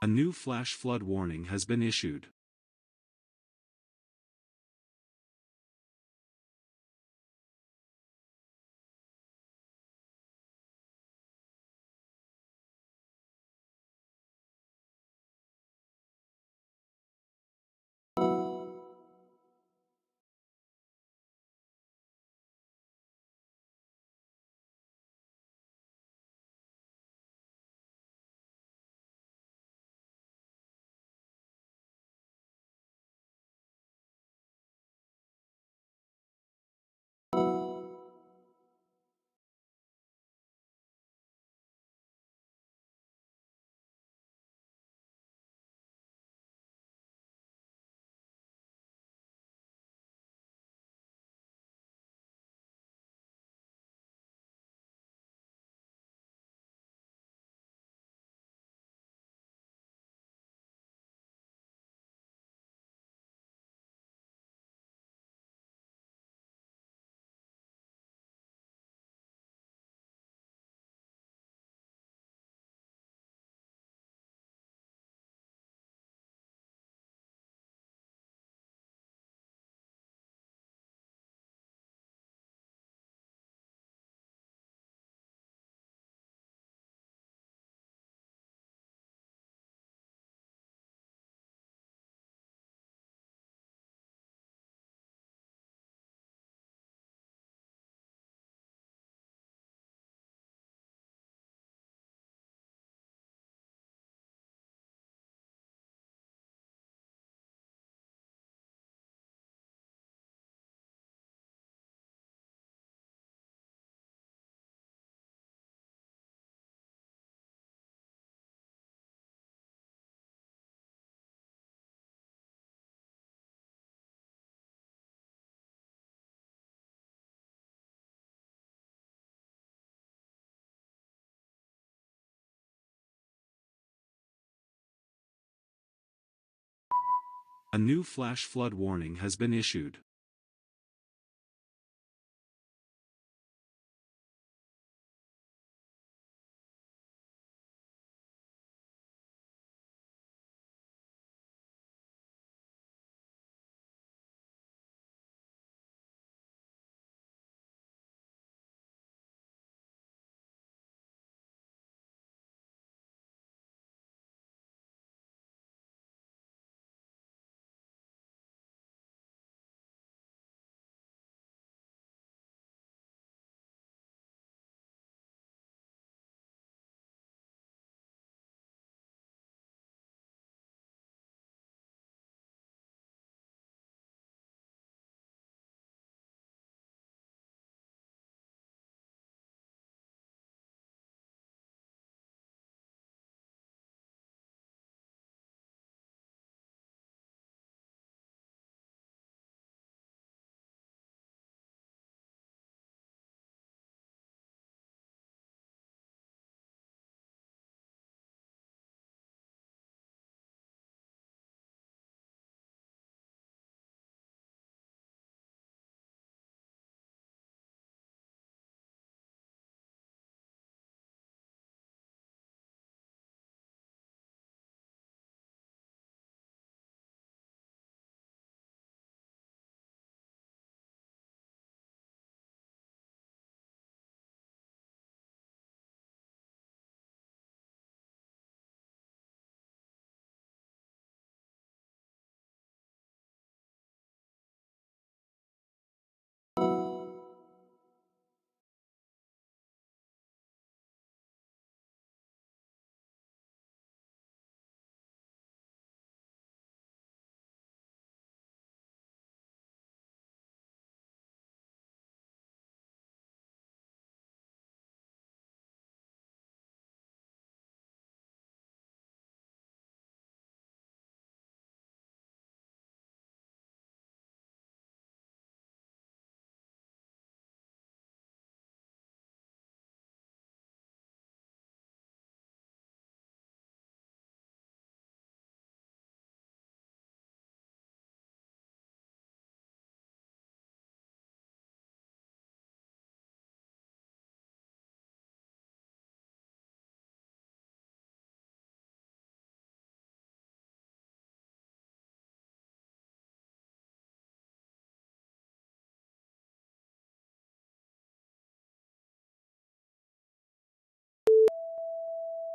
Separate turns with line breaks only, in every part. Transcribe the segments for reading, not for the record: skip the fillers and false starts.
A new flash flood warning has been issued. A new flash flood warning has been issued.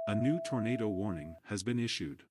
A new tornado warning has been issued.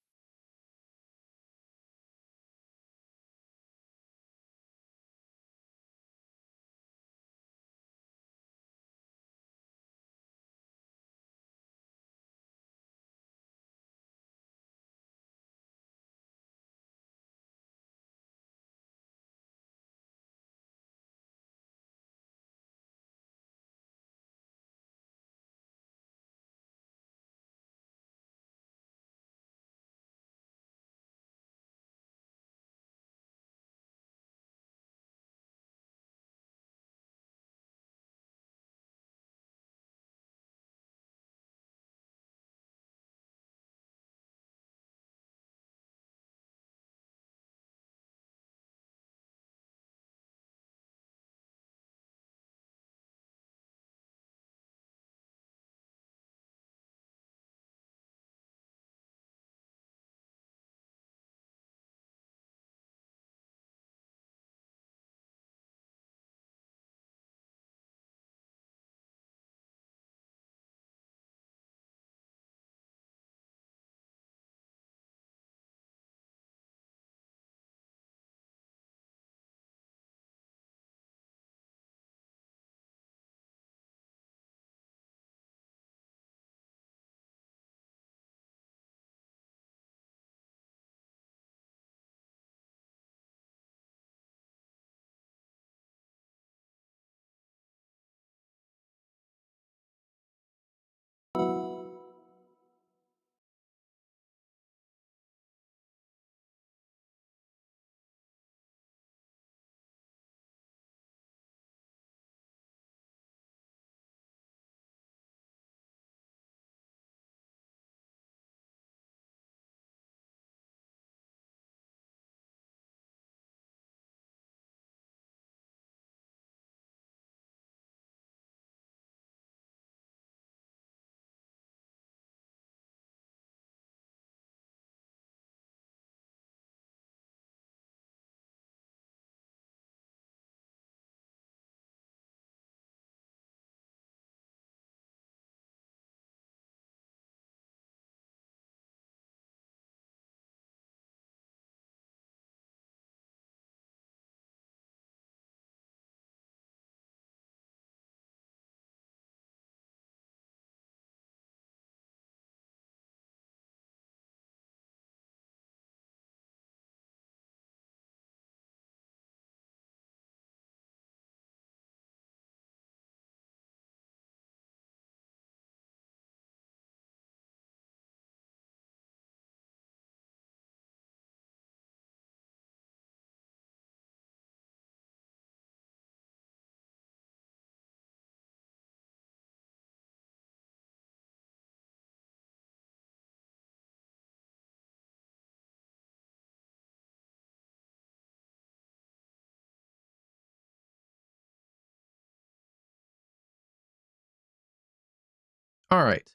All right.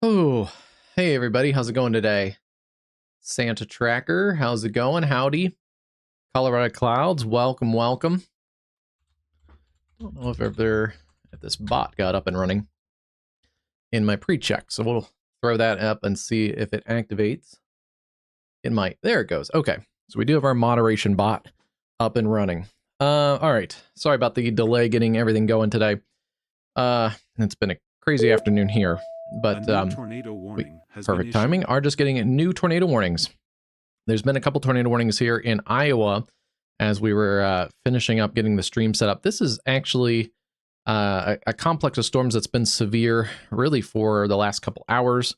Oh, hey everybody, how's it going today? Santa Tracker, how's it going? Howdy. Colorado Clouds, welcome, welcome. Don't know if this bot got up and running in my pre-check, so we'll throw that up and see if it activates. It might. There it goes. Okay, so we do have our moderation bot up and running. All right. Sorry about the delay getting everything going today. It's been a crazy afternoon here, but
Tornado warning has been
perfect
issued.
timing. Are just getting new tornado warnings. There's been a couple tornado warnings here in Iowa as we were finishing up getting the stream set up. This is actually a complex of storms that's been severe really for the last couple hours,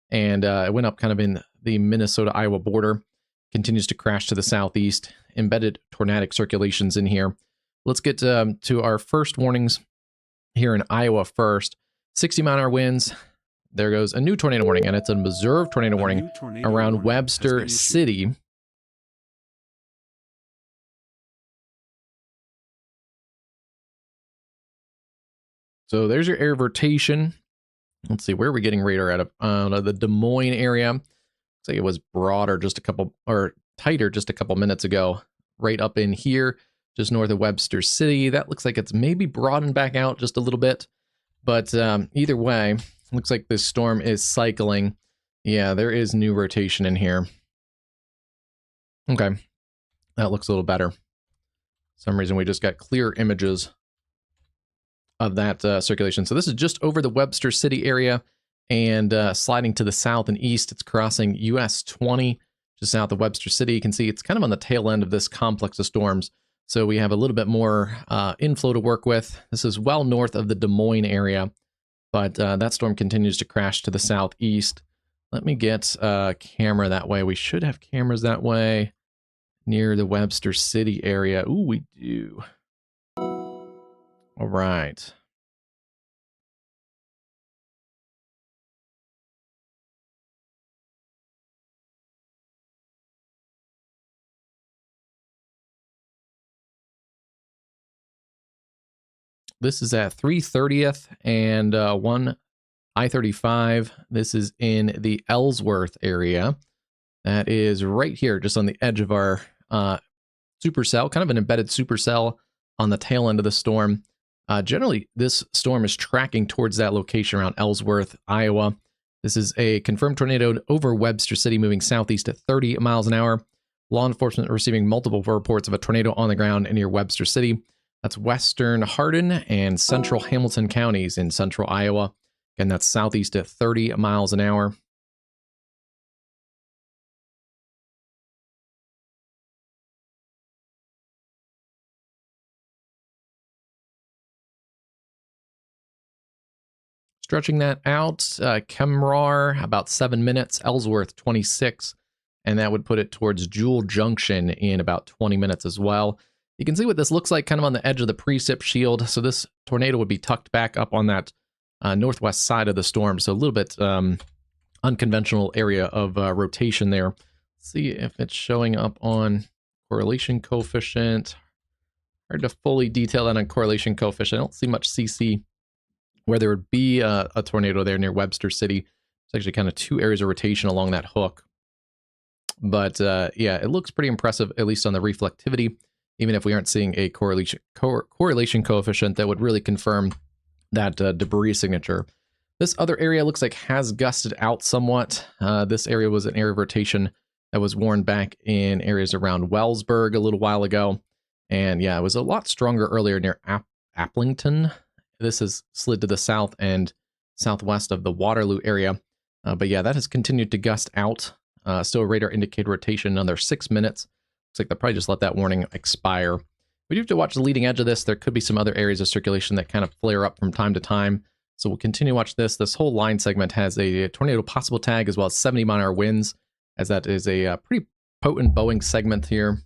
and it went up kind of in the Minnesota-Iowa border, continues to crash to the southeast, embedded tornadic circulations in here. Let's get to our first warnings here in Iowa first. 60-mile-an-hour winds. There goes a new tornado warning, and it's an observed tornado warning around Webster City. So there's your air vertation. Let's see, where are we getting radar out of the Des Moines area? Looks like it was broader just a couple, or tighter just a couple minutes ago. Right up in here, just north of Webster City. That looks like it's maybe broadened back out just a little bit. But either way, Looks like this storm is cycling. Yeah, there is new rotation in here. Okay, that looks a little better. For some reason we just got clear images of that circulation. So this is just over the Webster City area and sliding to the south and east. It's crossing US 20 just south of Webster City. You can see it's kind of on the tail end of this complex of storms. So we have a little bit more inflow to work with. This is well north of the Des Moines area, but that storm continues to crash to the southeast. Let me get a camera that way. We should have cameras that way near the Webster City area. Ooh, we do. All right. This is at 330th and 1 I-35. This is in the Ellsworth area. That is right here, just on the edge of our supercell, kind of an embedded supercell on the tail end of the storm. Generally, this storm is tracking towards that location around Ellsworth, Iowa. This is a confirmed tornado over Webster City, moving southeast at 30 miles an hour. Law enforcement receiving multiple reports of a tornado on the ground near Webster City. That's western Hardin and central Hamilton counties in central Iowa. Again, that's southeast at 30 miles an hour. Stretching that out, Kemrar, about 7 minutes, Ellsworth, 26, and that would put it towards Jewel Junction in about 20 minutes as well. You can see what this looks like kind of on the edge of the precip shield. So this tornado would be tucked back up on that northwest side of the storm. So a little bit unconventional area of rotation there. Let's see if it's showing up on correlation coefficient. Hard to fully detail that on correlation coefficient. I don't see much CC where there would be a tornado there near Webster City. It's actually kind of 2 areas of rotation along that hook. But yeah, it looks pretty impressive, at least on the reflectivity, even if we aren't seeing a correlation coefficient that would really confirm that debris signature. This other area looks like has gusted out somewhat. This area was an area of rotation that was warned back in areas around Wellsburg a little while ago. And yeah, it was a lot stronger earlier near Applington. This has slid to the south and southwest of the Waterloo area. But yeah, that has continued to gust out. Still a radar indicated rotation, another 6 minutes. Looks like they'll probably just let that warning expire. We do have to watch the leading edge of this. There could be some other areas of circulation that kind of flare up from time to time. So we'll continue to watch this. This whole line segment has a tornado possible tag as well as 70-mile-an-hour winds, as that is a pretty potent Boeing segment here.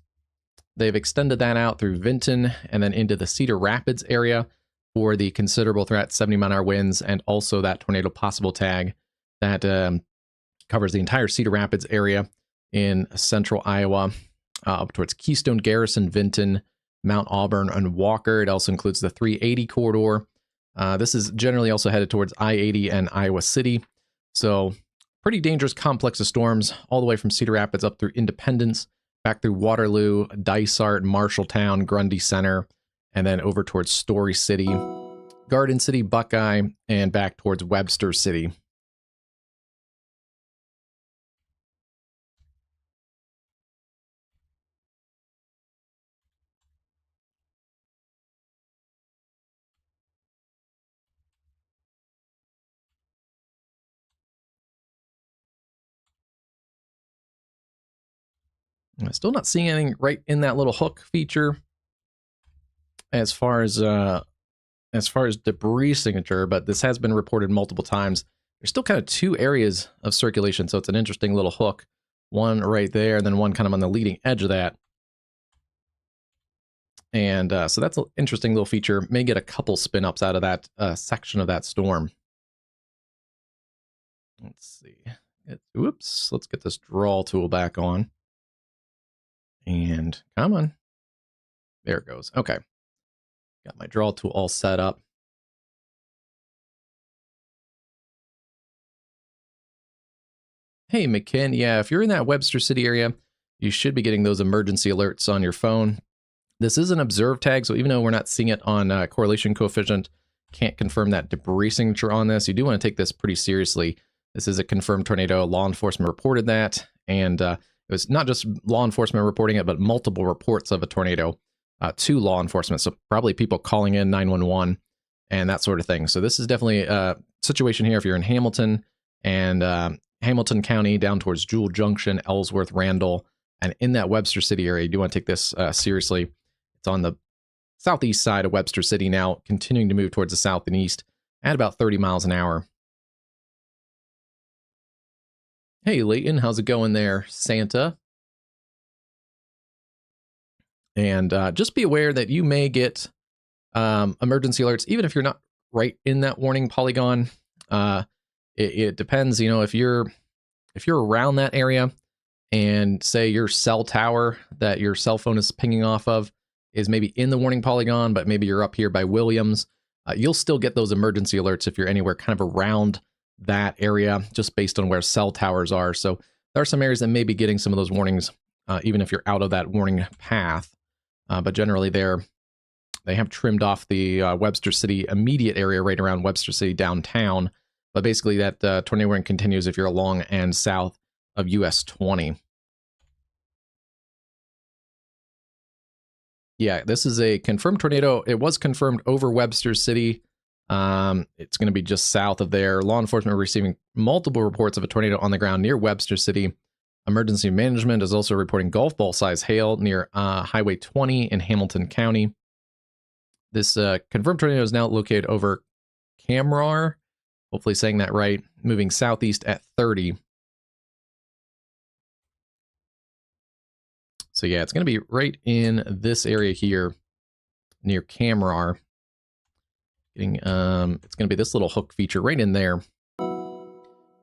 They've extended that out through Vinton and then into the Cedar Rapids area for the considerable threat, 70-mile-an-hour winds, and also that tornado possible tag that covers the entire Cedar Rapids area in central Iowa, up towards Keystone, Garrison, Vinton, Mount Auburn, and Walker. It also includes the 380 corridor. This is generally also headed towards I-80 and Iowa City. So pretty dangerous complex of storms all the way from Cedar Rapids up through Independence, back through Waterloo, Dysart, Marshalltown, Grundy Center, and then over towards Story City, Garden City, Buckeye, and back towards Webster City. I'm still not seeing anything right in that little hook feature as far as debris signature, but this has been reported multiple times. There's still kind of 2 areas of circulation, so it's an interesting little hook. One right there, and then one kind of on the leading edge of that. And so that's an interesting little feature. May get a couple spin-ups out of that section of that storm. Let's see. Oops, let's get this draw tool back on. And come on. There it goes. Okay. Got my draw tool all set up. Hey, McKin. Yeah, if you're in that Webster City area, you should be getting those emergency alerts on your phone. This is an observed tag, so even though we're not seeing it on correlation coefficient, can't confirm that debris signature on this. You do want to take this pretty seriously. This is a confirmed tornado. Law enforcement reported that, and it was not just law enforcement reporting it, but multiple reports of a tornado to law enforcement. So probably people calling in 911 and that sort of thing. So this is definitely a situation here if you're in Hamilton and Hamilton County down towards Jewel Junction, Ellsworth, Randall, and in that Webster City area. You do want to take this seriously. It's on the southeast side of Webster City now, continuing to move towards the south and east at about 30 miles an hour. Hey, Leighton, how's it going there, Santa? And just be aware that you may get emergency alerts, even if you're not right in that warning polygon. It depends, if you're around that area and say your cell tower that your cell phone is pinging off of is maybe in the warning polygon, but maybe you're up here by Williams, you'll still get those emergency alerts if you're anywhere kind of around that area, just based on where cell towers are. So there are some areas that may be getting some of those warnings, even if you're out of that warning path. But generally they have trimmed off the Webster City immediate area right around Webster City downtown. But basically that tornado warning continues if you're along and south of US 20. Yeah, this is a confirmed tornado. It was confirmed over Webster City. It's going to be just south of there. Law enforcement are receiving multiple reports of a tornado on the ground near Webster City. Emergency management is also reporting golf ball size hail near Highway 20 in Hamilton County. This confirmed tornado is now located over Camrar, hopefully saying that right, moving southeast at 30. So yeah, it's going to be right in this area here near Camrar. It's going to be this little hook feature right in there.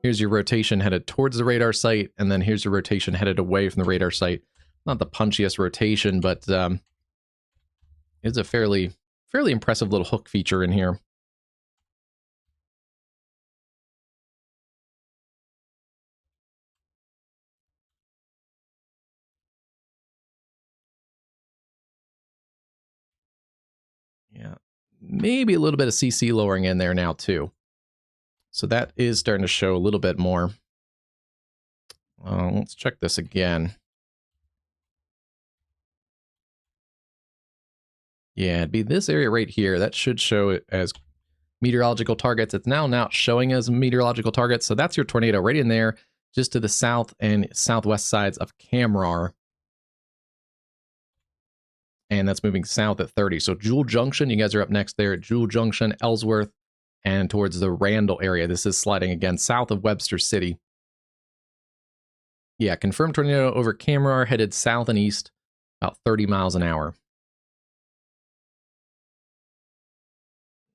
Here's your rotation headed towards the radar site, and then here's your rotation headed away from the radar site. Not the punchiest rotation, but it's a fairly impressive little hook feature in here. Yeah, maybe a little bit of CC lowering in there now too. So that is starting to show a little bit more. Let's check this again. Yeah, it'd be this area right here. That should show it as meteorological targets. It's now not showing as meteorological targets. So that's your tornado right in there, just to the south and southwest sides of Camrar. And that's moving south at 30. So Jewel Junction, you guys are up next there at Jewel Junction, Ellsworth, and towards the Randall area. This is sliding again south of Webster City. Yeah, confirmed tornado over Camrar, headed south and east, about 30 miles an hour.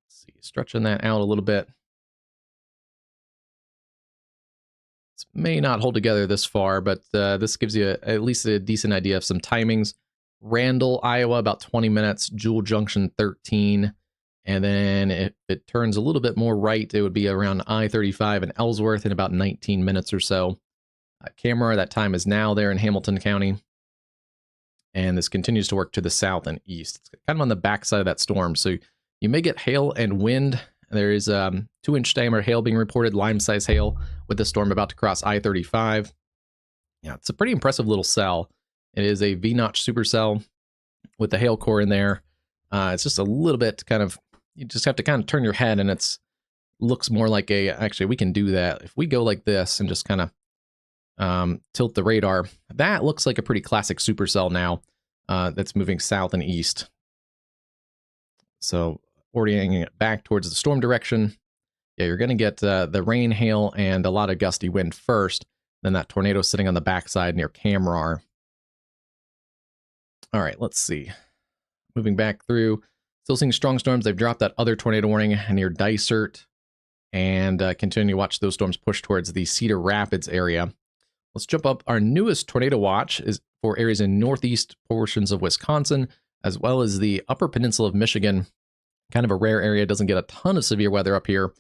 Let's see, stretching that out a little bit. This may not hold together this far, but this gives you at least a decent idea of some timings. Randall, Iowa, about 20 minutes. Jewel Junction, 13. And then if it turns a little bit more right, it would be around I-35 and Ellsworth in about 19 minutes or so. Camera, that time is now there in Hamilton County. And this continues to work to the south and east. It's kind of on the backside of that storm. So you may get hail and wind. There is 2-inch diameter hail being reported, lime-size hail, with the storm about to cross I-35. Yeah, it's a pretty impressive little cell. It is a V-notch supercell with the hail core in there. It's just a little bit kind of, you just have to kind of turn your head, and it's looks more like a, actually we can do that. If we go like this and just kind of tilt the radar, that looks like a pretty classic supercell now that's moving south and east. So orienting it back towards the storm direction. Yeah, you're going to get the rain, hail, and a lot of gusty wind first. Then that tornado sitting on the backside near Camrar. All right, let's see. Moving back through, still seeing strong storms. They've dropped that other tornado warning near Dysart, and continue to watch those storms push towards the Cedar Rapids area. Let's jump up. Our newest tornado watch is for areas in northeast portions of Wisconsin, as well as the upper peninsula of Michigan. Kind of a rare area, doesn't get a ton of severe weather up here.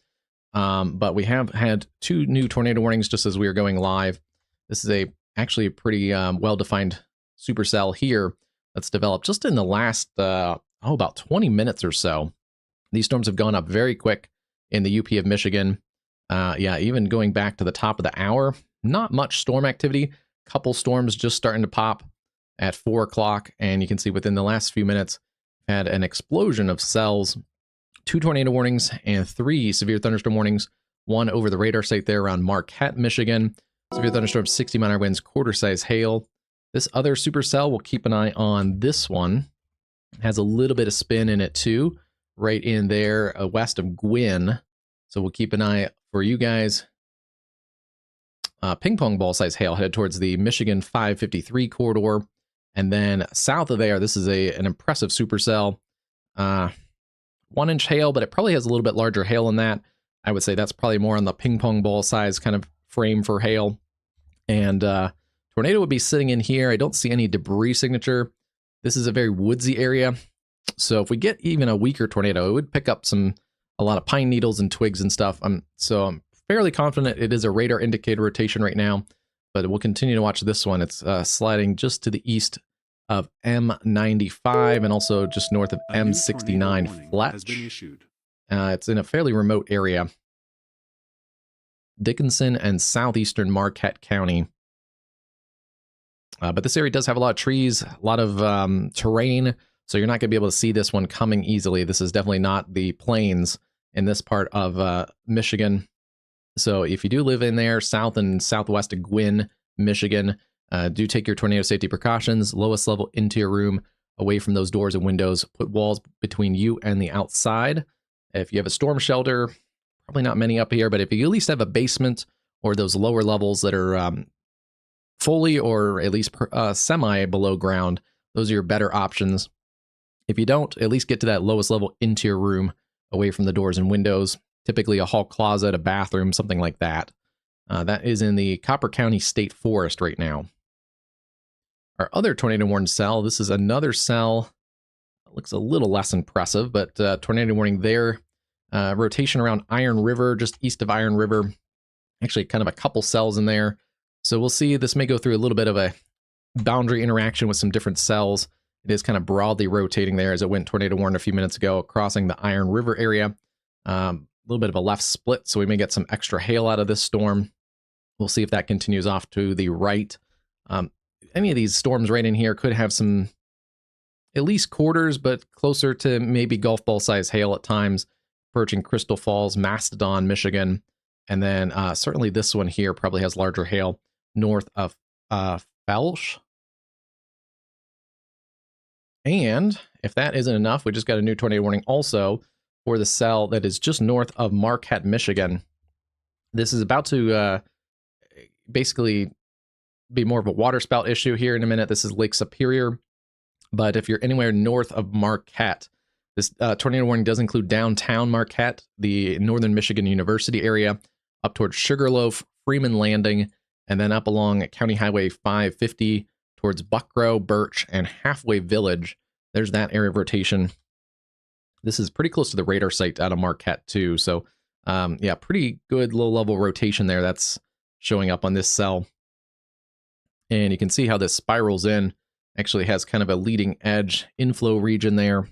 But we have had 2 new tornado warnings just as we are going live. This is actually a pretty well-defined supercell here that's developed just in the last, about 20 minutes or so. These storms have gone up very quick in the UP of Michigan. Yeah, even going back to the top of the hour, not much storm activity. Couple storms just starting to pop at 4 o'clock. And you can see within the last few minutes, had an explosion of cells, 2 tornado warnings and 3 severe thunderstorm warnings. One over the radar site there around Marquette, Michigan. Severe thunderstorms, 60-mile-an-hour winds, quarter-size hail. This other supercell, we'll keep an eye on this one. It has a little bit of spin in it too, right in there west of Gwinn. So we'll keep an eye for you guys. Ping pong ball size hail headed towards the Michigan 553 corridor. And then south of there, this is an impressive supercell. 1-inch hail, but it probably has a little bit larger hail than that. I would say that's probably more on the ping pong ball size kind of frame for hail. And tornado would be sitting in here. I don't see any debris signature. This is a very woodsy area. So if we get even a weaker tornado, it would pick up a lot of pine needles and twigs and stuff. So I'm fairly confident it is a radar indicator rotation right now, but we'll continue to watch this one. It's sliding just to the east of M95 and also just north of M69 Fletch. It's in a fairly remote area. Dickinson and southeastern Marquette County. But this area does have a lot of trees, a lot of terrain, so you're not going to be able to see this one coming easily. This is definitely not the plains in this part of Michigan. So if you do live in there, south and southwest of Gwinn, Michigan, do take your tornado safety precautions. Lowest level into your room, away from those doors and windows. Put walls between you and the outside. If you have a storm shelter, probably not many up here, but if you at least have a basement or those lower levels that are fully or at least semi below ground, those are your better options. If you don't, at least get to that lowest level into your room, away from the doors and windows, typically a hall closet, a bathroom, something like that. That is in the Copper County State Forest right now. Our other tornado warning cell, this is another cell. Looks a little less impressive, but tornado warning there. Rotation around Iron River, just east of Iron River. Actually, kind of a couple cells in there. So we'll see, this may go through a little bit of a boundary interaction with some different cells. It is kind of broadly rotating there as it went tornado warning a few minutes ago, crossing the Iron River area. A little bit of a left split, so we may get some extra hail out of this storm. We'll see if that continues off to the right. Any of these storms right in here could have some, at least quarters, but closer to maybe golf ball size hail at times, approaching Crystal Falls, Mastodon, Michigan. And then certainly this one here probably has larger hail north of Felsch. And if that isn't enough, we just got a new tornado warning also for the cell that is just north of Marquette, Michigan. This is about to basically be more of a water spout issue here in a minute. This is Lake Superior. But if you're anywhere north of Marquette, this tornado warning does include downtown Marquette, the Northern Michigan University area, up towards Sugarloaf, Freeman Landing, and then up along County Highway 550 towards Buckrow, Birch, and Halfway Village. There's that area of rotation. This is pretty close to the radar site out of Marquette too. So yeah, pretty good low-level rotation there that's showing up on this cell. And you can see how this spirals in. Actually has kind of a leading edge inflow region there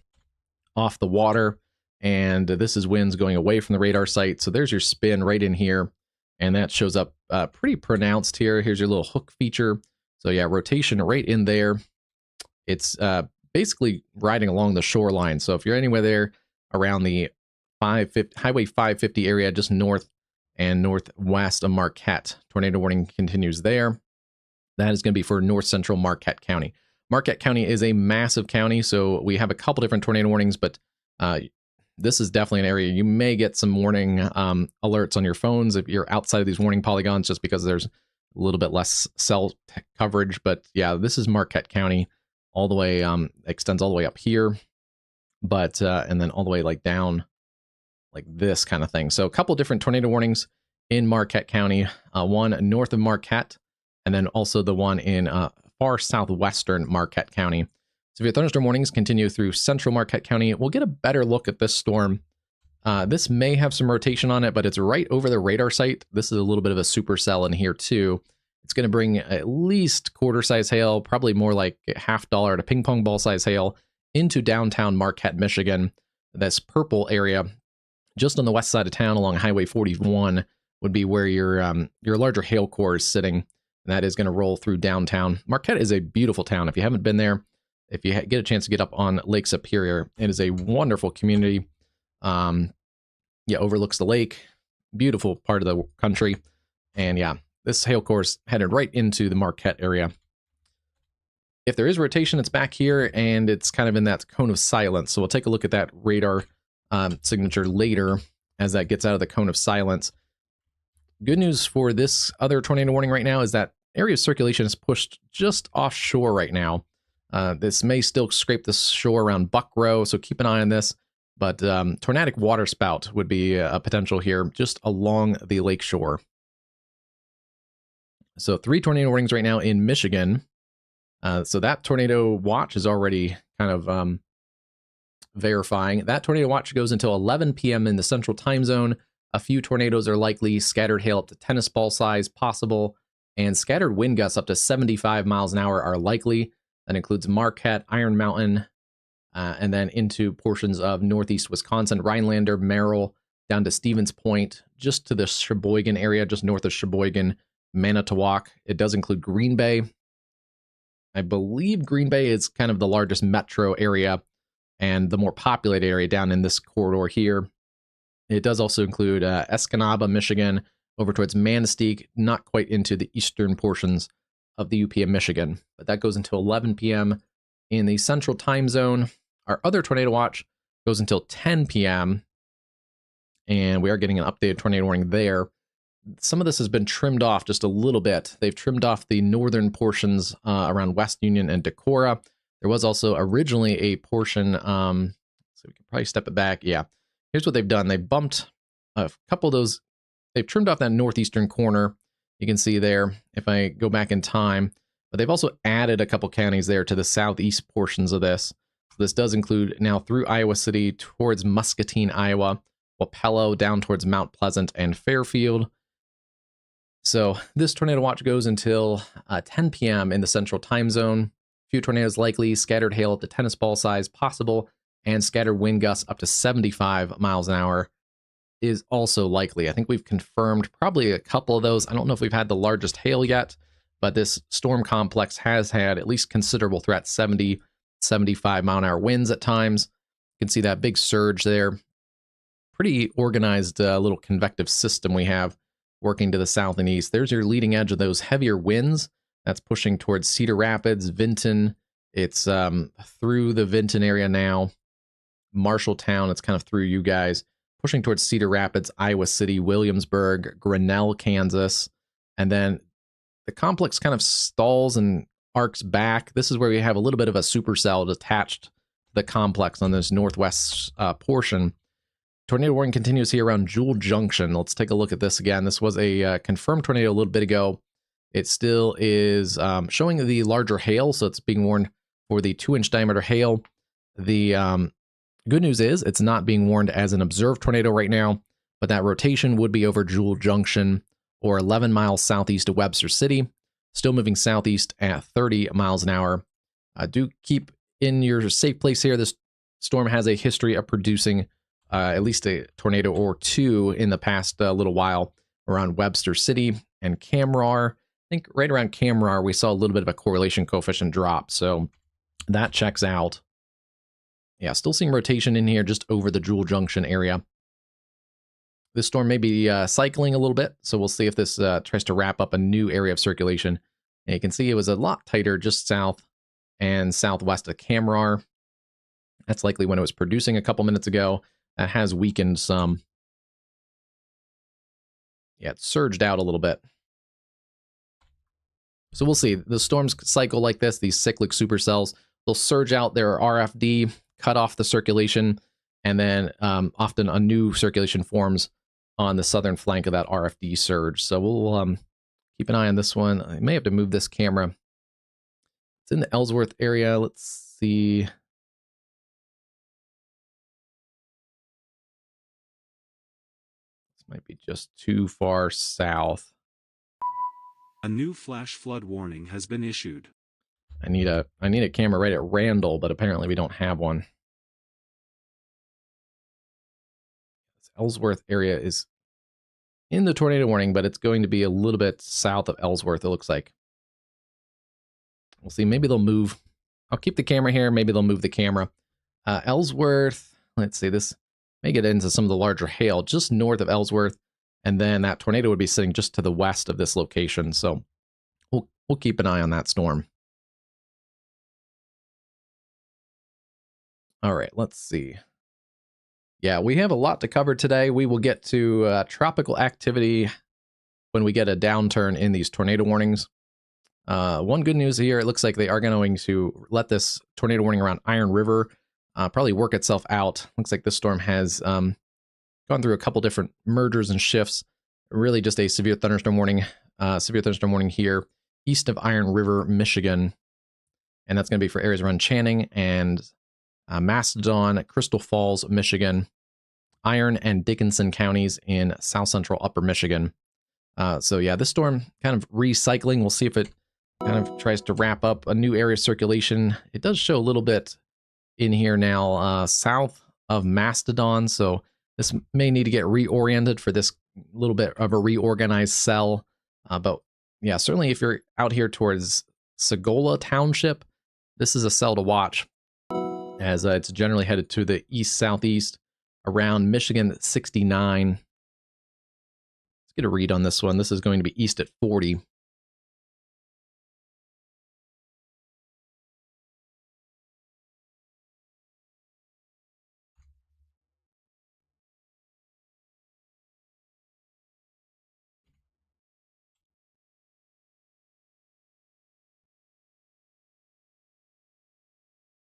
off the water. And this is winds going away from the radar site. So there's your spin right in here. And that shows up pretty pronounced here. Here's your little hook feature. So yeah, rotation right in there. It's basically riding along the shoreline. So if you're anywhere there around the Highway 550 area, just north and northwest of Marquette, tornado warning continues there. That is going to be for north central Marquette County. Marquette County is a massive county, so we have a couple different tornado warnings, but this is definitely an area you may get some warning alerts on your phones if you're outside of these warning polygons, just because there's a little bit less cell coverage. But yeah, this is Marquette County, all the way extends all the way up here, but and then all the way like down like this kind of thing. So a couple different tornado warnings in Marquette County, one north of Marquette, and then also the one in far southwestern Marquette County. Severe thunderstorm warnings continue through central Marquette County. We'll get a better look at this storm. This may have some rotation on it, but it's right over the radar site. This is a little bit of a supercell in here too. It's going to bring at least quarter size hail, probably more like $50 to ping pong ball size hail into downtown Marquette, Michigan. this purple area just on the west side of town along Highway 41 would be where your larger hail core is sitting. And that is going to roll through downtown. Marquette is a beautiful town. If you haven't been there, if you get a chance to get up on Lake Superior, it is a wonderful community. Yeah, overlooks the lake. Beautiful part of the country. And yeah, this hail core is headed right into the Marquette area. If there is rotation, it's back here, and it's kind of in that cone of silence. So we'll take a look at that radar signature later as that gets out of the cone of silence. Good news for this other tornado warning right now is that area of circulation is pushed just offshore right now. This may still scrape the shore around Buck Row, so keep an eye on this. But tornadic waterspout would be a potential here just along the lake shore. So 3 tornado warnings right now in Michigan. So that tornado watch is already kind of verifying. That tornado watch goes until 11 p.m. in the central time zone. A few tornadoes are likely, scattered hail up to tennis ball size possible, and scattered wind gusts up to 75 miles an hour are likely. That includes Marquette, Iron Mountain, and then into portions of northeast Wisconsin, Rhinelander, Merrill, down to Stevens Point, just to the Sheboygan area, just north of Sheboygan, Manitowoc. It does include Green Bay. I believe Green Bay is kind of the largest metro area and the more populated area down in this corridor here. It does also include Escanaba, Michigan, over towards Manistee, not quite into the eastern portions of the UP of Michigan. But that goes until 11 p.m. in the central time zone. Our other tornado watch goes until 10 p.m. And we are getting an updated tornado warning there. Some of this has been trimmed off just a little bit. They've trimmed off the northern portions around West Union and Decorah. There was also originally a portion, so we can probably step it back. Yeah, here's what they've done. They bumped a couple of those. They've trimmed off that northeastern corner. You can see there if I go back in time. But they've also added a couple counties there to the southeast portions of this. So this does include now through Iowa City towards Muscatine, Iowa, Wapello down towards Mount Pleasant and Fairfield. So this tornado watch goes until 10 p.m. in the central time zone. Few tornadoes likely, scattered hail up to tennis ball size possible, and scattered wind gusts up to 75 miles an hour is also likely. I think we've confirmed probably a couple of those. I don't know if we've had the largest hail yet, but this storm complex has had at least considerable threat, 70, 75 mile an hour winds at times. You can see that big surge there. Pretty organized little convective system we have working to the south and east. There's your leading edge of those heavier winds. That's pushing towards Cedar Rapids, Vinton. It's through the Vinton area now. Marshalltown, it's kind of through you guys. Pushing towards Cedar Rapids, Iowa City, Williamsburg, Grinnell, Kansas. And then the complex kind of stalls and arcs back. This is where we have a little bit of a supercell attached to the complex on this northwest portion. Tornado warning continues here around Jewel Junction. Let's take a look at this again. This was a confirmed tornado a little bit ago. It still is showing the larger hail, so it's being warned for the 2-inch diameter hail. The good news is it's not being warned as an observed tornado right now, but that rotation would be over Jewel Junction or 11 miles southeast of Webster City, still moving southeast at 30 miles an hour. Do keep in your safe place here. This storm has a history of producing at least a tornado or two in the past little while around Webster City and Kamrar. I think right around Kamrar, we saw a little bit of a correlation coefficient drop, so that checks out. Yeah, still seeing rotation in here just over the Jewel Junction area. This storm may be cycling a little bit, so we'll see if this tries to wrap up a new area of circulation. And you can see it was a lot tighter just south and southwest of Kamrar. That's likely when it was producing a couple minutes ago. That has weakened some. Yeah, it surged out a little bit. So we'll see. The storms cycle like this, these cyclic supercells, they'll surge out their RFD, cut off the circulation, and then often a new circulation forms on the southern flank of that RFD surge. So we'll keep an eye on this one. I may have to move this camera. It's in the Ellsworth area. Let's see. This might be just too far south.
A new flash flood warning has been issued.
I need a camera right at Randall, but apparently we don't have one. Ellsworth area is in the tornado warning, but it's going to be a little bit south of Ellsworth, it looks like. We'll see. Maybe they'll move. I'll keep the camera here. Maybe they'll move the camera. Ellsworth, let's see, this may get into some of the larger hail just north of Ellsworth, and then that tornado would be sitting just to the west of this location. So we'll keep an eye on that storm. All right, let's see. Yeah, we have a lot to cover today. We will get to tropical activity when we get a downturn in these tornado warnings. One good news here, it looks like they are going to let this tornado warning around Iron River probably work itself out. Looks like this storm has gone through a couple different mergers and shifts. Really just a severe thunderstorm warning here east of Iron River, Michigan. And that's going to be for areas around Channing and Mastodon, Crystal Falls, Michigan, Iron and Dickinson counties in south central upper Michigan. So yeah, this storm kind of recycling. We'll see if it kind of tries to wrap up a new area of circulation. It does show a little bit in here now south of Mastodon. So this may need to get reoriented for this little bit of a reorganized cell. But yeah, certainly if you're out here towards Sagola Township, this is a cell to watch, as it's generally headed to the east-southeast around Michigan 69. Let's get a read on this one. This is going to be east at 40.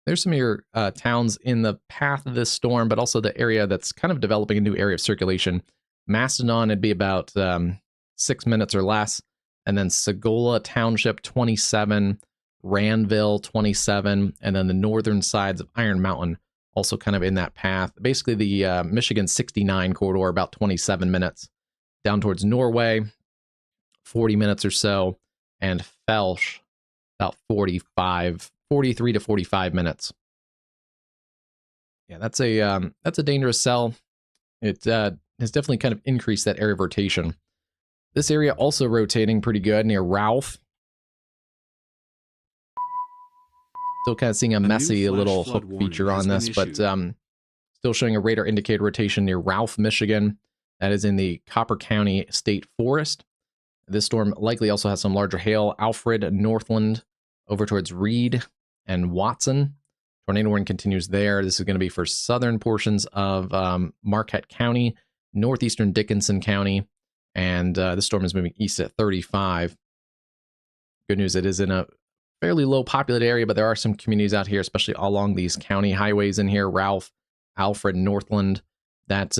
There's some of your towns in the path of this storm, but also the area that's kind of developing a new area of circulation. Mastodon, it'd be about 6 minutes or less. And then Sagola Township, 27. Randville, 27. And then the northern sides of Iron Mountain, also kind of in that path. Basically the Michigan 69 corridor, about 27 minutes. Down towards Norway, 40 minutes or so. And Felsch, about 43 to 45 minutes. Yeah, that's a dangerous cell. It has definitely kind of increased that area of rotation. This area also rotating pretty good near Ralph. Still kind of seeing a messy little hook feature on this, but still showing a radar indicator rotation near Ralph, Michigan. That is in the Copper County State Forest. This storm likely also has some larger hail. Alfred, Northland, over towards Reed and Watson. Tornado warning continues there. This is going to be for southern portions of Marquette County, northeastern Dickinson County, and this storm is moving east at 35. Good news, it is in a fairly low populated area, but there are some communities out here, especially along these county highways in here, Ralph, Alfred, Northland. That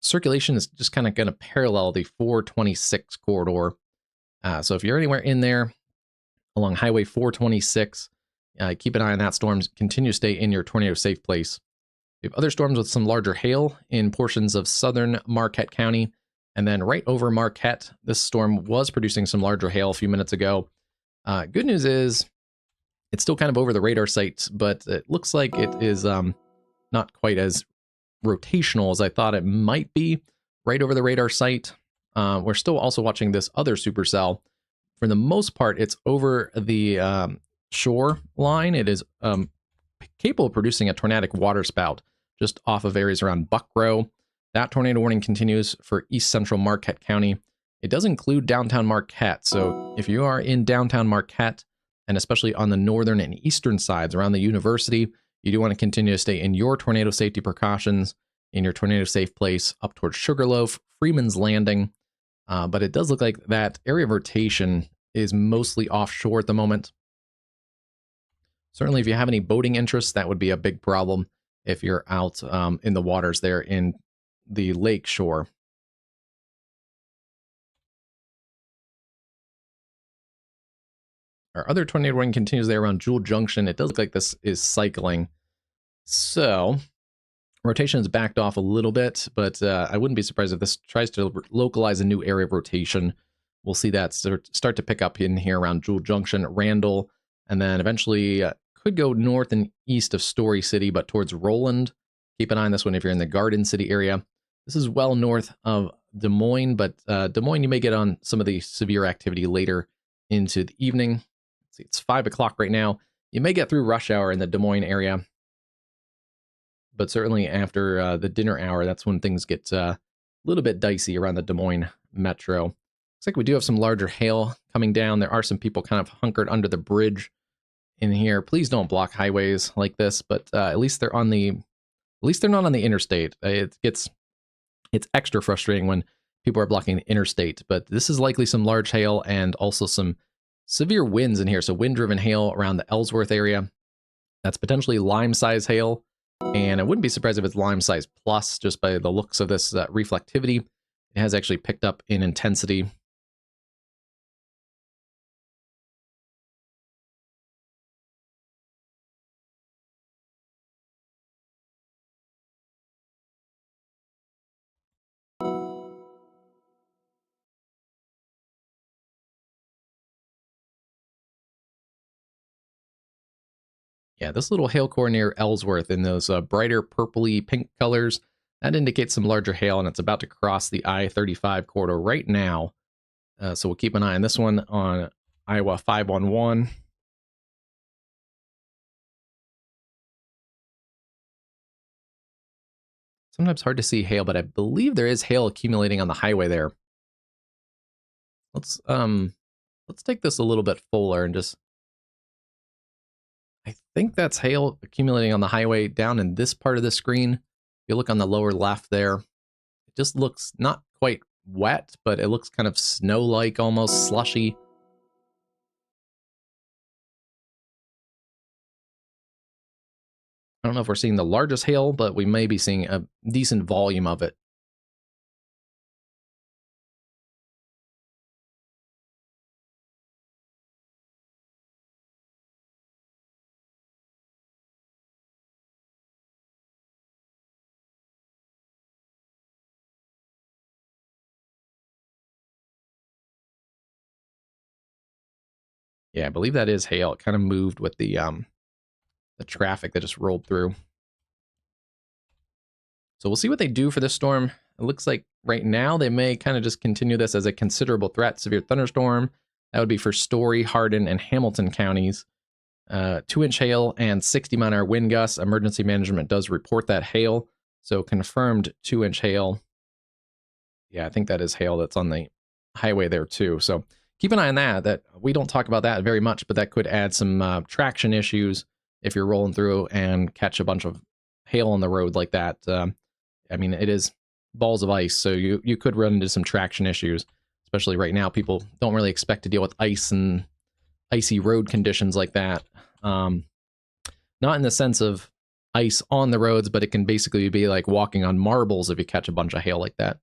circulation is just kind of going to parallel the 426 corridor. So if you're anywhere in there along Highway 426, keep an eye on that storm. Continue to stay in your tornado safe place. We have other storms with some larger hail in portions of southern Marquette County. And then right over Marquette, this storm was producing some larger hail a few minutes ago. Good news is it's still kind of over the radar sites, but it looks like it is not quite as rotational as I thought it might be right over the radar site. We're still also watching this other supercell. For the most part, it's over the shore line. It is capable of producing a tornadic waterspout just off of areas around Buckrow. That tornado warning continues for east central Marquette County. It does include downtown Marquette. So if you are in downtown Marquette, and especially on the northern and eastern sides around the university, you do want to continue to stay in your tornado safety precautions, in your tornado safe place up towards Sugarloaf, Freeman's Landing. But it does look like that area of rotation is mostly offshore at the moment. Certainly, if you have any boating interests, that would be a big problem if you're out in the waters there in the lake shore. Our other tornado warning continues there around Jewel Junction. It does look like this is cycling. So rotation is backed off a little bit, but I wouldn't be surprised if this tries to localize a new area of rotation. We'll see that start to pick up in here around Jewel Junction, Randall, and then eventually could go north and east of Story City, but towards Roland. Keep an eye on this one if you're in the Garden City area. This is well north of Des Moines, but Des Moines, you may get on some of the severe activity later into the evening. Let's see, it's 5 o'clock right now. You may get through rush hour in the Des Moines area, but certainly after the dinner hour, that's when things get a little bit dicey around the Des Moines metro. Looks like we do have some larger hail coming down. There are some people kind of hunkered under the bridge in here. Please don't block highways like this, but at least they're on the, at least they're not on the interstate. It's extra frustrating when people are blocking the interstate, but this is likely some large hail and also some severe winds in here. So wind-driven hail around the Ellsworth area. That's potentially lime-size hail, and I wouldn't be surprised if it's lime-size plus, just by the looks of this reflectivity. It has actually picked up in intensity. Yeah, this little hail core near Ellsworth in those brighter purpley pink colors, that indicates some larger hail, and it's about to cross the I-35 corridor right now. So we'll keep an eye on this one on Iowa 511. Sometimes hard to see hail, but I believe there is hail accumulating on the highway there. Let's take this a little bit fuller and just, I think that's hail accumulating on the highway down in this part of the screen. If you look on the lower left there, it just looks not quite wet, but it looks kind of snow-like, almost slushy. I don't know if we're seeing the largest hail, but we may be seeing a decent volume of it. Yeah, I believe that is hail. It kind of moved with the traffic that just rolled through. So we'll see what they do for this storm. It looks like right now they may kind of just continue this as a considerable threat, severe thunderstorm. That would be for Story, Hardin, and Hamilton counties. 2-inch hail and 60-mile-an-hour wind gusts. Emergency management does report that hail. So confirmed 2-inch hail. Yeah, I think that is hail that's on the highway there too. So keep an eye on that. That we don't talk about that very much, but that could add some traction issues if you're rolling through and catch a bunch of hail on the road like that. I mean, it is balls of ice, so you could run into some traction issues, especially right now. People don't really expect to deal with ice and icy road conditions like that. Not in the sense of ice on the roads, but it can basically be like walking on marbles if you catch a bunch of hail like that.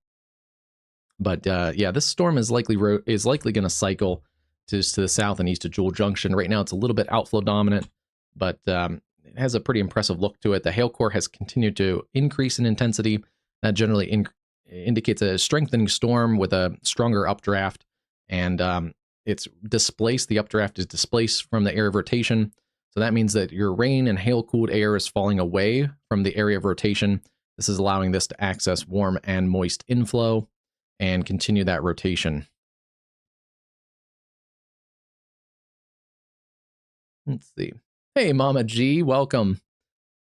But yeah, this storm is likely going to cycle to the south and east of Jewel Junction. Right now, it's a little bit outflow dominant, but it has a pretty impressive look to it. The hail core has continued to increase in intensity. That generally indicates a strengthening storm with a stronger updraft, and it's displaced. The updraft is displaced from the area of rotation. So that means that your rain and hail-cooled air is falling away from the area of rotation. This is allowing this to access warm and moist inflow and continue that rotation. Let's see. Hey, Mama G, welcome.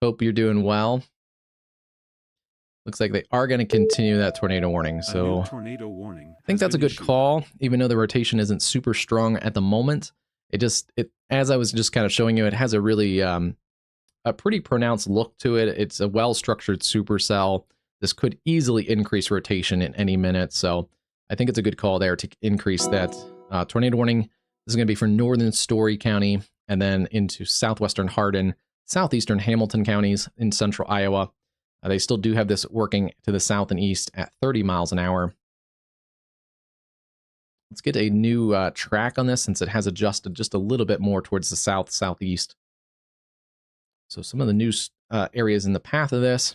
Hope you're doing well. Looks like they are going to continue that tornado warning. So
tornado warning
I think that's a good call, even though the rotation isn't super strong at the moment. It as I was just kind of showing you, it has a really a pretty pronounced look to it. It's a well-structured supercell. This could easily increase rotation in any minute. So I think it's a good call there to increase that tornado warning. This is going to be for northern Story County and then into southwestern Hardin, southeastern Hamilton counties in central Iowa. They still do have this working to the south and east at 30 miles an hour. Let's get a new track on this since it has adjusted just a little bit more towards the southeast. So some of the new areas in the path of this.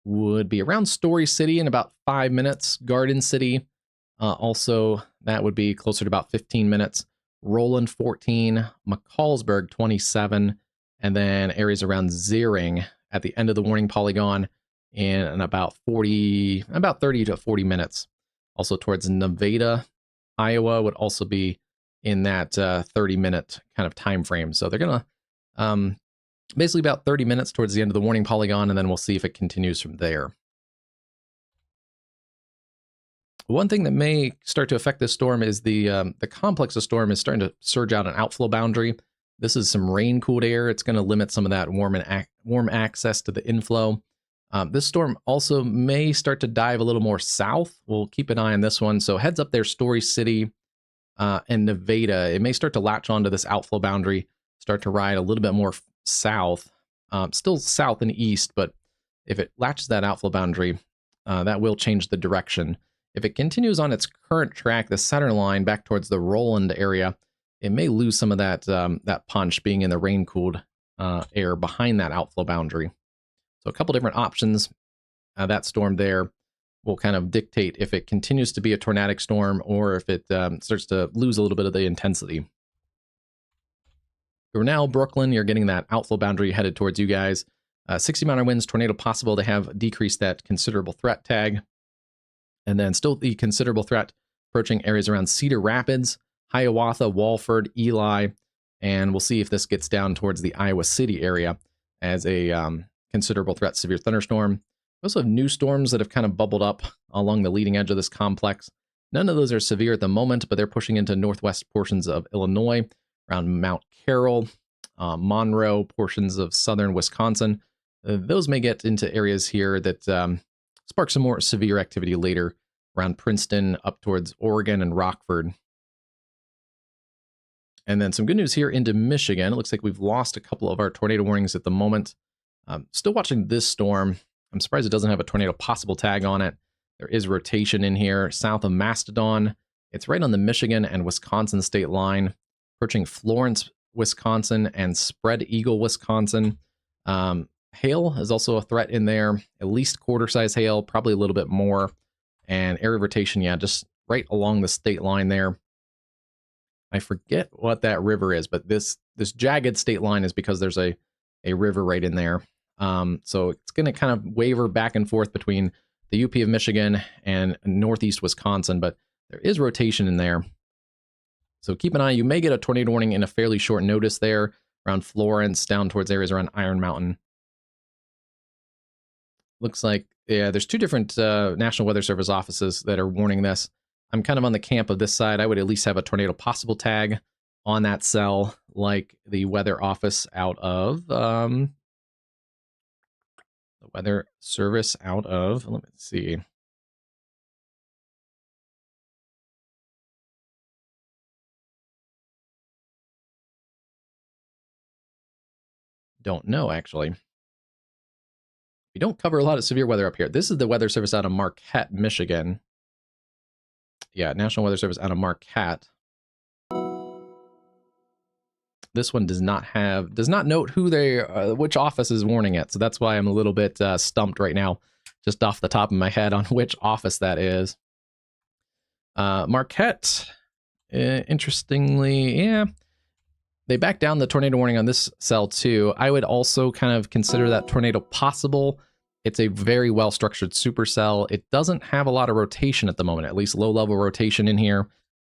Would be around Story City in about 5 minutes. Garden City, also that would be closer to about 15 minutes. Roland 14, McCallsburg 27, and then areas around Zeering at the end of the warning polygon in about 30 to 40 minutes. Also towards Nevada, Iowa would also be in that 30-minute kind of time frame. So they're going to basically about 30 minutes towards the end of the warning polygon, and then we'll see if it continues from there. One thing that may start to affect this storm is the complex of storm is starting to surge out an outflow boundary. This is some rain-cooled air. It's going to limit some of that warm access to the inflow. This storm also may start to dive a little more south. We'll keep an eye on this one. So heads up there, Story City and Nevada. It may start to latch onto this outflow boundary, start to ride a little bit more south, still south and east, but if it latches that outflow boundary, that will change the direction. If it continues on its current track, the center line back towards the Roland area, it may lose some of that that punch being in the rain-cooled air behind that outflow boundary. So a couple different options. That storm there will kind of dictate if it continues to be a tornadic storm or if it starts to lose a little bit of the intensity. Grinnell, Brooklyn, you're getting that outflow boundary headed towards you guys. 60-mile winds, tornado possible. They have decreased that considerable threat tag. And then still the considerable threat approaching areas around Cedar Rapids, Hiawatha, Walford, Ely, and we'll see if this gets down towards the Iowa City area as a considerable threat severe thunderstorm. We also have new storms that have kind of bubbled up along the leading edge of this complex. None of those are severe at the moment, but they're pushing into northwest portions of Illinois, around Mount Carroll, Monroe, portions of southern Wisconsin. Those may get into areas here that spark some more severe activity later around Princeton, up towards Oregon and Rockford. And then some good news here into Michigan. It looks like we've lost a couple of our tornado warnings at the moment. Still watching this storm. I'm surprised it doesn't have a tornado possible tag on it. There is rotation in here south of Mastodon. It's right on the Michigan and Wisconsin state line, approaching Florence, Wisconsin, and Spread Eagle, Wisconsin. Hail is also a threat in there, at least quarter-size hail, probably a little bit more. And area rotation, yeah, just right along the state line there. I forget what that river is, but this jagged state line is because there's a river right in there. So it's going to kind of waver back and forth between the UP of Michigan and northeast Wisconsin, but there is rotation in there. So keep an eye. You may get a tornado warning in a fairly short notice there around Florence, down towards areas around Iron Mountain. Looks like, yeah, there's two different National Weather Service offices that are warning this. I'm kind of on the camp of this side. I would at least have a tornado possible tag on that cell, like the weather office out of the Weather Service out of, let me see. Don't know, actually. We don't cover a lot of severe weather up here. This is the Weather Service out of Marquette, Michigan. Yeah, National Weather Service out of Marquette. This one does not note who which office is warning it. So that's why I'm a little bit stumped right now, just off the top of my head on which office that is. Marquette, interestingly, yeah, they backed down the tornado warning on this cell too. I would also kind of consider that tornado possible. It's a very well-structured supercell. It doesn't have a lot of rotation at the moment, at least low-level rotation in here.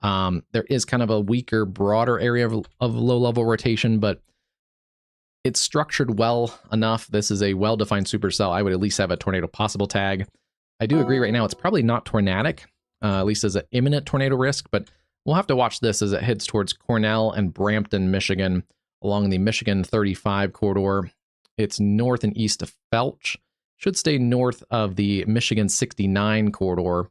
There is kind of a weaker, broader area of low-level rotation, but it's structured well enough. This is a well-defined supercell. I would at least have a tornado possible tag. I do agree right now it's probably not tornadic, at least as an imminent tornado risk, but we'll have to watch this as it heads towards Cornell and Brampton, Michigan, along the Michigan 35 corridor. It's north and east of Felch. Should stay north of the Michigan 69 corridor.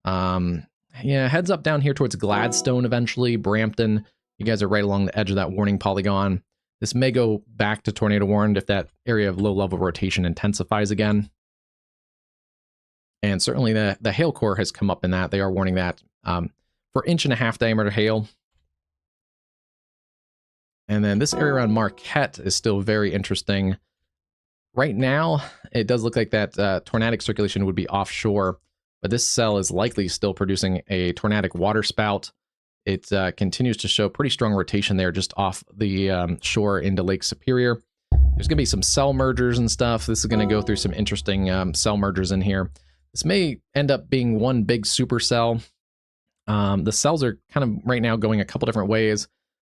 Yeah, heads up down here towards Gladstone eventually, Brampton. You guys are right along the edge of that warning polygon. This may go back to tornado warned if that area of low-level rotation intensifies again. And certainly the hail core has come up in that. They are warning that for 1.5-inch diameter hail. And then this area around Marquette is still very interesting. Right now, it does look like that tornadic circulation would be offshore, but this cell is likely still producing a tornadic water spout. It continues to show pretty strong rotation there just off the shore into Lake Superior. There's going to be some cell mergers and stuff. This is going to go through some interesting cell mergers in here. This may end up being one big supercell. The cells are kind of right now going a couple different ways,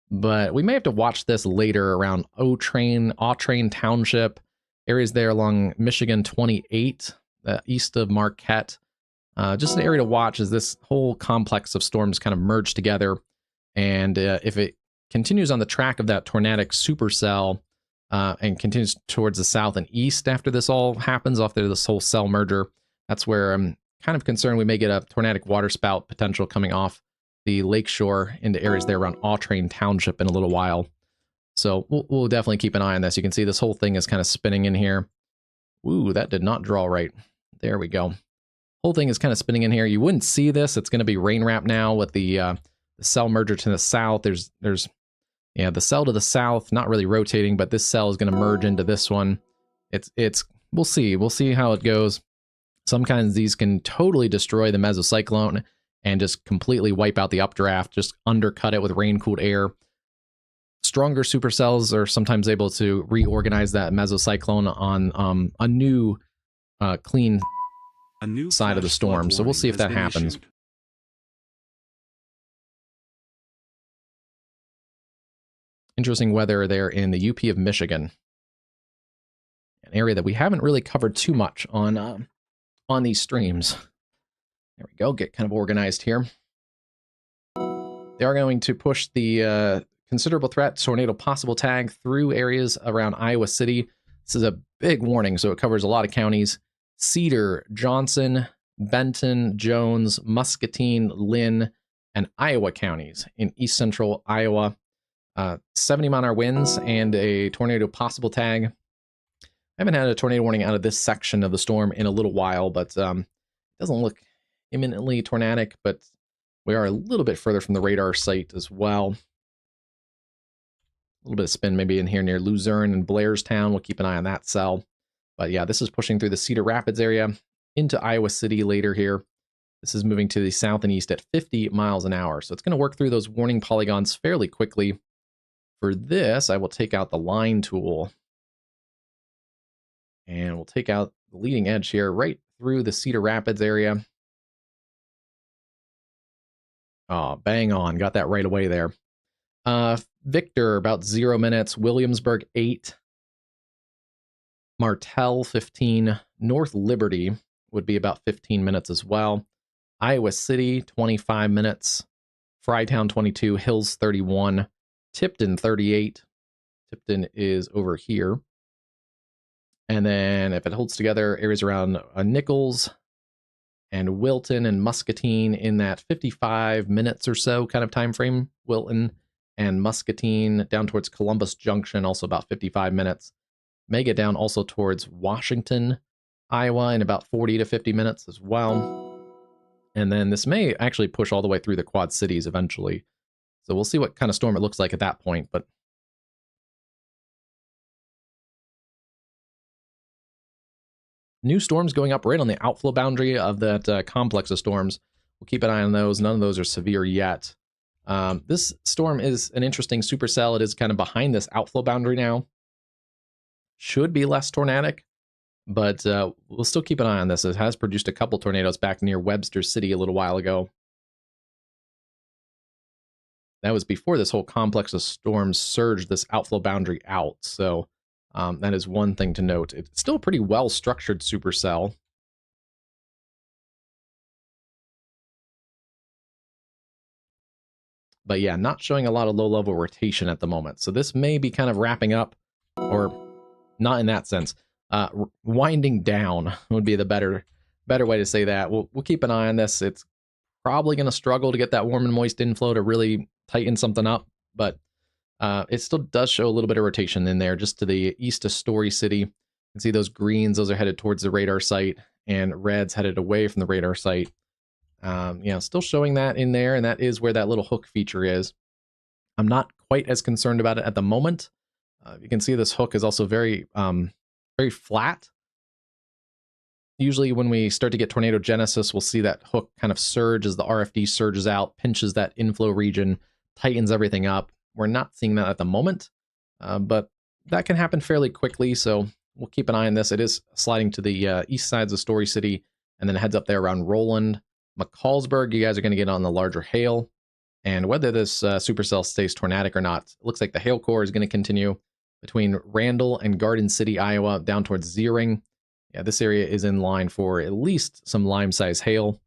but we may have to watch this later around Autrain Township, areas there along Michigan 28, east of Marquette. Just an area to watch as this whole complex of storms kind of merge together. And if it continues on the track of that tornadic supercell and continues towards the south and east after this all happens, after this whole cell merger, that's where I'm kind of concerned we may get a tornadic waterspout potential coming off the lakeshore into areas there around Autrain Township in a little while. So we'll definitely keep an eye on this. You can see this whole thing is kind of spinning in here. Ooh, that did not draw right. There we go. Whole thing is kind of spinning in here. You wouldn't see this. It's going to be rain wrap now with the cell merger to the south. There's the cell to the south, not really rotating, but this cell is going to merge into this one. We'll see how it goes. Sometimes these can totally destroy the mesocyclone and just completely wipe out the updraft, just undercut it with rain-cooled air. Stronger supercells are sometimes able to reorganize that mesocyclone on a new clean side of the storm. So we'll see if that happens. Interesting weather there in the UP of Michigan, an area that we haven't really covered too much on these streams. There we go, get kind of organized here. They are going to push the considerable threat tornado possible tag through areas around Iowa City. This is a big warning, so it covers a lot of counties. Cedar, Johnson, Benton, Jones, Muscatine, Lynn, and Iowa counties in east central Iowa. 70-mile-an-hour winds and a tornado possible tag. I haven't had a tornado warning out of this section of the storm in a little while, but it doesn't look imminently tornadic, but we are a little bit further from the radar site as well. A little bit of spin maybe in here near Luzerne and Blairstown. We'll keep an eye on that cell. But yeah, this is pushing through the Cedar Rapids area into Iowa City later here. This is moving to the south and east at 50 miles an hour. So it's going to work through those warning polygons fairly quickly. For this, I will take out the line tool. And we'll take out the leading edge here right through the Cedar Rapids area. Oh, bang on. Got that right away there. Victor, about 0 minutes. Williamsburg, 8. Martell, 15. North Liberty would be about 15 minutes as well. Iowa City, 25 minutes. Frytown, 22. Hills, 31. Tipton, 38. Tipton is over here. And then if it holds together, areas around Nichols and Wilton and Muscatine in that 55 minutes or so kind of time frame. Wilton and Muscatine down towards Columbus Junction, also about 55 minutes. May get down also towards Washington, Iowa in about 40 to 50 minutes as well. And then this may actually push all the way through the Quad Cities eventually. So we'll see what kind of storm it looks like at that point. But new storms going up right on the outflow boundary of that complex of storms. We'll keep an eye on those. None of those are severe yet. This storm is an interesting supercell. It is kind of behind this outflow boundary now. Should be less tornadic, but we'll still keep an eye on this. It has produced a couple tornadoes back near Webster City a little while ago. That was before this whole complex of storms surged this outflow boundary out. So that is one thing to note. It's still a pretty well-structured supercell. But yeah, not showing a lot of low-level rotation at the moment. So this may be kind of wrapping up, or not in that sense. Winding down would be the better way to say that. We'll keep an eye on this. It's probably going to struggle to get that warm and moist inflow to really tighten something up, but it still does show a little bit of rotation in there, just to the east of Story City. You can see those greens; those are headed towards the radar site, and reds headed away from the radar site. Still showing that in there, and that is where that little hook feature is. I'm not quite as concerned about it at the moment. You can see this hook is also very flat. Usually when we start to get tornado genesis, we'll see that hook kind of surge as the RFD surges out, pinches that inflow region, tightens everything up. We're not seeing that at the moment, but that can happen fairly quickly, so we'll keep an eye on this. It is sliding to the east sides of Story City, and then it heads up there around Roland. McCallsburg, you guys are going to get on the larger hail. And whether this supercell stays tornadic or not, it looks like the hail core is going to continue between Randall and Garden City, Iowa, down towards Zeering. Yeah, this area is in line for at least some lime-size hail.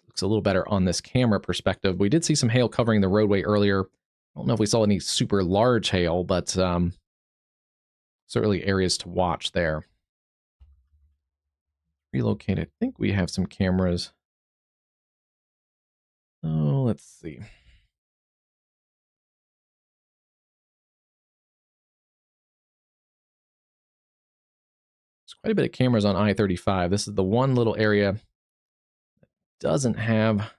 Looks a little better on this camera perspective. We did see some hail covering the roadway earlier. I don't know if we saw any super large hail, but certainly areas to watch there. Relocate. I think we have some cameras. Oh, let's see. There's quite a bit of cameras on I-35. This is the one little area that doesn't have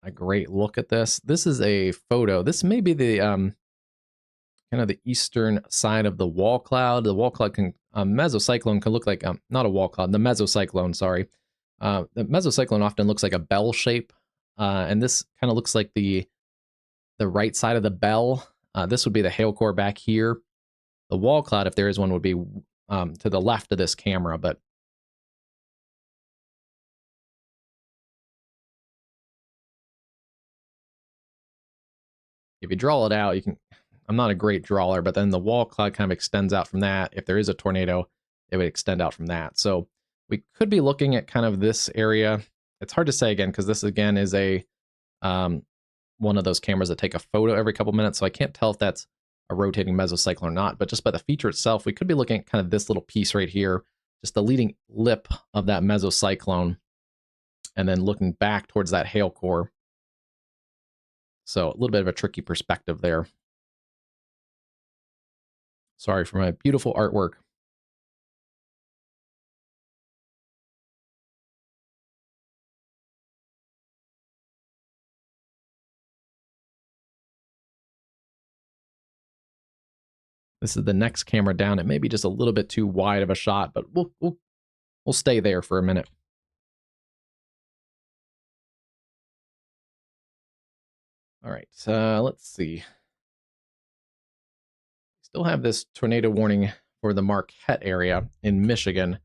a great look at this. This is a photo. This may be the kind of the eastern side of the wall cloud. The wall cloud can mesocyclone can look like not a wall cloud. The mesocyclone, sorry. The mesocyclone often looks like a bell shape, and this kind of looks like the right side of the bell. This would be the hail core back here. The wall cloud, if there is one, would be to the left of this camera, but if you draw it out, you can. I'm not a great drawer, but then the wall cloud kind of extends out from that. If there is a tornado, it would extend out from that. So we could be looking at kind of this area. It's hard to say again, because this again is a one of those cameras that take a photo every couple minutes. So I can't tell if that's a rotating mesocyclone or not, but just by the feature itself, we could be looking at kind of this little piece right here, just the leading lip of that mesocyclone, and then looking back towards that hail core. So a little bit of a tricky perspective there. Sorry for my beautiful artwork. This is the next camera down. It may be just a little bit too wide of a shot, but we'll stay there for a minute. All right, let's see. Still have this tornado warning for the Marquette area in Michigan.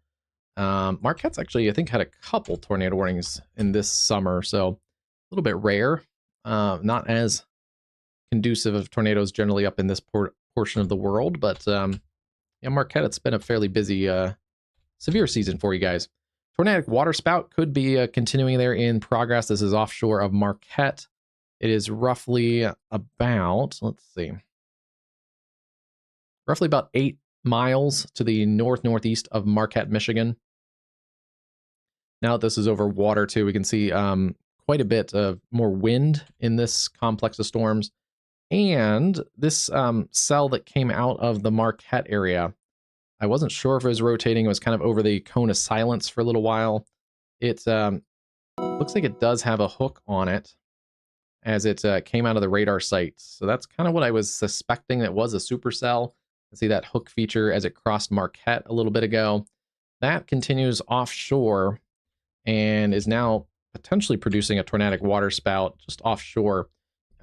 Marquette's actually, I think, had a couple tornado warnings in this summer, so a little bit rare. Not as conducive of tornadoes generally up in this portion of the world, but yeah, Marquette, it's been a fairly busy, severe season for you guys. Tornadic waterspout could be continuing there in progress. This is offshore of Marquette. It is roughly about, let's see, roughly about 8 miles to the northeast of Marquette, Michigan. Now that this is over water too, we can see quite a bit of more wind in this complex of storms. And this cell that came out of the Marquette area, I wasn't sure if it was rotating. It was kind of over the cone of silence for a little while. It looks like it does have a hook on it as it came out of the radar site. So that's kind of what I was suspecting that was a supercell. I see that hook feature as it crossed Marquette a little bit ago. That continues offshore and is now potentially producing a tornadic waterspout just offshore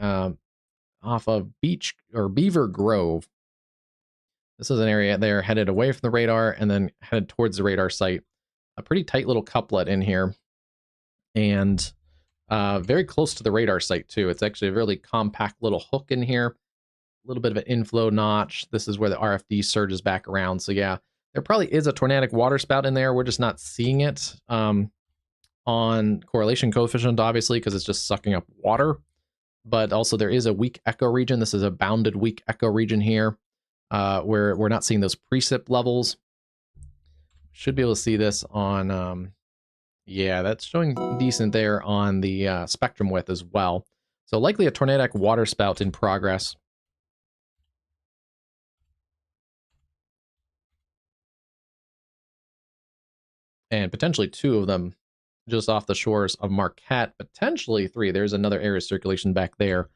off of Beach or Beaver Grove. This is an area there headed away from the radar and then headed towards the radar site. A pretty tight little couplet in here and very close to the radar site too. It's actually a really compact little hook in here. A little bit of an inflow notch. This is where the RFD surges back around. So yeah, there probably is a tornadic waterspout in there. We're just not seeing it on correlation coefficient, obviously, because it's just sucking up water. But also there is a weak echo region. This is a bounded weak echo region here where we're not seeing those precip levels. Should be able to see this on, yeah, that's showing decent there on the spectrum width as well. So likely a tornadic waterspout in progress. And potentially 2 of them just off the shores of Marquette, potentially 3. There's another area of circulation back there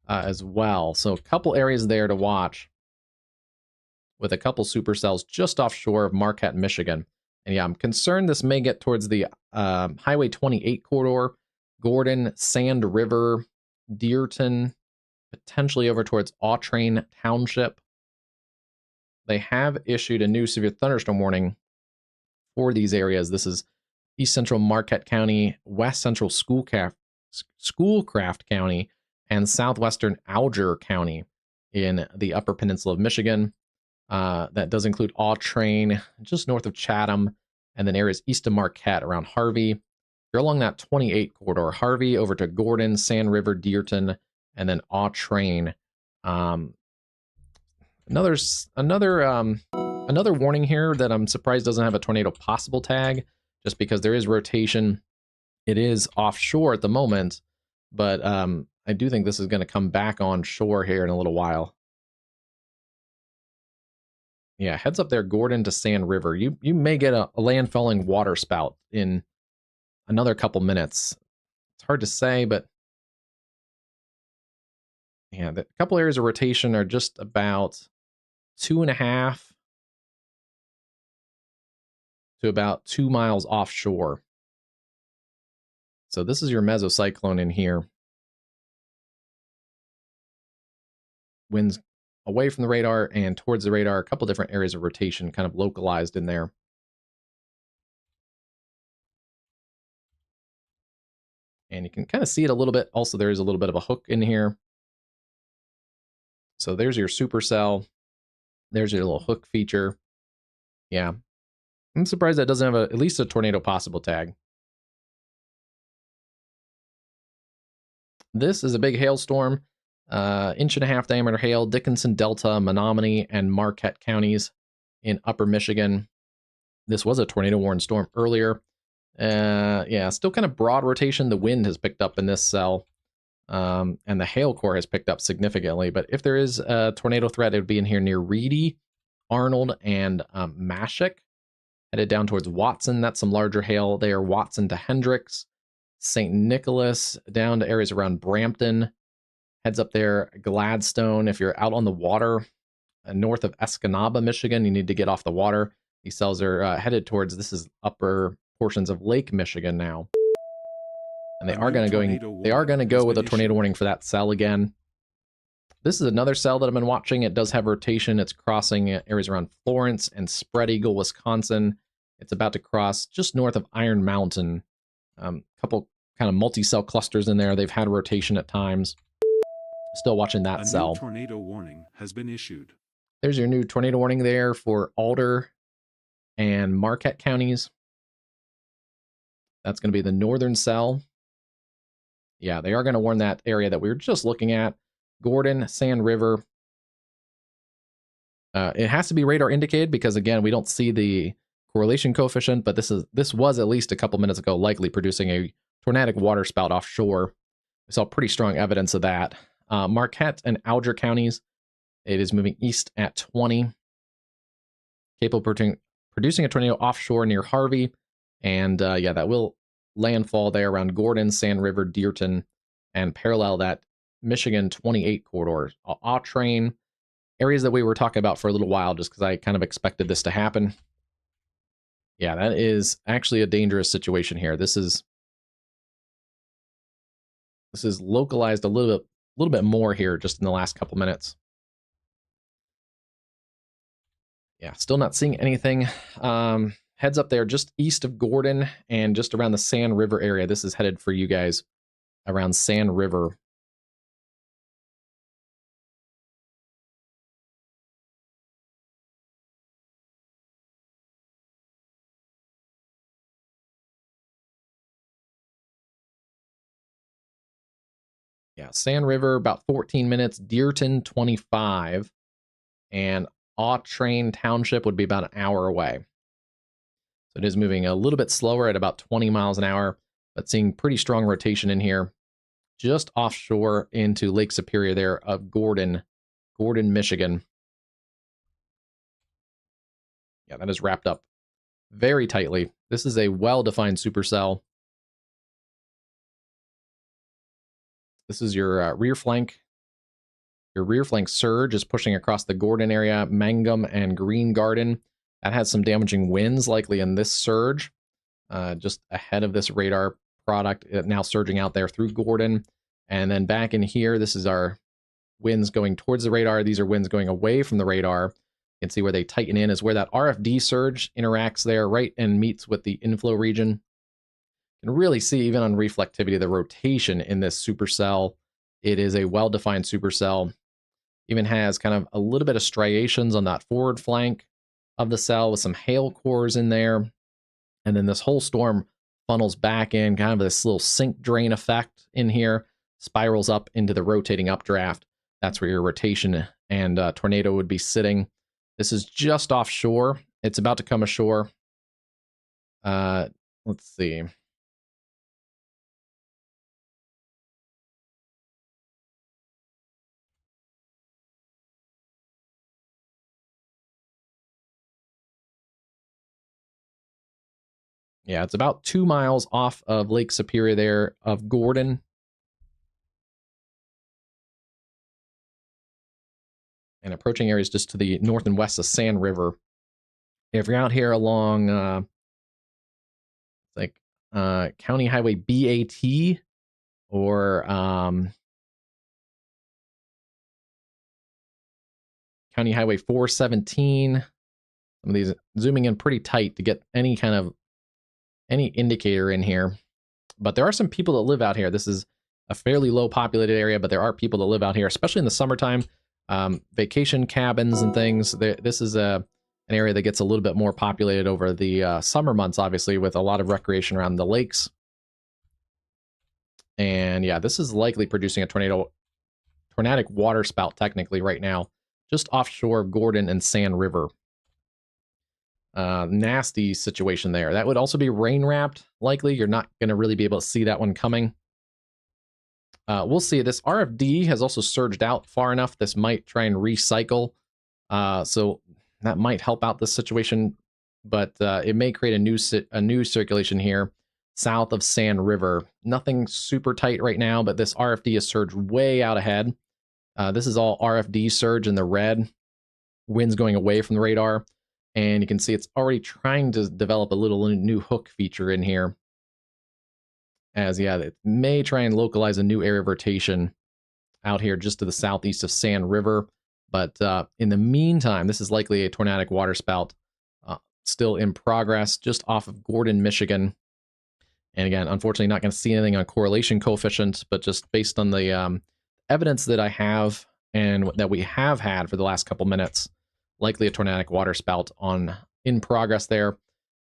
as well. So a couple areas there to watch with a couple supercells just offshore of Marquette, Michigan. And yeah, I'm concerned this may get towards the Highway 28 corridor, Gordon, Sand River, Dearton, potentially over towards Autrain Township. They have issued a new severe thunderstorm warning for these areas. This is East Central Marquette County, West Central Schoolcraft County, and Southwestern Alger County in the Upper Peninsula of Michigan. That does include Autrain, just north of Chatham, and then areas east of Marquette around Harvey. If you're along that 28 corridor, Harvey over to Gordon, Sand River, Dearton, and then Autrain. Another warning here that I'm surprised doesn't have a tornado possible tag, just because there is rotation. It is offshore at the moment, but I do think this is going to come back on shore here in a little while. Yeah, heads up there, Gordon to Sand River. You may get a landfalling water spout in another couple minutes. It's hard to say, but yeah, the couple areas of rotation are just about 2.5 to about 2 miles offshore. So this is your mesocyclone in here. Winds away from the radar and towards the radar, a couple different areas of rotation kind of localized in there. And you can kind of see it a little bit. Also, there is a little bit of a hook in here. So there's your supercell. There's your little hook feature. Yeah. I'm surprised that doesn't have at least a tornado possible tag. This is a big hailstorm. 1.5 inch diameter hail, Dickinson, Delta, Menominee, and Marquette counties in upper Michigan. This was a tornado warned storm earlier. Yeah, still kind of broad rotation. The wind has picked up in this cell, and the hail core has picked up significantly. But if there is a tornado threat, it would be in here near Reedy, Arnold, and Mashick. Headed down towards Watson. That's some larger hail there. Watson to Hendricks, St. Nicholas, down to areas around Brampton. Heads up there, Gladstone. If you're out on the water, north of Escanaba, Michigan, you need to get off the water. These cells are headed towards, this is upper portions of Lake Michigan now. And they are going to go with a tornado warning for that cell again. This is another cell that I've been watching. It does have rotation. It's crossing areas around Florence and Spread Eagle, Wisconsin. It's about to cross just north of Iron Mountain. Couple kind of multi-cell clusters in there. They've had rotation at times. Still watching that cell.
A new tornado warning has been issued.
There's your new tornado warning there for Alder and Marquette counties. That's going to be the northern cell. Yeah, they are going to warn that area that we were just looking at. Gordon, Sand River. It has to be radar indicated because, again, we don't see the correlation coefficient, but this was at least a couple minutes ago likely producing a tornadic water spout offshore. We saw pretty strong evidence of that. Marquette and Alger counties, it is moving east at 20. Capable of producing a tornado offshore near Harvey. And yeah, that will landfall there around Gordon, Sand River, Dearton, and parallel that Michigan 28 corridor. Autrain, areas that we were talking about for a little while just because I kind of expected this to happen. Yeah, that is actually a dangerous situation here. This is localized a little bit more here just in the last couple minutes. Yeah, still not seeing anything. Heads up there just east of Gordon and just around the Sand River area. This is headed for you guys around Sand River. Yeah, Sand River, about 14 minutes. Dearton, 25. And Autrain Township would be about an hour away. So it is moving a little bit slower at about 20 miles an hour, but seeing pretty strong rotation in here. Just offshore into Lake Superior there of Gordon, Michigan. Yeah, that is wrapped up very tightly. This is a well-defined supercell. This is your rear flank. Your rear flank surge is pushing across the Gordon area, Mangum, and Green Garden. That has some damaging winds likely in this surge. Just ahead of this radar product, now surging out there through Gordon. And then back in here, this is our winds going towards the radar. These are winds going away from the radar. You can see where they tighten in is where that RFD surge interacts there, right, and meets with the inflow region. You can really see, even on reflectivity, the rotation in this supercell. It is a well-defined supercell. Even has kind of a little bit of striations on that forward flank of the cell with some hail cores in there. And then this whole storm funnels back in, kind of this little sink drain effect in here, spirals up into the rotating updraft. That's where your rotation and tornado would be sitting. This is just offshore. It's about to come ashore. Let's see. Yeah, it's about 2 miles off of Lake Superior there of Gordon. And approaching areas just to the north and west of Sand River. If you're out here along County Highway BAT or County Highway 417, some of these zooming in pretty tight to get any indicator in here. But there are some people that live out here. This is a fairly low populated area, but there are people that live out here, especially in the summertime. Vacation cabins and things. This is an area that gets a little bit more populated over the summer months, obviously, with a lot of recreation around the lakes. And yeah, this is likely producing a tornadic water spout technically right now, just offshore of Gordon and Sand River. Nasty situation there. That would also be rain wrapped, likely. You're not going to really be able to see that one coming. We'll see. This RFD has also surged out far enough. This might try and recycle. So that might help out this situation, but it may create a new circulation here south of Sand River. Nothing super tight right now, but this RFD has surged way out ahead. This is all RFD surge in the red. Winds going away from the radar. And you can see it's already trying to develop a little new hook feature in here. As, yeah, it may try and localize a new area of rotation out here just to the southeast of Sand River. But in the meantime, this is likely a tornadic waterspout still in progress just off of Gordon, Michigan. And again, unfortunately, not going to see anything on correlation coefficient, but just based on the evidence that I have and that we have had for the last couple minutes, likely a tornadic waterspout in progress there.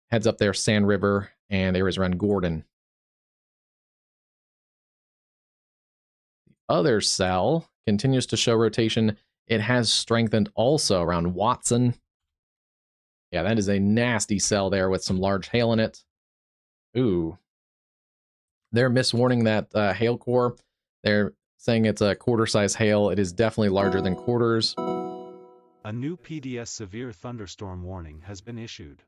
Heads up there, Sand River, and areas around Gordon. The other cell continues to show rotation. It has strengthened also around Watson. Yeah, that is a nasty cell there with some large hail in it. Ooh. They're miswarning that hail core. They're saying it's a quarter-size hail. It is definitely larger than quarters.
A new PDS severe thunderstorm warning has been issued.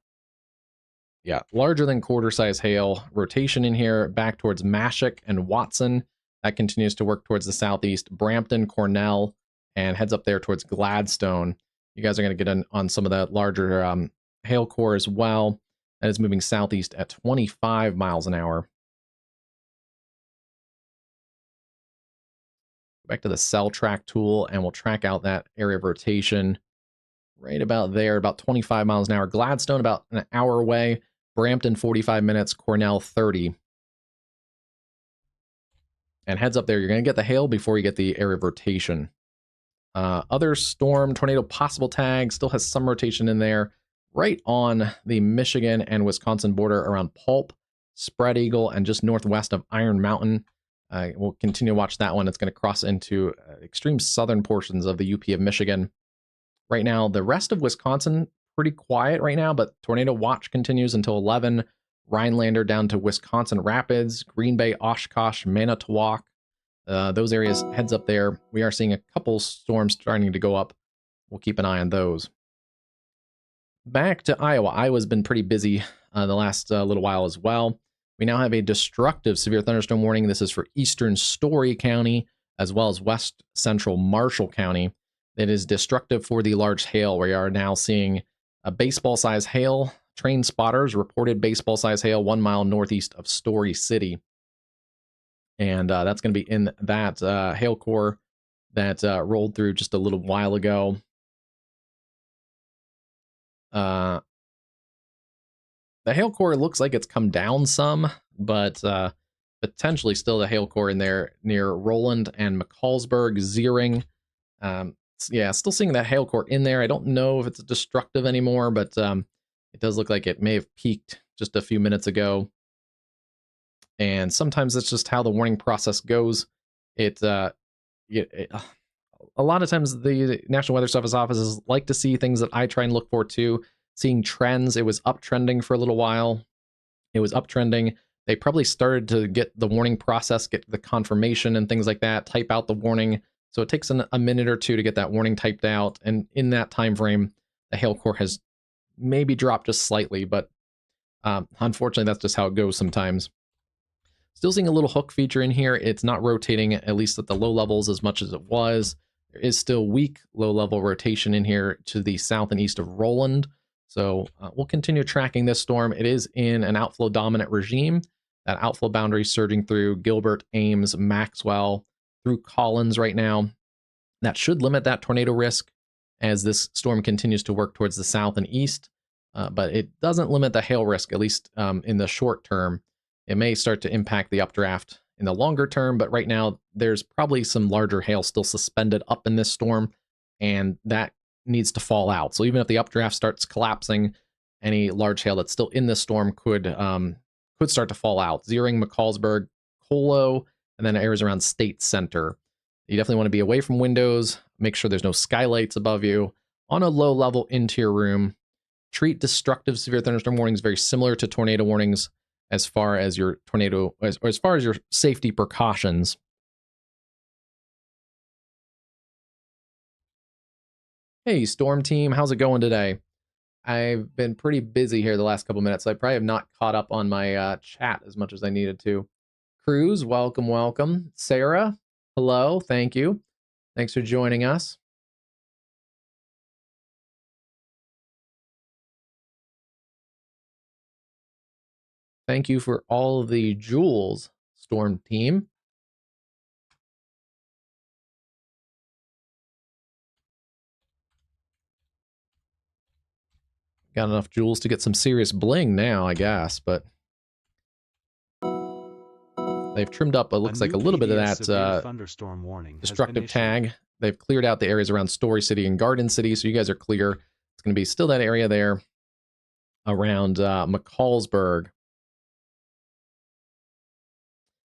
Yeah, larger than quarter-size hail. Rotation in here back towards Mashick and Watson. That continues to work towards the southeast. Brampton, Cornell, and heads up there towards Gladstone. You guys are going to get on some of that larger hail core as well. That is moving southeast at 25 miles an hour. Go back to the cell track tool, and we'll track out that area of rotation right about there, about 25 miles an hour. Gladstone, about an hour away. Brampton, 45 minutes. Cornell, 30. And heads up there, you're going to get the hail before you get the area of rotation. Other storm, tornado possible tag, still has some rotation in there. Right on the Michigan and Wisconsin border around Pulp, Spread Eagle, and just northwest of Iron Mountain. We'll continue to watch that one. It's going to cross into extreme southern portions of the UP of Michigan. Right now, the rest of Wisconsin, pretty quiet right now, but tornado watch continues until 11. Rhinelander down to Wisconsin Rapids, Green Bay, Oshkosh, Manitowoc. Those areas, heads up there. We are seeing a couple storms starting to go up. We'll keep an eye on those. Back to Iowa. Iowa's been pretty busy the last little while as well. We now have a destructive severe thunderstorm warning. This is for eastern Story County, as well as west central Marshall County. It is destructive for the large hail. We are now seeing a baseball-size hail. Train spotters reported baseball-size hail 1 mile northeast of Story City. And that's going to be in that hail core that rolled through just a little while ago. The hail core looks like it's come down some, but potentially still the hail core in there near Roland and McCallsburg, Ziering. Yeah, still seeing that hail core in there. I don't know if it's destructive anymore, but it does look like it may have peaked just a few minutes ago. And sometimes that's just how the warning process goes. A lot of times the National Weather Service offices like to see things that I try and look for too. Seeing trends. It was uptrending for a little while. It was uptrending. They probably started to get the warning process, get the confirmation and things like that, type out the warning. So it takes a minute or two to get that warning typed out. And in that time frame, the hail core has maybe dropped just slightly, but unfortunately, that's just how it goes sometimes. Still seeing a little hook feature in here. It's not rotating, at least at the low levels, as much as it was. There is still weak low-level rotation in here to the south and east of Roland. So we'll continue tracking this storm. It is in an outflow dominant regime. That outflow boundary surging through Gilbert, Ames, Maxwell, through Collins right now. That should limit that tornado risk as this storm continues to work towards the south and east. But it doesn't limit the hail risk, at least in the short term. It may start to impact the updraft in the longer term, but right now there's probably some larger hail still suspended up in this storm, and that needs to fall out. So even if the updraft starts collapsing, any large hail that's still in this storm could start to fall out. Ziering, McCallsburg, Colo, and then areas around State Center. You definitely want to be away from windows. Make sure there's no skylights above you. On a low level into your room. Treat destructive severe thunderstorm warnings very similar to tornado warnings as far as your as far as your safety precautions. Hey, Storm Team, how's it going today? I've been pretty busy here the last couple minutes, so I probably have not caught up on my chat as much as I needed to. Cruz, welcome, welcome. Sarah, hello, thank you. Thanks for joining us. Thank you for all of the jewels, Storm Team. Got enough jewels to get some serious bling now, I guess, but they've trimmed up, it looks like, a little bit of that
thunderstorm warning
destructive tag. They've cleared out the areas around Story City and Garden City, so you guys are clear. It's going to be still that area there around McCallsburg.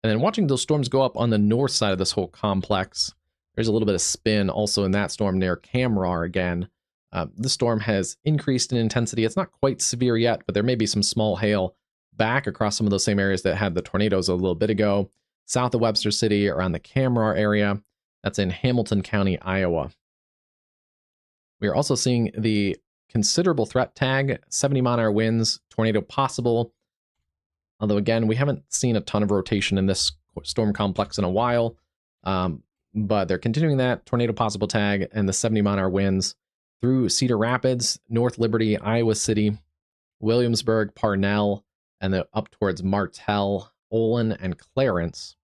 And then watching those storms go up on the north side of this whole complex, there's a little bit of spin also in that storm near Camrar again. This storm has increased in intensity. It's not quite severe yet, but there may be some small hail back across some of those same areas that had the tornadoes a little bit ago. South of Webster City, around the Camrar area. That's in Hamilton County, Iowa. We are also seeing the considerable threat tag, 70-mile-an-hour winds, tornado possible. Although, again, we haven't seen a ton of rotation in this storm complex in a while. But they're continuing that tornado possible tag and the 70-mile-an-hour winds through Cedar Rapids, North Liberty, Iowa City, Williamsburg, Parnell, and then up towards Martell, Olin, and Clarence.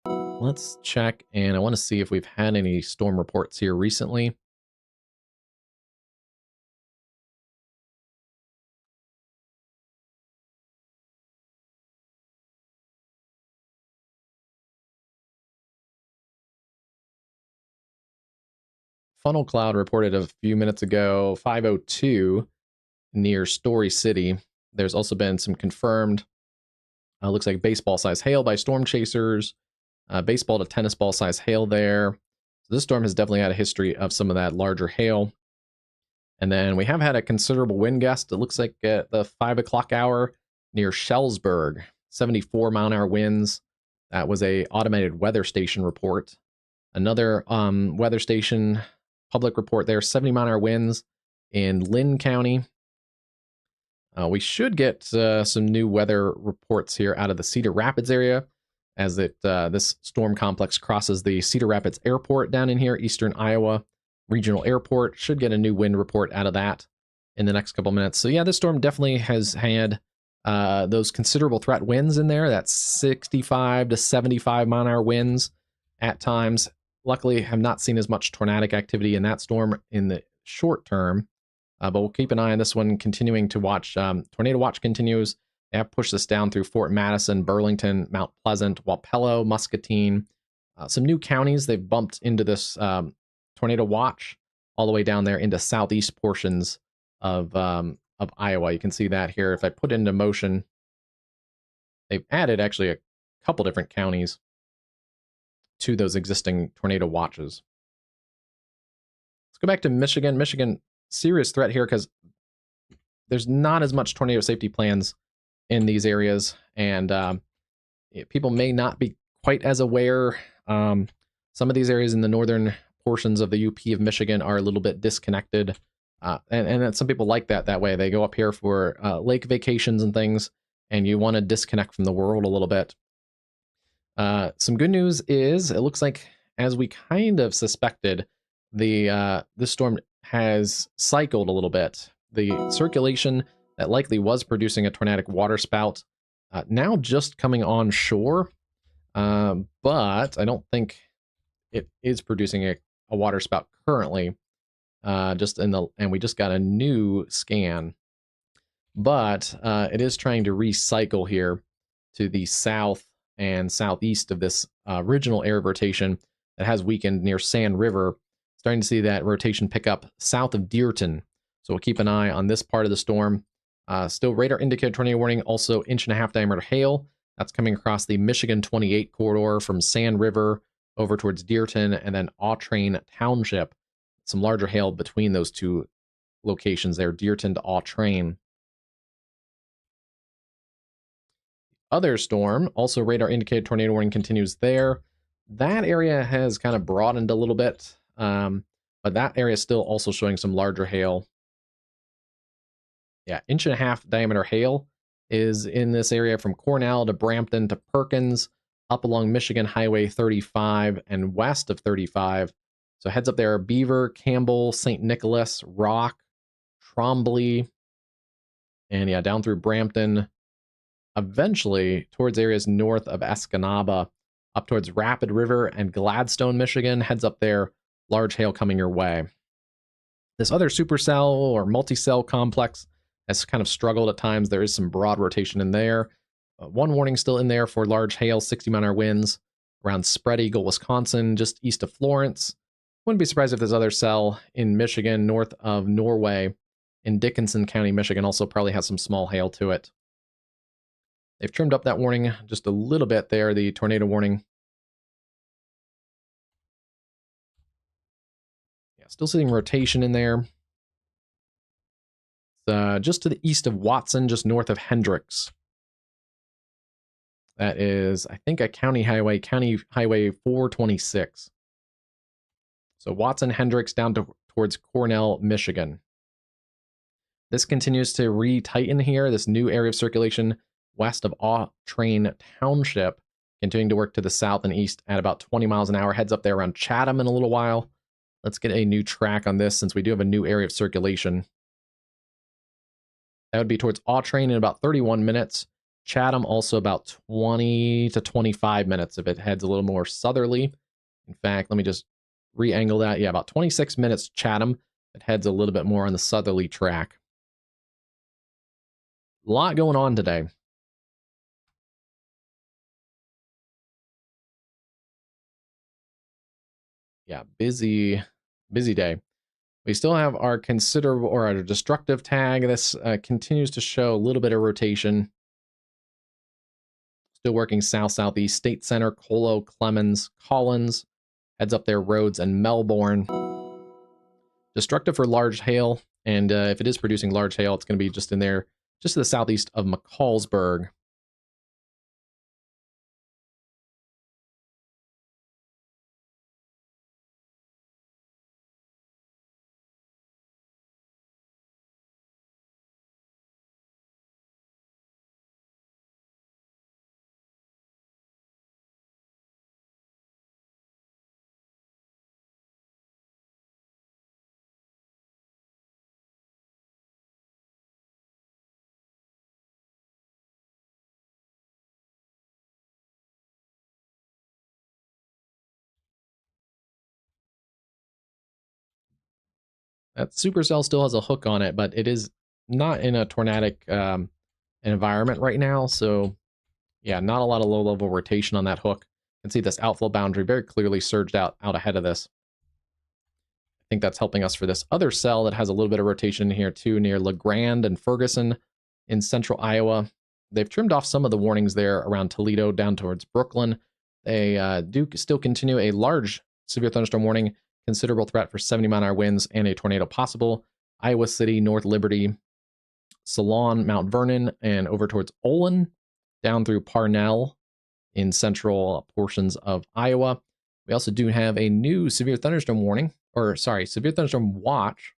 Let's check, and I want to see if we've had any storm reports here recently. Funnel Cloud reported a few minutes ago, 502 near Story City. There's also been some confirmed, looks like baseball size hail by storm chasers, baseball to tennis ball size hail there. So this storm has definitely had a history of some of that larger hail. And then we have had a considerable wind gust. It looks like at the 5 o'clock hour near Shellsburg, 74-mile-an-hour winds. That was a automated weather station report. Another weather station public report there, 70-mile-an-hour winds in Lynn County. We should get some new weather reports here out of the Cedar Rapids area as this storm complex crosses the Cedar Rapids Airport down in here, eastern Iowa Regional Airport. Should get a new wind report out of that in the next couple minutes. So yeah, this storm definitely has had those considerable threat winds in there. That's 65 to 75 mile-an-hour winds. at times. Luckily, have not seen as much tornadic activity in that storm in the short term, but we'll keep an eye on this one, continuing to watch. Tornado watch continues. They have pushed this down through Fort Madison, Burlington, Mount Pleasant, Wapello, Muscatine. Some new counties they've bumped into this tornado watch all the way down there into southeast portions of Iowa. You can see that here. If I put it into motion, they've added actually a couple different counties to those existing tornado watches. Let's go back to Michigan. Michigan, serious threat here because there's not as much tornado safety plans in these areas, and people may not be quite as aware. Some of these areas in the northern portions of the UP of Michigan are a little bit disconnected, and some people like that way. They go up here for lake vacations and things, and you want to disconnect from the world a little bit. Some good news is it looks like, as we kind of suspected, this storm has cycled a little bit. The circulation that likely was producing a tornadic waterspout now just coming on shore, but I don't think it is producing a waterspout currently. And we just got a new scan, but it is trying to recycle here to the south and southeast of this original area of rotation that has weakened near Sand River. Starting to see that rotation pick up south of Dearton. So we'll keep an eye on this part of the storm. Still radar indicated tornado warning, also 1.5-inch diameter hail. That's coming across the Michigan 28 corridor from Sand River over towards Dearton and then Autrain Township. Some larger hail between those two locations there, Dearton to Autrain. Other storm, also radar indicated tornado warning continues there. That area has kind of broadened a little bit, but that area is still also showing some larger hail. Yeah, 1.5-inch diameter hail is in this area from Cornell to Brampton to Perkins, up along Michigan Highway 35 and west of 35. So heads up there, Beaver, Campbell, St. Nicholas, Rock, Trombley, and yeah, down through Brampton, eventually towards areas north of Escanaba, up towards Rapid River and Gladstone, Michigan. Heads up there, large hail coming your way. This other supercell or multi-cell complex has kind of struggled at times. There is some broad rotation in there. One warning still in there for large hail, 60-mile-an-hour winds around Spread Eagle, Wisconsin, just east of Florence. Wouldn't be surprised if this other cell in Michigan, north of Norway, in Dickinson County, Michigan, also probably has some small hail to it. They've trimmed up that warning just a little bit there, the tornado warning. Yeah, still seeing rotation in there. Just to the east of Watson, just north of Hendricks. That is, I think, a County Highway 426. So Watson, Hendricks, down towards Cornell, Michigan. This continues to retighten here, this new area of circulation west of Autrain Township, continuing to work to the south and east at about 20 miles an hour. Heads up there around Chatham in a little while. Let's get a new track on this since we do have a new area of circulation. That would be towards Autrain in about 31 minutes. Chatham also about 20 to 25 minutes if it heads a little more southerly. In fact, let me just re-angle that. Yeah, about 26 minutes Chatham. It heads a little bit more on the southerly track. A lot going on today. Yeah, busy day. We still have our considerable or our destructive tag. This continues to show a little bit of rotation. Still working south-southeast. State Center, Colo, Clemens, Collins. Heads up there, Rhodes and Melbourne. Destructive for large hail. And if it is producing large hail, it's going to be just in there, just to the southeast of McCallsburg. That supercell still has a hook on it, but it is not in a tornadic environment right now. So yeah, not a lot of low-level rotation on that hook. You can see this outflow boundary very clearly surged out ahead of this. I think that's helping us for this other cell that has a little bit of rotation here too, near LeGrand and Ferguson in central Iowa. They've trimmed off some of the warnings there around Toledo down towards Brooklyn. They do still continue a large severe thunderstorm warning, considerable threat for 70-mile-an-hour winds and a tornado possible. Iowa City, North Liberty, Salon, Mount Vernon, and over towards Olin, down through Parnell in central portions of Iowa. We also do have a new severe thunderstorm warning, or sorry, severe thunderstorm watch.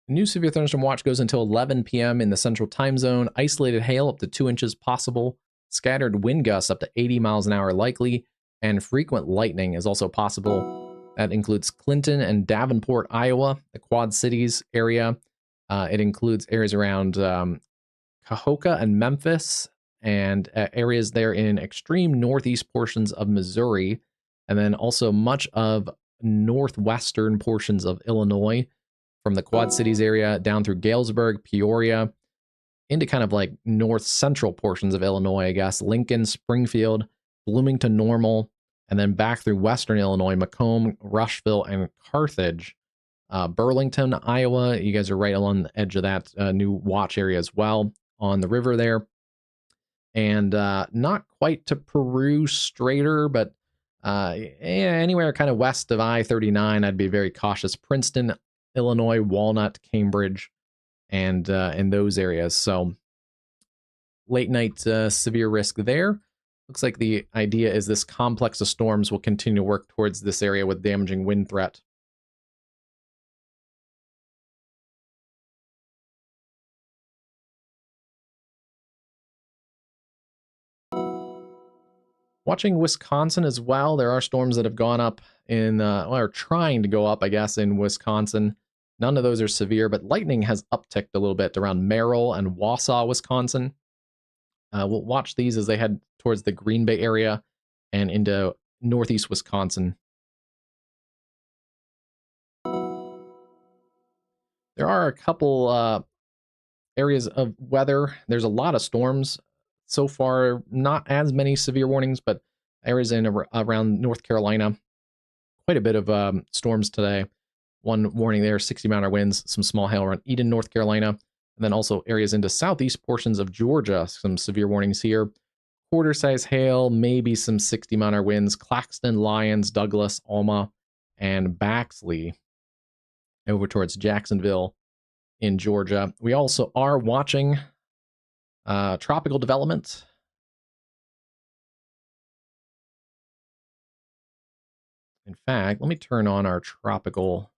New severe thunderstorm watch goes until 11 p.m. in the central time zone. Isolated hail up to 2 inches possible. Scattered wind gusts up to 80 miles an hour likely. And frequent lightning is also possible. That includes Clinton and Davenport, Iowa, the Quad Cities area. It includes areas around Cahokia and Memphis, and areas there in extreme northeast portions of Missouri, and then also much of northwestern portions of Illinois, from the Quad Cities area down through Galesburg, Peoria, into kind of like north central portions of Illinois, I guess, Lincoln, Springfield, Bloomington, Normal, and then back through western Illinois, Macomb, Rushville, and Carthage. Burlington, Iowa, you guys are right along the edge of that new watch area as well on the river there. And not quite to Peru straighter, but anywhere kind of west of I-39, I'd be very cautious. Princeton, Illinois, Walnut, Cambridge, and in those areas. So late night severe risk there. Looks like the idea is this complex of storms will continue to work towards this area with damaging wind threat. Watching Wisconsin as well, there are storms that have gone up in, or trying to go up, I guess, in Wisconsin. None of those are severe, but lightning has upticked a little bit around Merrill and Wausau, Wisconsin. We'll watch these as they head towards the Green Bay area and into northeast Wisconsin. There are a couple areas of weather. There's a lot of storms. So far, not as many severe warnings, but areas in around North Carolina. Quite a bit of storms today. One warning there, 60-mile-an-hour winds, some small hail around Eden, North Carolina, and then also areas into southeast portions of Georgia. Some severe warnings here. Quarter-size hail, maybe some 60-mile-an-hour winds. Claxton, Lyons, Douglas, Alma, and Baxley over towards Jacksonville in Georgia. We also are watching tropical development. In fact, let me turn on our tropical.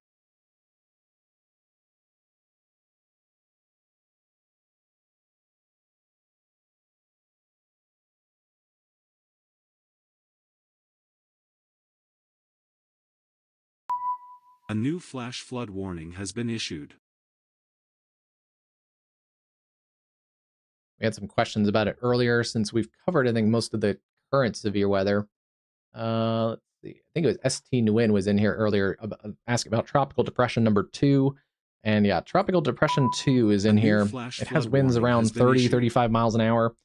A new flash flood warning has been issued.
We had some questions about it earlier since we've covered, I think, most of the current severe weather. Let's see. I think it was ST Nguyen was in here earlier asking about Tropical Depression number 2. And yeah, Tropical Depression 2 is in here. It has winds around 30, 35 miles an hour.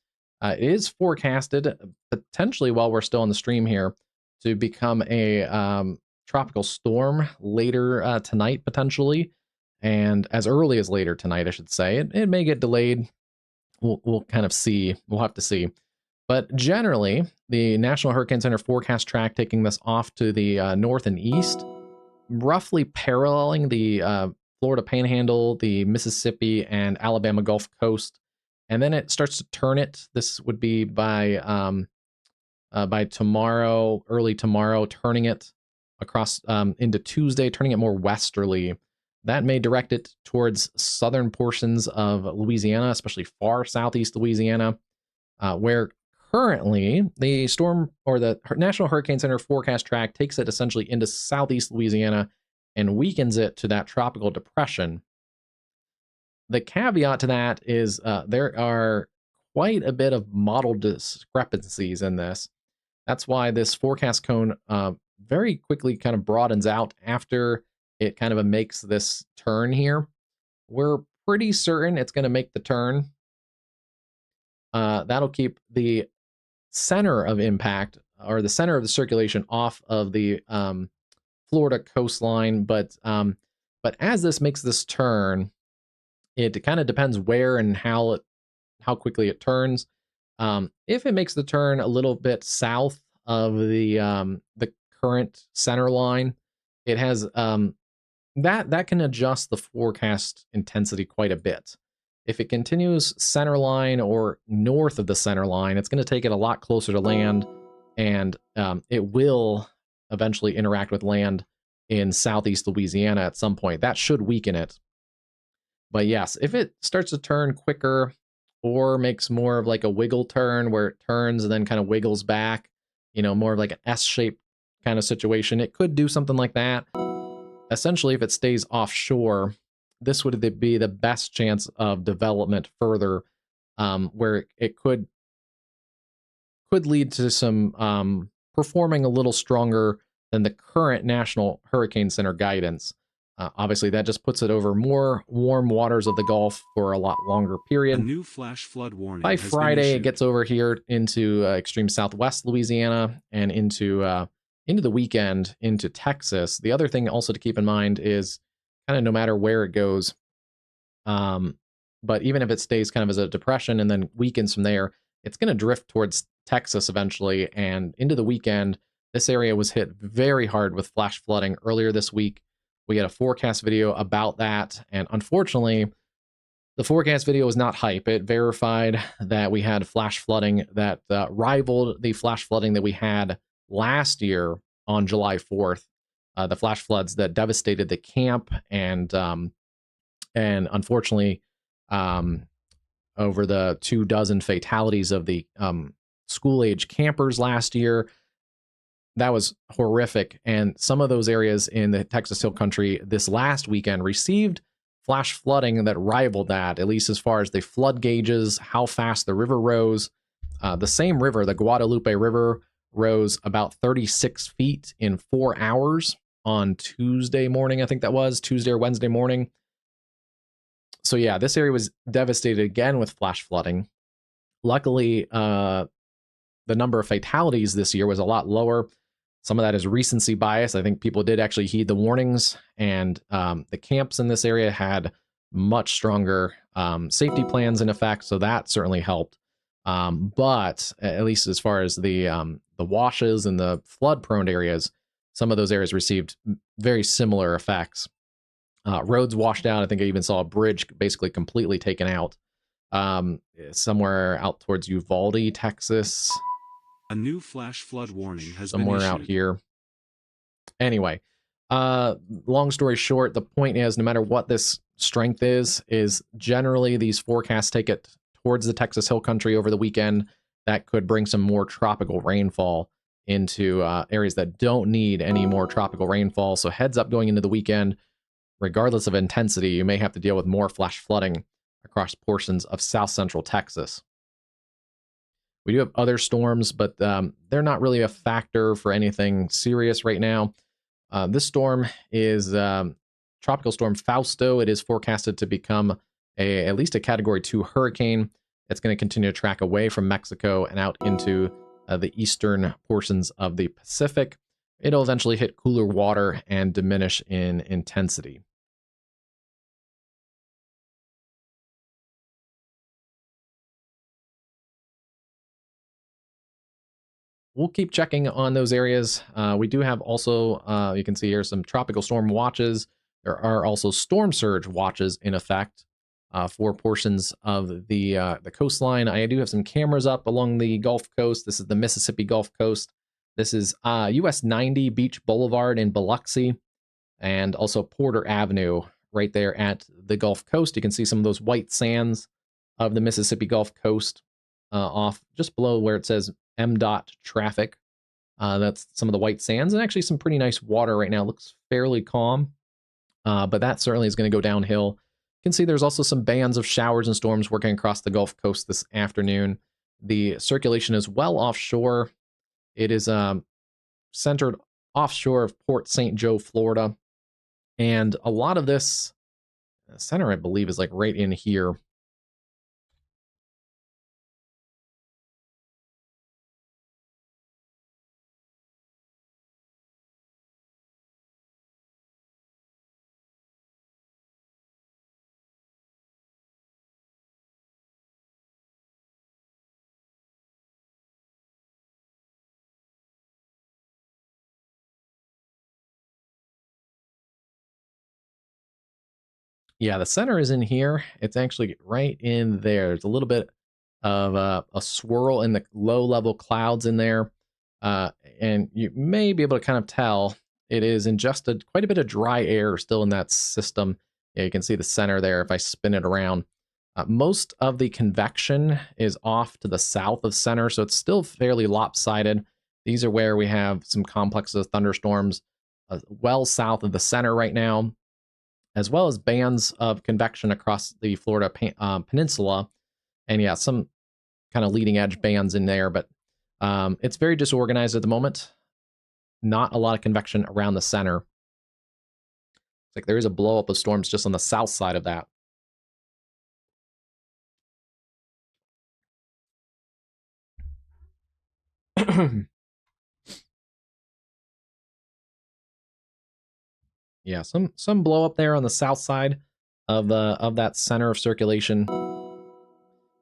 It is forecasted, potentially while we're still on the stream here, to become a tropical storm later tonight, potentially. And as early as later tonight, I should say. It may get delayed. We'll kind of see. We'll have to see. But generally, the National Hurricane Center forecast track taking this off to the north and east, roughly paralleling the Florida Panhandle, the Mississippi, and Alabama Gulf Coast. And then it starts to turn it. This would be by tomorrow, early tomorrow, turning it across into Tuesday, turning it more westerly. That may direct it towards southern portions of Louisiana, especially far southeast Louisiana. where currently the storm or the National Hurricane Center forecast track takes it essentially into southeast Louisiana and weakens it to that tropical depression. The caveat to that is there are quite a bit of model discrepancies in this. That's why this forecast cone very quickly kind of broadens out after it kind of makes this turn here. We're pretty certain it's going to make the turn. That'll keep the center of impact or the center of the circulation off of the Florida coastline. But as this makes this turn, it kind of depends where and how quickly it turns. If it makes the turn a little bit south of the current center line, it has that can adjust the forecast intensity quite a bit. If it continues center line or north of the center line, it's going to take it a lot closer to land, and it will eventually interact with land in southeast Louisiana at some point. That should weaken it. But yes, if it starts to turn quicker or makes more of like a wiggle turn where it turns and then kind of wiggles back, more of like an S-shaped kind of situation, it could do something like that. Essentially, if it stays offshore, this would be the best chance of development further, where it could lead to some performing a little stronger than the current National Hurricane Center guidance. Obviously, that just puts it over more warm waters of the Gulf for a lot longer period.
A new flash flood warning
by Friday, it gets over here into extreme southwest Louisiana and into the weekend into Texas. The other thing also to keep in mind is kind of no matter where it goes, but even if it stays kind of as a depression and then weakens from there, it's going to drift towards Texas eventually. And into the weekend, this area was hit very hard with flash flooding earlier this week. We had a forecast video about that, and unfortunately, the forecast video was not hype. It verified that we had flash flooding that rivaled the flash flooding that we had last year on July 4th. The flash floods that devastated the camp and unfortunately, over the 24 fatalities of the school-age campers last year. That was horrific. And some of those areas in the Texas Hill Country this last weekend received flash flooding that rivaled that, at least as far as the flood gauges, how fast the river rose. The same river, the Guadalupe River, rose about 36 feet in 4 hours on Tuesday morning. I think that was Tuesday or Wednesday morning. So yeah, this area was devastated again with flash flooding. Luckily, the number of fatalities this year was a lot lower. Some of that is recency bias. I think people did actually heed the warnings, and the camps in this area had much stronger safety plans in effect, so that certainly helped. But at least as far as the washes and the flood-prone areas, some of those areas received very similar effects. Roads washed out. I think I even saw a bridge basically completely taken out somewhere out towards Uvalde, Texas.
A new flash flood warning has
somewhere
been
out here. Anyway, long story short, the point is no matter what this strength is generally these forecasts take it towards the Texas Hill Country over the weekend. That could bring some more tropical rainfall into areas that don't need any more tropical rainfall. So heads up going into the weekend, regardless of intensity, you may have to deal with more flash flooding across portions of south central Texas. We do have other storms, but they're not really a factor for anything serious right now. This storm is Tropical Storm Fausto. It is forecasted to become at least a Category 2 hurricane. It's going to continue to track away from Mexico and out into the eastern portions of the Pacific. It'll eventually hit cooler water and diminish in intensity. We'll keep checking on those areas. We do have also, you can see here, some tropical storm watches. There are also storm surge watches in effect for portions of the coastline. I do have some cameras up along the Gulf Coast. This is the Mississippi Gulf Coast. This is US 90 Beach Boulevard in Biloxi, and also Porter Avenue right there at the Gulf Coast. You can see some of those white sands of the Mississippi Gulf Coast. off just below where it says MDOT traffic. That's some of the white sands, and actually some pretty nice water right now. It looks fairly calm, but that certainly is going to go downhill. You can see there's also some bands of showers and storms working across the Gulf Coast this afternoon. The circulation is well offshore. It is centered offshore of Port St. Joe, Florida. And a lot of this center, I believe, is like right in here. Yeah, the center is in here. It's actually right in there. There's a little bit of a swirl in the low-level clouds in there. And you may be able to kind of tell it is ingested quite a bit of dry air still in that system. Yeah, you can see the center there if I spin it around. Most of the convection is off to the south of center, so it's still fairly lopsided. These are where we have some complexes of thunderstorms well south of the center right now, as well as bands of convection across the Florida peninsula. And yeah, some kind of leading edge bands in there, but it's very disorganized at the moment. Not a lot of convection around the center. It's like there is a blow up of storms just on the south side of that. Yeah, some blow up there on the south side of that center of circulation.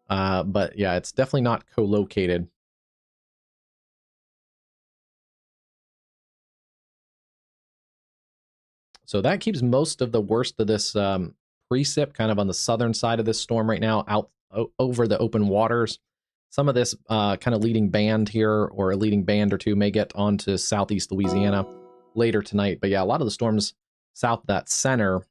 But yeah, it's definitely not co-located. So that keeps most of the worst of this precip kind of on the southern side of this storm right now, out over the open waters. Some of this kind of leading band here, or a leading band or two, may get onto southeast Louisiana later tonight. But yeah, a lot of the storms south of that center,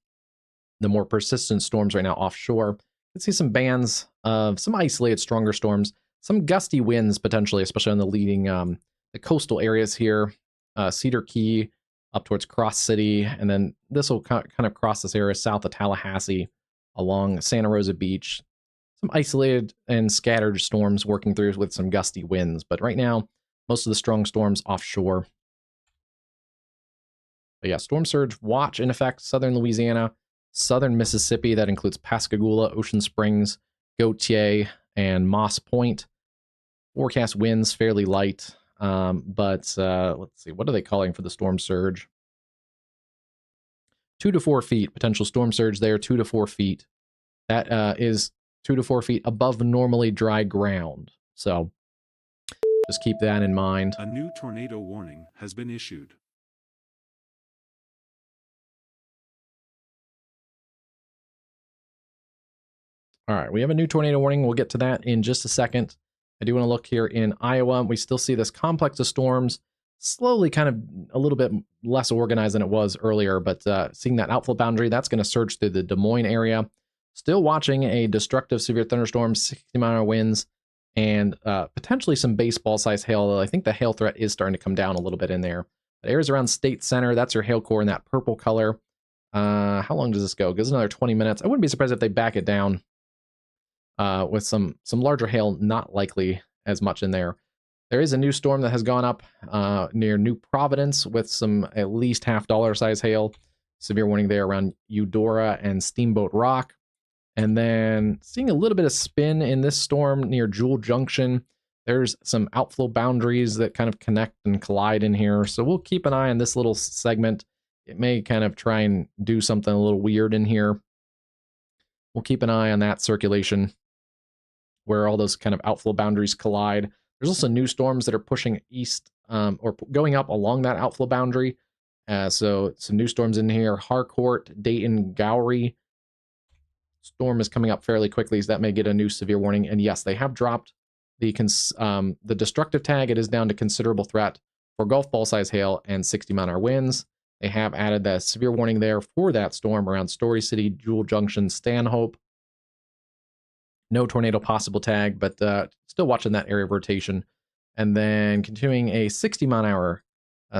the more persistent storms right now offshore. You can see some bands of some isolated stronger storms, some gusty winds potentially, especially on the leading the coastal areas here, Cedar Key up towards Cross City, and then this will kind of cross this area south of Tallahassee along Santa Rosa Beach. Some isolated and scattered storms working through with some gusty winds, but right now most of the strong storms offshore. But yeah, storm surge watch in effect, southern Louisiana, southern Mississippi. That includes Pascagoula, Ocean Springs, Gautier, and Moss Point. Forecast winds fairly light, but let's see, what are they calling for the storm surge? 2 to 4 feet, potential storm surge there, 2 to 4 feet. That is 2 to 4 feet above normally dry ground. So just keep that in mind.
A new tornado warning has been issued.
All right, we have a new tornado warning. We'll get to that in just a second. I do want to look here in Iowa. We still see this complex of storms, slowly kind of a little bit less organized than it was earlier, but seeing that outflow boundary, that's going to surge through the Des Moines area. Still watching a destructive severe thunderstorm, 60-mile-an-hour winds, and potentially some baseball-sized hail, though I think the hail threat is starting to come down a little bit in there. The areas around State Center, that's your hail core in that purple color. How long does this go? It goes another 20 minutes. I wouldn't be surprised if they back it down with some larger hail, not likely as much in there. There is a new storm that has gone up near New Providence with some at least $half size hail. Severe warning there around Eudora and Steamboat Rock. And then seeing a little bit of spin in this storm near Jewel Junction. There's some outflow boundaries that kind of connect and collide in here. So we'll keep an eye on this little segment. It may kind of try and do something a little weird in here. We'll keep an eye on that circulation, where all those kind of outflow boundaries collide. There's also new storms that are pushing east or going up along that outflow boundary. So some new storms in here. Harcourt, Dayton, Gowrie. Storm is coming up fairly quickly, so that may get a new severe warning. And yes, they have dropped the destructive tag. It is down to considerable threat for golf ball size hail and 60-mile-an-hour winds. They have added the severe warning there for that storm around Story City, Jewel Junction, Stanhope. No tornado possible tag, but still watching that area of rotation. And then continuing a 60-mile-an-hour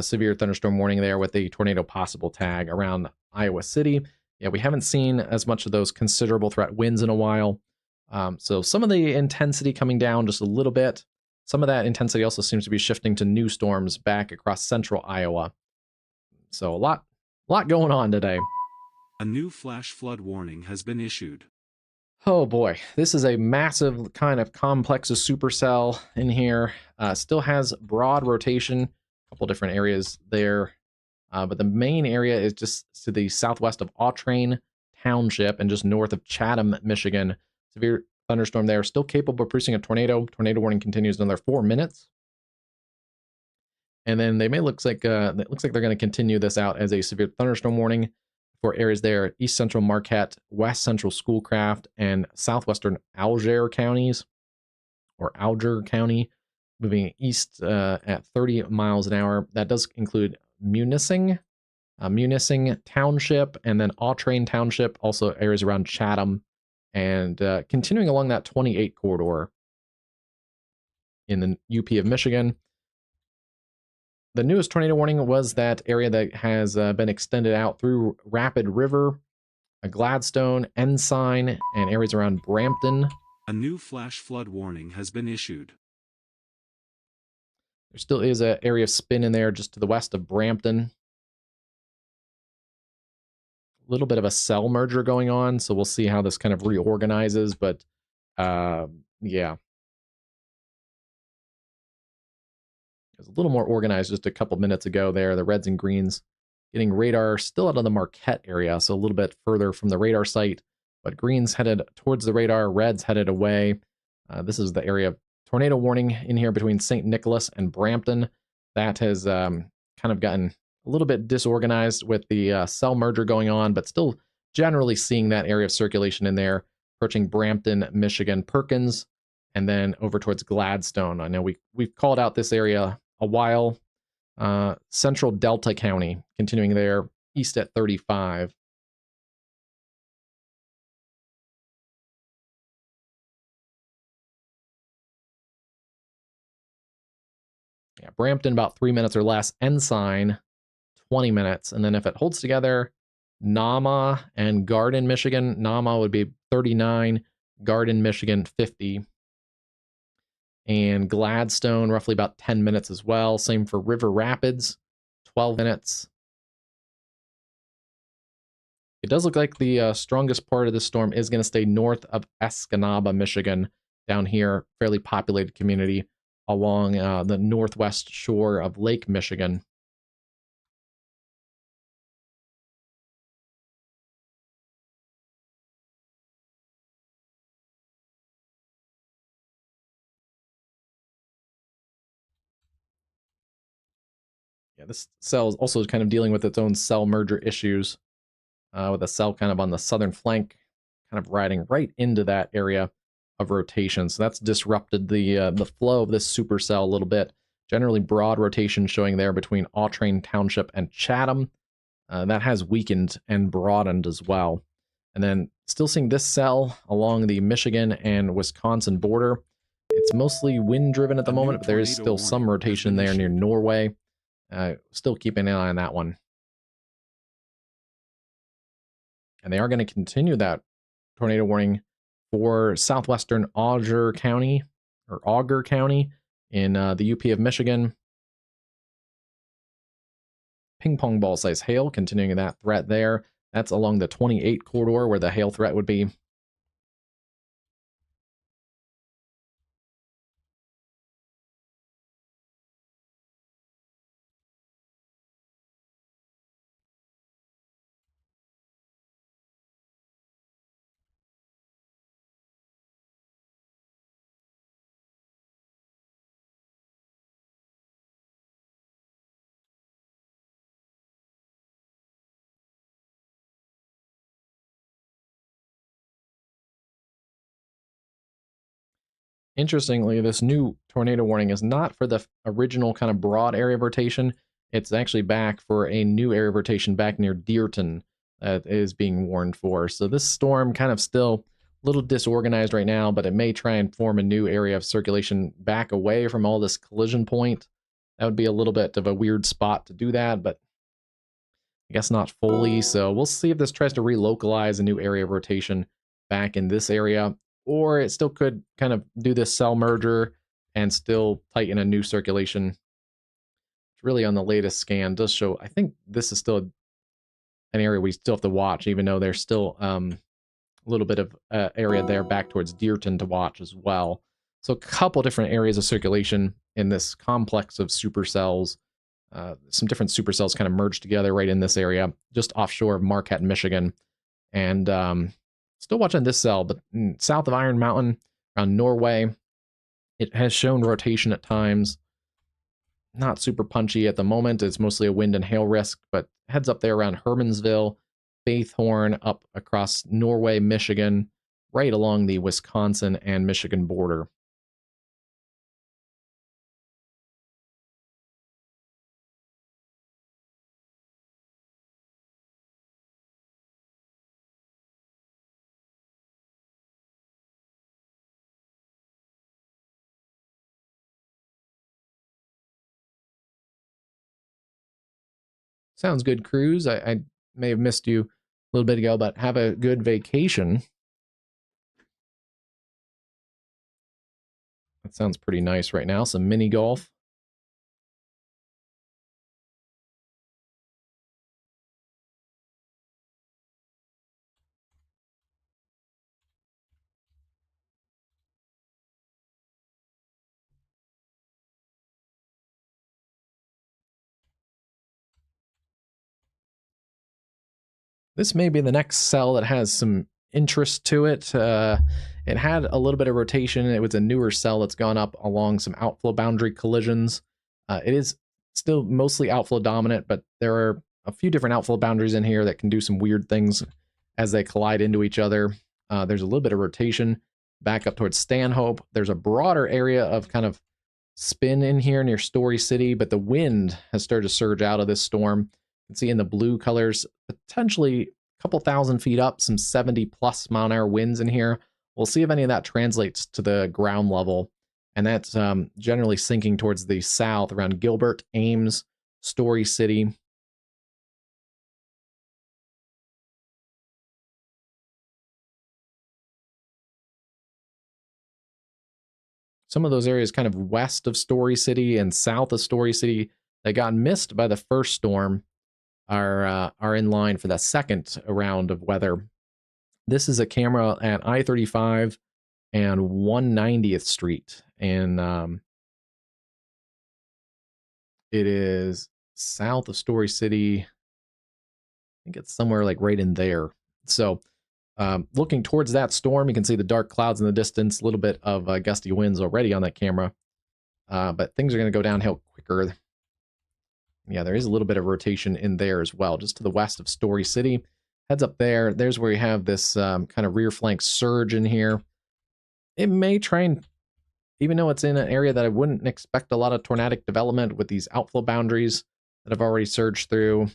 severe thunderstorm warning there with the tornado possible tag around Iowa City. Yeah, we haven't seen as much of those considerable threat winds in a while. So some of the intensity coming down just a little bit. Some of that intensity also seems to be shifting to new storms back across central Iowa. So a lot going on today.
A new flash flood warning has been issued.
Oh boy, this is a massive kind of complex of supercell in here. Still has broad rotation, a couple different areas there. But the main area is just to the southwest of Autrain Township and just north of Chatham, Michigan. Severe thunderstorm there, still capable of producing a tornado. Tornado warning continues another 4 minutes. And then they may looks like they're going to continue this out as a severe thunderstorm warning for areas there: east central Marquette, west central Schoolcraft, and southwestern Alger counties, or Alger County, moving east at 30 miles an hour. That does include Munising Township, and then Autrain Township, also areas around Chatham, and continuing along that 28 corridor in the UP of Michigan. The newest tornado warning was that area that has been extended out through Rapid River, Gladstone, Ensign, and areas around Brampton.
A new flash flood warning has been issued.
There still is an area of spin in there just to the west of Brampton. A little bit of a cell merger going on, so we'll see how this kind of reorganizes, but yeah. It was a little more organized just a couple minutes ago there. The reds and greens getting radar still out of the Marquette area, so a little bit further from the radar site, but greens headed towards the radar, reds headed away. This is the area of tornado warning in here between St. Nicholas and Brampton. That has kind of gotten a little bit disorganized with the cell merger going on, but still generally seeing that area of circulation in there, approaching Brampton, Michigan, Perkins, and then over towards Gladstone. I know we've called out this area a while. Central Delta County, continuing there, east at 35. Yeah, Brampton about 3 minutes or less. Ensign, 20 minutes. And then if it holds together, Nama and Garden, Michigan. Nama would be 39, Garden, Michigan, 50. And Gladstone, roughly about 10 minutes as well. Same for River Rapids, 12 minutes. It does look like the strongest part of this storm is going to stay north of Escanaba, Michigan, down here, fairly populated community along the northwest shore of Lake Michigan. Yeah, this cell is also kind of dealing with its own cell merger issues, with a cell kind of on the southern flank, kind of riding right into that area of rotation. So that's disrupted the flow of this supercell a little bit. Generally broad rotation showing there between Autrain Township and Chatham. That has weakened and broadened as well. And then still seeing this cell along the Michigan and Wisconsin border. It's mostly wind driven at the moment, but there is still some rotation there near Norway. Still keeping an eye on that one. And they are going to continue that tornado warning for southwestern Auger County, or Auger County, in the UP of Michigan. Ping pong ball size hail, continuing that threat there. That's along the 28 corridor where the hail threat would be. Interestingly, this new tornado warning is not for the original kind of broad area of rotation. It's actually back for a new area of rotation back near Dearton that is being warned for. So this storm kind of still little disorganized right now, but it may try and form a new area of circulation back away from all this collision point. That would be a little bit of a weird spot to do that, but I guess not fully. So we'll see if this tries to relocalize a new area of rotation back in this area, or it still could kind of do this cell merger and still tighten a new circulation. It's really on the latest scan does show, I think this is still an area we still have to watch, even though there's still a little bit of area there back towards Deerton to watch as well. So a couple different areas of circulation in this complex of supercells. Some different supercells kind of merged together right in this area, just offshore of Marquette, Michigan. And still watching this cell, but south of Iron Mountain, around Norway, it has shown rotation at times. Not super punchy at the moment. It's mostly a wind and hail risk, but heads up there around Hermansville, Faithorn, up across Norway, Michigan, right along the Wisconsin and Michigan border. Sounds good, Cruz. I may have missed you a little bit ago, but have a good vacation. That sounds pretty nice right now. Some mini golf. This may be the next cell that has some interest to it. It had a little bit of rotation. It was a newer cell that's gone up along some outflow boundary collisions. It is still mostly outflow dominant, but there are a few different outflow boundaries in here that can do some weird things as they collide into each other. There's a little bit of rotation back up towards Stanhope. There's a broader area of kind of spin in here near Story City, but the wind has started to surge out of this storm. You can see in the blue colors, potentially a couple thousand feet up, some 70 plus mile an hour winds in here. We'll see if any of that translates to the ground level. And that's generally sinking towards the south around Gilbert, Ames, Story City. Some of those areas kind of west of Story City and south of Story City that got missed by the first storm are in line for the second round of weather. This is a camera at I-35 and 190th Street, and it is south of Story City. I think it's somewhere like right in there. So looking towards that storm, you can see the dark clouds in the distance, a little bit of gusty winds already on that camera, but things are going to go downhill quicker. Yeah, there is a little bit of rotation in there as well, just to the west of Story City. Heads up there, there's where you have this kind of rear flank surge in here. It may try and, even though it's in an area that I wouldn't expect a lot of tornadic development with these outflow boundaries that have already surged through.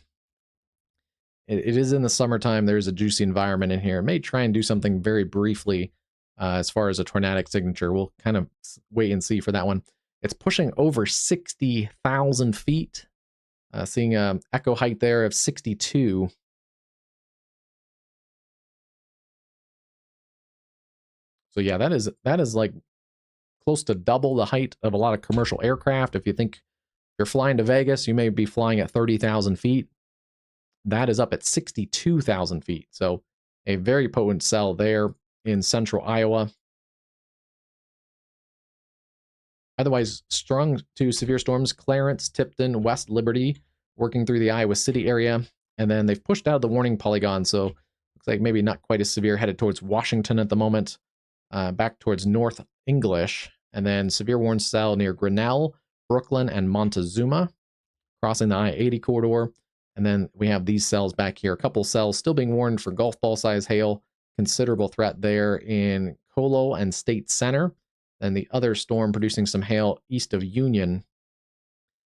It is in the summertime. There's a juicy environment in here. It may try and do something very briefly as far as a tornadic signature. We'll kind of wait and see for that one. It's pushing over 60,000 feet. Seeing an echo height there of 62. So yeah, that is like close to double the height of a lot of commercial aircraft. If you think you're flying to Vegas, you may be flying at 30,000 feet. That is up at 62,000 feet. So a very potent cell there in central Iowa. Otherwise, strong to severe storms, Clarence, Tipton, West Liberty, working through the Iowa City area. And then they've pushed out the warning polygon, so looks like maybe not quite as severe, headed towards Washington at the moment, back towards North English, and then severe warned cell near Grinnell, Brooklyn, and Montezuma, crossing the I-80 corridor. And then we have these cells back here, a couple cells still being warned for golf ball size hail, considerable threat there in Colo and State Center. And the other storm producing some hail east of Union.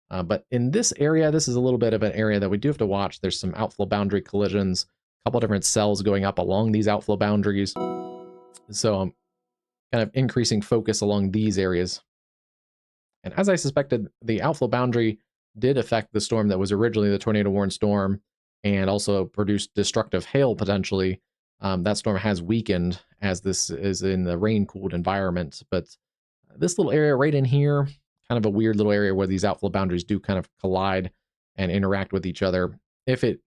But in this area, this is a little bit of an area that we do have to watch. There's some outflow boundary collisions, a couple different cells going up along these outflow boundaries. So I'm kind of increasing focus along these areas. And as I suspected, the outflow boundary did affect the storm that was originally the tornado warned storm and also produced destructive hail potentially. That storm has weakened as this is in the rain-cooled environment. But this little area right in here, kind of a weird little area where these outflow boundaries do kind of collide and interact with each other. If it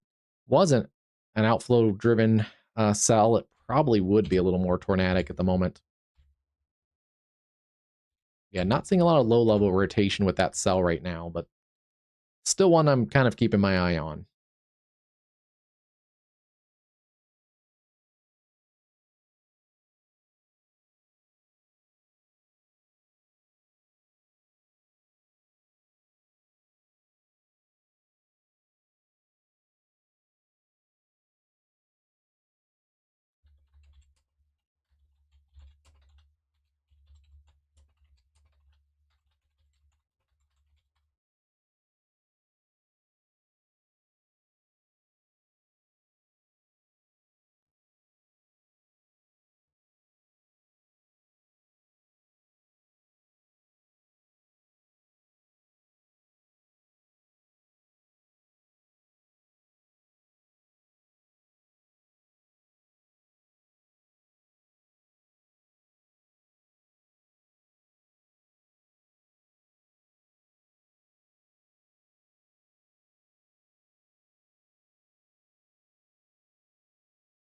wasn't an outflow-driven cell, it probably would be a little more tornadic at the moment. Yeah, not seeing a lot of low-level rotation with that cell right now, but still one I'm kind of keeping my eye on.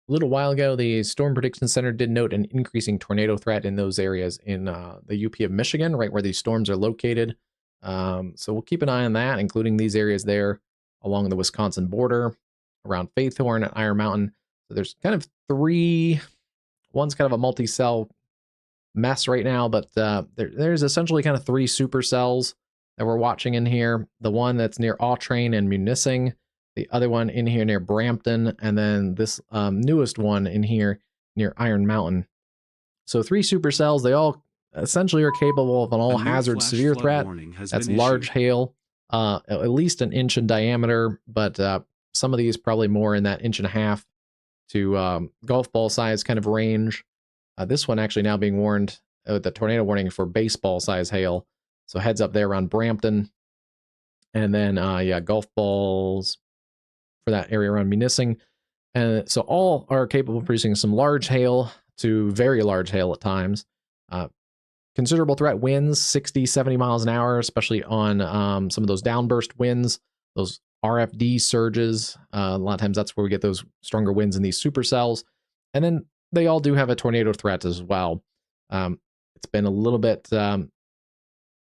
A little while ago, the Storm Prediction Center did note an increasing tornado threat in those areas in the UP of Michigan, right where these storms are located. So we'll keep an eye on that, including these areas there along the Wisconsin border, around Faithhorn and Iron Mountain. So there's kind of three, one's kind of a multi-cell mess right now, but there's essentially kind of three supercells that we're watching in here. The one that's near Autrain and Munising, the other one in here near Brampton, and then this newest one in here near Iron Mountain. So three supercells, they all essentially are capable of an all-hazard severe threat. That's large hail, at least an inch in diameter, but some of these probably more in that 1.5 inch to golf ball size kind of range. This one actually now being warned, the tornado warning for baseball size hail. So heads up there around Brampton. And then, yeah, golf balls for that area around Munising. And so all are capable of producing some large hail to very large hail at times. Considerable threat winds, 60, 70 miles an hour, especially on some of those downburst winds, those RFD surges. A lot of times that's where we get those stronger winds in these supercells. And then they all do have a tornado threat as well. It's been a little bit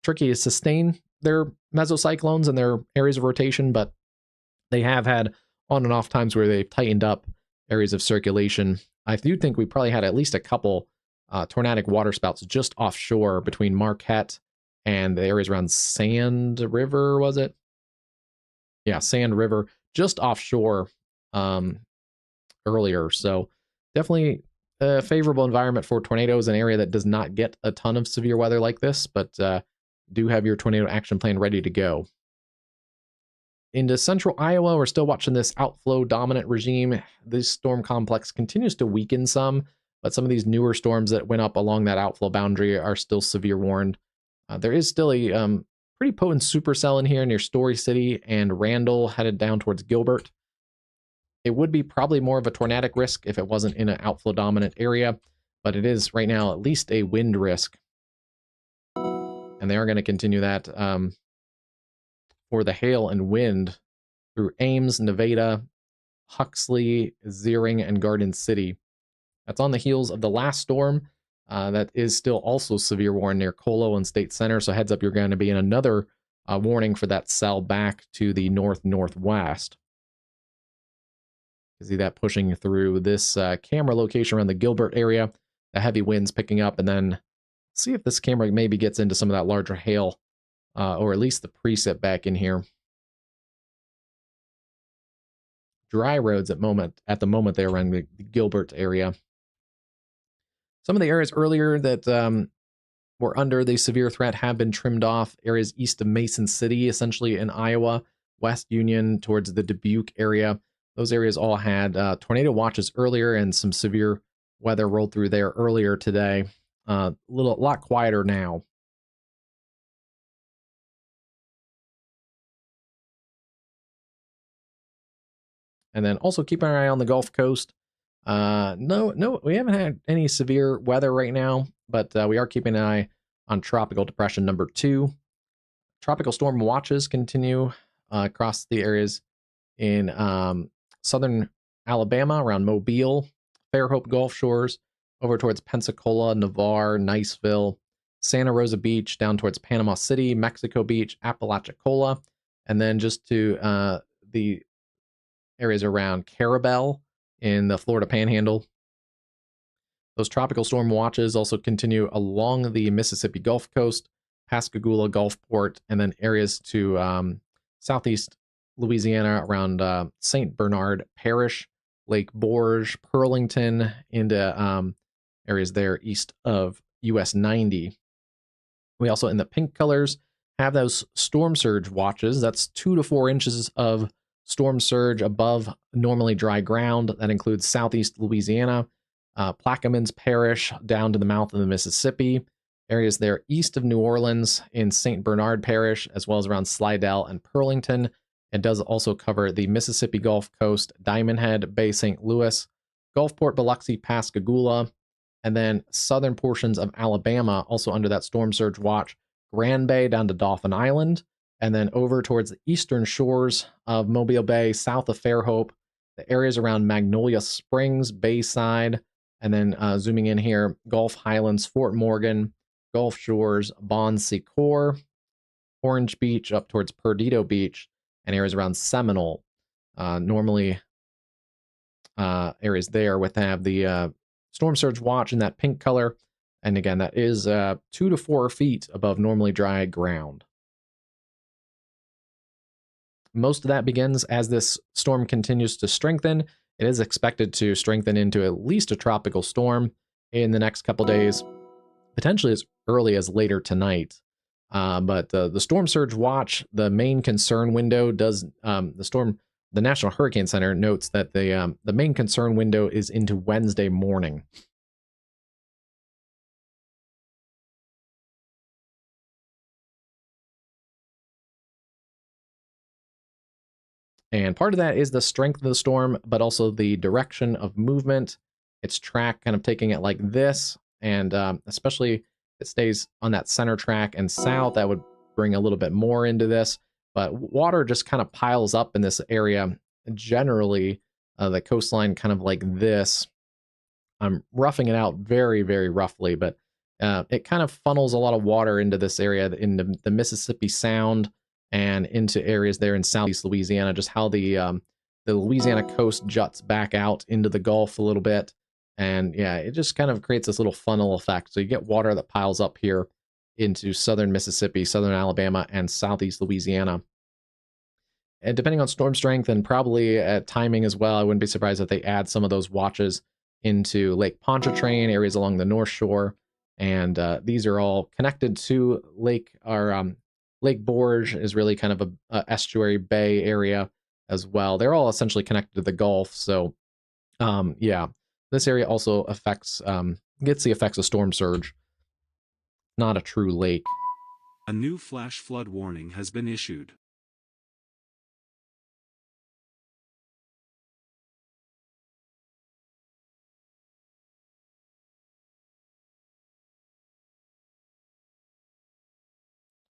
tricky to sustain their mesocyclones and their areas of rotation, but they have had on and off times where they've tightened up areas of circulation. I do think we probably had at least a couple tornadic waterspouts just offshore between Marquette and the areas around Sand River, was it? Yeah, Sand River, just offshore earlier. So definitely a favorable environment for tornadoes, an area that does not get a ton of severe weather like this, but do have your tornado action plan ready to go. Into central Iowa, we're still watching this outflow dominant regime. This storm complex continues to weaken some, but some of these newer storms that went up along that outflow boundary are still severe warned. There is still a pretty potent supercell in here near Story City and Randall, headed down towards Gilbert. It would be probably more of a tornadic risk if it wasn't in an outflow dominant area, but it is right now at least a wind risk. And they are going to continue that for the hail and wind through Ames, Nevada, Huxley, Ziering, and Garden City. That's on the heels of the last storm that is still also severe warning near Colo and State Center. So heads up, you're going to be in another warning for that cell back to the north-northwest. You see that pushing through this camera location around the Gilbert area. The heavy winds picking up, and then see if this camera maybe gets into some of that larger hail, or at least the preset back in here. Dry roads at the moment there around the Gilbert area. Some of the areas earlier that were under the severe threat have been trimmed off. Areas east of Mason City, essentially in Iowa, West Union towards the Dubuque area. Those areas all had tornado watches earlier and some severe weather rolled through there earlier today. A lot quieter now. And then also keep an eye on the Gulf Coast. No, we haven't had any severe weather right now, but we are keeping an eye on Tropical Depression number 2. Tropical storm watches continue across the areas in southern Alabama around Mobile, Fairhope Gulf Shores, over towards Pensacola, Navarre, Niceville, Santa Rosa Beach, down towards Panama City, Mexico Beach, Apalachicola, and then just to the areas around Carabel in the Florida Panhandle. Those tropical storm watches also continue along the Mississippi Gulf Coast, Pascagoula, Gulfport, and then areas to southeast Louisiana around St. Bernard Parish, Lake Borge, Pearlington, into areas there east of US 90. We also, in the pink colors, have those storm surge watches. That's 2 to 4 inches of storm surge above normally dry ground. That includes southeast Louisiana, Plaquemines Parish, down to the mouth of the Mississippi, areas there east of New Orleans in St. Bernard Parish, as well as around Slidell and Pearlington. It does also cover the Mississippi Gulf Coast, Diamond Head, Bay St. Louis, Gulfport, Biloxi, Pascagoula, and then southern portions of Alabama, also under that storm surge watch, Grand Bay down to Dauphin Island, and then over towards the eastern shores of Mobile Bay, south of Fairhope, the areas around Magnolia Springs, Bayside, and then zooming in here, Gulf Highlands, Fort Morgan, Gulf Shores, Bon Secour, Orange Beach, up towards Perdido Beach, and areas around Seminole. Normally, areas there with have the storm surge watch in that pink color. And again, that is 2 to 4 feet above normally dry ground. Most of that begins as this storm continues to strengthen. It is expected to strengthen into at least a tropical storm in the next couple days, potentially as early as later tonight. But the storm surge watch, the main concern window does the National Hurricane Center notes that the main concern window is into Wednesday morning. And part of that is the strength of the storm, but also the direction of movement. Its track kind of taking it like this, and especially if it stays on that center track and south, that would bring a little bit more into this. But water just kind of piles up in this area. Generally, the coastline kind of like this. I'm roughing it out very, very roughly, but it kind of funnels a lot of water into this area, into the Mississippi Sound, and into areas there in southeast Louisiana, just how the Louisiana coast juts back out into the Gulf a little bit. And yeah, it just kind of creates this little funnel effect. So you get water that piles up here into southern Mississippi, southern Alabama, and southeast Louisiana. And depending on storm strength and probably timing as well, I wouldn't be surprised if they add some of those watches into Lake Pontchartrain, areas along the North Shore. And these are all connected to Lake Borge is really kind of a estuary bay area as well. They're all essentially connected to the Gulf. So yeah, this area also gets the effects of storm surge. Not a true lake.
A new flash flood warning has been issued.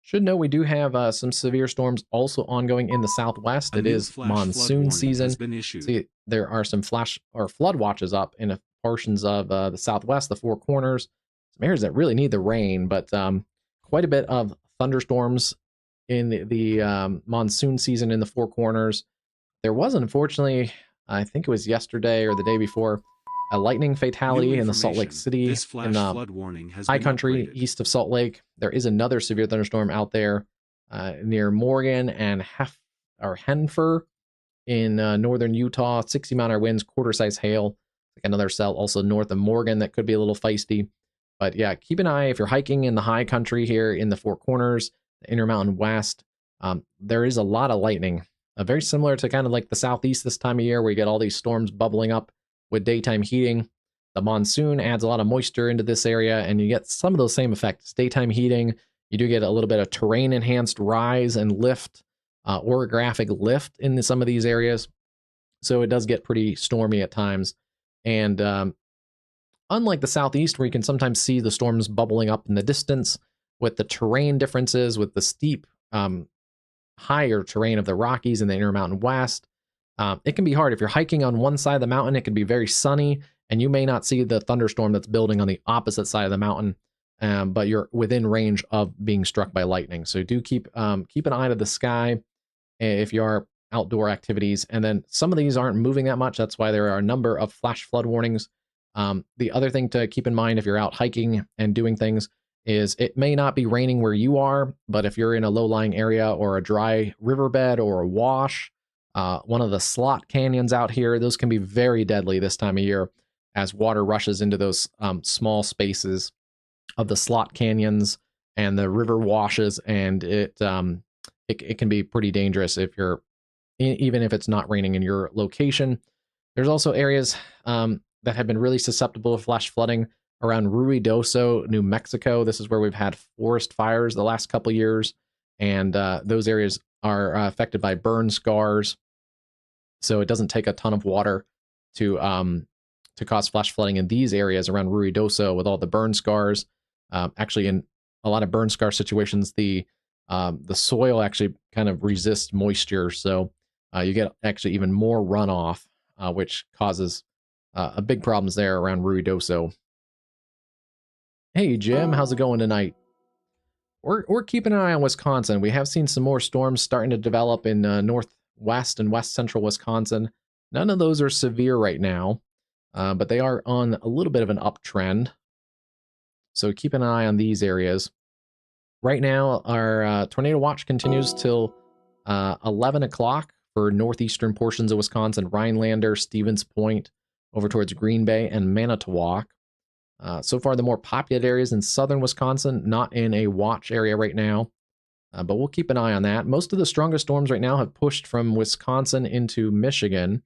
Should note we do have some severe storms also ongoing in the southwest. It is monsoon season. See, there are some flash or flood watches up in portions of the southwest, the Four Corners, some areas that really need the rain, but quite a bit of thunderstorms in the monsoon season in the Four Corners. There was, unfortunately, I think it was yesterday or the day before, a lightning fatality in the Salt Lake City in the high country east of Salt Lake. There is another severe thunderstorm out there near Morgan and Henfer in northern Utah. 60-mile-an-hour winds, quarter-size hail. Like another cell also north of Morgan that could be a little feisty. But yeah, keep an eye if you're hiking in the high country here in the Four Corners, the Intermountain West. There is a lot of lightning, very similar to kind of like the southeast this time of year, where you get all these storms bubbling up with daytime heating. The monsoon adds a lot of moisture into this area, and you get some of those same effects. Daytime heating, you do get a little bit of terrain-enhanced rise and lift, orographic lift in some of these areas. So it does get pretty stormy at times. And unlike the southeast, where you can sometimes see the storms bubbling up in the distance, with the terrain differences, with the steep, higher terrain of the Rockies and the Intermountain West, it can be hard. If you're hiking on one side of the mountain, it can be very sunny, and you may not see the thunderstorm that's building on the opposite side of the mountain, but you're within range of being struck by lightning. So do keep an eye to the sky if you are outdoor activities. And then some of these aren't moving that much. That's why there are a number of flash flood warnings. The other thing to keep in mind if you're out hiking and doing things is it may not be raining where you are, but if you're in a low-lying area or a dry riverbed or a wash, one of the slot canyons out here, those can be very deadly this time of year as water rushes into those small spaces of the slot canyons and the river washes, and it can be pretty dangerous if you're even if it's not raining in your location. There's also areas that have been really susceptible to flash flooding around Ruidoso, New Mexico. This is where we've had forest fires the last couple years, and those areas are affected by burn scars. So it doesn't take a ton of water to cause flash flooding in these areas around Ruidoso with all the burn scars. Actually, in a lot of burn scar situations, the soil actually kind of resists moisture, so you get actually even more runoff, which causes a big problems there around Ruidoso. Hey Jim, how's it going tonight? We're keeping an eye on Wisconsin. We have seen some more storms starting to develop in northwest and west central Wisconsin. None of those are severe right now, but they are on a little bit of an uptrend. So keep an eye on these areas. Right now, our tornado watch continues till 11 o'clock for northeastern portions of Wisconsin, Rhinelander, Stevens Point, over towards Green Bay and Manitowoc. So far, the more populated areas in southern Wisconsin, not in a watch area right now, but we'll keep an eye on that. Most of the strongest storms right now have pushed from Wisconsin into Michigan.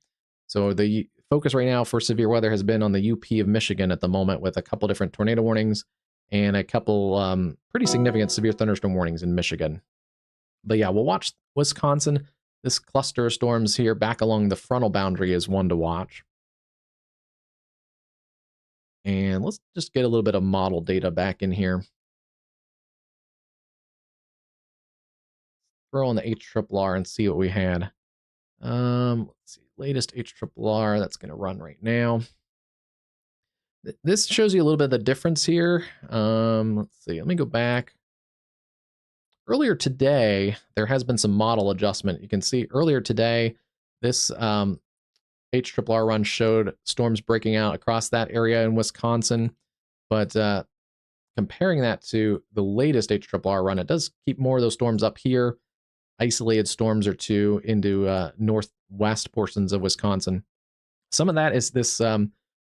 So the focus right now for severe weather has been on the UP of Michigan at the moment, with a couple different tornado warnings and a couple pretty significant severe thunderstorm warnings in Michigan. But yeah, we'll watch Wisconsin. This cluster of storms here back along the frontal boundary is one to watch. And let's just get a little bit of model data back in here. Throw on the HRRR and see what we had. Let's see, latest HRRR that's going to run right now. This shows you a little bit of the difference here. Let's see, let me go back. Earlier today, there has been some model adjustment. You can see earlier today, this HRRR run showed storms breaking out across that area in Wisconsin, but comparing that to the latest HRRR run, it does keep more of those storms up here, isolated storms or two into northwest portions of Wisconsin. Some of that is this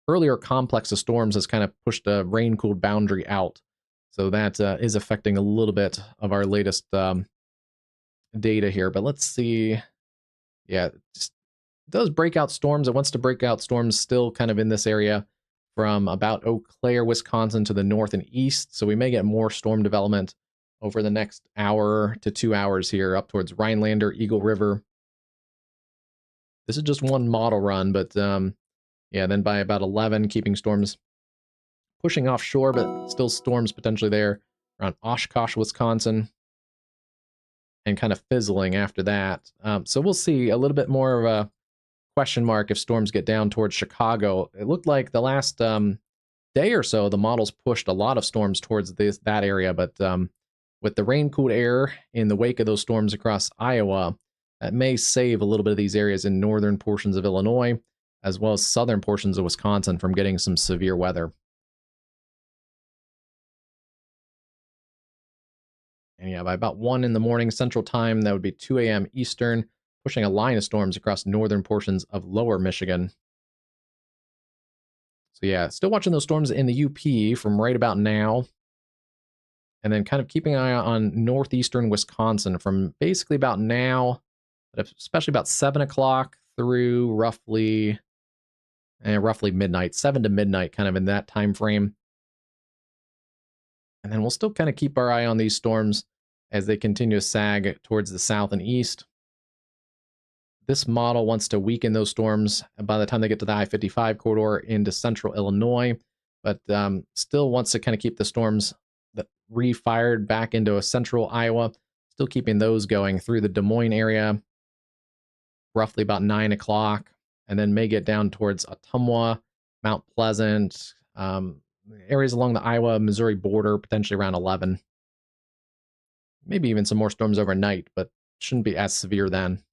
earlier complex of storms has kind of pushed a rain-cooled boundary out, so that is affecting a little bit of our latest data here. But let's see. Yeah, just does break out storms. It wants to break out storms still kind of in this area from about Eau Claire, Wisconsin to the north and east. So we may get more storm development over the next hour to 2 hours here up towards Rhinelander, Eagle River. This is just one model run, but yeah, then by about 11, keeping storms pushing offshore, but still storms potentially there around Oshkosh, Wisconsin, and kind of fizzling after that. So we'll see a little bit more of a question mark if storms get down towards Chicago. It looked like the last day or so, the models pushed a lot of storms towards that area, but with the rain-cooled air in the wake of those storms across Iowa, that may save a little bit of these areas in northern portions of Illinois, as well as southern portions of Wisconsin from getting some severe weather. And yeah, by about 1 in the morning Central Time, that would be 2 a.m. Eastern, pushing a line of storms across northern portions of lower Michigan. So yeah, still watching those storms in the UP from right about now. And then kind of keeping an eye on northeastern Wisconsin from basically about now, but especially about 7 o'clock through roughly roughly midnight, 7 to midnight, kind of in that time frame. And then we'll still kind of keep our eye on these storms as they continue to sag towards the south and east. This model wants to weaken those storms by the time they get to the I-55 corridor into central Illinois, but still wants to kind of keep the storms that refired back into a central Iowa, still keeping those going through the Des Moines area, roughly about 9 o'clock, and then may get down towards Ottumwa, Mount Pleasant, areas along the Iowa-Missouri border, potentially around 11. Maybe even some more storms overnight, but shouldn't be as severe then.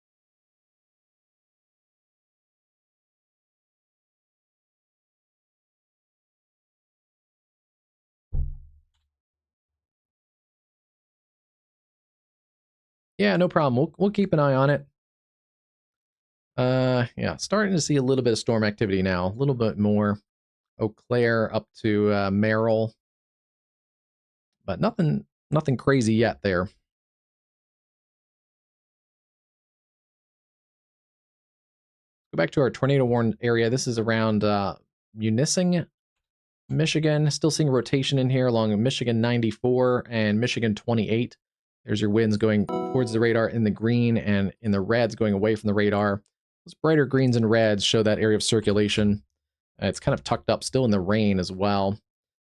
Yeah, no problem. We'll keep an eye on it. Yeah, starting to see a little bit of storm activity now, a little bit more. Eau Claire up to Merrill, but nothing crazy yet there. Go back to our tornado warned area. This is around Munising, Michigan. Still seeing rotation in here along Michigan 94 and Michigan 28. There's your winds going towards the radar in the green, and in the reds going away from the radar. Those brighter greens and reds show that area of circulation. It's kind of tucked up still in the rain as well.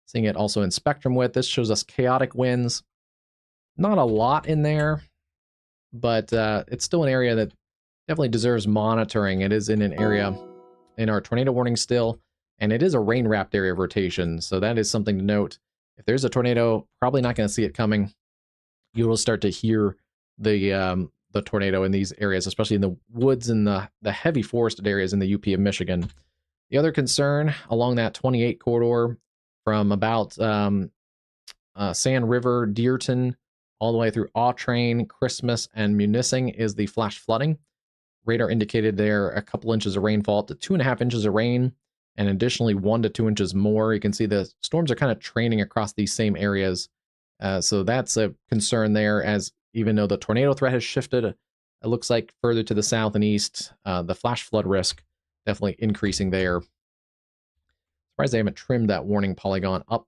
Seeing it also in spectrum width. This shows us chaotic winds. Not a lot in there, but it's still an area that definitely deserves monitoring. It is in an area in our tornado warning still, and it is a rain-wrapped area of rotation, so that is something to note. If there's a tornado, probably not going to see it coming. You will start to hear the tornado in these areas, especially in the woods and the heavy forested areas in the UP of Michigan. The other concern along that 28 corridor from about Sand River, Dearton, all the way through Autrain, Christmas, and Munising is the flash flooding. Radar indicated there a couple inches of rainfall to 2.5 inches of rain, and additionally 1 to 2 inches more. You can see the storms are kind of training across these same areas. So that's a concern there, as even though the tornado threat has shifted, it looks like further to the south and east, the flash flood risk definitely increasing there. Surprised they haven't trimmed that warning polygon up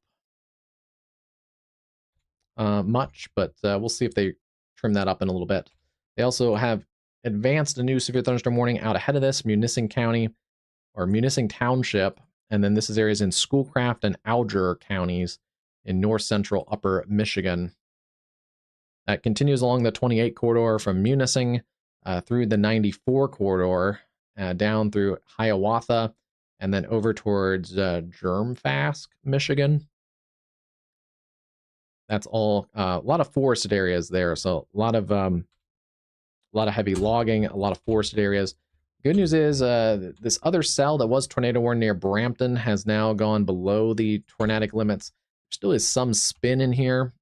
much, but we'll see if they trim that up in a little bit. They also have advanced a new severe thunderstorm warning out ahead of this, Munising County, or Munising Township, and then this is areas in Schoolcraft and Alger counties in north central upper Michigan. That continues along the 28 corridor from Munising through the 94 corridor, down through Hiawatha, and then over towards Germfask, Michigan. That's all a lot of forested areas there, so a lot of heavy logging, a lot of forested areas. Good news is this other cell that was tornado warned near Brampton has now gone below the tornadic limits. There still is some spin in here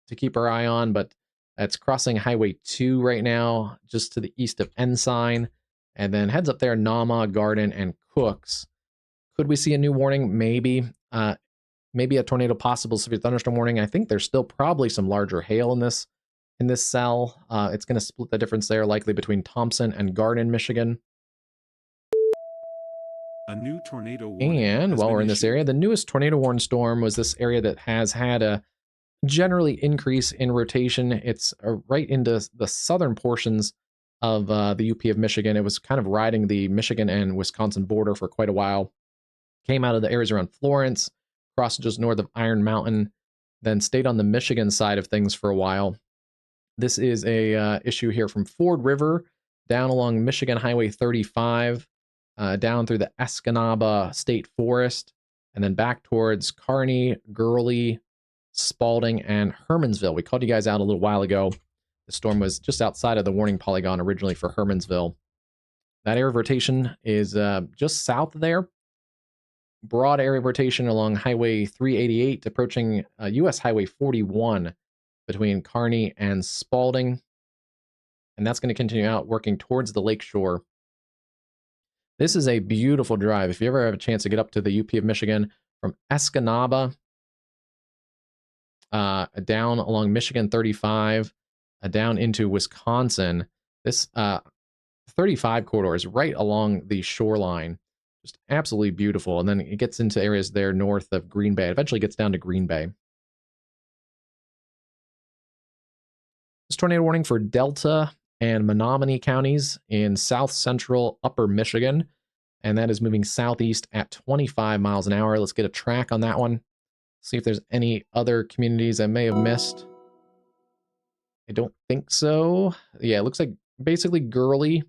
to keep our eye on, but it's crossing Highway 2 right now, just to the east of Ensign, and then heads up there, Nama, Garden, and Cooks. Could we see a new warning? Maybe. Maybe a tornado possible severe thunderstorm warning. I think there's still probably some larger hail in this cell. It's going to split the difference there, likely between Thompson and Garden, Michigan.
A new tornado warning.
And while we're in this area, the newest tornado warned storm was this area that has had a generally increase in rotation. It's right into the southern portions of the UP of Michigan. It was kind of riding the Michigan and Wisconsin border for quite a while. Came out of the areas around Florence, crossed just north of Iron Mountain, then stayed on the Michigan side of things for a while. This is a issue here from Ford River down along Michigan Highway 35, down through the Escanaba State Forest, and then back towards Kearney, Gurley, Spalding, and Hermansville. We called you guys out a little while ago. The storm was just outside of the warning polygon originally for Hermansville. That area of rotation is just south there. Broad area of rotation along Highway 388, approaching U.S. Highway 41 between Kearney and Spalding. And that's going to continue out working towards the lakeshore. This is a beautiful drive. If you ever have a chance to get up to the UP of Michigan from Escanaba, down along Michigan 35, down into Wisconsin, this 35 corridor is right along the shoreline. Just absolutely beautiful. And then it gets into areas there north of Green Bay. It eventually gets down to Green Bay. This tornado warning for Delta and Menominee counties in south central upper Michigan. And that is moving southeast at 25 miles an hour. Let's get a track on that one. See if there's any other communities I may have missed. I don't think so. Yeah, it looks like basically Gurley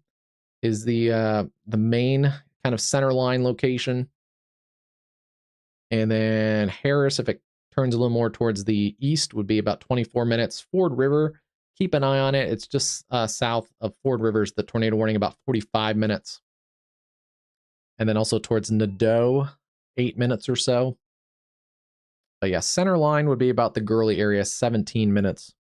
is the main kind of center line location. And then Harris, if it turns a little more towards the east, would be about 24 minutes. Ford River, keep an eye on it. It's just south of Ford River's the tornado warning, about 45 minutes. And then also towards Nadeau, 8 minutes or so. But yeah, center line would be about the Gurley area, 17 minutes.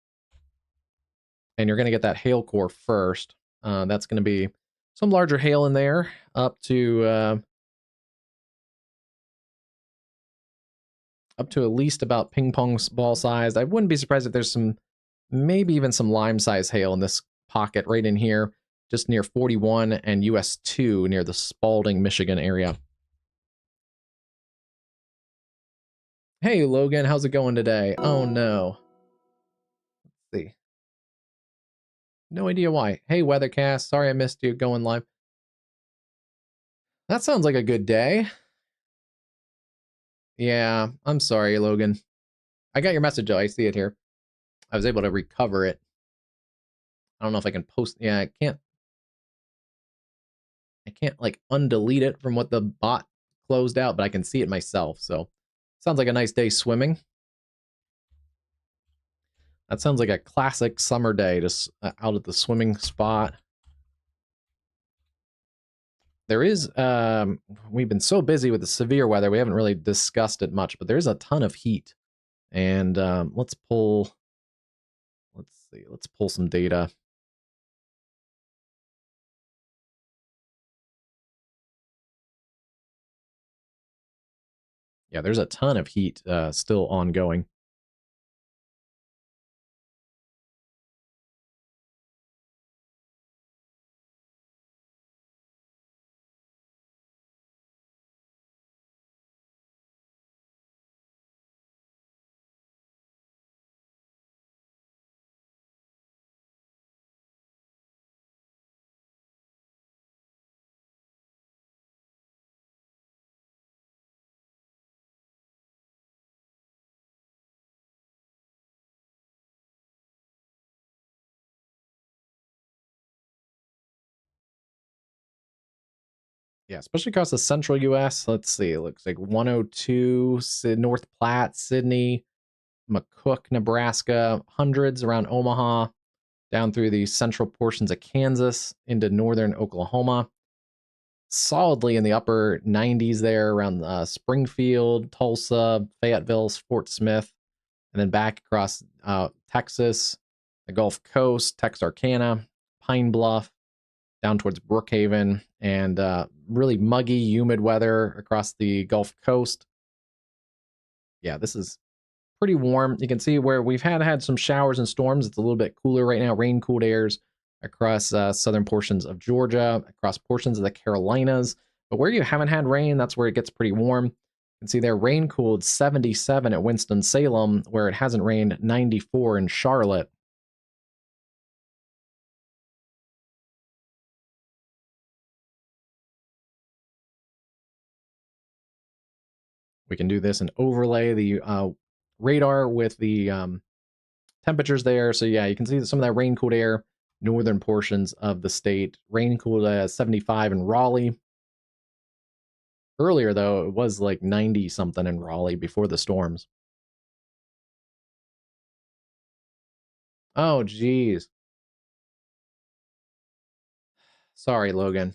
And you're going to get that hail core first. That's going to be some larger hail in there, up to at least about ping pong ball sized. I wouldn't be surprised if there's some, maybe even some lime size hail in this pocket right in here, just near 41 and US 2 near the Spalding, Michigan area. Hey Logan, how's it going today? Oh no. Let's see. No idea why. Hey WeatherCast, sorry I missed you going live. That sounds like a good day. Yeah, I'm sorry, Logan. I got your message though, I see it here. I was able to recover it. I don't know if I can post. Yeah, I can't like undelete it from what the bot closed out, but I can see it myself. So sounds like a nice day swimming. That sounds like a classic summer day, just out at the swimming spot. There is, we've been so busy with the severe weather, we haven't really discussed it much, but there's a ton of heat. And let's pull some data. Yeah, there's a ton of heat still ongoing. Yeah, especially across the central U.S. Let's see. It looks like 102, North Platte, Sydney, McCook, Nebraska, hundreds around Omaha, down through the central portions of Kansas into northern Oklahoma. Solidly in the upper 90s there around Springfield, Tulsa, Fayetteville, Fort Smith, and then back across Texas, the Gulf Coast, Texarkana, Pine Bluff, down towards Brookhaven, and really muggy, humid weather across the Gulf Coast. Yeah, this is pretty warm. You can see where we've had some showers and storms. It's a little bit cooler right now, rain-cooled airs across southern portions of Georgia, across portions of the Carolinas. But where you haven't had rain, that's where it gets pretty warm. You can see there, rain-cooled 77 at Winston-Salem, where it hasn't rained, 94 in Charlotte. We can do this and overlay the radar with the temperatures there. So yeah, you can see some of that rain-cooled air, northern portions of the state. Rain-cooled 75 in Raleigh. Earlier, though, it was like 90-something in Raleigh before the storms. Oh, geez. Sorry, Logan.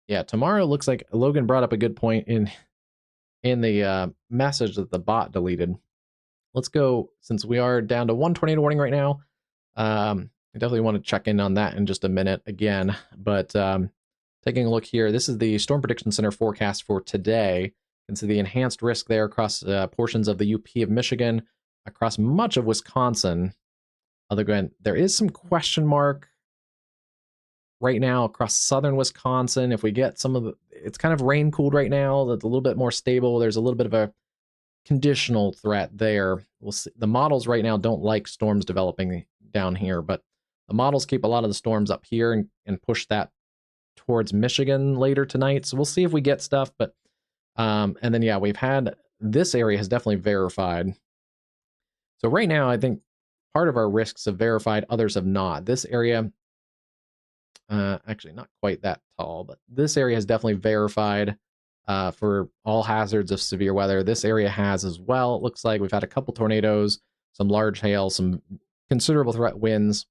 Yeah, tomorrow looks like Logan brought up a good point in the message that the bot deleted. Let's go, since we are down to one tornado warning right now. I definitely want to check in on that in just a minute again. But taking a look here, this is the Storm Prediction Center forecast for today. You can see the enhanced risk there across portions of the UP of Michigan, across much of Wisconsin. Although, there is some question mark right now across southern Wisconsin. If we get some of the, it's kind of rain cooled right now. That's a little bit more stable. There's a little bit of a conditional threat there. We'll see. The models right now don't like storms developing down here, but the models keep a lot of the storms up here and push that towards Michigan later tonight. So we'll see if we get stuff. But and then yeah, we've had this area has definitely verified. So right now, I think part of our risks have verified, others have not. This area, actually not quite that tall, but this area has definitely verified for all hazards of severe weather. This area has as well. It looks like we've had a couple tornadoes, some large hail, some considerable threat winds.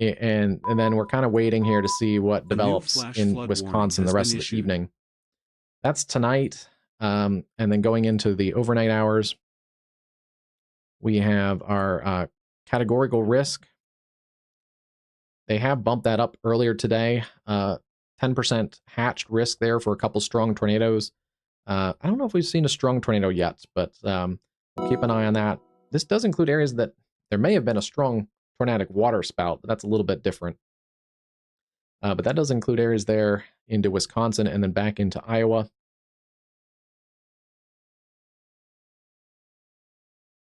And then we're kind of waiting here to see what develops in Wisconsin the rest of the evening. That's tonight. And then going into the overnight hours, we have our categorical risk. They have bumped that up earlier today. 10% hatched risk there for a couple strong tornadoes. I don't know if we've seen a strong tornado yet, but we'll keep an eye on that. This does include areas that there may have been a strong tornadic water spout, but that's a little bit different. But that does include areas there into Wisconsin and then back into Iowa.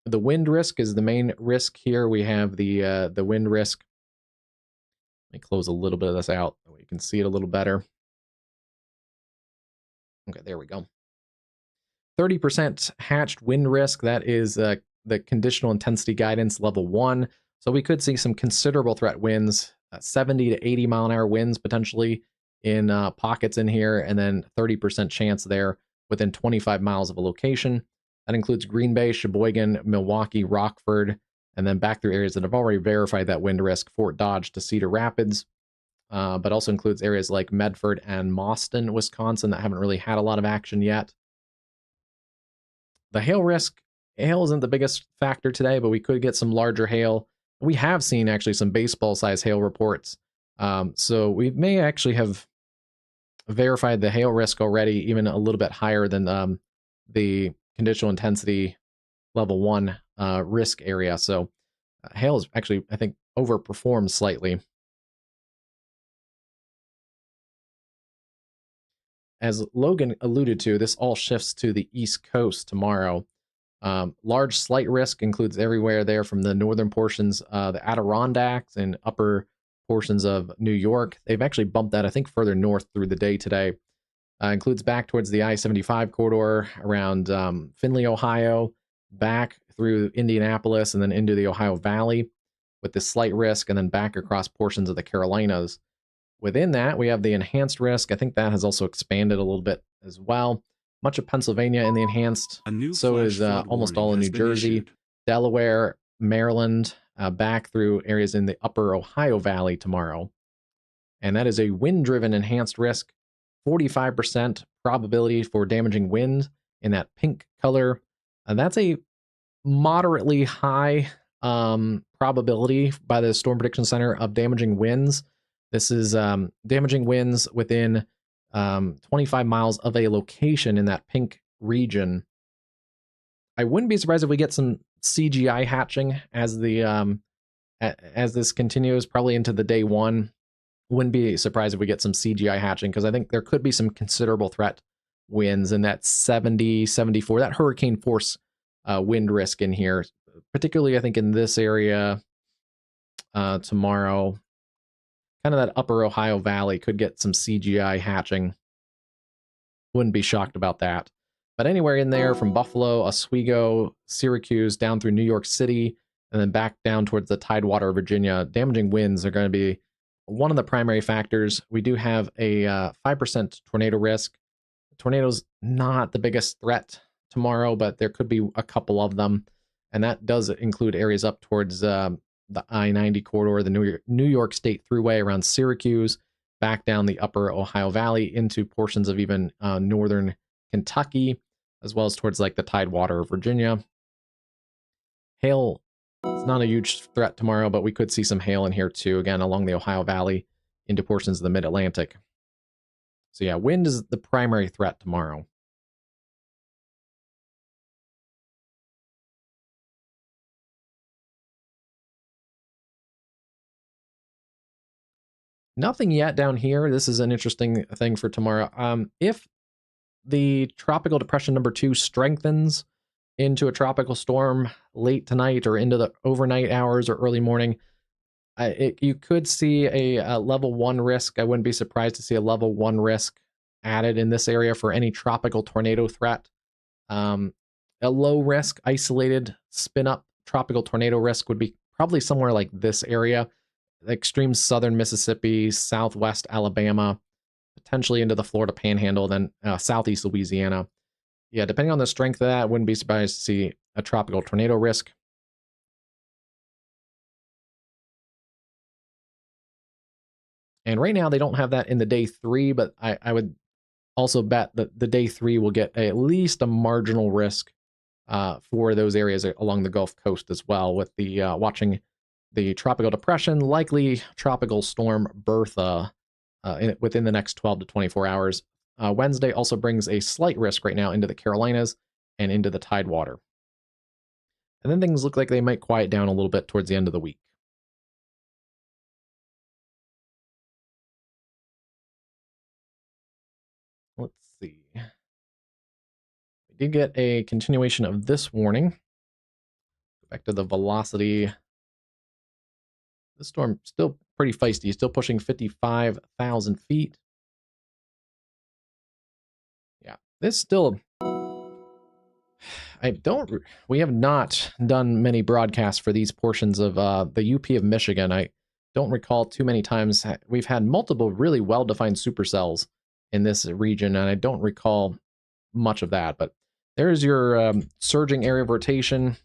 The wind risk is the main risk here. We have the wind risk. Let me close a little bit of this out so you can see it a little better. Okay, there we go. 30% hatched wind risk. That is the conditional intensity guidance level 1. So we could see some considerable threat winds, 70 to 80 mile an hour winds potentially in pockets in here, and then 30% chance there within 25 miles of a location. That includes Green Bay, Sheboygan, Milwaukee, Rockford, and then back through areas that have already verified that wind risk, Fort Dodge to Cedar Rapids, but also includes areas like Medford and Mauston, Wisconsin that haven't really had a lot of action yet. The hail risk, hail isn't the biggest factor today, but we could get some larger hail. We have seen actually some baseball-sized hail reports. So we may actually have verified the hail risk already, even a little bit higher than the conditional intensity level 1 risk area. So hail is actually, I think, overperformed slightly. As Logan alluded to, this all shifts to the East Coast tomorrow. Large slight risk includes everywhere there from the northern portions, the Adirondacks and upper portions of New York. They've actually bumped that, I think, further north through the day today. Includes back towards the I-75 corridor around Findlay, Ohio, back through Indianapolis and then into the Ohio Valley with this slight risk, and then back across portions of the Carolinas. Within that, we have the enhanced risk. I think that has also expanded a little bit as well. Much of Pennsylvania in the enhanced. So is almost all of New Jersey, Delaware, Maryland, back through areas in the upper Ohio Valley tomorrow. And that is a wind-driven enhanced risk. 45% probability for damaging wind in that pink color. And that's a moderately high probability by the Storm Prediction Center of damaging winds. This is damaging winds within 25 miles of a location in that pink region. I wouldn't be surprised if we get some CGI hatching as the as this continues, probably into the day 1. Wouldn't be surprised if we get some CGI hatching, because I think there could be some considerable threat winds in that 70, 74, that hurricane force wind risk in here, particularly I think in this area tomorrow. Kind of that upper Ohio Valley could get some CGI hatching. Wouldn't be shocked about that. But anywhere in there from Buffalo, Oswego, Syracuse, down through New York City, and then back down towards the Tidewater of Virginia, damaging winds are going to be one of the primary factors. We do have a 5% tornado risk. Tornadoes not the biggest threat tomorrow, but there could be a couple of them. And that does include areas up towards the I-90 corridor, the New York State Thruway around Syracuse, back down the upper Ohio Valley into portions of even northern Kentucky, as well as towards like the Tidewater of Virginia. Hail It's not a huge threat tomorrow, but we could see some hail in here too, again, along the Ohio Valley into portions of the mid-Atlantic. So yeah, wind is the primary threat tomorrow. Nothing yet down here. This is an interesting thing for tomorrow. If the tropical depression number 2 strengthens into a tropical storm late tonight or into the overnight hours or early morning, you could see a level 1 risk. I wouldn't be surprised to see a level 1 risk added in this area for any tropical tornado threat. A low risk, isolated, spin up tropical tornado risk would be probably somewhere like this area, extreme southern Mississippi, southwest Alabama, potentially into the Florida Panhandle, then southeast Louisiana. Yeah, depending on the strength of that, I wouldn't be surprised to see a tropical tornado risk. And right now they don't have that in the day 3, but I would also bet that the day 3 will get at least a marginal risk for those areas along the Gulf Coast as well, with the watching the tropical depression, likely tropical storm Bertha within the next 12 to 24 hours. Wednesday also brings a slight risk right now into the Carolinas and into the Tidewater. And then things look like they might quiet down a little bit towards the end of the week. Let's see. We did get a continuation of this warning. Go back to the velocity. This storm still pretty feisty, still pushing 55,000 feet. Yeah, this still... we have not done many broadcasts for these portions of the UP of Michigan. I don't recall too many times. We've had multiple really well-defined supercells in this region, and I don't recall much of that, but there's your surging area of rotation.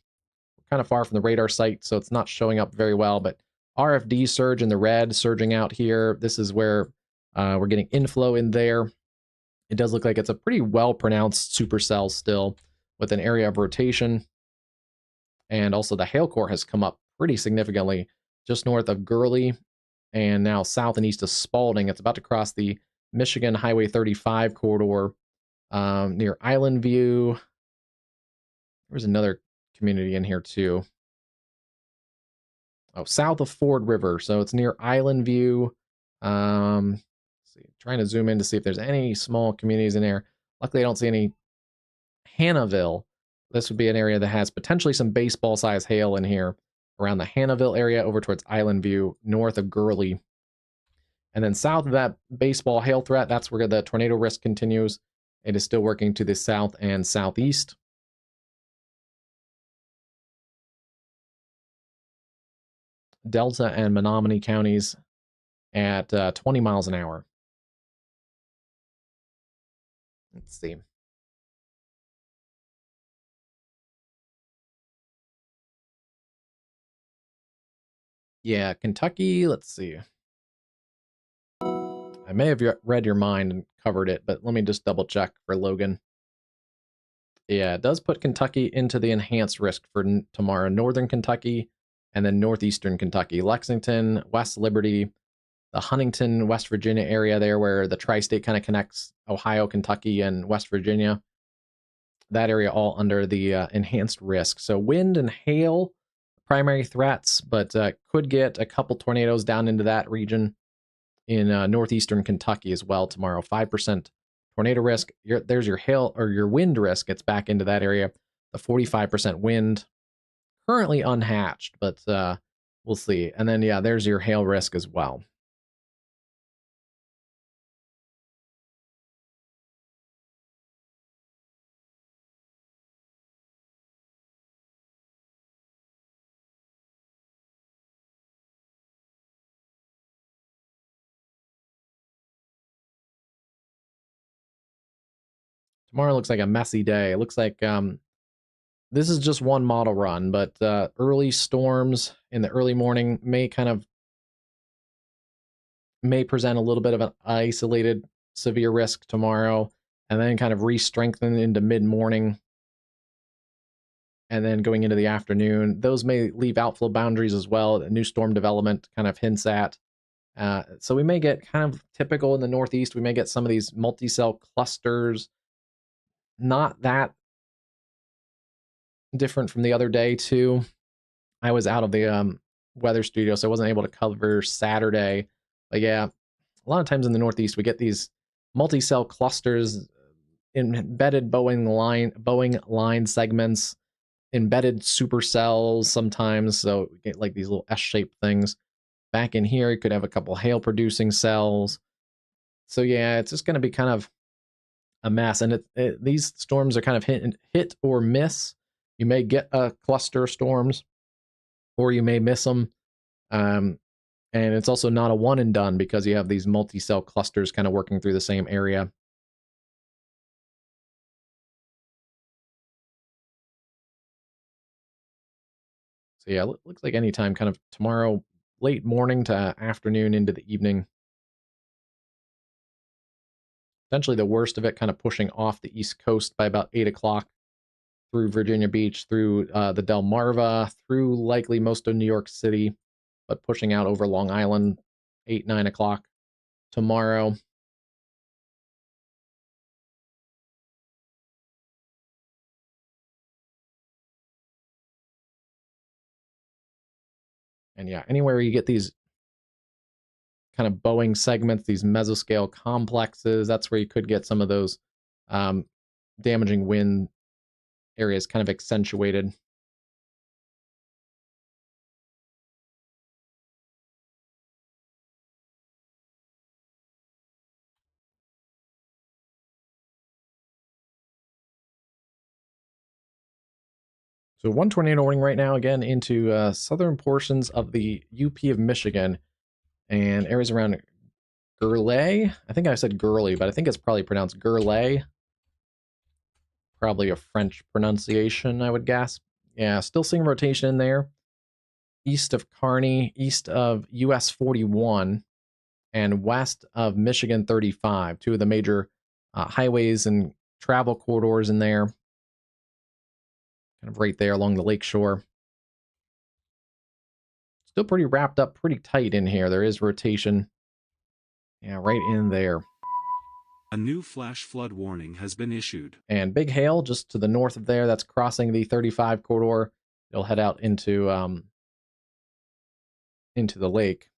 Kind of far from the radar site, so it's not showing up very well, but RFD surge in the red, surging out here. This is where we're getting inflow in there. It does look like it's a pretty well-pronounced supercell still, with an area of rotation. And also the hail core has come up pretty significantly just north of Gurley and now south and east of Spalding. It's about to cross the Michigan Highway 35 corridor near Island View. There's another community in here too. Oh, south of Ford River. So it's near Island View. Let's see, trying to zoom in to see if there's any small communities in there. Luckily, I don't see any. Hannahville. This would be an area that has potentially some baseball-sized hail in here around the Hannahville area over towards Island View, north of Gurley. And then south of that baseball hail threat, that's where the tornado risk continues. It is still working to the south and southeast. Delta and Menominee counties at 20 miles an hour. Let's see. Yeah, Kentucky, let's see. I may have read your mind and covered it, but let me just double check for Logan. Yeah, it does put Kentucky into the enhanced risk for tomorrow. Northern Kentucky and then northeastern Kentucky. Lexington, West Liberty, the Huntington, West Virginia area there where the tri-state kind of connects Ohio, Kentucky, and West Virginia. That area all under the enhanced risk. So wind and hail, primary threats, but could get a couple tornadoes down into that region in northeastern Kentucky as well tomorrow. 5% tornado risk. There's your hail or your wind risk. It's back into that area. The 45% wind. Currently unhatched, but we'll see. And then, yeah, there's your hail risk as well. Tomorrow looks like a messy day. It looks like this is just one model run, but early storms in the early morning may present a little bit of an isolated severe risk tomorrow, and then kind of re-strengthen into mid-morning. and then going into the afternoon, those may leave outflow boundaries as well. A new storm development kind of hints at. So we may get kind of typical in the Northeast. We may get some of these multi-cell clusters. Not that different from the other day, too. I was out of the weather studio, so I wasn't able to cover Saturday. But yeah, a lot of times in the Northeast, we get these multi-cell clusters, embedded Boeing line segments, embedded supercells sometimes. So we get like these little S-shaped things. Back in here, you could have a couple hail-producing cells. So yeah, it's just going to be kind of a mess. And these storms are kind of hit or miss. You may get a cluster of storms, or you may miss them. And it's also not a one and done because you have these multi-cell clusters kind of working through the same area. So yeah, looks like anytime kind of tomorrow, late morning to afternoon into the evening. Potentially the worst of it kind of pushing off the East Coast by about 8 o'clock through Virginia Beach, through the Delmarva, through likely most of New York City, but pushing out over Long Island 8, 9 o'clock tomorrow. And yeah, anywhere you get these kind of Boeing segments, these mesoscale complexes, that's where you could get some of those damaging wind areas kind of accentuated. So one tornado warning right now, again, into southern portions of the UP of Michigan and areas around Gurley. I think I said Gurley, but I think it's probably pronounced Gurley. Probably a French pronunciation, I would guess. Yeah, still seeing rotation in there. East of Kearney, east of US 41, and west of Michigan 35. Two of the major highways and travel corridors in there. Kind of right there along the lakeshore. Still pretty wrapped up, pretty tight in here. There is rotation. Yeah, right in there.
A new flash flood warning has been issued.
And big hail just to the north of there. That's crossing the 35 corridor. It'll head out into the lake.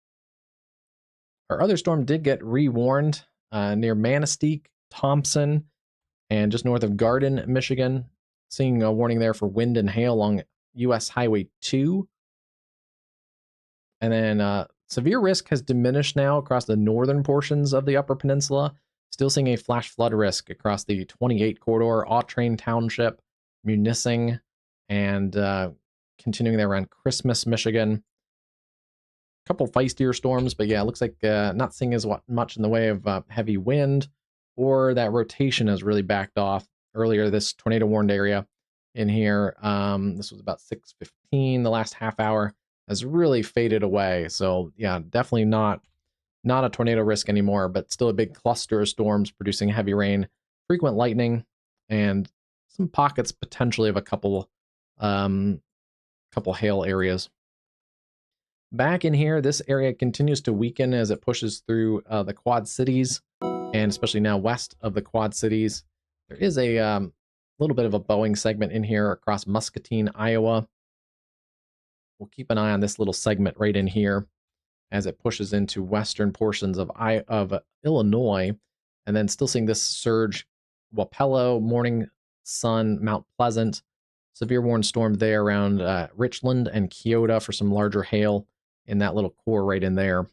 Our other storm did get rewarned near Manistee, Thompson, and just north of Garden, Michigan. Seeing a warning there for wind and hail along US Highway 2. And then severe risk has diminished now across the northern portions of the Upper Peninsula. Still seeing a flash flood risk across the 28 corridor, Autrain Township, Munising, and continuing there around Christmas, Michigan. A couple feistier storms, but yeah, it looks like not seeing as much in the way of heavy wind, or that rotation has really backed off. Earlier, this tornado warned area in here, this was about 6:15, the last half hour, has really faded away. So yeah, definitely not a tornado risk anymore, but still a big cluster of storms producing heavy rain, frequent lightning, and some pockets potentially of a couple hail areas. Back in here, this area continues to weaken as it pushes through the Quad Cities, and especially now west of the Quad Cities. There is a little bit of a Boeing segment in here across Muscatine, Iowa. We'll keep an eye on this little segment right in here as it pushes into western portions of Illinois, and then still seeing this surge, Wapello, Morning Sun, Mount Pleasant, severe warned storm there around Richland and Keota for some larger hail in that little core right in there.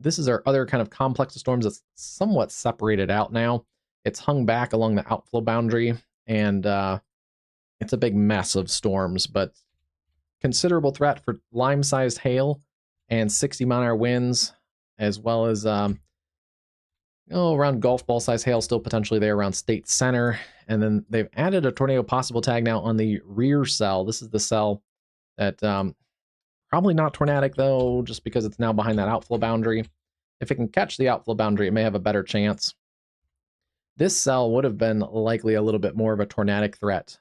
This is our other kind of complex of storms that's somewhat separated out now. It's hung back along the outflow boundary, and it's a big mess of storms, but considerable threat for lime-sized hail and 60-mile-an-hour winds, as well as around golf ball-sized hail still potentially there around State Center. And then they've added a tornado possible tag now on the rear cell. This is the cell that probably not tornadic, though, just because it's now behind that outflow boundary. If it can catch the outflow boundary, it may have a better chance. This cell would have been likely a little bit more of a tornadic threat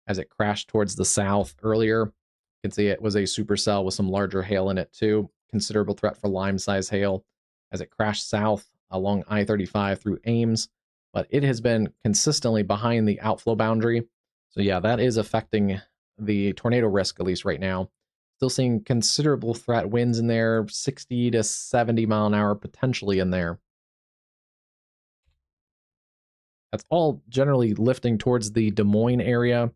as it crashed towards the south earlier. You can see it was a supercell with some larger hail in it too. Considerable threat for Lime-size hail as it crashed south along I-35 through Ames, but it has been consistently behind the outflow boundary. So yeah, that is affecting the tornado risk, at least right now. Still seeing considerable threat winds in there, 60 to 70 mile an hour potentially in there. That's all generally lifting towards the Des Moines area.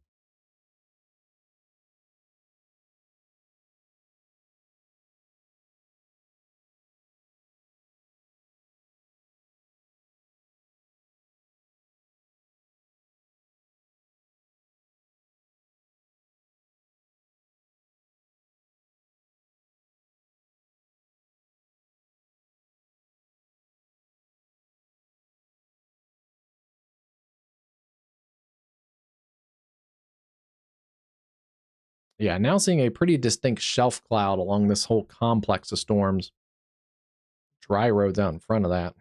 Yeah, now seeing a pretty distinct shelf cloud along this whole complex of storms. Dry roads out in front of that.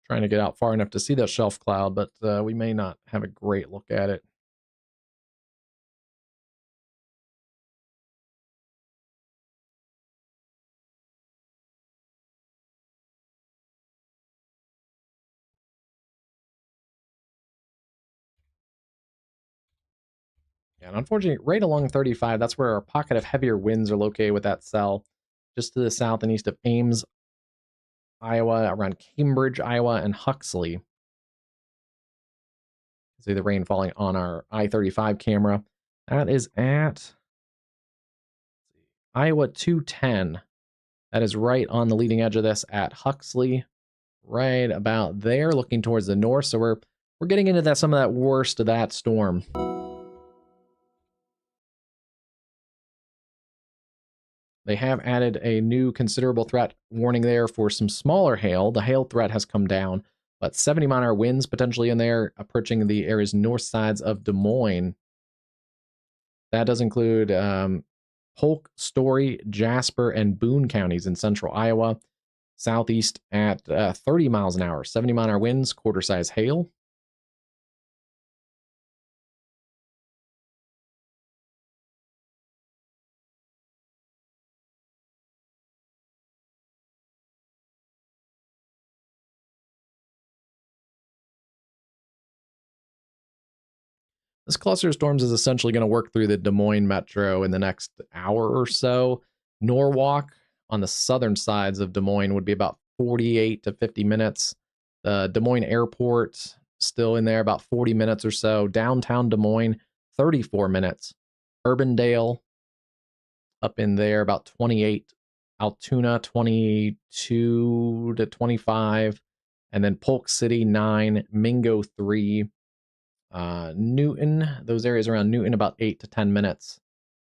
Trying to get out far enough to see that shelf cloud, but we may not have a great look at it. Yeah, and unfortunately, right along 35, that's where our pocket of heavier winds are located with that cell. Just to the south and east of Ames, Iowa, around Cambridge, Iowa, and Huxley. See the rain falling on our I-35 camera. That is at Iowa 210. That is right on the leading edge of this at Huxley, right about there, looking towards the north. So we're getting into that some of that worst of that storm. They have added a new considerable threat warning there for some smaller hail. The hail threat has come down, but 70 mile an hour winds potentially in there, approaching the area's north sides of Des Moines. That does include Polk, Story, Jasper, and Boone counties in central Iowa. Southeast at 30 miles an hour, 70 mile an hour winds, quarter size hail. This cluster of storms is essentially going to work through the Des Moines metro in the next hour or so. Norwalk on the southern sides of Des Moines would be about 48 to 50 minutes. The Des Moines airport still in there about 40 minutes or so. Downtown Des Moines, 34 minutes. Urbandale up in there about 28. Altoona, 22 to 25. And then Polk City, 9. Mingo, 3. Newton, those areas around Newton, about 8 to 10 minutes.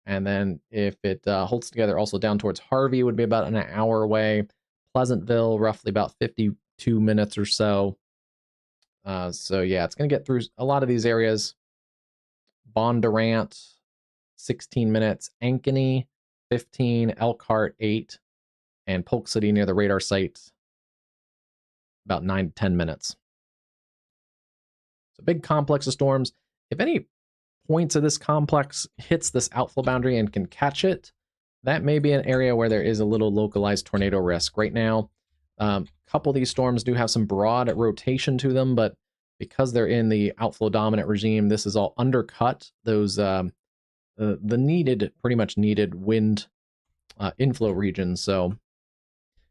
And then if it holds together also down towards Harvey, would be about an hour away. Pleasantville, roughly about 52 minutes or so. So yeah, it's going to get through a lot of these areas. Bondurant, 16 minutes. Ankeny, 15. Elkhart, 8. And Polk City near the radar site, about 9 to 10 minutes. It's a big complex of storms. If any points of this complex hits this outflow boundary and can catch it, that may be an area where there is a little localized tornado risk. Right now, a couple of these storms do have some broad rotation to them, but because they're in the outflow dominant regime, this is all undercut those the needed, pretty much needed wind inflow regions. So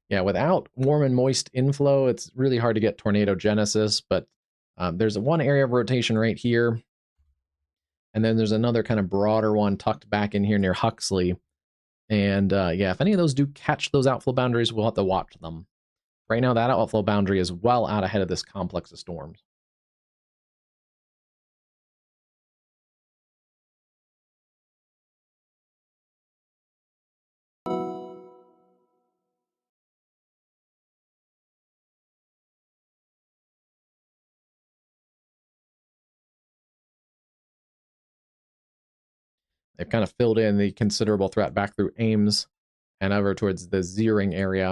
yeah, without warm and moist inflow, it's really hard to get tornado genesis, but there's one area of rotation right here. And then there's another kind of broader one tucked back in here near Huxley. And yeah, if any of those do catch those outflow boundaries, we'll have to watch them. Right now, that outflow boundary is well out ahead of this complex of storms. They've kind of filled in the considerable threat back through Ames and over towards the Zeering area.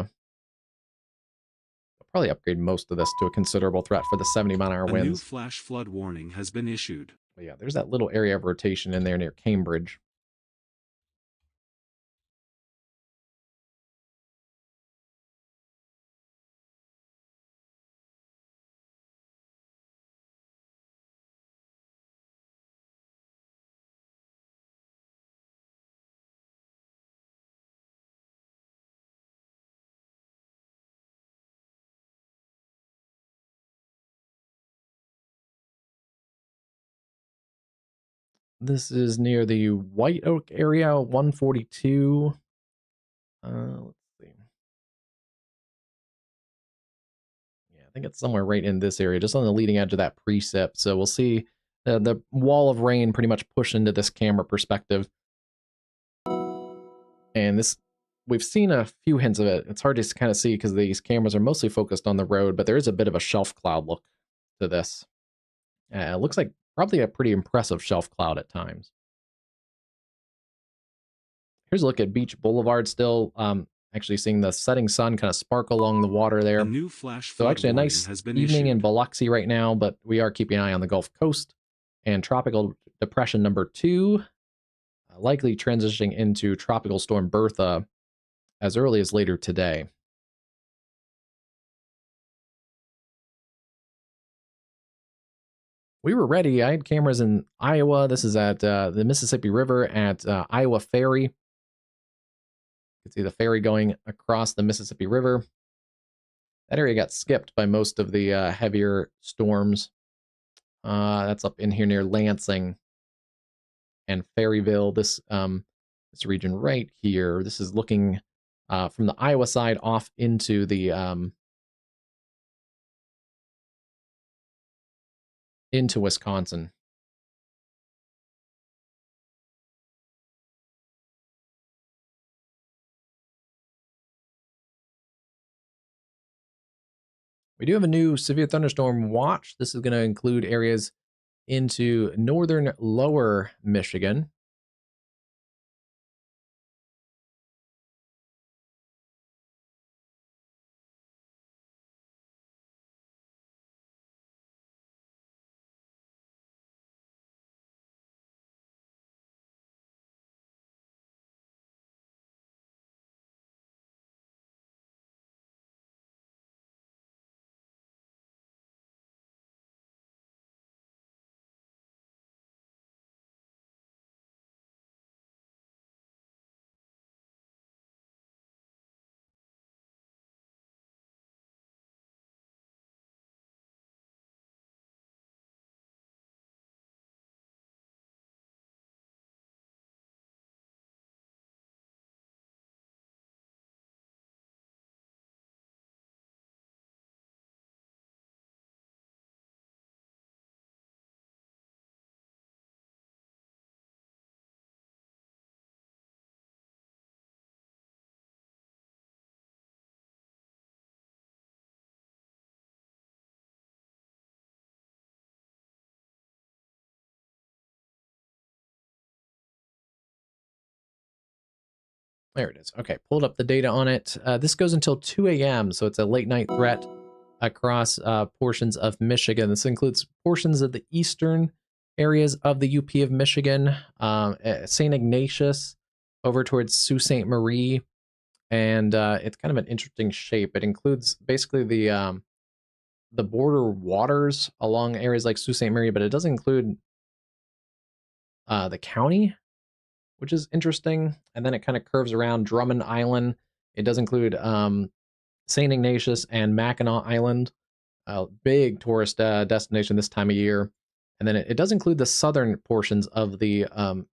I'll probably upgrade most of this to a considerable threat for the 70-mile-an-hour winds.
A new flash flood warning has been issued.
But yeah, there's that little area of rotation in there near Cambridge. This is near the White Oak area, 142. Let's see. Yeah, I think it's somewhere right in this area, just on the leading edge of that precip. So we'll see the wall of rain pretty much push into this camera perspective. And this, we've seen a few hints of it. It's hard to kind of see because these cameras are mostly focused on the road, but there is a bit of a shelf cloud look to this. It looks like probably a pretty impressive shelf cloud at times. Here's a look at Beach Boulevard still. Actually seeing the setting sun kind of sparkle along the water there.
A new flash
So
flood
actually a
warning
nice
has been
evening
issued.
in Biloxi right now, but we are keeping an eye on the Gulf Coast. And Tropical Depression number 2, likely transitioning into Tropical Storm Bertha as early as later today. We were ready. I had cameras in Iowa. This is at the Mississippi River at Iowa Ferry. You can see the ferry going across the Mississippi River. That area got skipped by most of the heavier storms. That's up in here near Lansing and Ferryville. This region right here. This is looking from the Iowa side off into the into Wisconsin. We do have a new severe thunderstorm watch. This is going to include areas into northern lower Michigan. There it is. Okay, pulled up the data on it. This goes until 2 a.m., so it's a late night threat across portions of Michigan. This includes portions of the eastern areas of the UP of Michigan, St. Ignatius, over towards Sault Ste. Marie, and it's kind of an interesting shape. It includes basically the border waters along areas like Sault Ste. Marie, but it doesn't include the county, which is interesting. And then it kind of curves around Drummond Island. It does include St. Ignatius and Mackinac Island, a big tourist destination this time of year. And then it does include the southern portions of the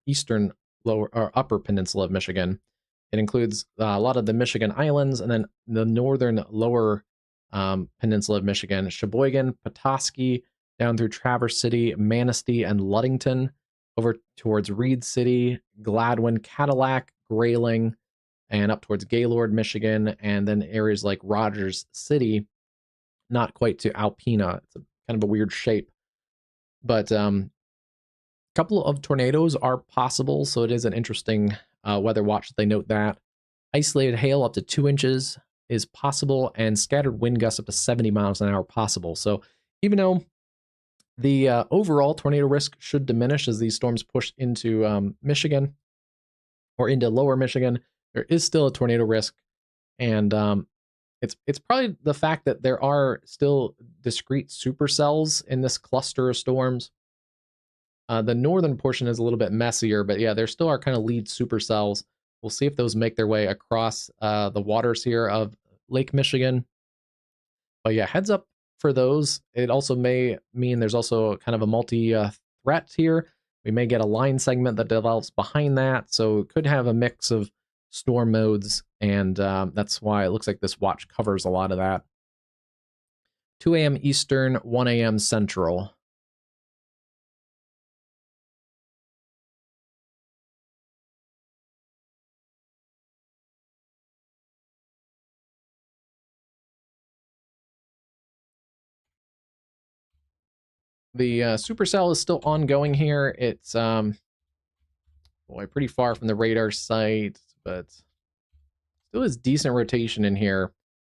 eastern lower or upper peninsula of Michigan. It includes a lot of the Michigan Islands and then the northern lower peninsula of Michigan, Sheboygan, Petoskey, down through Traverse City, Manistee, and Ludington, over towards Reed City, Gladwin, Cadillac, Grayling, and up towards Gaylord, Michigan, and then areas like Rogers City, not quite to Alpena. It's kind of a weird shape. But a couple of tornadoes are possible, so it is an interesting weather watch. They note that. Isolated hail up to 2 inches is possible, and scattered wind gusts up to 70 miles an hour possible. So even though the overall tornado risk should diminish as these storms push into Michigan or into lower Michigan, there is still a tornado risk. And it's probably the fact that there are still discrete supercells in this cluster of storms. The northern portion is a little bit messier, but yeah, there still are kind of lead supercells. We'll see if those make their way across the waters here of Lake Michigan. But yeah, heads up for those. It also may mean there's also kind of a multi-threat here. We may get a line segment that develops behind that, so it could have a mix of storm modes, and that's why it looks like this watch covers a lot of that. 2 a.m. Eastern, 1 a.m. Central. The supercell is still ongoing here. It's boy, pretty far from the radar site, but still is decent rotation in here.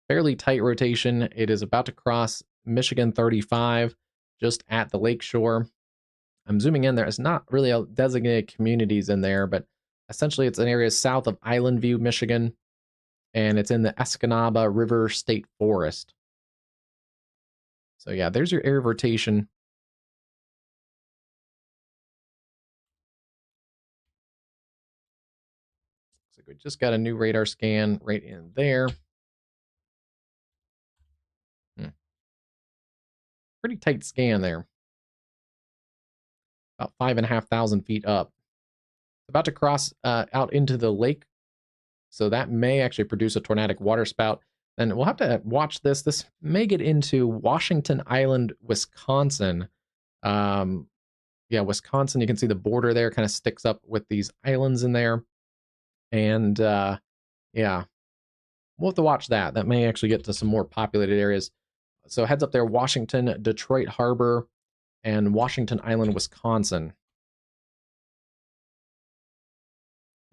Fairly tight rotation. It is about to cross Michigan 35, just at the lakeshore. I'm zooming in there. It's not really a designated communities in there, but essentially it's an area south of Island View, Michigan, and it's in the Escanaba River State Forest. So yeah, there's your area of rotation. Looks like we just got a new radar scan right in there. Pretty tight scan there. About 5,500 feet up. About to cross out into the lake, so that may actually produce a tornadic waterspout. And we'll have to watch this. This may get into Washington Island, Wisconsin. Yeah, Wisconsin, you can see the border there kind of sticks up with these islands in there. And yeah, we'll have to watch that. That may actually get to some more populated areas. So heads up there, Washington, Detroit Harbor, and Washington Island, Wisconsin.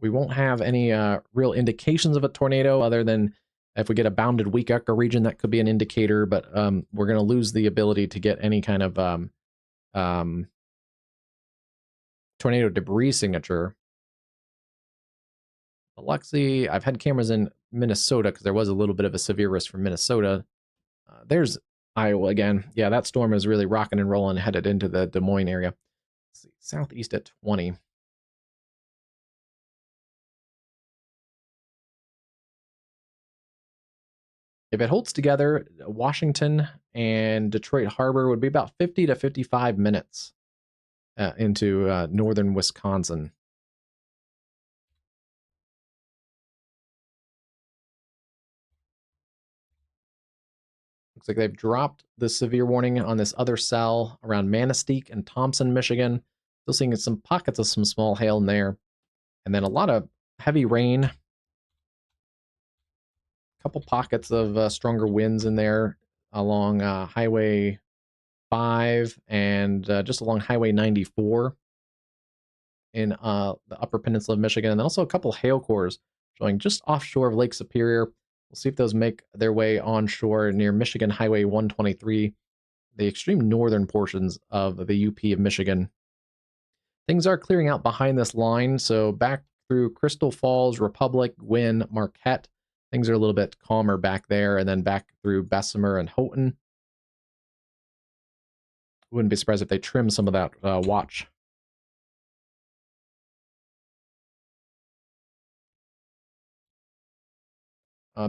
We won't have any real indications of a tornado other than if we get a bounded weak ecoregion, that could be an indicator, but we're going to lose the ability to get any kind of tornado debris signature. Biloxi, I've had cameras in Minnesota because there was a little bit of a severe risk from Minnesota. There's Iowa again. Yeah, that storm is really rocking and rolling headed into the Des Moines area. Let's see, southeast at 20. If it holds together, Washington and Detroit Harbor would be about 50 to 55 minutes into northern Wisconsin. Looks like they've dropped the severe warning on this other cell around Manistique and Thompson, Michigan. Still seeing some pockets of some small hail in there. And then a lot of heavy rain. A couple pockets of stronger winds in there along Highway 5 and just along Highway 94 in the Upper Peninsula of Michigan. And then also a couple hail cores showing just offshore of Lake Superior. We'll see if those make their way onshore near Michigan Highway 123, the extreme northern portions of the UP of Michigan. Things are clearing out behind this line, so back through Crystal Falls, Republic, Gwynn, Marquette, things are a little bit calmer back there, and then back through Bessemer and Houghton. Wouldn't be surprised if they trim some of that watch.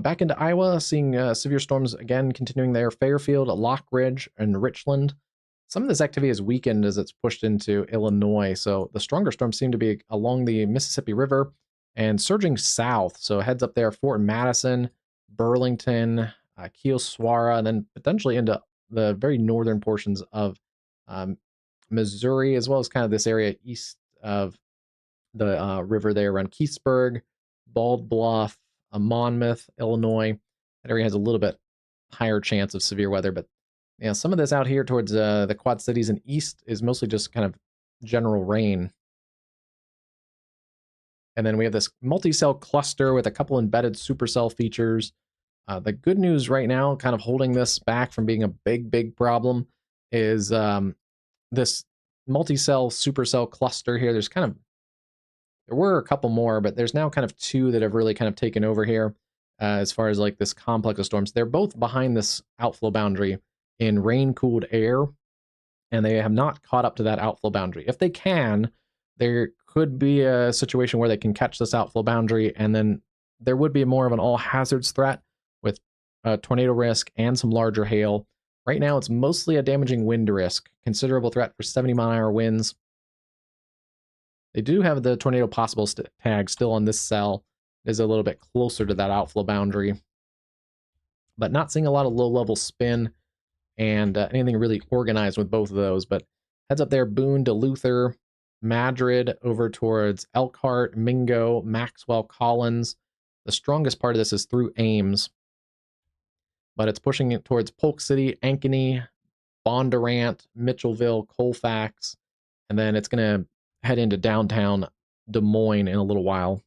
Back into Iowa, seeing severe storms again continuing there. Fairfield, Lock Ridge, and Richland. Some of this activity is weakened as it's pushed into Illinois, so the stronger storms seem to be along the Mississippi River and surging south. So heads up there, Fort Madison, Burlington, Keoswara, and then potentially into the very northern portions of Missouri, as well as kind of this area east of the river there around Keithsburg, Bald Bluff, Monmouth, Illinois. That area has a little bit higher chance of severe weather, but yeah, some of this out here towards the Quad Cities and east is mostly just kind of general rain. And then we have this multi-cell cluster with a couple embedded supercell features. The good news right now, kind of holding this back from being a big problem, is this multi-cell supercell cluster here. There were a couple more, but there's now kind of two that have really kind of taken over here as far as like this complex of storms. They're both behind this outflow boundary in rain-cooled air, and they have not caught up to that outflow boundary. If they can, there could be a situation where they can catch this outflow boundary, and then there would be more of an all hazards threat with tornado risk and some larger hail. Right now, it's mostly a damaging wind risk, considerable threat for 70-mile-an-hour winds. They do have the tornado possible tag still on this cell. It is a little bit closer to that outflow boundary, but not seeing a lot of low-level spin and anything really organized with both of those. But heads up there, Boone to Luther, Madrid over towards Elkhart, Mingo, Maxwell, Collins. The strongest part of this is through Ames, but it's pushing it towards Polk City, Ankeny, Bondurant, Mitchellville, Colfax, and then it's going to head into downtown Des Moines in a little while.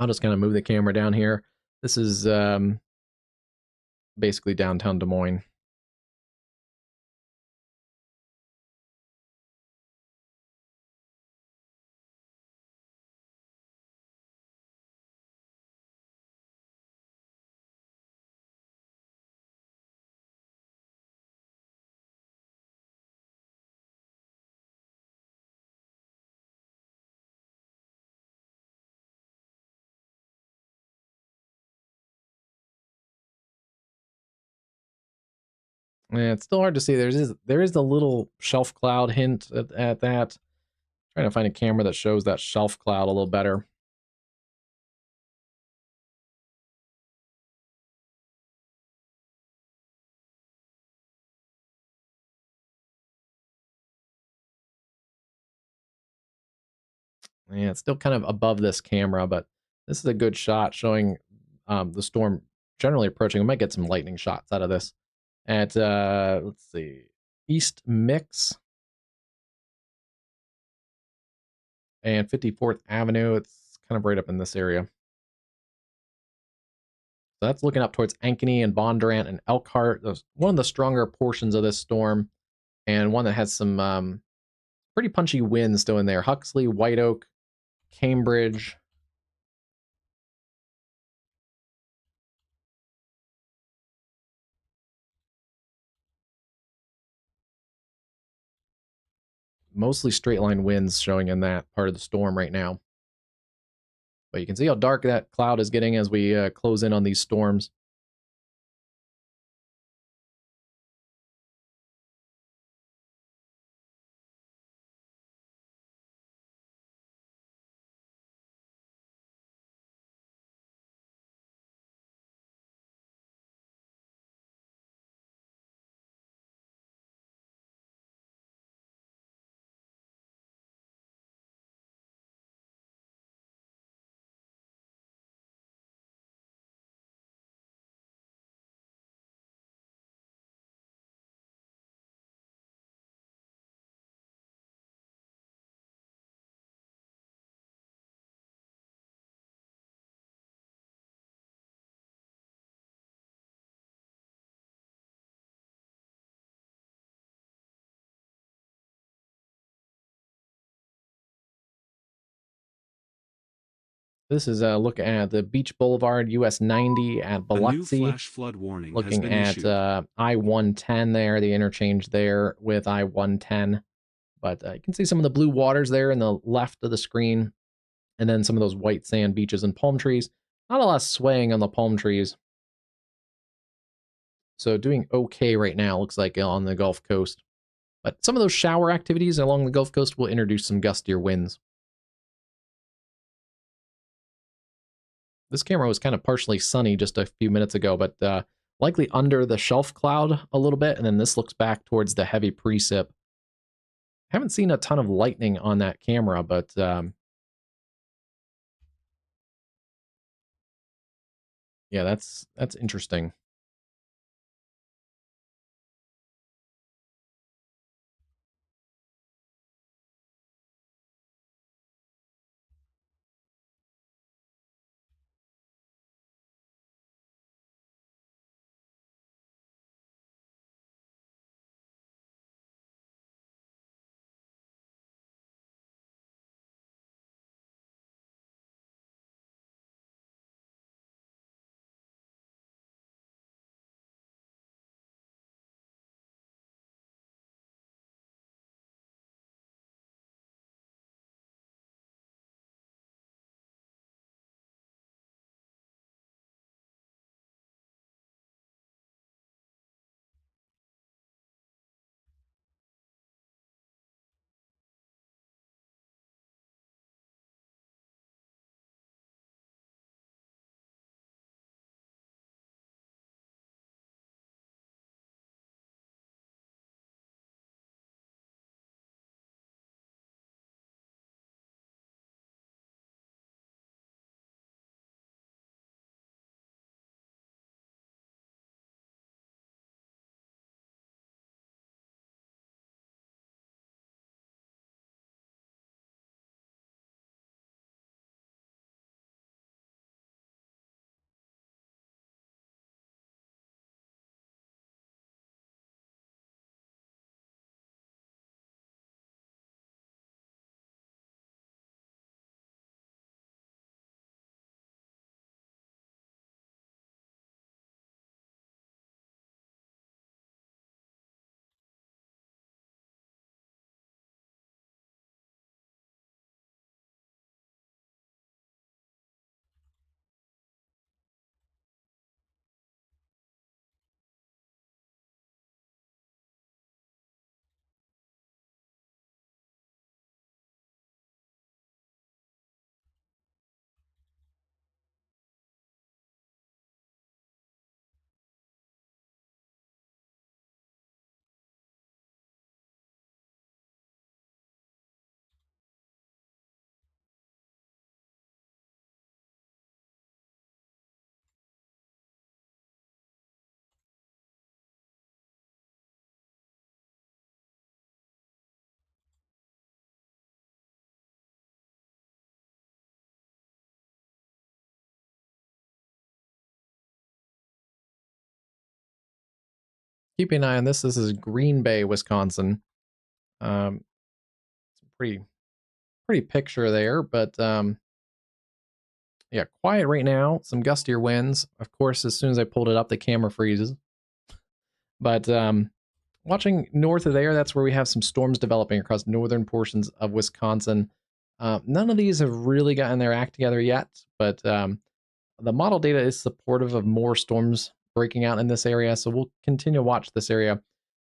I'll just kind of move the camera down here. This is basically downtown Des Moines. Yeah, it's still hard to see. There is a little shelf cloud hint at that. Trying to find a camera that shows that shelf cloud a little better. Yeah, it's still kind of above this camera, but this is a good shot showing the storm generally approaching. We might get some lightning shots out of this. At, let's see, East Mix and 54th Avenue. It's kind of right up in this area. So that's looking up towards Ankeny and Bondurant and Elkhart. Those one of the stronger portions of this storm, and one that has some pretty punchy winds still in there. Huxley, White Oak, Cambridge. Mostly straight line winds showing in that part of the storm right now. But you can see how dark that cloud is getting as we close in on these storms. This is a look at the Beach Boulevard US 90 at
A new
Biloxi.
flash flood warning has
Looking
been
at
issued.
I-110 there, the interchange there with I-110. But you can see some of the blue waters there in the left of the screen, and then some of those white sand beaches and palm trees. Not a lot of swaying on the palm trees. So doing okay right now, looks like, on the Gulf Coast. But some of those shower activities along the Gulf Coast will introduce some gustier winds. This camera was kind of partially sunny just a few minutes ago, but likely under the shelf cloud a little bit, and then this looks back towards the heavy precip. Haven't seen a ton of lightning on that camera, but Yeah, that's interesting. Keeping an eye on this. This is Green Bay, Wisconsin. Pretty picture there, but yeah, quiet right now. Some gustier winds. Of course, as soon as I pulled it up, the camera freezes. But watching north of there, that's where we have some storms developing across northern portions of Wisconsin. None of these have really gotten their act together yet, but the model data is supportive of more storms breaking out in this area. So we'll continue to watch this area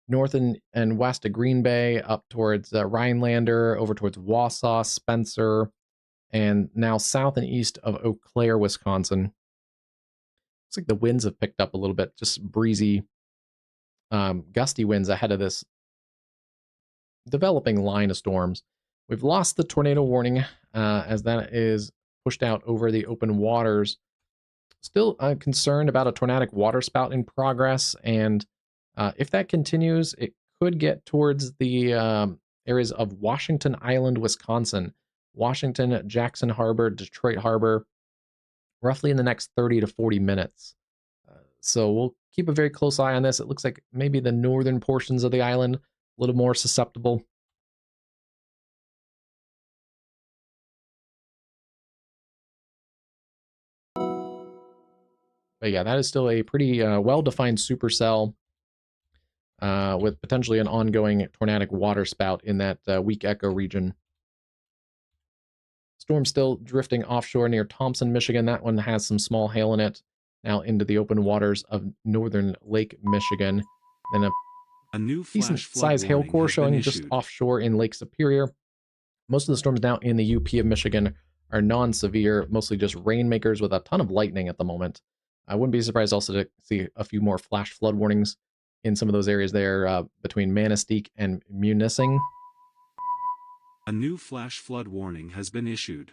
north and west of Green Bay, up towards Rhinelander, over towards Wausau, Spencer, and now south and east of Eau Claire, Wisconsin. Looks like the winds have picked up a little bit, just breezy, gusty winds ahead of this developing line of storms. We've lost the tornado warning as that is pushed out over the open waters. Still concerned about a tornadic waterspout in progress, and if that continues, it could get towards the areas of Washington Island, Wisconsin, Washington, Jackson Harbor, Detroit Harbor, roughly in the next 30 to 40 minutes. So we'll keep a very close eye on this. It looks like maybe the northern portions of the island a little more susceptible. But yeah, that is still a pretty well-defined supercell with potentially an ongoing tornadic waterspout in that weak echo region. Storm still drifting offshore near Thompson, Michigan. That one has some small hail in it. Now into the open waters of northern Lake Michigan. Then
A new
decent
flash flood
size hail
warning
core
has been
showing just
issued.
offshore in Lake Superior. Most of the storms now in the UP of Michigan are non-severe, mostly just rainmakers with a ton of lightning at the moment. I wouldn't be surprised also to see a few more flash flood warnings in some of those areas there between Manistique and Munising.
A new flash flood warning has been issued.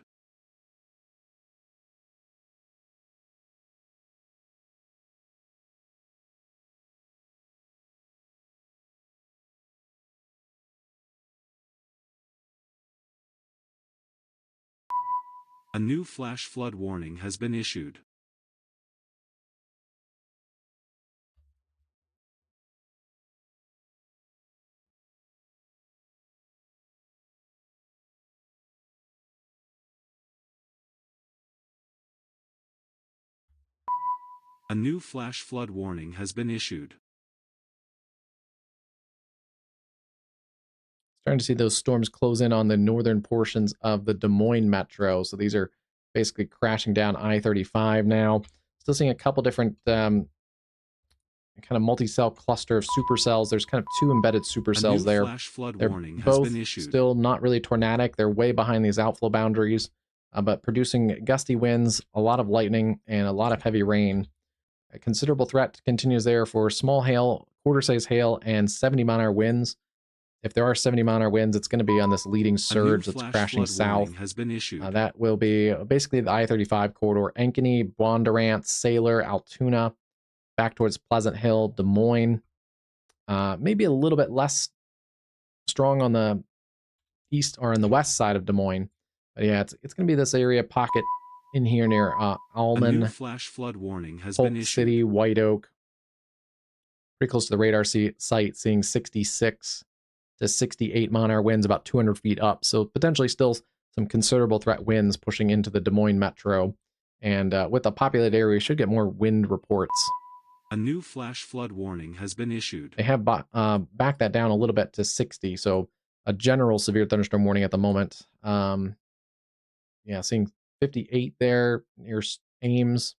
A new flash flood warning has been issued. A new flash flood warning has been issued.
Starting to see those storms close in on the northern portions of the Des Moines metro. So these are basically crashing down I-35 now. Still seeing a couple different kind of multi-cell cluster of supercells. There's kind of two embedded supercells there.
A new flash flood
They're
warning has
both
been issued.
still not really tornadic. They're way behind these outflow boundaries, but producing gusty winds, a lot of lightning, and a lot of heavy rain. A considerable threat continues there for small hail, quarter-size hail, and 70-mile-an-hour winds. If there are 70-mile-an-hour winds, it's going to be on this leading surge that's crashing south.
Has been issued.
That will be basically the I-35 corridor, Ankeny, Bondurant, Saylor, Altoona, back towards Pleasant Hill, Des Moines. Maybe a little bit less strong on the east or on the west side of Des Moines. But yeah, it's going to be this area pocket in here near Allman,
a new flash flood warning has
Polk
been issued.
City, White Oak. Pretty close to the radar site, seeing 66 to 68 mile-an-hour winds, about 200 feet up. So potentially still some considerable threat winds pushing into the Des Moines metro. And with a populated area, we should get more wind reports.
A new flash flood warning has been issued.
They have backed that down a little bit to 60, so a general severe thunderstorm warning at the moment. Yeah, seeing 58 there near Ames,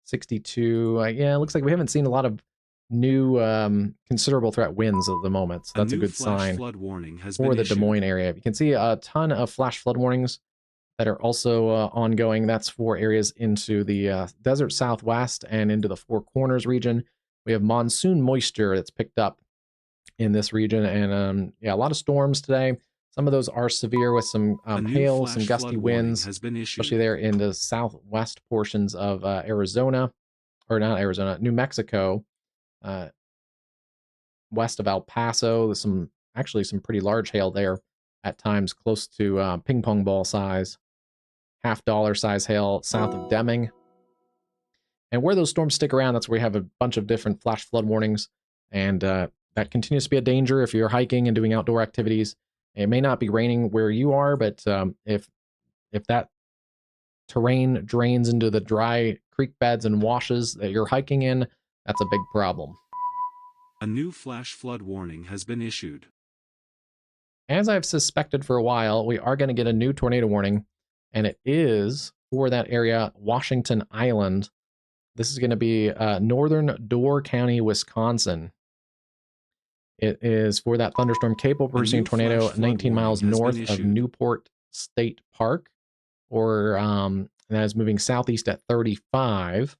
62. Yeah, it looks like we haven't seen a lot of new considerable threat winds at the moment, so that's a good sign
flood warning has
for
been
the
issued.
Des Moines area. You can see a ton of flash flood warnings that are also ongoing. That's for areas into the desert southwest and into the Four Corners region. We have monsoon moisture that's picked up in this region, and yeah, a lot of storms today. Some of those are severe with some hail, some gusty winds, especially there in the southwest portions of Arizona, or not Arizona, New Mexico, west of El Paso. There's actually some pretty large hail there at times, close to ping pong ball size, $half size hail south of Deming. And where those storms stick around, that's where we have a bunch of different flash flood warnings, and that continues to be a danger if you're hiking and doing outdoor activities. It may not be raining where you are, but if that terrain drains into the dry creek beds and washes that you're hiking in, that's a big problem.
A new flash flood warning has been issued.
As I've suspected for a while, we are going to get a new tornado warning, and it is for that area, Washington Island. This is going to be northern Door County, Wisconsin. It is for that thunderstorm capable of producing tornado 19 miles north of Newport State Park, or that is moving southeast at 35.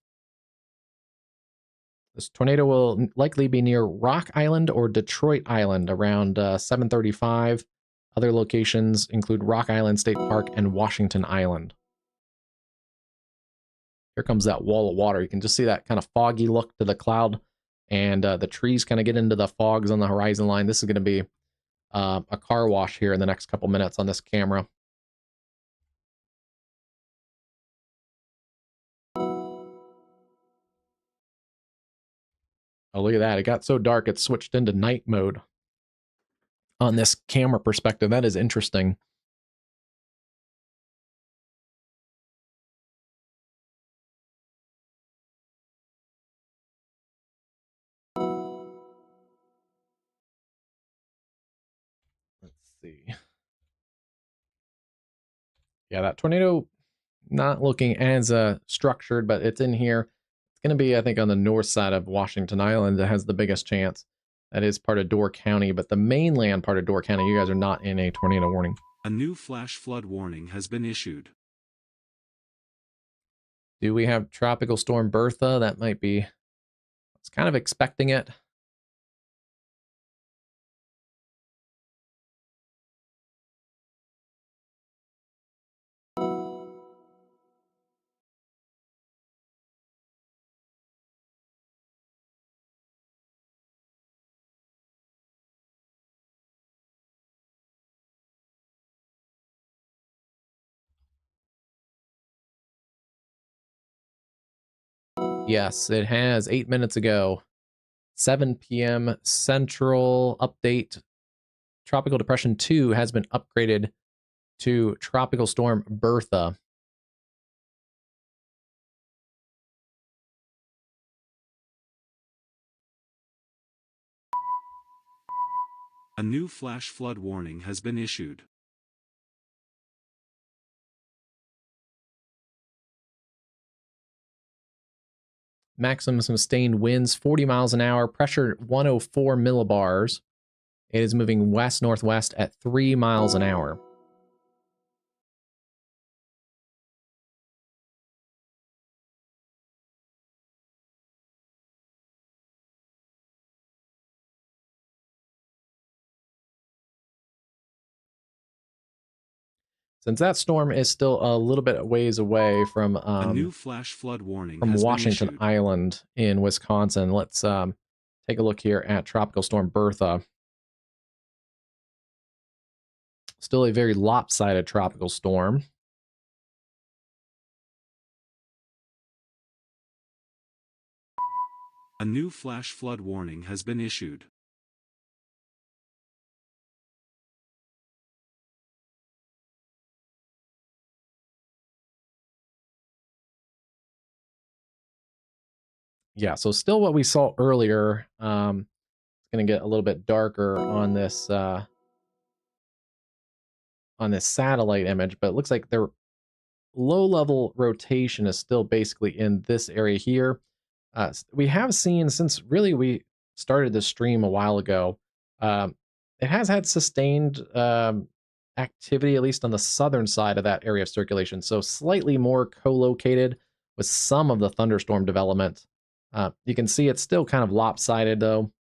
This tornado will likely be near Rock Island or Detroit Island around 7:35. Other locations include Rock Island State Park and Washington Island. Here comes that wall of water. You can just see that kind of foggy look to the cloud, and the trees kind of get into the fogs on the horizon line. This is going to be a car wash here in the next couple minutes on this camera. Oh, look at that. It got so dark, it switched into night mode on this camera perspective. That is interesting. Let's see. Yeah, that tornado not looking as structured, but it's in here. It's going to be, I think, on the north side of Washington Island that has the biggest chance. That is part of Door County, but the mainland part of Door County, you guys are not in a tornado warning.
A new flash flood warning has been issued.
Do we have Tropical Storm Bertha? That might be, I was kind of expecting it. Yes, it has 8 minutes ago. 7 p.m. Central update. Tropical Depression 2 has been upgraded to Tropical Storm Bertha.
A new flash flood warning has been issued.
Maximum sustained winds 40 miles an hour, pressure 104 millibars. It is moving west-northwest at 3 miles an hour. Since that storm is still a little bit ways away from
A new flash flood warning has been
Washington
issued.
Island in Wisconsin, let's take a look here at Tropical Storm Bertha. Still a very lopsided tropical storm.
A new flash flood warning has been issued.
Yeah, so still what we saw earlier. It's going to get a little bit darker on this satellite image, but it looks like their low-level rotation is still basically in this area here. We have seen, since really we started this stream a while ago, it has had sustained activity, at least on the southern side of that area of circulation. So slightly more co-located with some of the thunderstorm development. You can see it's still kind of lopsided, though.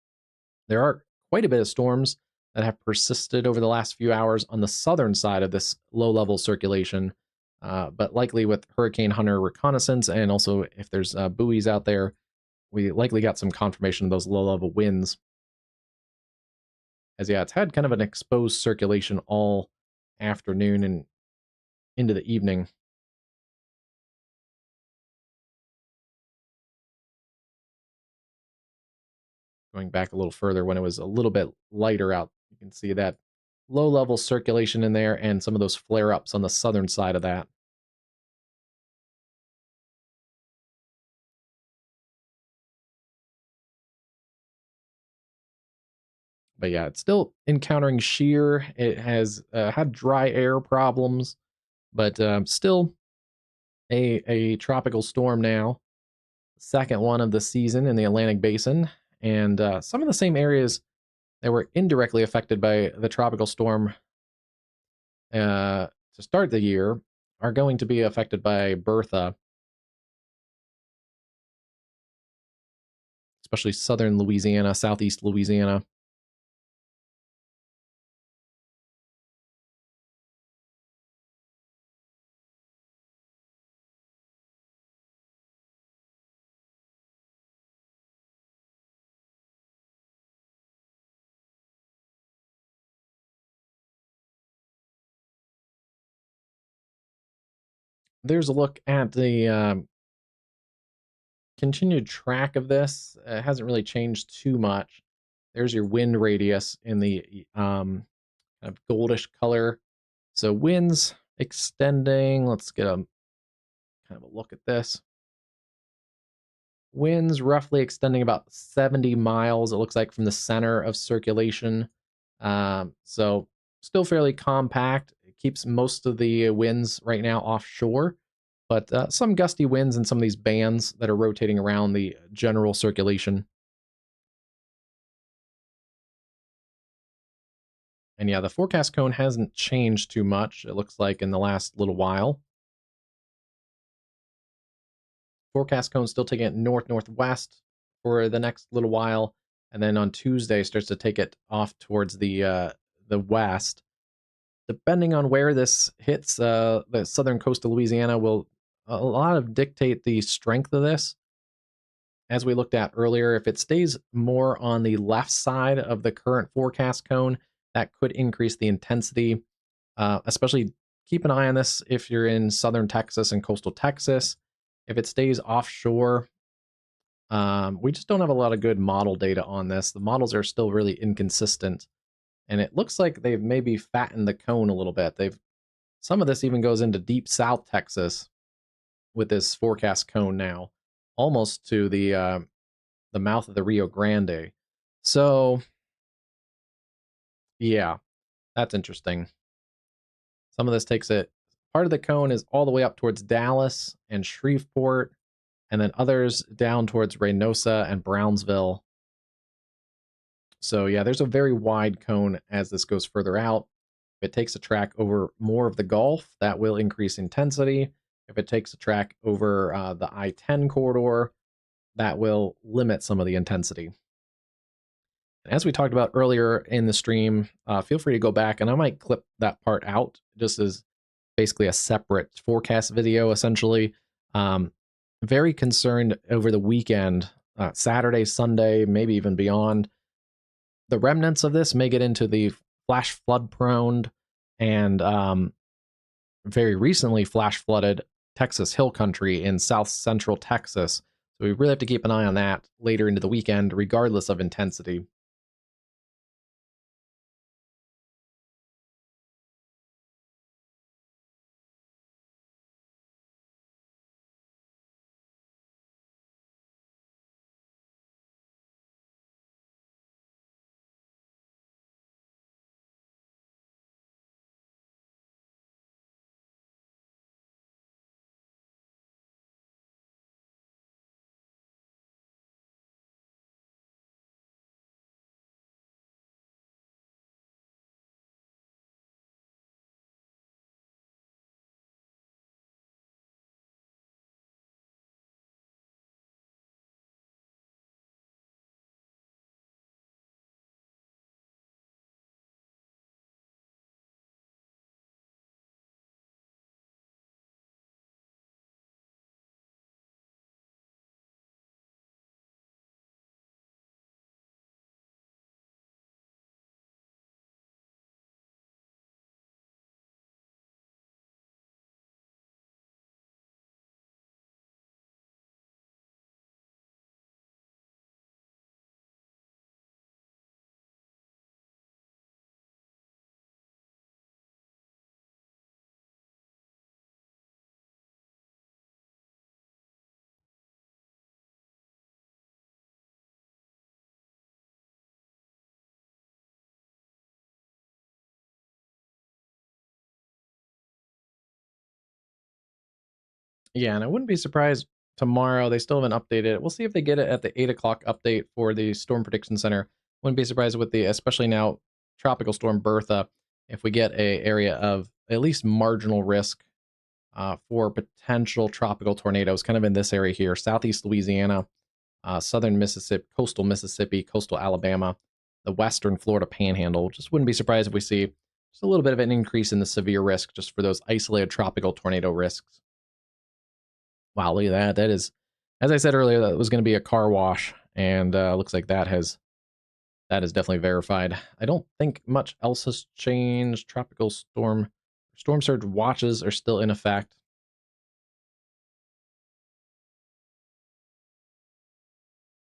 There are quite a bit of storms that have persisted over the last few hours on the southern side of this low-level circulation. But likely with Hurricane Hunter reconnaissance, and also if there's buoys out there, we likely got some confirmation of those low-level winds. As yeah, it's had kind of an exposed circulation all afternoon and into the evening. Going back a little further when it was a little bit lighter out, you can see that low-level circulation in there and some of those flare-ups on the southern side of that. But yeah, it's still encountering shear. It has had dry air problems, but still a tropical storm now. Second one of the season in the Atlantic Basin. And some of the same areas that were indirectly affected by the tropical storm to start the year are going to be affected by Bertha, especially southern Louisiana, southeast Louisiana. There's a look at the continued track of this. It hasn't really changed too much. There's your wind radius in the kind of goldish color. So winds extending. Let's get a kind of a look at this. Winds roughly extending about 70 miles, it looks like, from the center of circulation. So still fairly compact. It keeps most of the winds right now offshore, but some gusty winds in some of these bands that are rotating around the general circulation. And yeah, the forecast cone hasn't changed too much, it looks like, in the last little while. Forecast cone still taking it north-northwest for the next little while, and then on Tuesday starts to take it off towards the west. Depending on where this hits, the southern coast of Louisiana will a lot of dictate the strength of this. As we looked at earlier, if it stays more on the left side of the current forecast cone, that could increase the intensity. Especially keep an eye on this if you're in southern Texas and coastal Texas. If it stays offshore, We just don't have a lot of good model data on this. The models are still really inconsistent, and it looks like they've maybe fattened the cone a little bit. Some of this even goes into deep South Texas with this forecast cone now, almost to the mouth of the Rio Grande. So, yeah, that's interesting. Some of this takes it. Part of the cone is all the way up towards Dallas and Shreveport, and then others down towards Reynosa and Brownsville. So yeah, there's a very wide cone as this goes further out. If it takes a track over more of the Gulf, that will increase intensity. If it takes a track over the I-10 corridor, that will limit some of the intensity. And as we talked about earlier in the stream, feel free to go back, and I might clip that part out just as basically a separate forecast video, essentially. Very concerned over the weekend, Saturday, Sunday, maybe even beyond. The remnants of this may get into the flash flood prone and very recently flash flooded Texas Hill Country in south central Texas. So we really have to keep an eye on that later into the weekend, regardless of intensity. Yeah, and I wouldn't be surprised tomorrow. They still haven't updated it. We'll see if they get it at the 8 o'clock update for the Storm Prediction Center. Wouldn't be surprised with the, especially now, Tropical Storm Bertha, if we get a area of at least marginal risk for potential tropical tornadoes, kind of in this area here, southeast Louisiana, southern Mississippi, coastal Alabama, the western Florida Panhandle. Just wouldn't be surprised if we see just a little bit of an increase in the severe risk just for those isolated tropical tornado risks. Wow, look at that. That is, as I said earlier, that was going to be a car wash, and looks like that is definitely verified. I don't think much else has changed. Tropical storm surge watches are still in effect.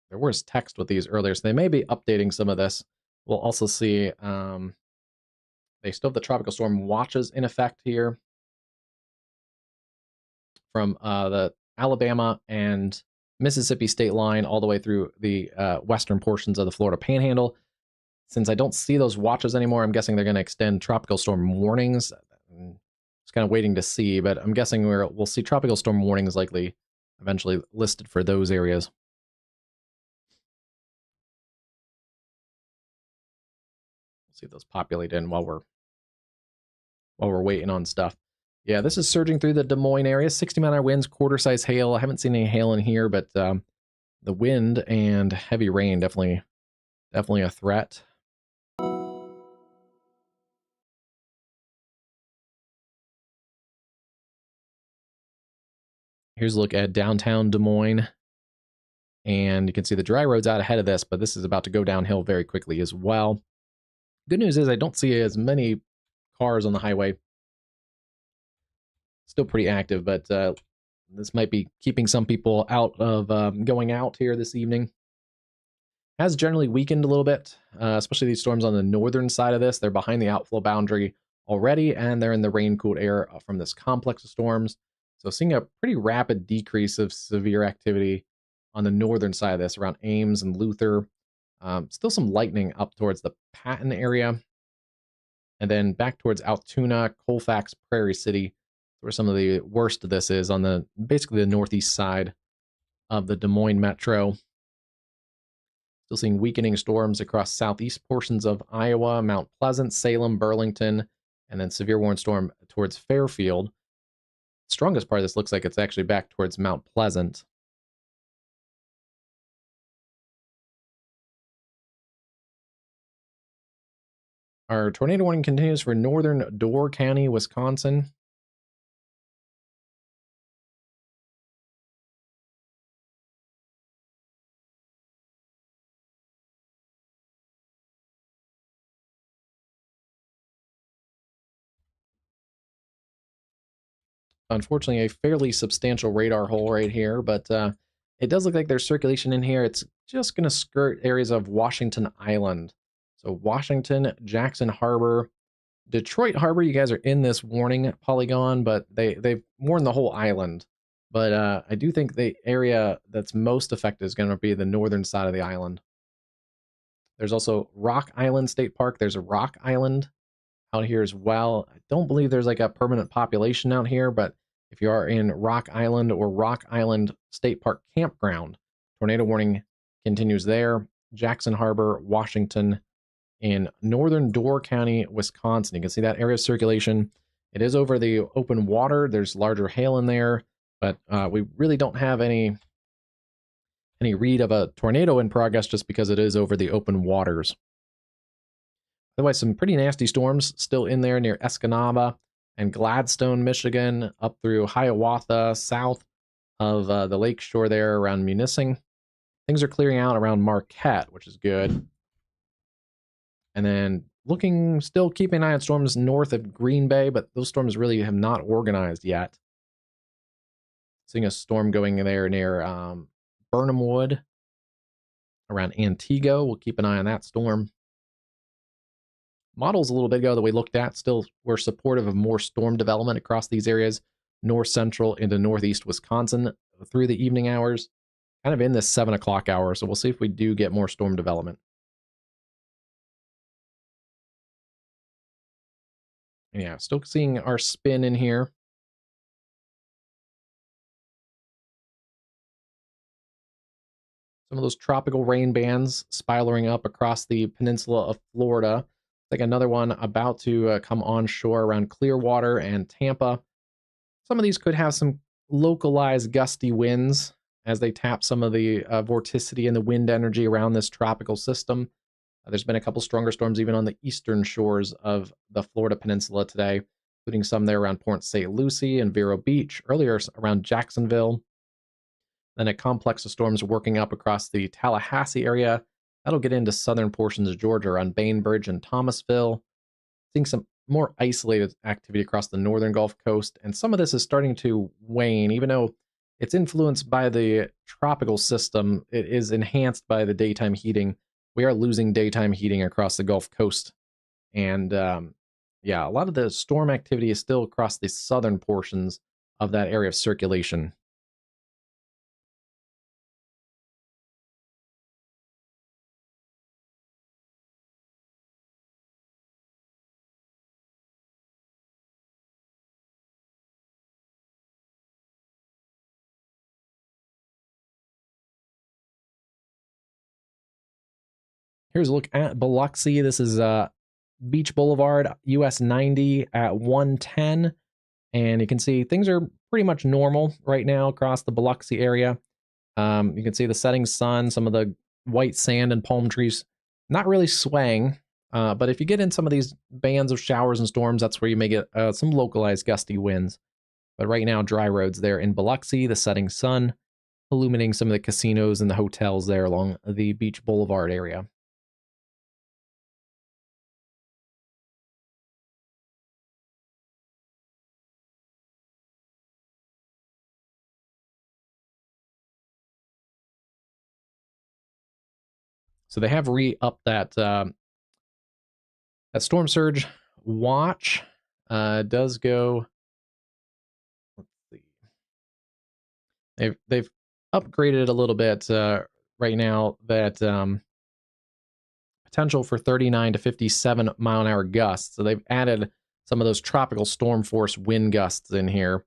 There was text with these earlier, so they may be updating some of this. We'll also see they still have the tropical storm watches in effect here from the Alabama and Mississippi state line all the way through the western portions of the Florida Panhandle. Since I don't see those watches anymore, I'm guessing they're going to extend tropical storm warnings. Just kind of waiting to see, but I'm guessing we'll see tropical storm warnings likely eventually listed for those areas. We'll see if those populate in while we're waiting on stuff. Yeah, this is surging through the Des Moines area. 60-mile-an-hour winds, quarter-size hail. I haven't seen any hail in here, but the wind and heavy rain definitely a threat. Here's a look at downtown Des Moines. And you can see the dry road's out ahead of this, but this is about to go downhill very quickly as well. Good news is I don't see as many cars on the highway. Still pretty active, but This might be keeping some people out of going out here this evening. Has generally weakened a little bit, especially these storms on the northern side of this. They're behind the outflow boundary already, and they're in the rain-cooled air from this complex of storms. So seeing a pretty rapid decrease of severe activity on the northern side of this, around Ames and Luther. Still some lightning up towards the Patton area. And then back towards Altoona, Colfax, Prairie City, where some of the worst of this is on the basically the northeast side of the Des Moines metro. Still seeing weakening storms across southeast portions of Iowa, Mount Pleasant, Salem, Burlington, and then severe warning storm towards Fairfield. Strongest part of this looks like it's actually back towards Mount Pleasant. Our tornado warning continues for northern Door County, Wisconsin. Unfortunately, a fairly substantial radar hole right here, but it does look like there's circulation in here. It's just going to skirt areas of Washington Island. So Washington, Jackson Harbor, Detroit Harbor, you guys are in this warning polygon, but they've warned the whole island. But I do think the area that's most affected is going to be the northern side of the island. There's also Rock Island State Park. There's a Rock Island out here as well. I don't believe there's like a permanent population out here, but if you are in Rock Island or Rock Island State Park Campground, tornado warning continues there. Jackson Harbor, Washington, in northern Door County, Wisconsin. You can see that area of circulation. It is over the open water. There's larger hail in there, but we really don't have any read of a tornado in progress just because it is over the open waters. Otherwise, some pretty nasty storms still in there near Escanaba and Gladstone, Michigan, up through Hiawatha, south of the lake shore there around Munising. Things are clearing out around Marquette, which is good. And then still keeping an eye on storms north of Green Bay, but those storms really have not organized yet. Seeing a storm going there near Burnham Wood, around Antigo. We'll keep an eye on that storm. Models a little bit ago that we looked at still were supportive of more storm development across these areas, north central into northeast Wisconsin through the evening hours, kind of in this 7 o'clock hour. So we'll see if we do get more storm development. And yeah, still seeing our spin in here. Some of those tropical rain bands spiraling up across the peninsula of Florida. Like another one about to come onshore around Clearwater and Tampa. Some of these could have some localized gusty winds as they tap some of the vorticity and the wind energy around this tropical system. There's been a couple stronger storms even on the eastern shores of the Florida Peninsula today, including some there around Port St. Lucie and Vero Beach, earlier around Jacksonville. Then a complex of storms working up across the Tallahassee area. That'll get into southern portions of Georgia around Bainbridge and Thomasville. Seeing some more isolated activity across the northern Gulf Coast, and some of this is starting to wane, even though it's influenced by the tropical system. It is enhanced by the daytime heating. We are losing daytime heating across the Gulf Coast. And yeah, a lot of the storm activity is still across the southern portions of that area of circulation. Here's a look at Biloxi. This is Beach Boulevard, US 90 at 110. And you can see things are pretty much normal right now across the Biloxi area. You can see the setting sun, some of the white sand and palm trees not really swaying. But if you get in some of these bands of showers and storms, that's where you may get some localized gusty winds. But right now, dry roads there in Biloxi, the setting sun illuminating some of the casinos and the hotels there along the Beach Boulevard area. So they have re-upped that that storm surge watch. Does go. Let's see. They've upgraded it a little bit right now. That potential for 39 to 57 mile an hour gusts. So they've added some of those tropical storm force wind gusts in here.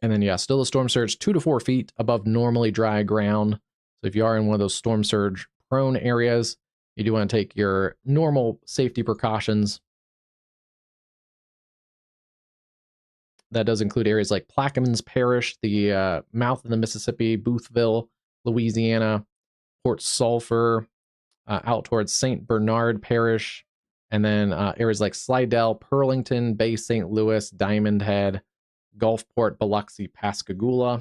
And then, yeah, still a storm surge 2 to 4 feet above normally dry ground. So if you are in one of those storm surge prone areas, you do want to take your normal safety precautions. That does include areas like Plaquemines Parish, the mouth of the Mississippi, Boothville, Louisiana, Port Sulphur, out towards St. Bernard Parish, and then areas like Slidell, Pearlington, Bay St. Louis, Diamond Head, Gulfport, Biloxi, Pascagoula.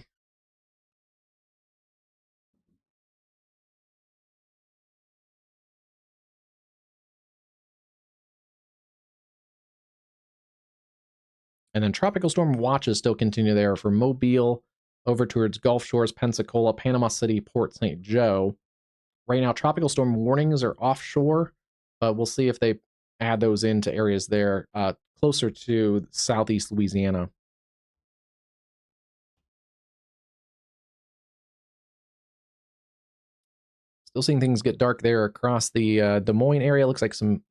And then tropical storm watches still continue there for Mobile, over towards Gulf Shores, Pensacola, Panama City, Port St. Joe. Right now, tropical storm warnings are offshore, but we'll see if they add those into areas there closer to southeast Louisiana. Still seeing things get dark there across the Des Moines area. Looks like some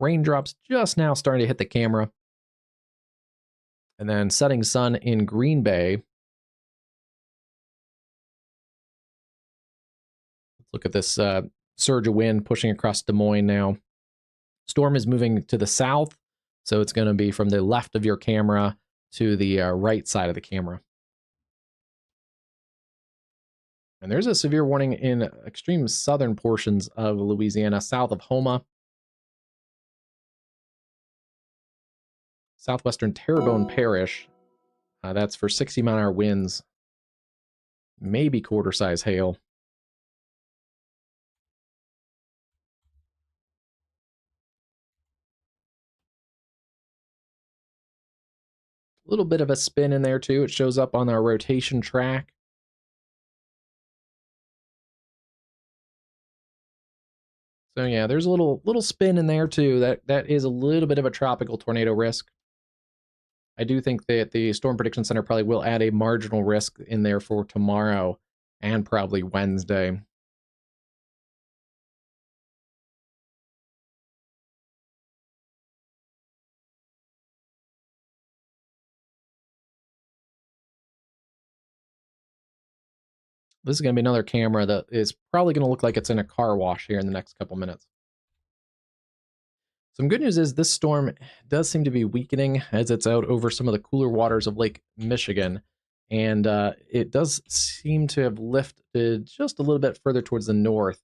raindrops just now starting to hit the camera. And then setting sun in Green Bay. Let's look at this surge of wind pushing across Des Moines now. Storm is moving to the south, so it's going to be from the left of your camera to the right side of the camera. And there's a severe warning in extreme southern portions of Louisiana, south of Houma. Southwestern Terrebonne Parish. That's for 60 mile an hour winds. Maybe quarter size hail. A little bit of a spin in there too. It shows up on our rotation track. So yeah, there's a little spin in there too. That is a little bit of a tropical tornado risk. I do think that the Storm Prediction Center probably will add a marginal risk in there for tomorrow and probably Wednesday. This is going to be another camera that is probably going to look like it's in a car wash here in the next couple minutes. Some good news is this storm does seem to be weakening as it's out over some of the cooler waters of Lake Michigan. And it does seem to have lifted just a little bit further towards the north.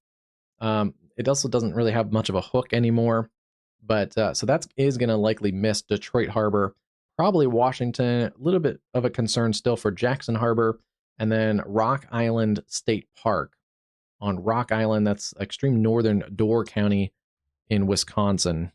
It also doesn't really have much of a hook anymore. But so that is going to likely miss Detroit Harbor, probably Washington, a little bit of a concern still for Jackson Harbor, and then Rock Island State Park. On Rock Island, that's extreme northern Door County in Wisconsin.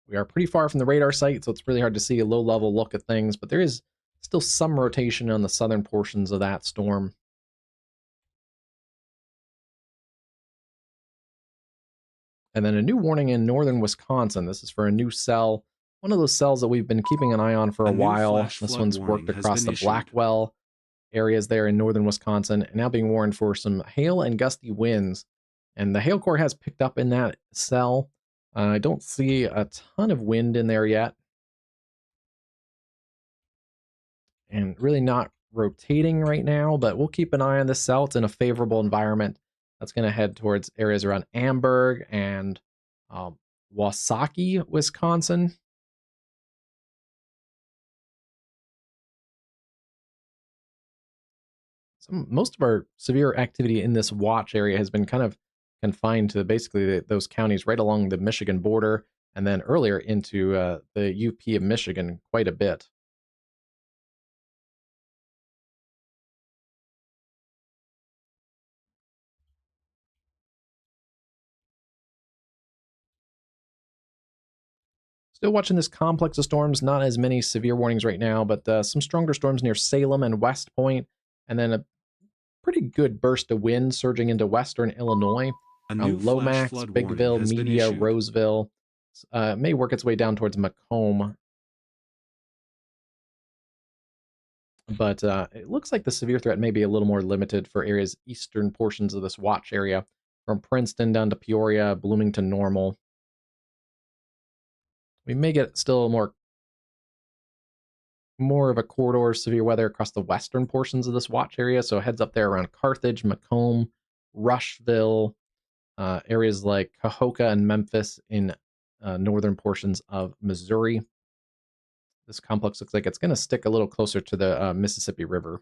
We are pretty far from the radar site, so it's really hard to see a low-level look at things, but there is still some rotation on the southern portions of that storm. And then a new warning in northern Wisconsin. This is for a new cell, one of those cells that we've been keeping an eye on for a while. This one's worked across the Blackwell areas there in northern Wisconsin, and now being warned for some hail and gusty winds. And the hail core has picked up in that cell. I don't see a ton of wind in there yet. And really not rotating right now, but we'll keep an eye on this cell. It's in a favorable environment. That's going to head towards areas around Amberg and Wasaki, Wisconsin. Most of our severe activity in this watch area has been kind of confined to basically those counties right along the Michigan border, and then earlier into the UP of Michigan quite a bit. Still watching this complex of storms. Not as many severe warnings right now, but some stronger storms near Salem and West Point, and then a pretty good burst of wind surging into western Illinois.
A new flash
Lomax,
flood warning
Bigville,
has been
Media,
issued.
Roseville. May work its way down towards Macomb. But it looks like the severe threat may be a little more limited for areas eastern portions of this watch area, from Princeton down to Peoria, Bloomington, Normal. We may get still more of a corridor of severe weather across the western portions of this watch area, so heads up there around Carthage, Macomb, Rushville, areas like Cahokia and Memphis in northern portions of Missouri. This complex looks like it's going to stick a little closer to the Mississippi River.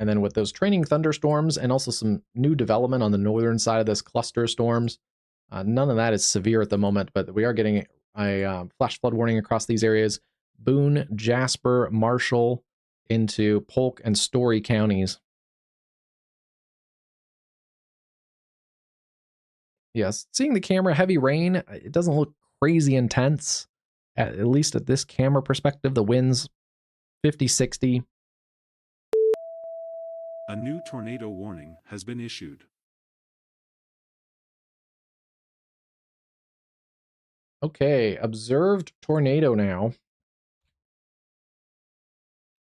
And then with those training thunderstorms and also some new development on the northern side of this cluster of storms, none of that is severe at the moment, but we are getting a flash flood warning across these areas. Boone, Jasper, Marshall, into Polk and Story counties. Yes, seeing the camera, heavy rain, it doesn't look crazy intense, at least at this camera perspective. The winds 50, 60.
A new tornado warning has been issued.
Okay, observed tornado now.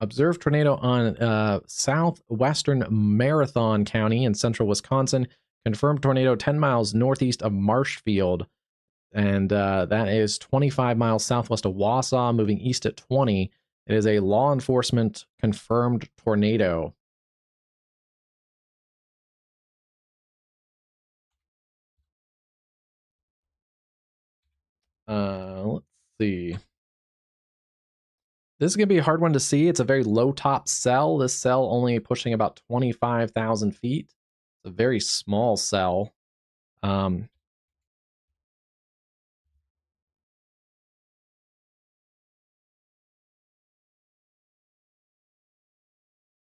Observed tornado on southwestern Marathon County in central Wisconsin. Confirmed tornado 10 miles northeast of Marshfield. And that is 25 miles southwest of Wausau, moving east at 20. It is a law enforcement confirmed tornado. Let's see. This is going to be a hard one to see. It's a very low top cell. This cell only pushing about 25,000 feet. It's a very small cell.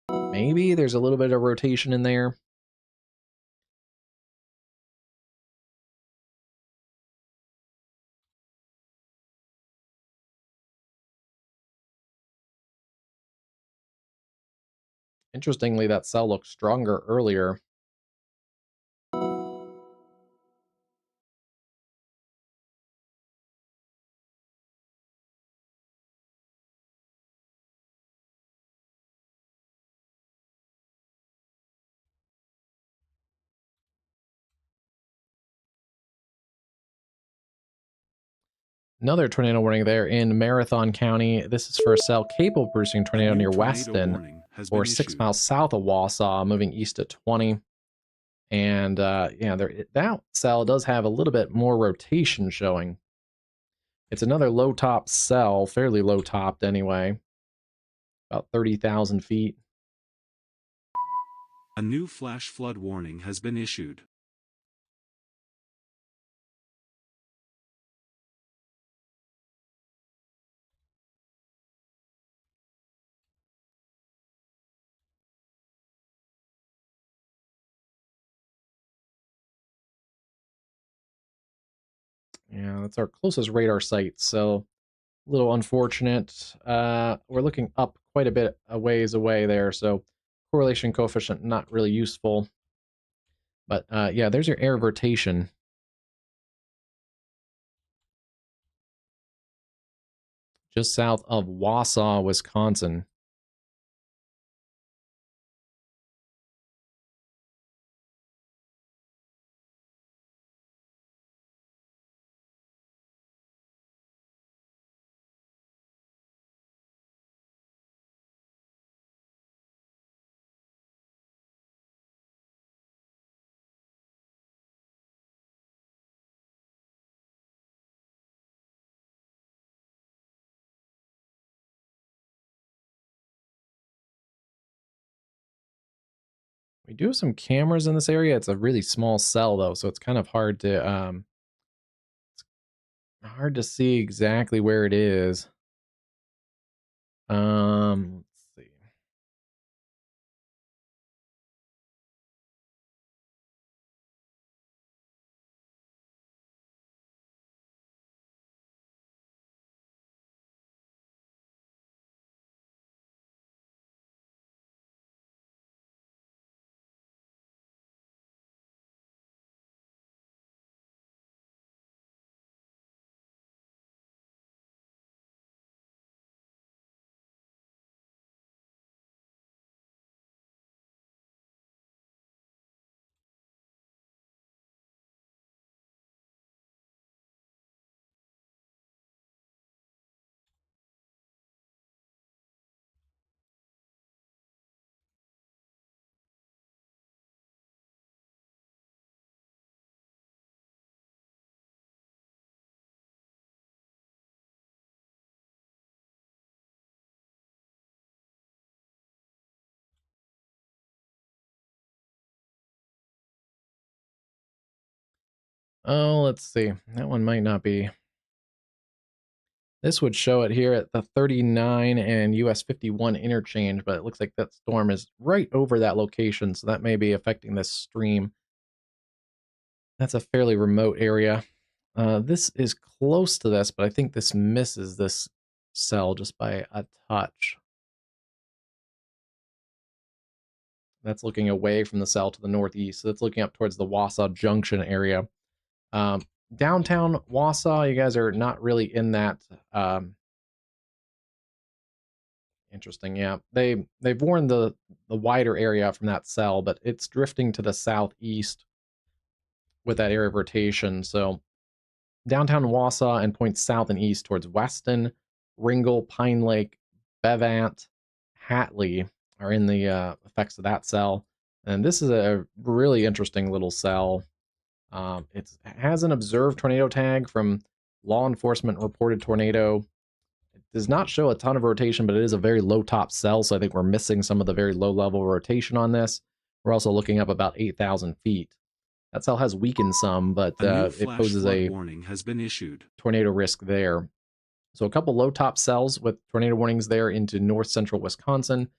Maybe there's a little bit of rotation in there. Interestingly, that cell looked stronger earlier. Another tornado warning there in Marathon County. This is for a cell capable of producing tornado near Weston, or 6 miles south of Wausau, moving east at 20. And yeah, that cell does have a little bit more rotation showing. It's another low top cell, fairly low topped anyway, about 30,000 feet.
A new flash flood warning has been issued.
Yeah, that's our closest radar site, so a little unfortunate. We're looking up quite a bit a ways away there, so correlation coefficient not really useful. But yeah, there's your air rotation. Just south of Wausau, Wisconsin. We do have some cameras in this area. It's a really small cell though, so it's kind of hard to see exactly where it is. Let's see. Oh, let's see. That one might not be. This would show it here at the 39 and US 51 interchange, but it looks like that storm is right over that location, so that may be affecting this stream. That's a fairly remote area. This is close to this, but I think this misses this cell just by a touch. That's looking away from the cell to the northeast, so that's looking up towards the Wausau Junction area. Downtown Wausau, you guys are not really in that. Interesting, yeah. They've warned the wider area from that cell, but it's drifting to the southeast with that area of rotation. So downtown Wausau and points south and east towards Weston, Ringgold, Pine Lake, Bevant, Hatley are in the effects of that cell. And this is a really interesting little cell. It has an observed tornado tag from law enforcement reported tornado. It does not show a ton of rotation, but it is a very low top cell, so I think we're missing some of the very low level rotation on this. We're also looking up about 8,000 feet. That cell has weakened some, but it poses a
warning has been issued.
Tornado risk there. So a couple low top cells with tornado warnings there into north central Wisconsin.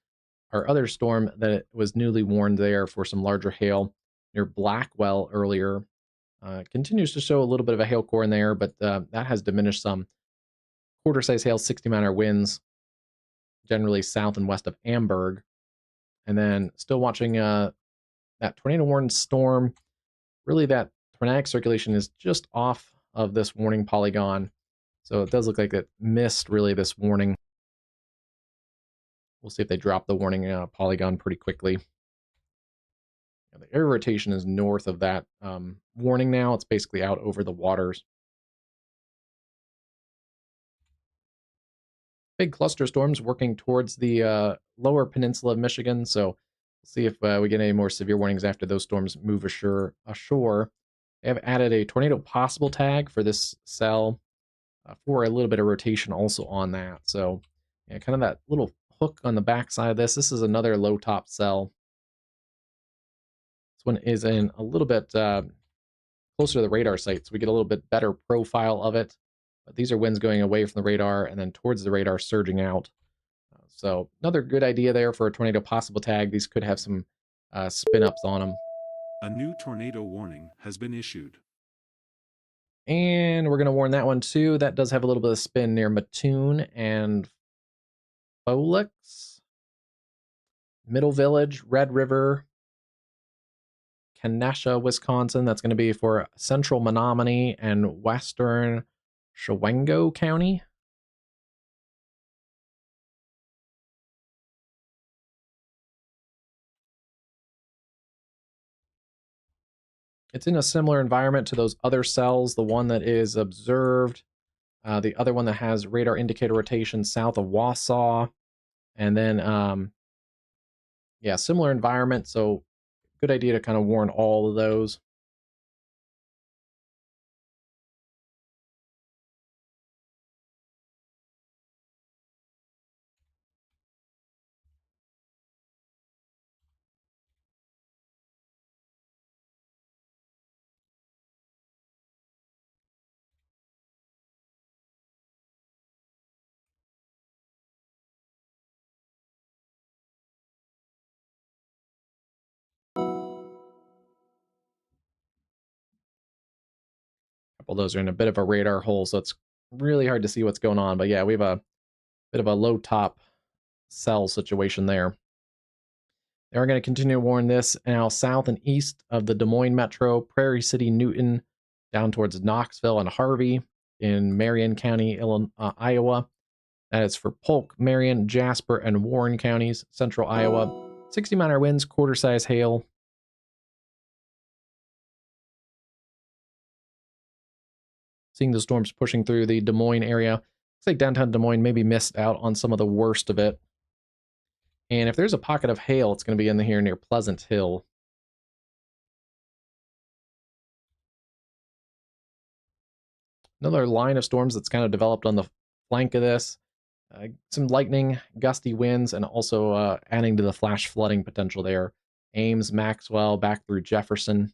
Our other storm that was newly warned there for some larger hail near Blackwell earlier continues to show a little bit of a hail core in there, but that has diminished some. Quarter size hail, 60-mile winds, generally south and west of Amberg. And then still watching that tornado warned storm. Really, that tornadic circulation is just off of this warning polygon. So it does look like it missed really this warning. We'll see if they drop the warning polygon pretty quickly. The air rotation is north of that warning now. It's basically out over the waters. Big cluster storms working towards the lower peninsula of Michigan. So we'll see if we get any more severe warnings after those storms move ashore. They have added a tornado possible tag for this cell for a little bit of rotation also on that. So yeah, kind of that little hook on the back side of this. This is another low top cell. This one is in a little bit closer to the radar site, so we get a little bit better profile of it. But these are winds going away from the radar and then towards the radar surging out. So another good idea there for a tornado possible tag. These could have some spin ups on them.
A new tornado warning has been issued.
And we're going to warn that one too. That does have a little bit of spin near Mattoon and Folix, Middle Village, Red River, Kenesha, Wisconsin. That's going to be for central Menominee and western Shawangunk County. It's in a similar environment to those other cells. The one that is observed, the other one that has radar indicator rotation south of Wausau, and then yeah, similar environment. So good idea to kind of warn all of those. Couple of those are in a bit of a radar hole, so it's really hard to see what's going on. But yeah, we have a bit of a low top cell situation there. They are going to continue to warn this now south and east of the Des Moines Metro, Prairie City, Newton, down towards Knoxville and Harvey in Marion County, Iowa. That is for Polk, Marion, Jasper, and Warren counties, central Iowa. 60-mile winds, quarter size hail. Seeing the storms pushing through the Des Moines area. Looks like downtown Des Moines maybe missed out on some of the worst of it. And if there's a pocket of hail, it's going to be in here near Pleasant Hill. Another line of storms that's kind of developed on the flank of this. Some lightning, gusty winds, and also adding to the flash flooding potential there. Ames, Maxwell, back through Jefferson.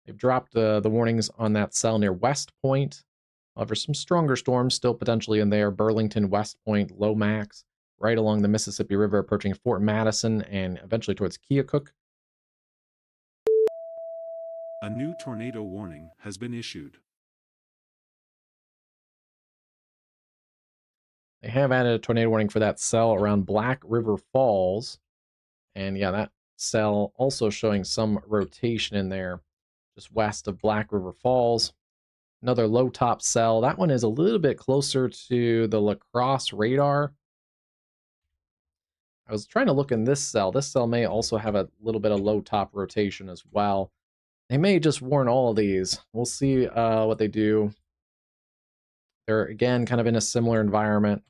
They've dropped the warnings on that cell near West Point. However, some stronger storms still potentially in there. Burlington, West Point, Lomax, right along the Mississippi River, approaching Fort Madison and eventually towards Keokuk.
A new tornado warning has been issued.
They have added a tornado warning for that cell around Black River Falls. And yeah, that cell also showing some rotation in there, just west of Black River Falls. Another low top cell. That one is a little bit closer to the La Crosse radar. I was trying to look in this cell. This cell may also have a little bit of low top rotation as well. They may just warn all of these. We'll see what they do. They're, again, kind of in a similar environment.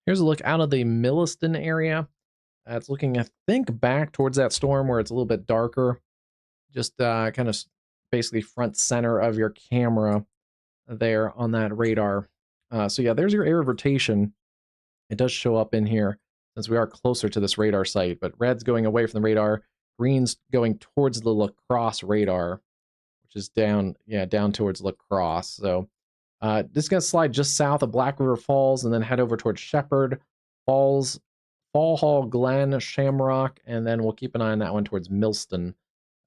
Here's a look out of the Milliston area. It's looking, I think, back towards that storm where it's a little bit darker. Just kind of basically front center of your camera there on that radar. So yeah, there's your area of rotation. It does show up in here since we are closer to this radar site, but red's going away from the radar, green's going towards the La Crosse radar, which is down towards La Crosse. So this is going to slide just south of Black River Falls and then head over towards Shepherd Falls, Fall Hall, Glen, Shamrock, and then we'll keep an eye on that one towards Millston.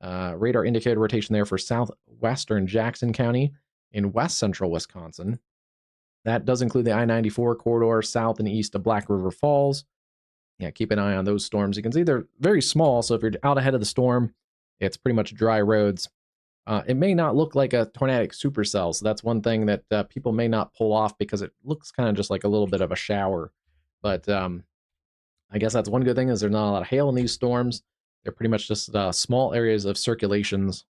Radar indicated rotation there for southwestern Jackson County in west central Wisconsin. That does include the I-94 corridor south and east of Black River Falls. Yeah, keep an eye on those storms. You can see they're very small, so if you're out ahead of the storm, it's pretty much dry roads. It may not look like a tornadic supercell, so that's one thing that people may not pull off because it looks kind of just like a little bit of a shower. But I guess that's one good thing is there's not a lot of hail in these storms. They're pretty much just small areas of circulations.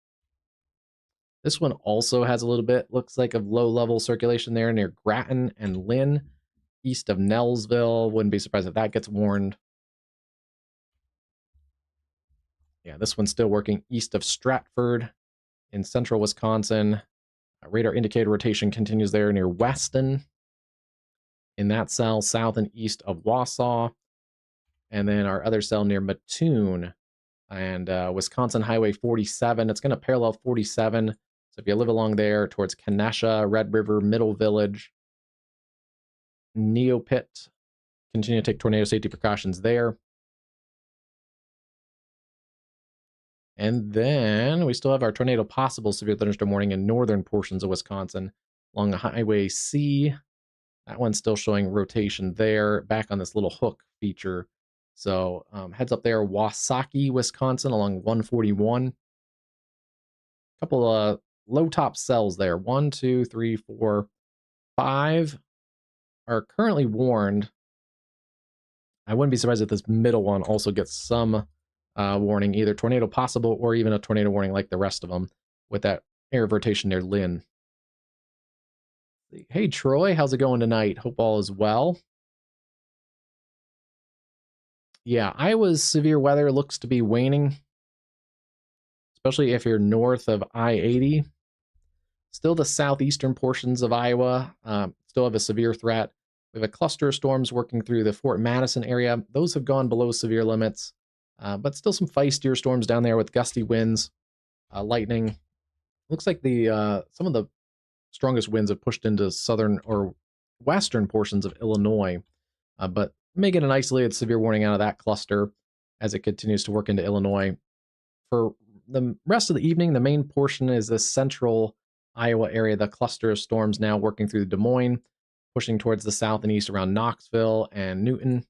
This one also has a little bit, looks like, of low-level circulation there near Grattan and Lynn, east of Nellsville. Wouldn't be surprised if that gets warned. Yeah, this one's still working east of Stratford in central Wisconsin. Radar indicated rotation continues there near Weston. In that cell, south and east of Wausau. And then our other cell near Mattoon and Wisconsin Highway 47. It's going to parallel 47. So if you live along there towards Kenesha, Red River, Middle Village, Neopit, continue to take tornado safety precautions there. And then we still have our tornado possible severe thunderstorm warning in northern portions of Wisconsin along the Highway C. That one's still showing rotation there, back on this little hook feature. So heads up there, Wasaki, Wisconsin, along 141. A couple of low top cells there. 1, 2, 3, 4, 5 are currently warned. I wouldn't be surprised if this middle one also gets some warning, either tornado possible or even a tornado warning like the rest of them with that area of rotation near Lynn. Hey, Troy, how's it going tonight? Hope all is well. Yeah, Iowa's severe weather looks to be waning, especially if you're north of I-80. Still the southeastern portions of Iowa still have a severe threat. We have a cluster of storms working through the Fort Madison area. Those have gone below severe limits, but still some feistier storms down there with gusty winds, lightning. Looks like some of the strongest winds have pushed into southern or western portions of Illinois, but may get an isolated severe warning out of that cluster as it continues to work into Illinois. For the rest of the evening, the main portion is the central Iowa area, the cluster of storms now working through Des Moines, pushing towards the south and east around Knoxville and Newton.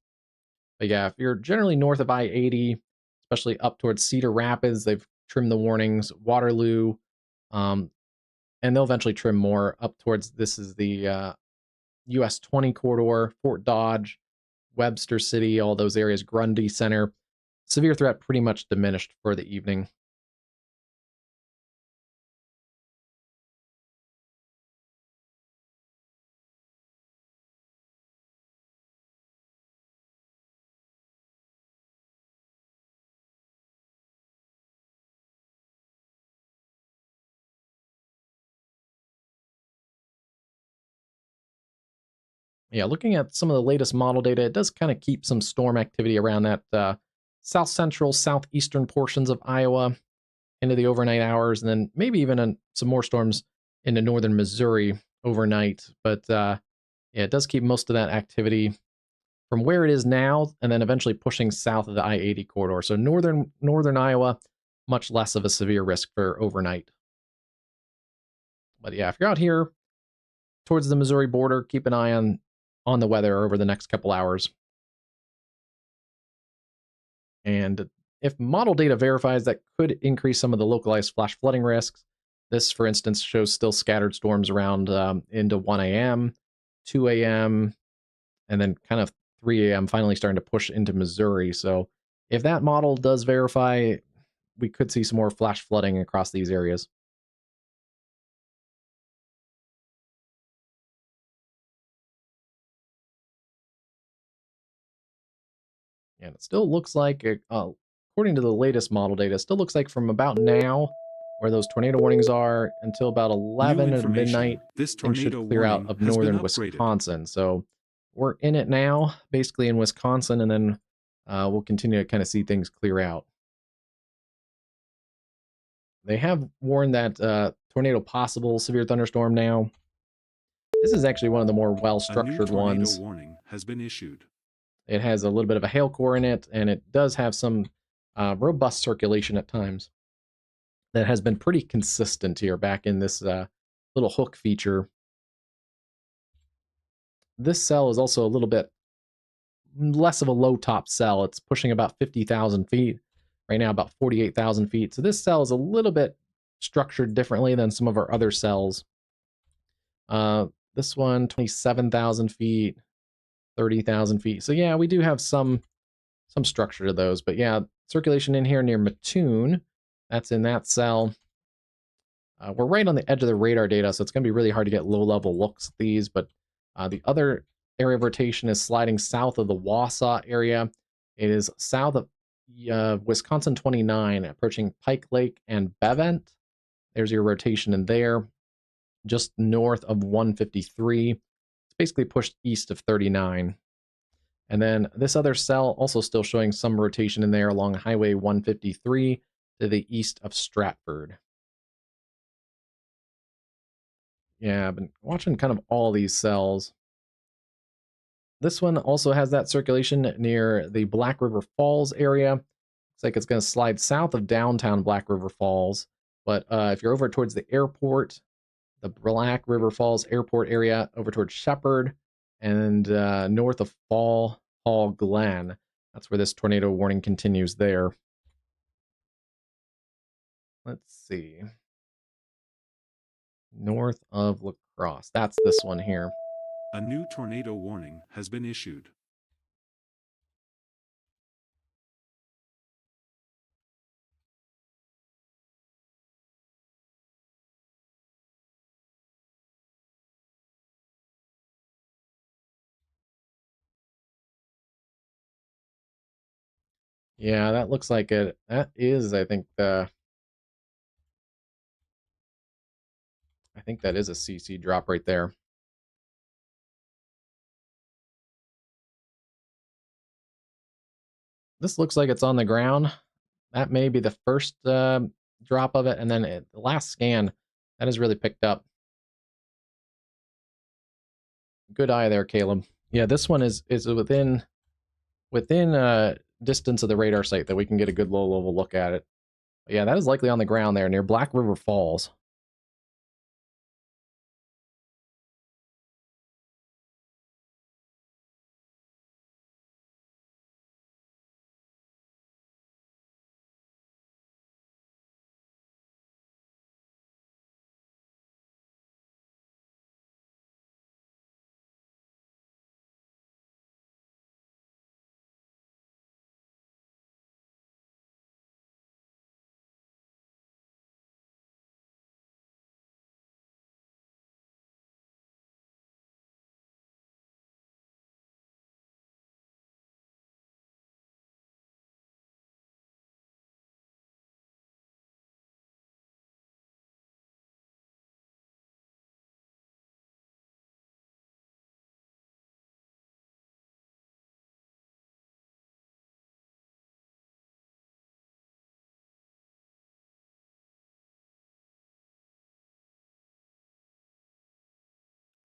But yeah, if you're generally north of I-80, especially up towards Cedar Rapids, they've trimmed the warnings. Waterloo, and they'll eventually trim more up towards, this is the US 20 corridor, Fort Dodge, Webster City, all those areas, Grundy Center. Severe threat pretty much diminished for the evening. Yeah, looking at some of the latest model data, it does kind of keep some storm activity around that south central, southeastern portions of Iowa into the overnight hours, and then maybe even some more storms into northern Missouri overnight. But yeah, it does keep most of that activity from where it is now, and then eventually pushing south of the I-80 corridor. So northern Iowa, much less of a severe risk for overnight. But yeah, if you're out here towards the Missouri border, keep an eye on the weather over the next couple hours. And if model data verifies, that could increase some of the localized flash flooding risks. This, for instance, shows still scattered storms around into 1 a.m., 2 a.m., and then kind of 3 a.m. finally starting to push into Missouri. So if that model does verify, we could see some more flash flooding across these areas. And it still looks like, according to the latest model data, it still looks like from about now, where those tornado warnings are, until about 11 at midnight,
This
things should
tornado
clear out
warning
of
has been
northern
upgraded.
Wisconsin. So we're in it now, basically in Wisconsin, and then we'll continue to kind of see things clear out. They have warned that tornado possible severe thunderstorm now. This is actually one of the more well-structured ones.
A new tornado warning has been issued.
It has a little bit of a hail core in it, and it does have some robust circulation at times that has been pretty consistent here back in this little hook feature. This cell is also a little bit less of a low top cell. It's pushing about 50,000 feet. Right now, about 48,000 feet. So this cell is a little bit structured differently than some of our other cells. This one, 27,000 feet, 30,000 feet. So yeah, we do have some structure to those. But yeah, circulation in here near Mattoon, that's in that cell. We're right on the edge of the radar data, so it's going to be really hard to get low-level looks at these. But the other area of rotation is sliding south of the Wausau area. It is south of Wisconsin 29, approaching Pike Lake and Bevent. There's your rotation in there. Just north of 153. It's basically pushed east of 39. And then this other cell also still showing some rotation in there along Highway 153 to the east of Stratford. Yeah, I've been watching kind of all these cells. This one also has that circulation near the Black River Falls area. Looks like it's going to slide south of downtown Black River Falls. But if you're over towards the airport, the Black River Falls airport area, over towards Shepherd, and north of Fall Hall Glen, that's where this tornado warning continues there. Let's see. North of La Crosse. That's this one here.
A new tornado warning has been issued.
Yeah, that looks like it. That is, I think that is a CC drop right there. This looks like it's on the ground. That may be the first drop of it, and then the last scan, that has really picked up. Good eye there, Caleb. Yeah, this one is within distance of the radar site that we can get a good low level look at it. But yeah, that is likely on the ground there near Black River Falls.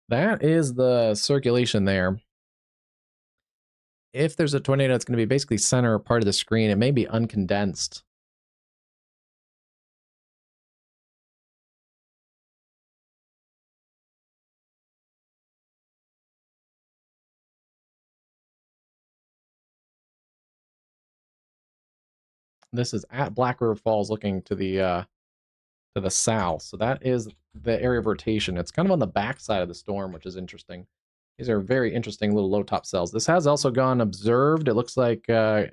That is the circulation there. If there's a tornado, it's going to be basically center part of the screen. It may be uncondensed. This is at Black River Falls, looking to the south. So that is the area of rotation. It's kind of on the back side of the storm, which is interesting. These are very interesting little low top cells. This has also gone observed. It looks like, yeah,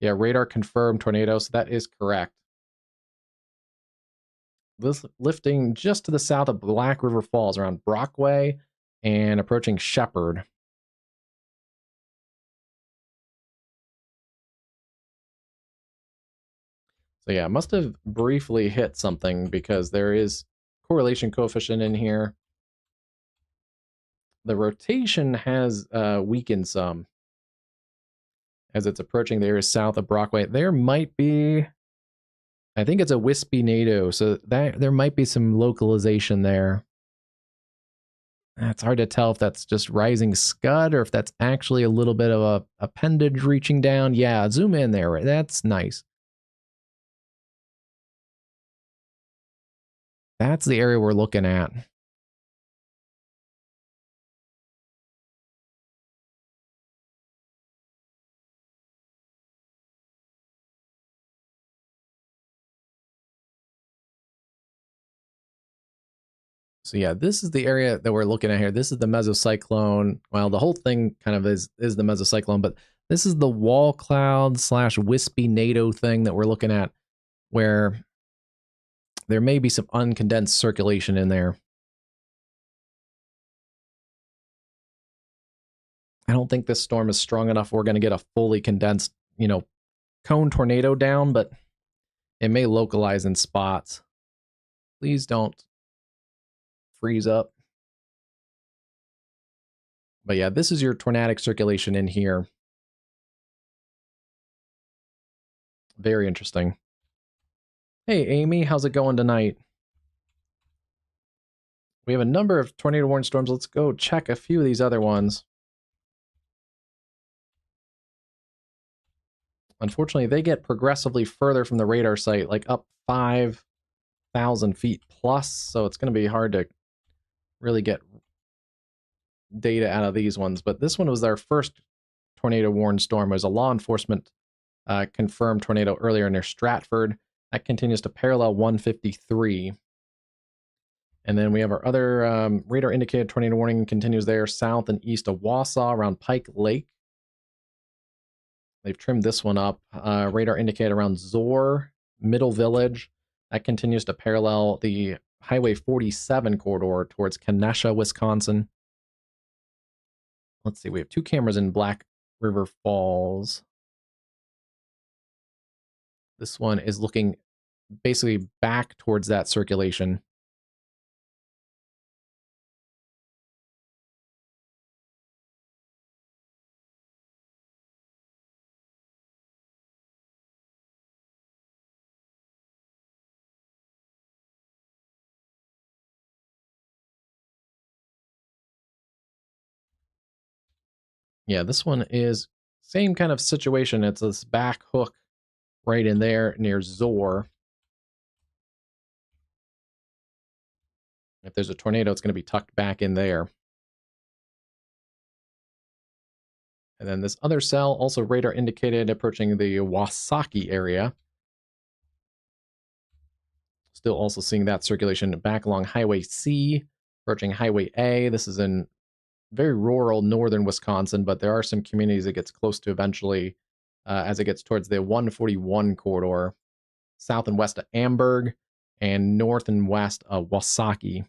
radar confirmed tornado. So that is correct. This lifting just to the south of Black River Falls around Brockway and approaching Shepherd. So yeah, must have briefly hit something because there is correlation coefficient in here. The rotation has weakened some as it's approaching the area south of Brockway. There might be, I think it's a wispy NATO, so that there might be some localization there. It's hard to tell if that's just rising scud or if that's actually a little bit of a appendage reaching down. Yeah, zoom in there. Right? That's nice. That's the area we're looking at. So yeah, this is the area that we're looking at here. This is the mesocyclone. Well, the whole thing kind of is the mesocyclone, but this is the wall cloud / wispy NATO thing that we're looking at, where there may be some uncondensed circulation in there. I don't think this storm is strong enough we're going to get a fully condensed, cone tornado down, but it may localize in spots. Please don't freeze up. But yeah, this is your tornadic circulation in here. Very interesting. Hey, Amy, how's it going tonight? We have a number of tornado warning storms. Let's go check a few of these other ones. Unfortunately, they get progressively further from the radar site, like up 5,000 feet plus, so it's going to be hard to really get data out of these ones. But this one was our first tornado warned storm. It was a law enforcement confirmed tornado earlier near Stratford. That continues to parallel 153. And then we have our other radar indicated tornado warning continues there south and east of Wausau around Pike Lake. They've trimmed this one up. Radar indicated around Zor, Middle Village. That continues to parallel the Highway 47 corridor towards Kenesha, Wisconsin. Let's see, we have 2 cameras in Black River Falls. This one is looking basically back towards that circulation. Yeah, this one is same kind of situation. It's this back hook right in there near Zor. If there's a tornado, it's going to be tucked back in there. And then this other cell, also radar indicated, approaching the Wasaki area. Still also seeing that circulation back along Highway C, approaching Highway A. This is in very rural northern Wisconsin, but there are some communities it gets close to eventually as it gets towards the 141 corridor, south and west of Amberg, and north and west of Wasaki.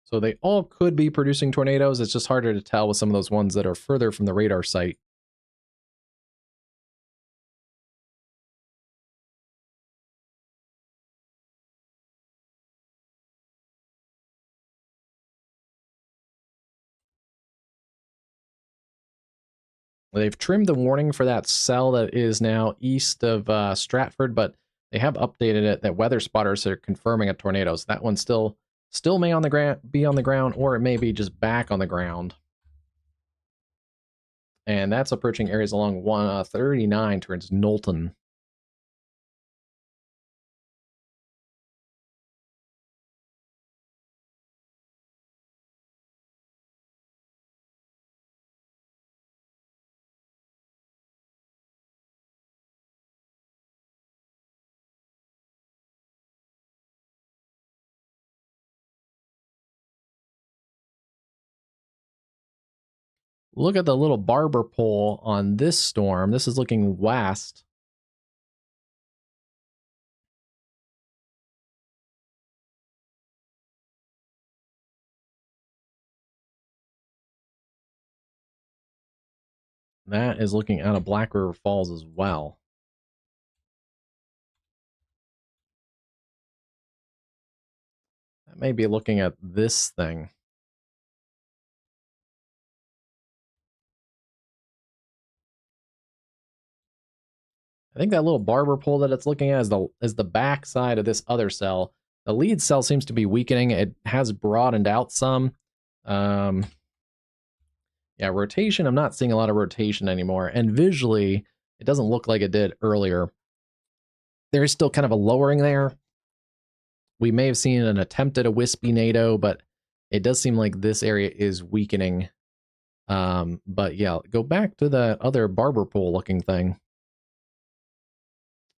So they all could be producing tornadoes. It's just harder to tell with some of those ones that are further from the radar site. They've trimmed the warning for that cell that is now east of Stratford, but they have updated it that weather spotters are confirming a tornado. So that one still may on the be on the ground, or it may be just back on the ground. And that's approaching areas along 139 towards Knowlton. Look at the little barber pole on this storm. This is looking west. That is looking out of Black River Falls as well. That may be looking at this thing. I think that little barber pole that it's looking at is the back side of this other cell. The lead cell seems to be weakening. It has broadened out some. Yeah, rotation. I'm not seeing a lot of rotation anymore. And visually, it doesn't look like it did earlier. There is still kind of a lowering there. We may have seen an attempt at a wispy NATO, but it does seem like this area is weakening. But yeah, go back to the other barber pole looking thing.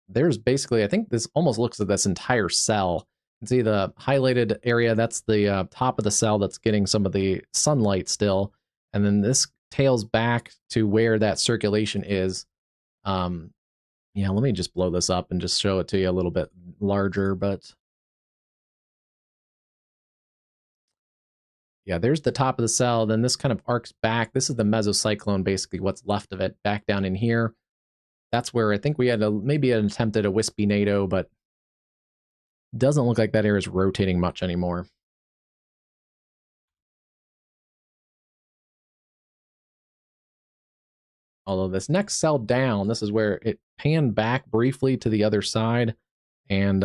There's basically, I think this almost looks at this entire cell. You can see the highlighted area, that's the top of the cell that's getting some of the sunlight still. And then this tails back to where that circulation is. Yeah, let me just blow this up and just show it to you a little bit larger, but yeah, there's the top of the cell. Then this kind of arcs back. This is the mesocyclone, basically what's left of it back down in here. That's where I think we had maybe an attempt at a wispy NATO, but doesn't look like that area is rotating much anymore. Although this next cell down, this is where it panned back briefly to the other side. And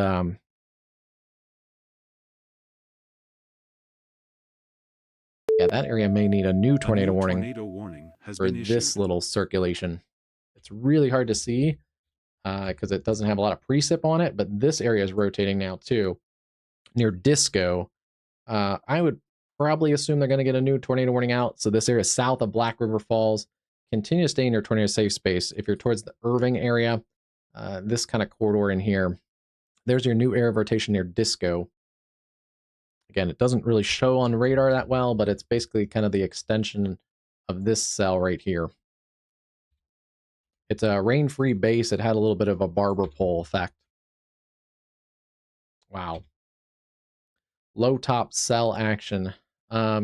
yeah, that area may need a new tornado warning for this little circulation. It's really hard to see because it doesn't have a lot of precip on it, but this area is rotating now too. Near Disco, I would probably assume they're going to get a new tornado warning out. So this area south of Black River Falls, continue to stay in your tornado safe space. If you're towards the Irving area, this kind of corridor in here, there's your new area of rotation near Disco. Again, it doesn't really show on radar that well, but it's basically kind of the extension of this cell right here. It's a rain-free base. It had a little bit of a barber pole effect. Wow. Low top cell action. Yeah,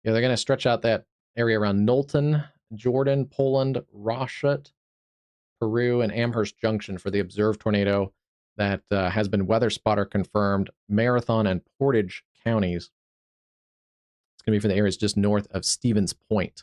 they're going to stretch out that area around Knowlton, Jordan, Poland, Rochette, Peru, and Amherst Junction for the observed tornado that has been weather spotter confirmed, Marathon and Portage counties. It's going to be for the areas just north of Stevens Point.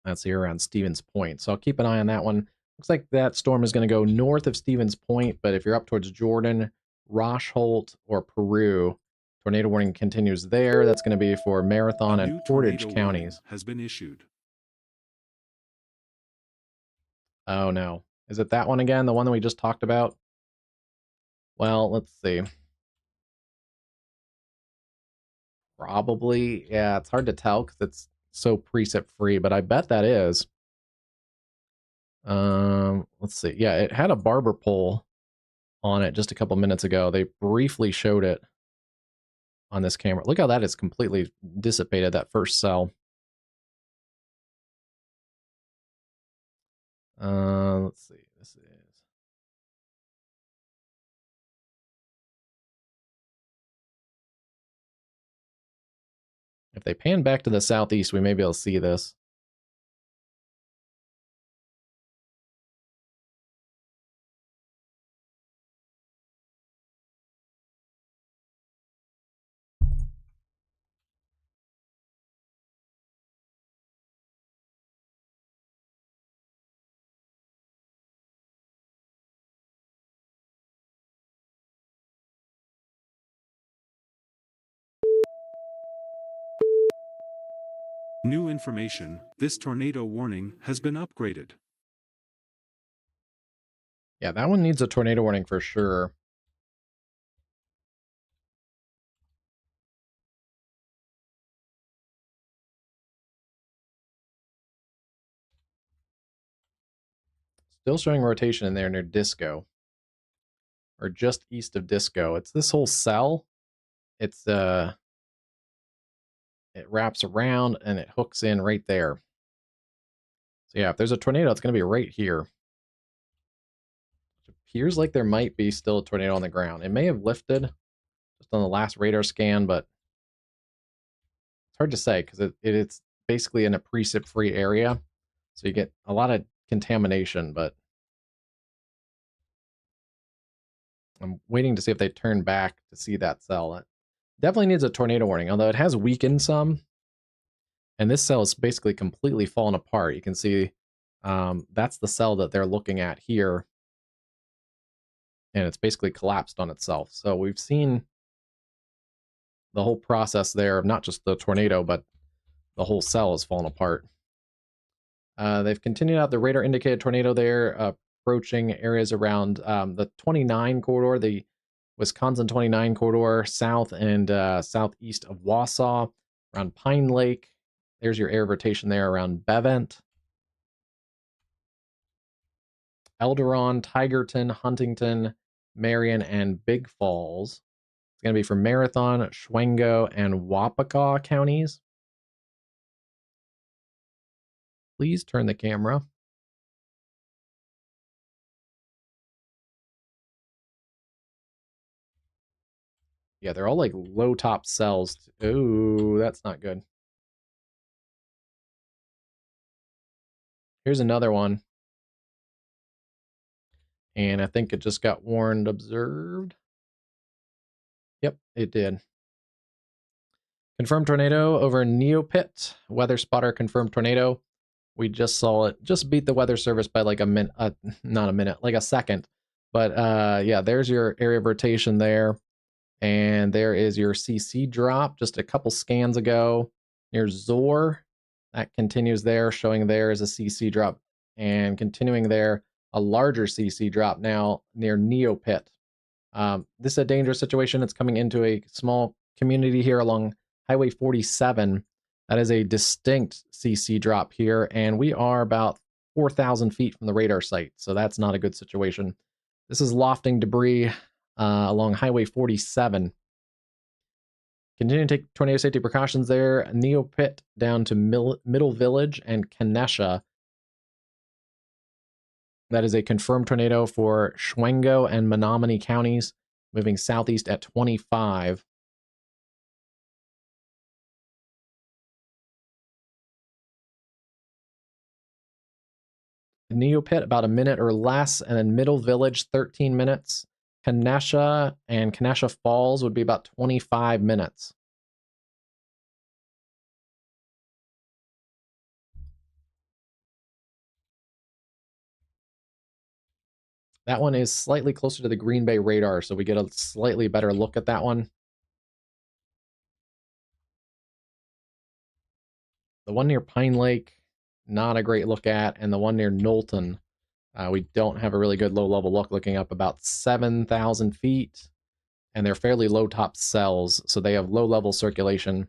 That's here around Stevens Point. So I'll keep an eye on that one. Looks like that storm is going to go north of Stevens Point, but if you're up towards Jordan, Rochholt, or Peru, tornado warning continues there. That's going to be for Marathon and Portage counties.
Has been issued.
Oh no. Is it that one again? The one that we just talked about? Well, let's see. Probably. Yeah, it's hard to tell because it's so preset free, but I bet that is. Let's see. Yeah, it had a barber pole on it just a couple minutes ago. They briefly showed it on this camera. Look how that is completely dissipated, that first cell. Let's see. This is... If they pan back to the southeast, we may be able to see this.
New information, this tornado warning has been upgraded.
Yeah, that one needs a tornado warning for sure. Still showing rotation in there near Disco. Or just east of Disco. It's this whole cell. It's it wraps around and it hooks in right there. So yeah, if there's a tornado, it's going to be right here. It appears like there might be still a tornado on the ground. It may have lifted just on the last radar scan, but it's hard to say because it's basically in a precip-free area. So you get a lot of contamination, but I'm waiting to see if they turn back to see that cell. It definitely needs a tornado warning, although it has weakened some. And this cell is basically completely fallen apart. You can see that's the cell that they're looking at here. And it's basically collapsed on itself. So we've seen the whole process there of not just the tornado, but the whole cell has fallen apart. They've continued out the radar indicated tornado there, approaching areas around the 29 corridor, the Wisconsin 29 corridor, south and southeast of Wausau, around Pine Lake. There's your air rotation there around Bevent. Elderon, Tigerton, Huntington, Marion, and Big Falls. It's going to be for Marathon, Schwengo, and Wapaca counties. Please turn the camera. Yeah, they're all like low top cells. Oh, that's not good. Here's another one. And I think it just got warned observed. Yep, it did. Confirmed tornado over Neopit. Weather spotter confirmed tornado. We just saw it. Just beat the weather service by like a minute. Not a minute, like a second. But yeah, there's your area of rotation there. And there is your CC drop just a couple scans ago. Near Zor. That continues there, showing there is a CC drop. And continuing there, a larger CC drop now near Neopit. This is a dangerous situation. It's coming into a small community here along Highway 47. That is a distinct CC drop here, and we are about 4,000 feet from the radar site, so that's not a good situation. This is lofting debris along Highway 47. Continue to take tornado safety precautions there. Neopit down to Middle Village and Kenesha. That is a confirmed tornado for Schwengo and Menominee counties, moving southeast at 25. Neopit, about a minute or less, and then Middle Village, 13 minutes. Kenesha and Kenesha Falls would be about 25 minutes. That one is slightly closer to the Green Bay radar, so we get a slightly better look at that one. The one near Pine Lake, not a great look at, and the one near Knowlton, we don't have a really good low-level look, looking up about 7,000 feet, and they're fairly low-top cells, so they have low-level circulation.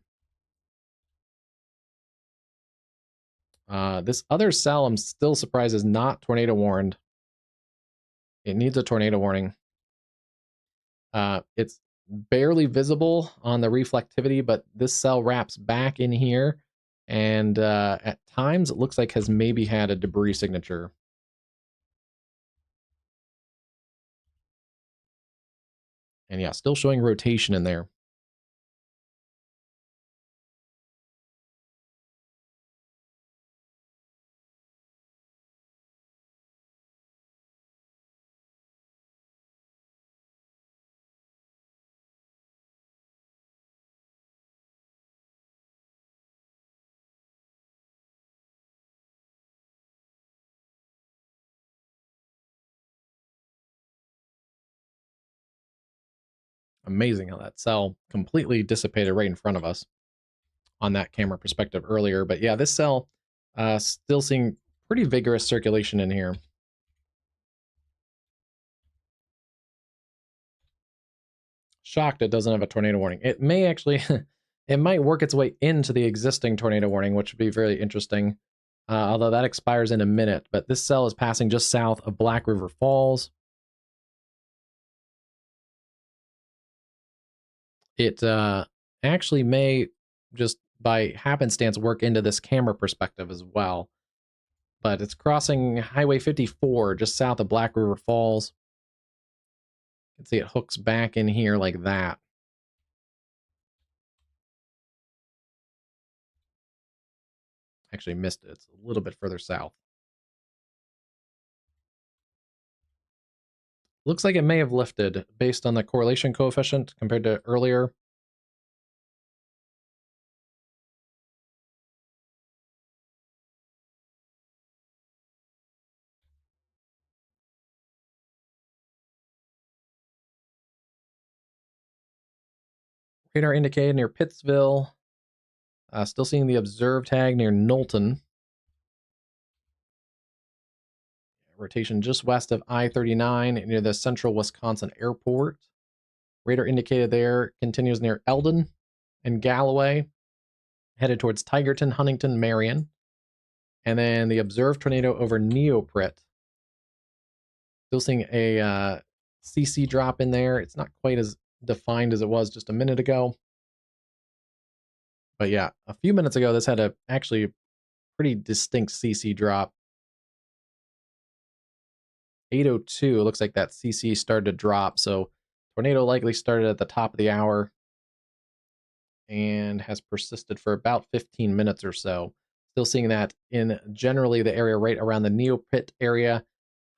This other cell, I'm still surprised, is not tornado warned. It needs a tornado warning. It's barely visible on the reflectivity, but this cell wraps back in here, and at times it looks like has maybe had a debris signature. And yeah, still showing rotation in there. Amazing how that cell completely dissipated right in front of us on that camera perspective earlier. But yeah, this cell still seeing pretty vigorous circulation in here. Shocked it doesn't have a tornado warning. It may actually, it might work its way into the existing tornado warning, which would be very interesting. Although that expires in a minute. But this cell is passing just south of Black River Falls. It actually may just by happenstance work into this camera perspective as well. But it's crossing Highway 54 just south of Black River Falls. You can see it hooks back in here like that. Actually missed it. It's a little bit further south. Looks like it may have lifted based on the correlation coefficient compared to earlier. Radar indicated near Pittsville. Still seeing the observe tag near Knowlton. Rotation just west of I-39 near the Central Wisconsin Airport. Radar indicated there continues near Eldon and Galloway, headed towards Tigerton, Huntington, Marion. And then the observed tornado over Neoprit. Still seeing a CC drop in there. It's not quite as defined as it was just a minute ago. But yeah, a few minutes ago, this had a actually pretty distinct CC drop. 8:02, it looks like that CC started to drop. So tornado likely started at the top of the hour and has persisted for about 15 minutes or so. Still seeing that in generally the area right around the Neoprit area,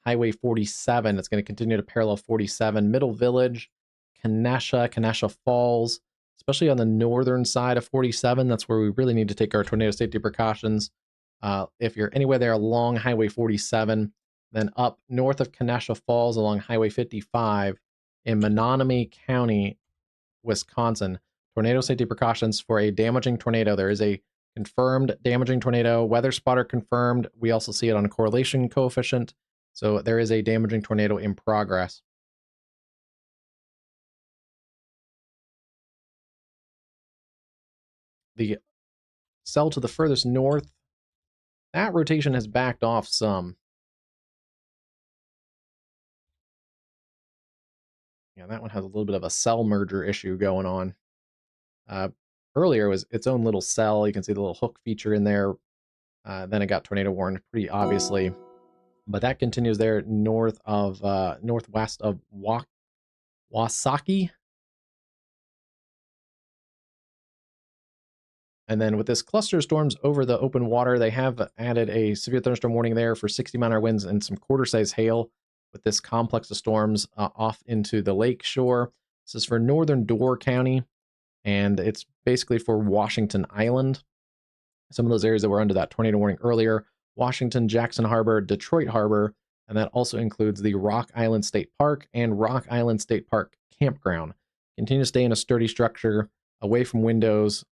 Highway 47. It's going to continue to parallel 47, Middle Village, Kanasha Falls, especially on the northern side of 47. That's where we really need to take our tornado safety precautions. If you're anywhere there along Highway 47, then up north of Kanasha Falls along Highway 55 in Menominee County, Wisconsin, tornado safety precautions for a damaging tornado. There is a confirmed damaging tornado, weather spotter confirmed. We also see it on a correlation coefficient. So there is a damaging tornado in progress. The cell to the furthest north, that rotation has backed off some. Yeah, that one has a little bit of a cell merger issue going on. Earlier was its own little cell. You can see the little hook feature in there. Then it got tornado warned pretty obviously. But that continues there north of northwest of Wasaki. And then with this cluster of storms over the open water, they have added a severe thunderstorm warning there for 60-mile-an-hour winds and some quarter-size hail with this complex of storms off into the lake shore. This is for northern Door County, and it's basically for Washington Island. Some of those areas that were under that tornado warning earlier, Washington, Jackson Harbor, Detroit Harbor, and that also includes the Rock Island State Park and Rock Island State Park Campground. Continue to stay in a sturdy structure, away from windows.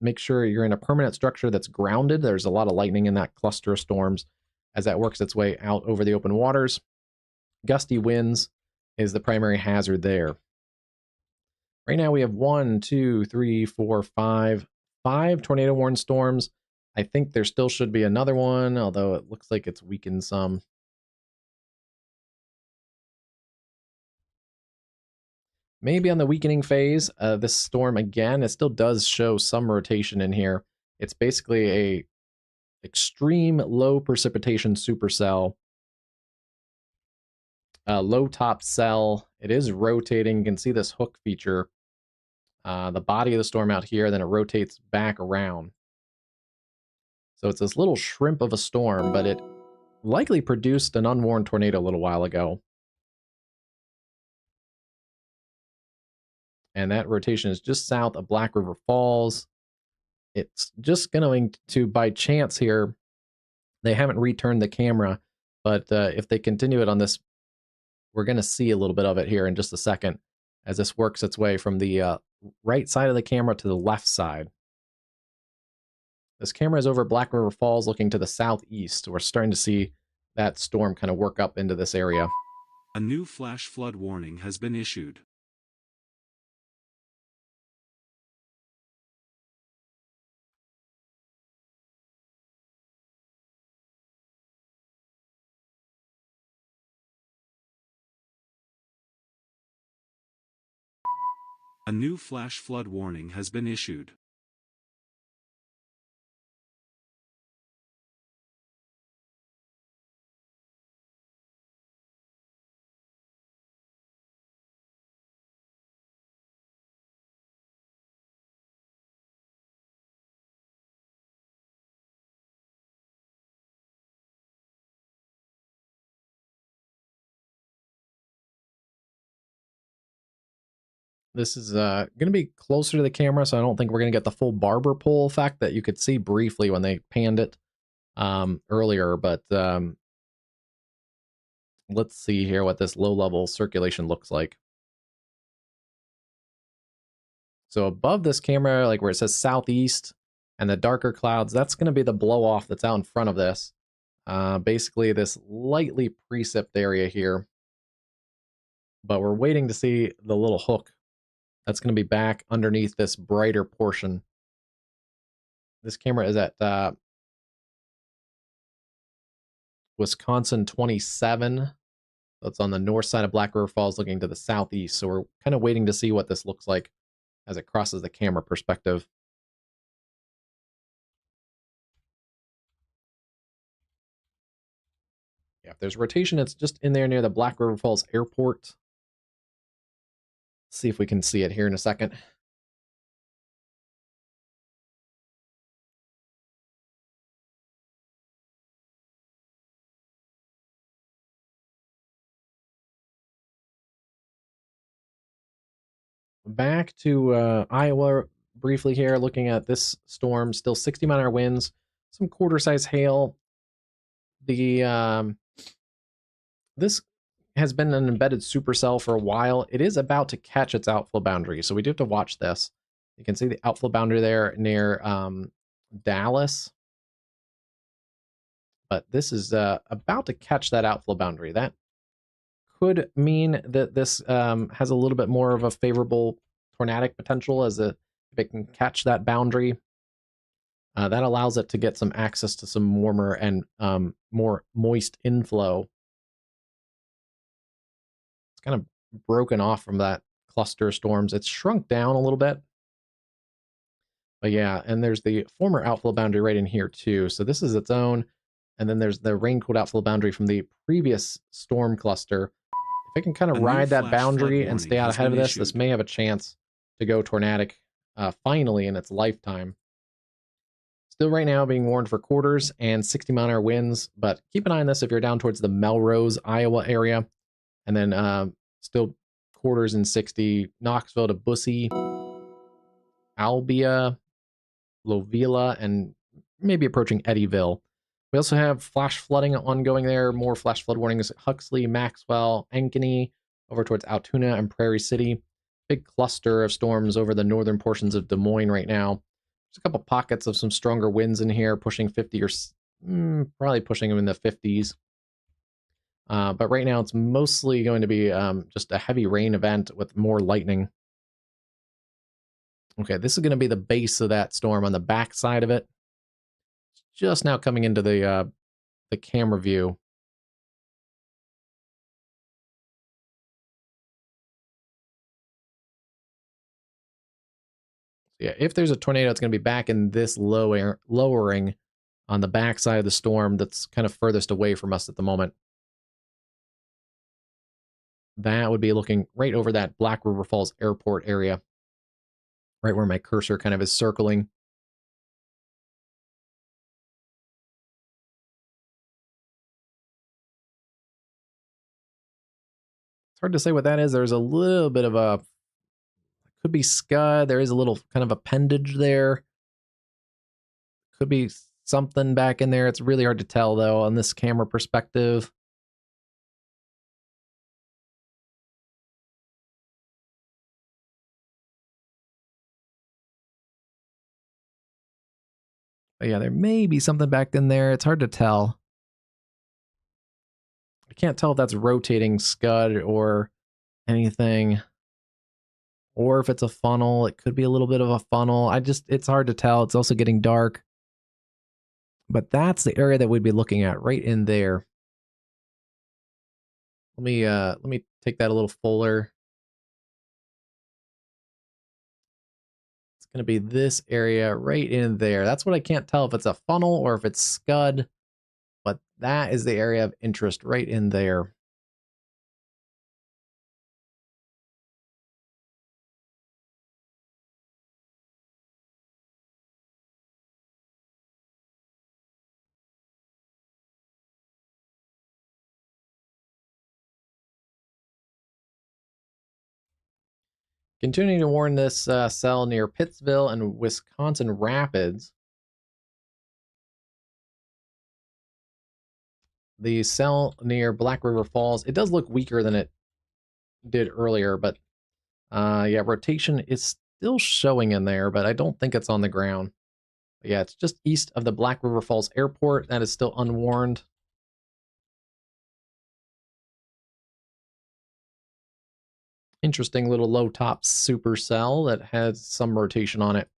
Make sure you're in a permanent structure that's grounded. There's a lot of lightning in that cluster of storms as that works its way out over the open waters. Gusty winds is the primary hazard there. Right now we have 1, 2, 3, 4, 5 tornado warned storms. I think there still should be another one, although it looks like it's weakened some. Maybe on the weakening phase, this storm again, it still does show some rotation in here. It's basically a extreme low precipitation supercell. Low top cell. It is rotating. You can see this hook feature. The body of the storm out here, then it rotates back around. So it's this little shrimp of a storm, but it likely produced an unwarned tornado a little while ago. And that rotation is just south of Black River Falls. It's just going to, by chance here, they haven't returned the camera, but if they continue it on this, we're going to see a little bit of it here in just a second as this works its way from the right side of the camera to the left side. This camera is over Black River Falls looking to the southeast. We're starting to see that storm kind of work up into this area.
A new flash flood warning has been issued. A new flash flood warning has been issued.
This is going to be closer to the camera, so I don't think we're going to get the full barber pole effect that you could see briefly when they panned it earlier. But let's see here what this low-level circulation looks like. So above this camera, like where it says southeast and the darker clouds, that's going to be the blow-off that's out in front of this. Basically this lightly precip area here. But we're waiting to see the little hook that's going to be back underneath this brighter portion. This camera is at Wisconsin 27. That's on the north side of Black River Falls looking to the southeast. So we're kind of waiting to see what this looks like as it crosses the camera perspective. Yeah, if there's rotation, it's just in there near the Black River Falls Airport. Let's see if we can see it here in a second. Back to Iowa briefly here, looking at this storm. Still 60-mile-an-hour winds, some quarter-size hail. This has been an embedded supercell for a while. It is about to catch its outflow boundary, so we do have to watch this. You can see the outflow boundary there near Dallas. But this is about to catch that outflow boundary. That could mean that this has a little bit more of a favorable tornadic potential if it can catch that boundary. That allows it to get some access to some warmer and more moist inflow. It's kind of broken off from that cluster of storms. It's shrunk down a little bit. But yeah, and there's the former outflow boundary right in here too. So this is its own. And then there's the rain-cooled outflow boundary from the previous storm cluster. If it can kind of ride that boundary and stay out ahead of this, this may have a chance to go tornadic finally in its lifetime. Still right now being warned for quarters and 60-mile-an-hour winds, but keep an eye on this if you're down towards the Melrose, Iowa area. And then still quarters and 60, Knoxville to Bussy, Albia, Lovila, and maybe approaching Eddyville. We also have flash flooding ongoing there. More flash flood warnings at Huxley, Maxwell, Ankeny, over towards Altoona and Prairie City. Big cluster of storms over the northern portions of Des Moines right now. There's a couple pockets of some stronger winds in here, pushing 50 or probably pushing them in the 50s. But right now it's mostly going to be just a heavy rain event with more lightning. Okay, this is going to be the base of that storm on the back side of it. Just now coming into the camera view. So yeah, if there's a tornado, it's going to be back in this lowering on the back side of the storm that's kind of furthest away from us at the moment. That would be looking right over that Black River Falls Airport area, right where my cursor kind of is circling. It's hard to say what that is. There's a little bit of a, could be scud. There is a little kind of appendage there. Could be something back in there. It's really hard to tell though on this camera perspective. But yeah, there may be something back in there. It's hard to tell. I can't tell if that's rotating scud or anything. Or if it's a funnel. It could be a little bit of a funnel. It's hard to tell. It's also getting dark. But that's the area that we'd be looking at, right in there. Let me take that a little fuller. It's going to be this area right in there. That's what I can't tell if it's a funnel or if it's scud. But that is the area of interest right in there. Continuing to warn this cell near Pittsville and Wisconsin Rapids. The cell near Black River Falls, it does look weaker than it did earlier, but yeah, rotation is still showing in there, but I don't think it's on the ground. But yeah, it's just east of the Black River Falls Airport. That is still unwarned. Interesting little low top supercell that has some rotation on it.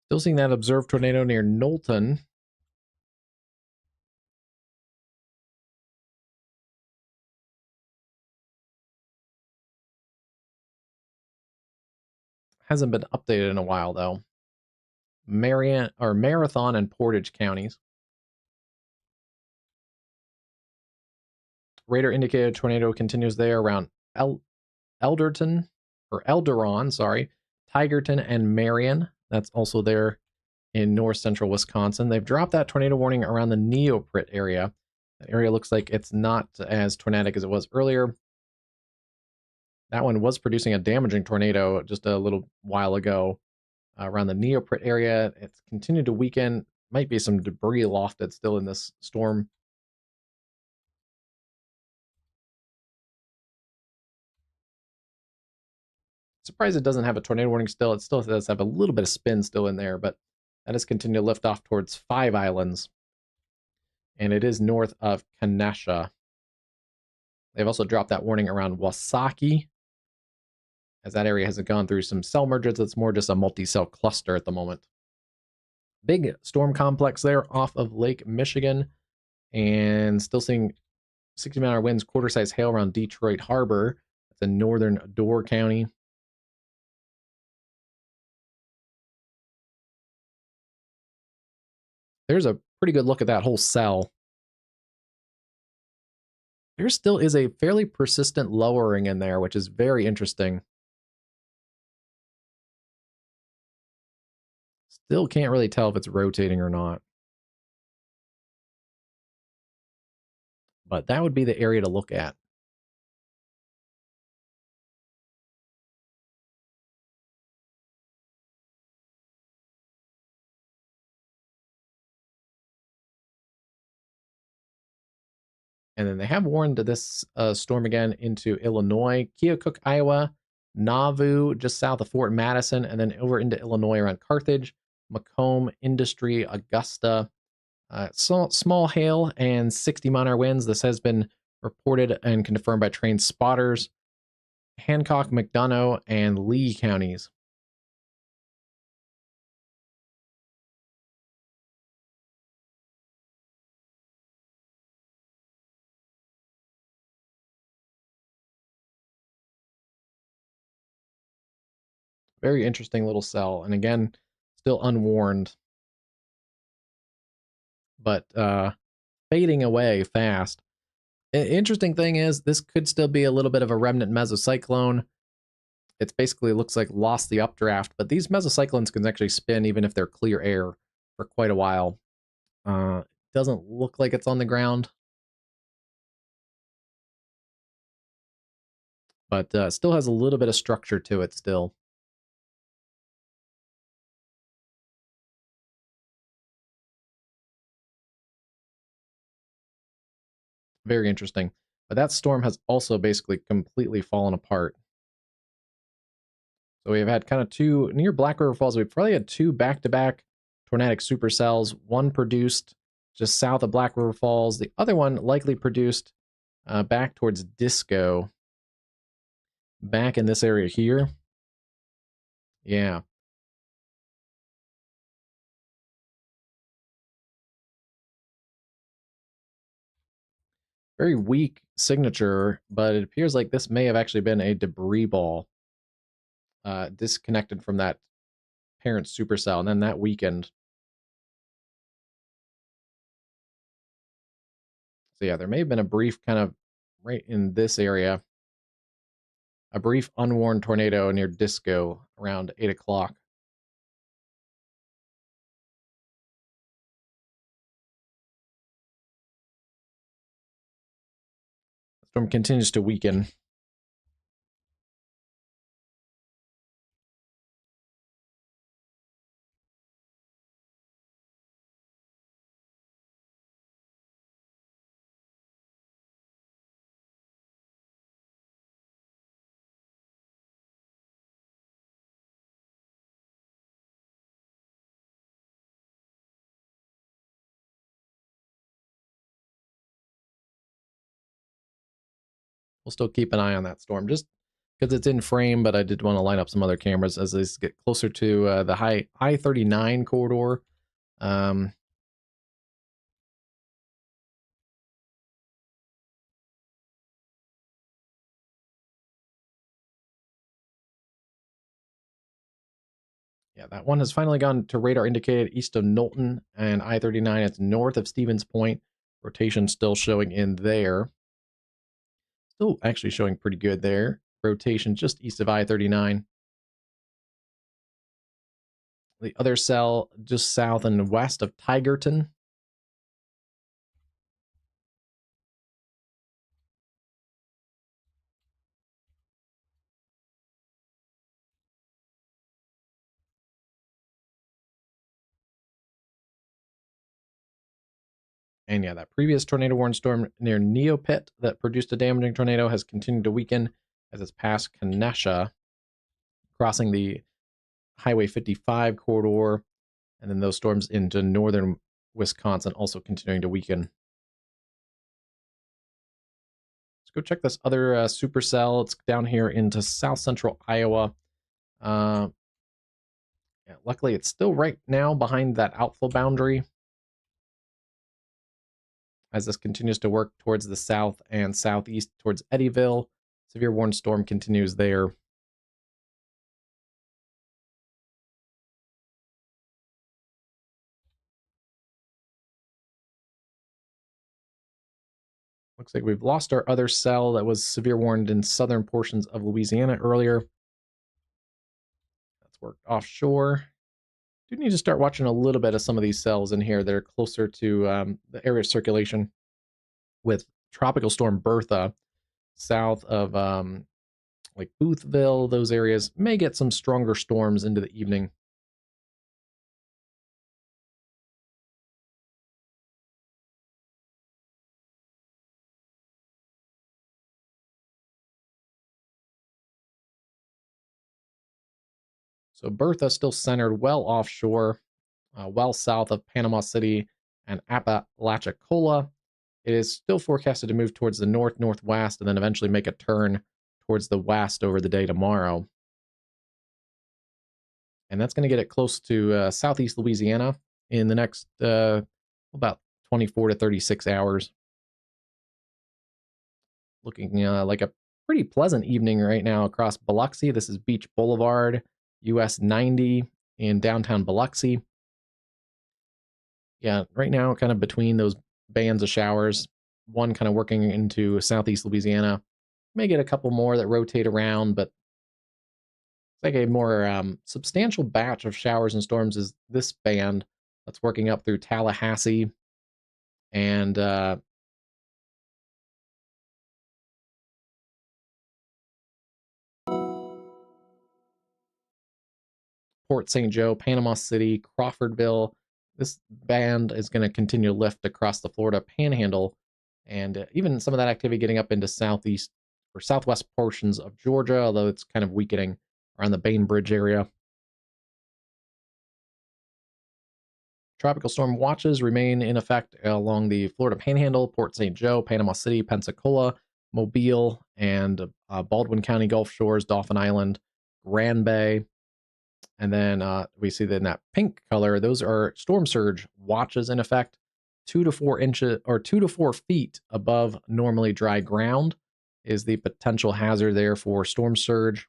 Still seeing that observed tornado near Knowlton. Hasn't been updated in a while though. Marathon and Portage counties. Radar indicated tornado continues there around Elderon, sorry, Tigerton and Marion. That's also there in north central Wisconsin. They've dropped that tornado warning around the Neoprit area. That area looks like it's not as tornadic as it was earlier. That one was producing a damaging tornado just a little while ago around the Neoprit area. It's continued to weaken. Might be some debris lofted still in this storm. Surprised it doesn't have a tornado warning still. It still does have a little bit of spin still in there, but that has continued to lift off towards Five Islands. And it is north of Kanasha. They've also dropped that warning around Wasaki, as that area has gone through some cell mergers. It's more just a multi-cell cluster at the moment. Big storm complex there off of Lake Michigan, and still seeing 60-mile-an-hour winds, quarter-size hail around Detroit Harbor. That's in northern Door County. There's a pretty good look at that whole cell. There still is a fairly persistent lowering in there, which is very interesting. Still can't really tell if it's rotating or not. But that would be the area to look at. And then they have warned this storm again into Illinois, Keokuk, Iowa, Nauvoo, just south of Fort Madison, and then over into Illinois around Carthage, Macomb, Industry, Augusta. Small hail and 60-mile-an-hour winds. This has been reported and confirmed by trained spotters. Hancock, McDonough, and Lee counties. Very interesting little cell. And again, still unwarned. But fading away fast. Interesting thing is, this could still be a little bit of a remnant mesocyclone. It's basically looks like lost the updraft, but these mesocyclones can actually spin even if they're clear air for quite a while. Doesn't look like it's on the ground. But still has a little bit of structure to it still. Very interesting. But that storm has also basically completely fallen apart. So we've had kind of two, near Black River Falls, we've probably had two back-to-back tornadic supercells. One produced just south of Black River Falls. The other one likely produced back towards Disco. Back in this area here. Yeah. Very weak signature, but it appears like this may have actually been a debris ball disconnected from that parent supercell, and then that weakened. So yeah, there may have been a brief kind of right in this area, a brief unwarned tornado near Disco around 8 o'clock. The storm continues to weaken. We'll still keep an eye on that storm, just because it's in frame, but I did want to line up some other cameras as they get closer to the high I-39 corridor. Yeah, that one has finally gone to radar indicated east of Knowlton, and I-39 it's north of Stevens Point. Rotation still showing in there. Still actually showing pretty good there. Rotation just east of I-39. The other cell just south and west of Tigerton. And yeah, that previous tornado warning storm near Neopet that produced a damaging tornado has continued to weaken as it's passed Kenesha, crossing the Highway 55 corridor, and then those storms into northern Wisconsin also continuing to weaken. Let's go check this other supercell. It's down here into south central Iowa. Yeah, luckily, it's still right now behind that outflow boundary. as this continues to work towards the south and southeast towards Eddyville. Severe warning storm continues there. Looks like we've lost our other cell that was severe warned in southern portions of Louisiana earlier. That's worked offshore. Do need to start watching a little bit of some of these cells in here that are closer to the area of circulation, with Tropical Storm Bertha south of like Boothville. Those areas may get some stronger storms into the evening. So Bertha still centered well offshore, well south of Panama City and Apalachicola. It is still forecasted to move towards the north-northwest and then eventually make a turn towards the west over the day tomorrow. And that's going to get it close to southeast Louisiana in the next about 24 to 36 hours. Looking like a pretty pleasant evening right now across Biloxi. This is Beach Boulevard, US 90 in downtown Biloxi. Yeah, right now, kind of between those bands of showers, one kind of working into southeast Louisiana. May get a couple more that rotate around, but it's like a more substantial batch of showers and storms is this band that's working up through Tallahassee and Port St. Joe, Panama City, Crawfordville. This band is going to continue to lift across the Florida Panhandle, and even some of that activity getting up into southeast or southwest portions of Georgia, although it's kind of weakening around the Bainbridge area. Tropical storm watches remain in effect along the Florida Panhandle, Port St. Joe, Panama City, Pensacola, Mobile, and Baldwin County Gulf Shores, Dauphin Island, Grand Bay. And then we see that in that pink color, those are storm surge watches in effect, 2 to 4 inches or 2 to 4 feet above normally dry ground is the potential hazard there for storm surge.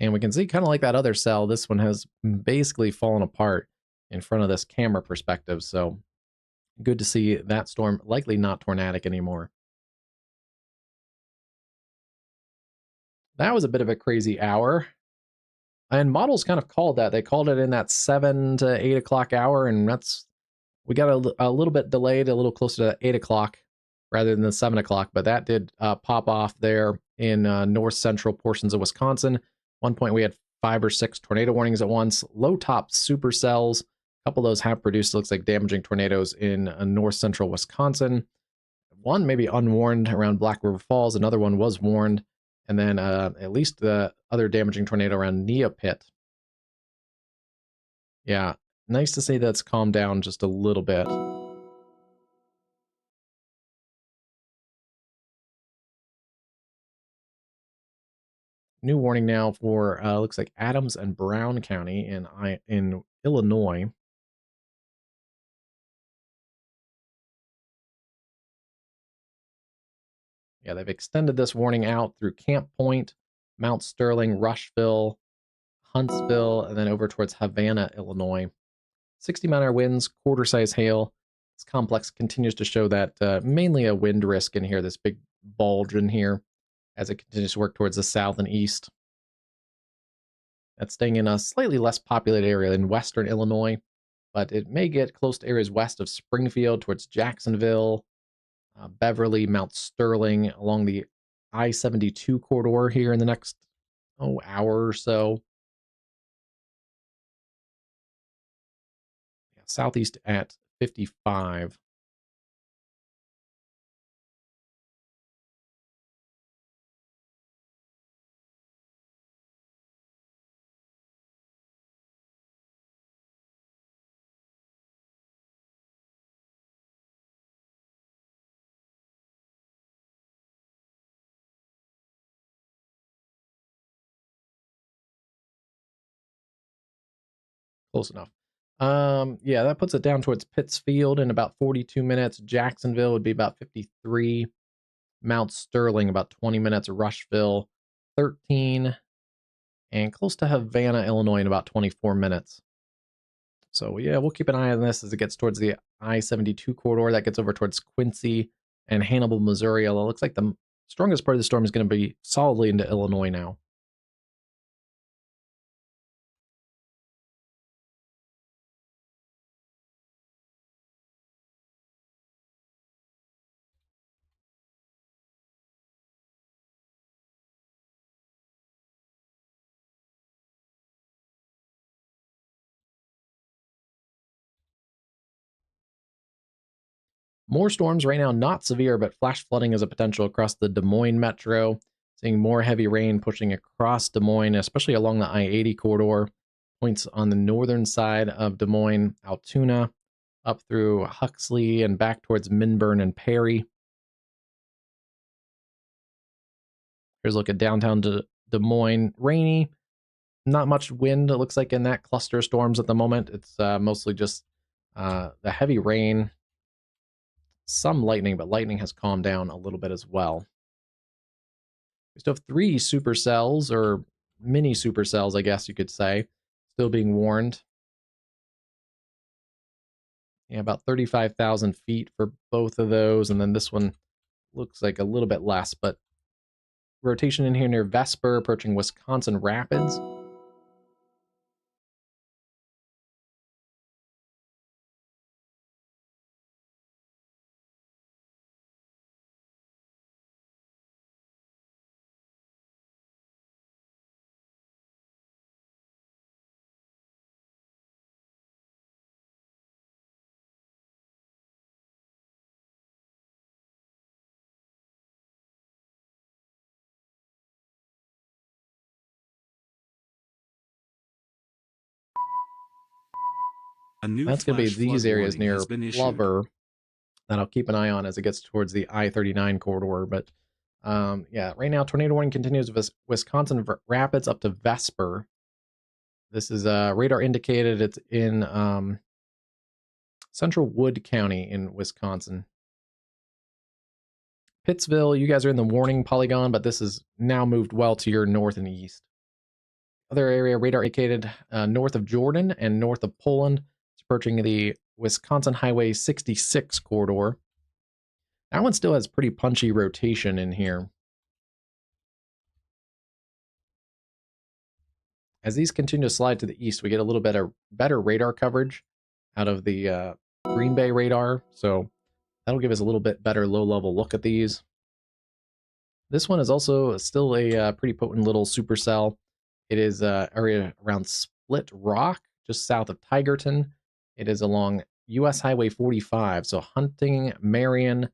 And we can see kind of like that other cell, this one has basically fallen apart in front of this camera perspective. So good to see that storm likely not tornadic anymore. That was a bit of a crazy hour. And models kind of called that. They called it in that 7 to 8 o'clock hour. And we got a little bit delayed, a little closer to 8 o'clock rather than the 7 o'clock. But that did pop off there in north central portions of Wisconsin. One point we had 5 or 6 tornado warnings at once. Low top supercells. A couple of those have produced, looks like, damaging tornadoes in north central Wisconsin. One maybe unwarned around Black River Falls. Another one was warned. And then at least the other damaging tornado around Neopit. Yeah, nice to see that's calmed down just a little bit. New warning now for looks like Adams and Brown County in Illinois. Yeah, they've extended this warning out through Camp Point, Mount Sterling, Rushville, Huntsville, and then over towards Havana, Illinois. 60-mile-an-hour winds, quarter-size hail. This complex continues to show that mainly a wind risk in here, this big bulge in here, as it continues to work towards the south and east. That's staying in a slightly less populated area in western Illinois, but it may get close to areas west of Springfield towards Jacksonville, Beverly, Mount Sterling, along the I-72 corridor here in the next hour or so. Yeah, southeast at 55. Close enough. Yeah, that puts it down towards Pittsfield in about 42 minutes. Jacksonville would be about 53. Mount Sterling about 20 minutes. Rushville 13. And close to Havana, Illinois in about 24 minutes. So yeah, we'll keep an eye on this as it gets towards the I-72 corridor. That gets over towards Quincy and Hannibal, Missouri. Although it looks like the strongest part of the storm is going to be solidly into Illinois now. More storms right now, not severe, but flash flooding is a potential across the Des Moines metro. Seeing more heavy rain pushing across Des Moines, especially along the I-80 corridor. Points on the northern side of Des Moines, Altoona, up through Huxley and back towards Minburn and Perry. Here's a look at downtown Des Moines. Rainy, not much wind, it looks like, in that cluster of storms at the moment. It's mostly just the heavy rain. Some lightning, but lightning has calmed down a little bit as well. We still have 3 supercells, or mini supercells, I guess you could say, still being warned. Yeah, about 35,000 feet for both of those, and then this one looks like a little bit less, but rotation in here near Vesper, approaching Wisconsin Rapids.
A new
That's going to be
flash flood
these areas
warning
near
has been issued.
Plover that I'll keep an eye on as it gets towards the I-39 corridor. But yeah, right now, tornado warning continues with Wisconsin Rapids up to Vesper. This is radar indicated. It's in Central Wood County in Wisconsin. Pittsville, you guys are in the warning polygon, but this is now moved well to your north and east. Other area radar indicated north of Jordan and north of Poland. It's approaching the Wisconsin Highway 66 corridor. That one still has pretty punchy rotation in here. As these continue to slide to the east, we get a little bit of better radar coverage out of the Green Bay radar, so that'll give us a little bit better low-level look at these. This one is also still a pretty potent little supercell. It is area around Split Rock, just south of Tigerton. It is along US Highway 45, so Hunting, Marion,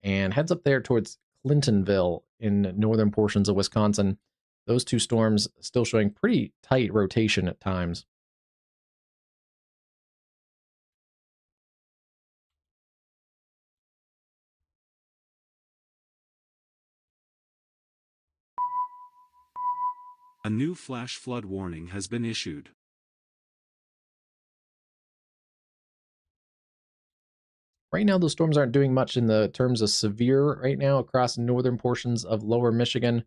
and heads up there towards Clintonville in northern portions of Wisconsin. Those 2 storms still showing pretty tight rotation at times.
A new flash flood warning has been issued.
Right now, the storms aren't doing much in the terms of severe right now across northern portions of lower Michigan.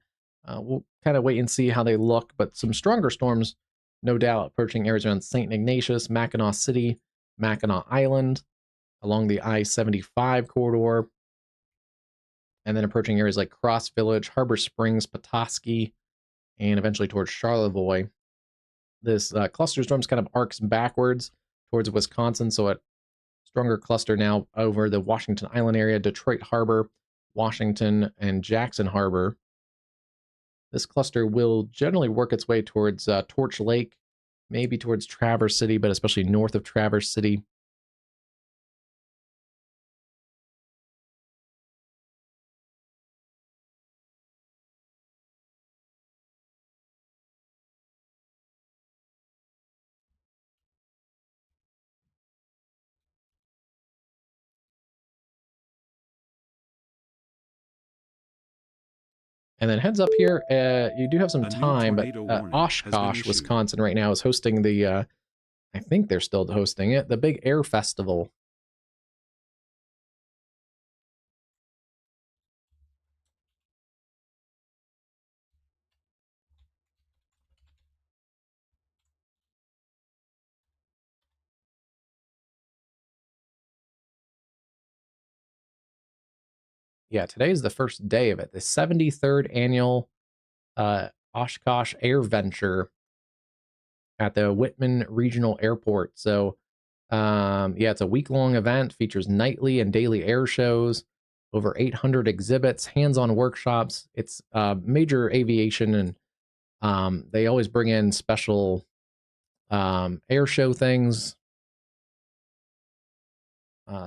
We'll kind of wait and see how they look, but some stronger storms, no doubt, approaching areas around St. Ignatius, Mackinac City, Mackinac Island, along the I-75 corridor, and then approaching areas like Cross Village, Harbor Springs, Petoskey, and eventually towards Charlevoix. This cluster storms kind of arcs backwards towards Wisconsin, so it stronger cluster now over the Washington Island area, Detroit Harbor, Washington, and Jackson Harbor. This cluster will generally work its way towards Torch Lake, maybe towards Traverse City, but especially north of Traverse City. And then heads up here, you do have some time, but Oshkosh, Wisconsin right now is hosting the I think they're still hosting it. The big air festival. Yeah, today's the first day of it. The 73rd annual Oshkosh Air Venture at the Whitman Regional Airport. So, yeah, it's a week-long event, features nightly and daily air shows, over 800 exhibits, hands-on workshops. It's major aviation, and they always bring in special air show things,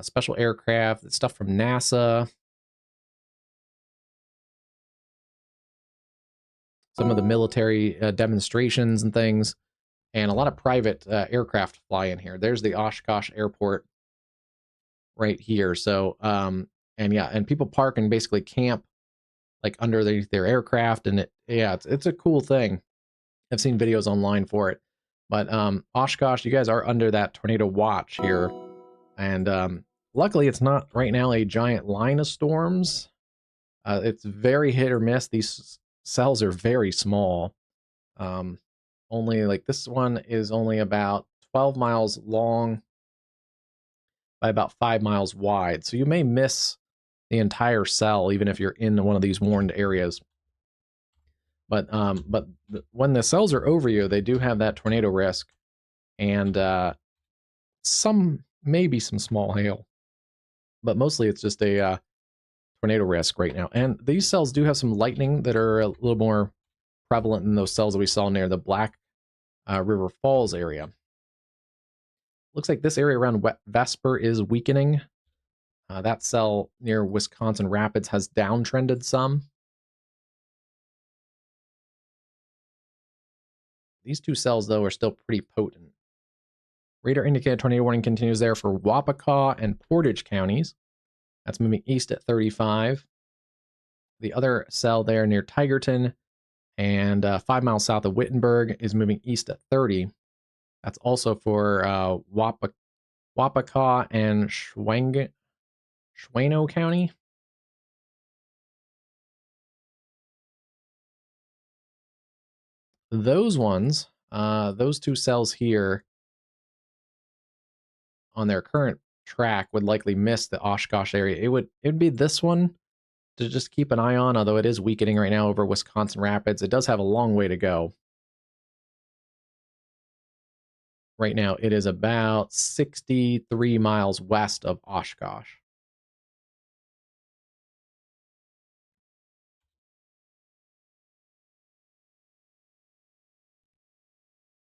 special aircraft, stuff from NASA, some of the military demonstrations and things, and a lot of private aircraft fly in here. There's the Oshkosh Airport right here. So, and yeah, and people park and basically camp like under their aircraft, and it's a cool thing. I've seen videos online for it. But Oshkosh, you guys are under that tornado watch here, and luckily it's not right now a giant line of storms. It's very hit or miss. These cells are very small. Only like this one is only about 12 miles long by about 5 miles wide. So you may miss the entire cell even if you're in one of these warned areas. But when the cells are over you, they do have that tornado risk, and maybe some small hail, but mostly it's just a tornado risk right now. And these cells do have some lightning that are a little more prevalent than those cells that we saw near the Black River Falls area. Looks like this area around Vesper is weakening. That cell near Wisconsin Rapids has downtrended some. These two cells, though, are still pretty potent. Radar indicated tornado warning continues there for Wapacaw and Portage counties. That's moving east at 35. The other cell there near Tigerton and 5 miles south of Wittenberg is moving east at 30. That's also for Wapacaw and Schwano County. Those ones, those two cells here on their current track would likely miss the Oshkosh area. It'd be this one to just keep an eye on, although it is weakening right now over Wisconsin Rapids. It does have a long way to go. Right now, it is about 63 miles west of Oshkosh.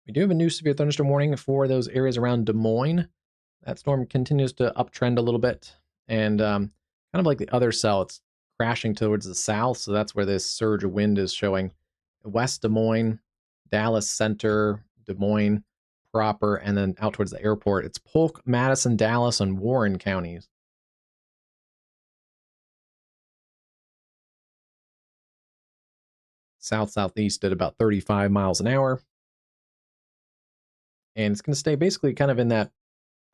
We do have a new severe thunderstorm warning for those areas around Des Moines. That storm continues to uptrend a little bit, and kind of like the other cell, it's crashing towards the south, so that's where this surge of wind is showing. West Des Moines, Dallas Center, Des Moines proper, and then out towards the airport. It's Polk, Madison, Dallas, and Warren counties. South-southeast at about 35 miles an hour. And it's going to stay basically kind of in that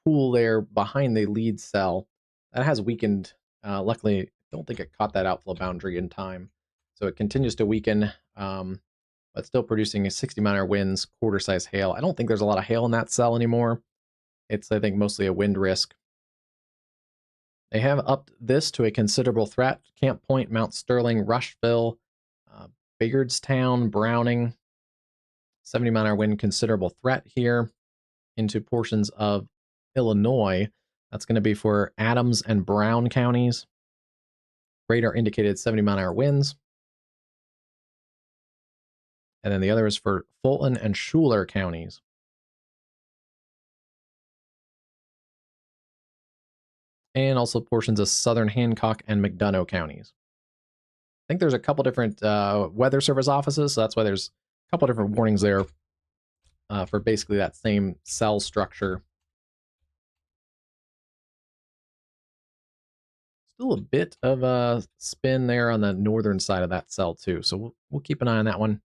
pool there behind the lead cell. That has weakened. Luckily, I don't think it caught that outflow boundary in time. So it continues to weaken, but still producing a 60-mile-an-hour winds, quarter-size hail. I don't think there's a lot of hail in that cell anymore. It's, I think, mostly a wind risk. They have upped this to a considerable threat. Camp Point, Mount Sterling, Rushville, Beardstown, Browning. 70-mile-an-hour wind, considerable threat here into portions of Illinois. That's going to be for Adams and Brown counties. Radar indicated 70-mile-an-hour winds. And then the other is for Fulton and Schuyler counties. And also portions of southern Hancock and McDonough counties. I think there's a couple different weather service offices, so that's why there's a couple different warnings there for basically that same cell structure. Still a bit of a spin there on the northern side of that cell too, so we'll keep an eye on that one.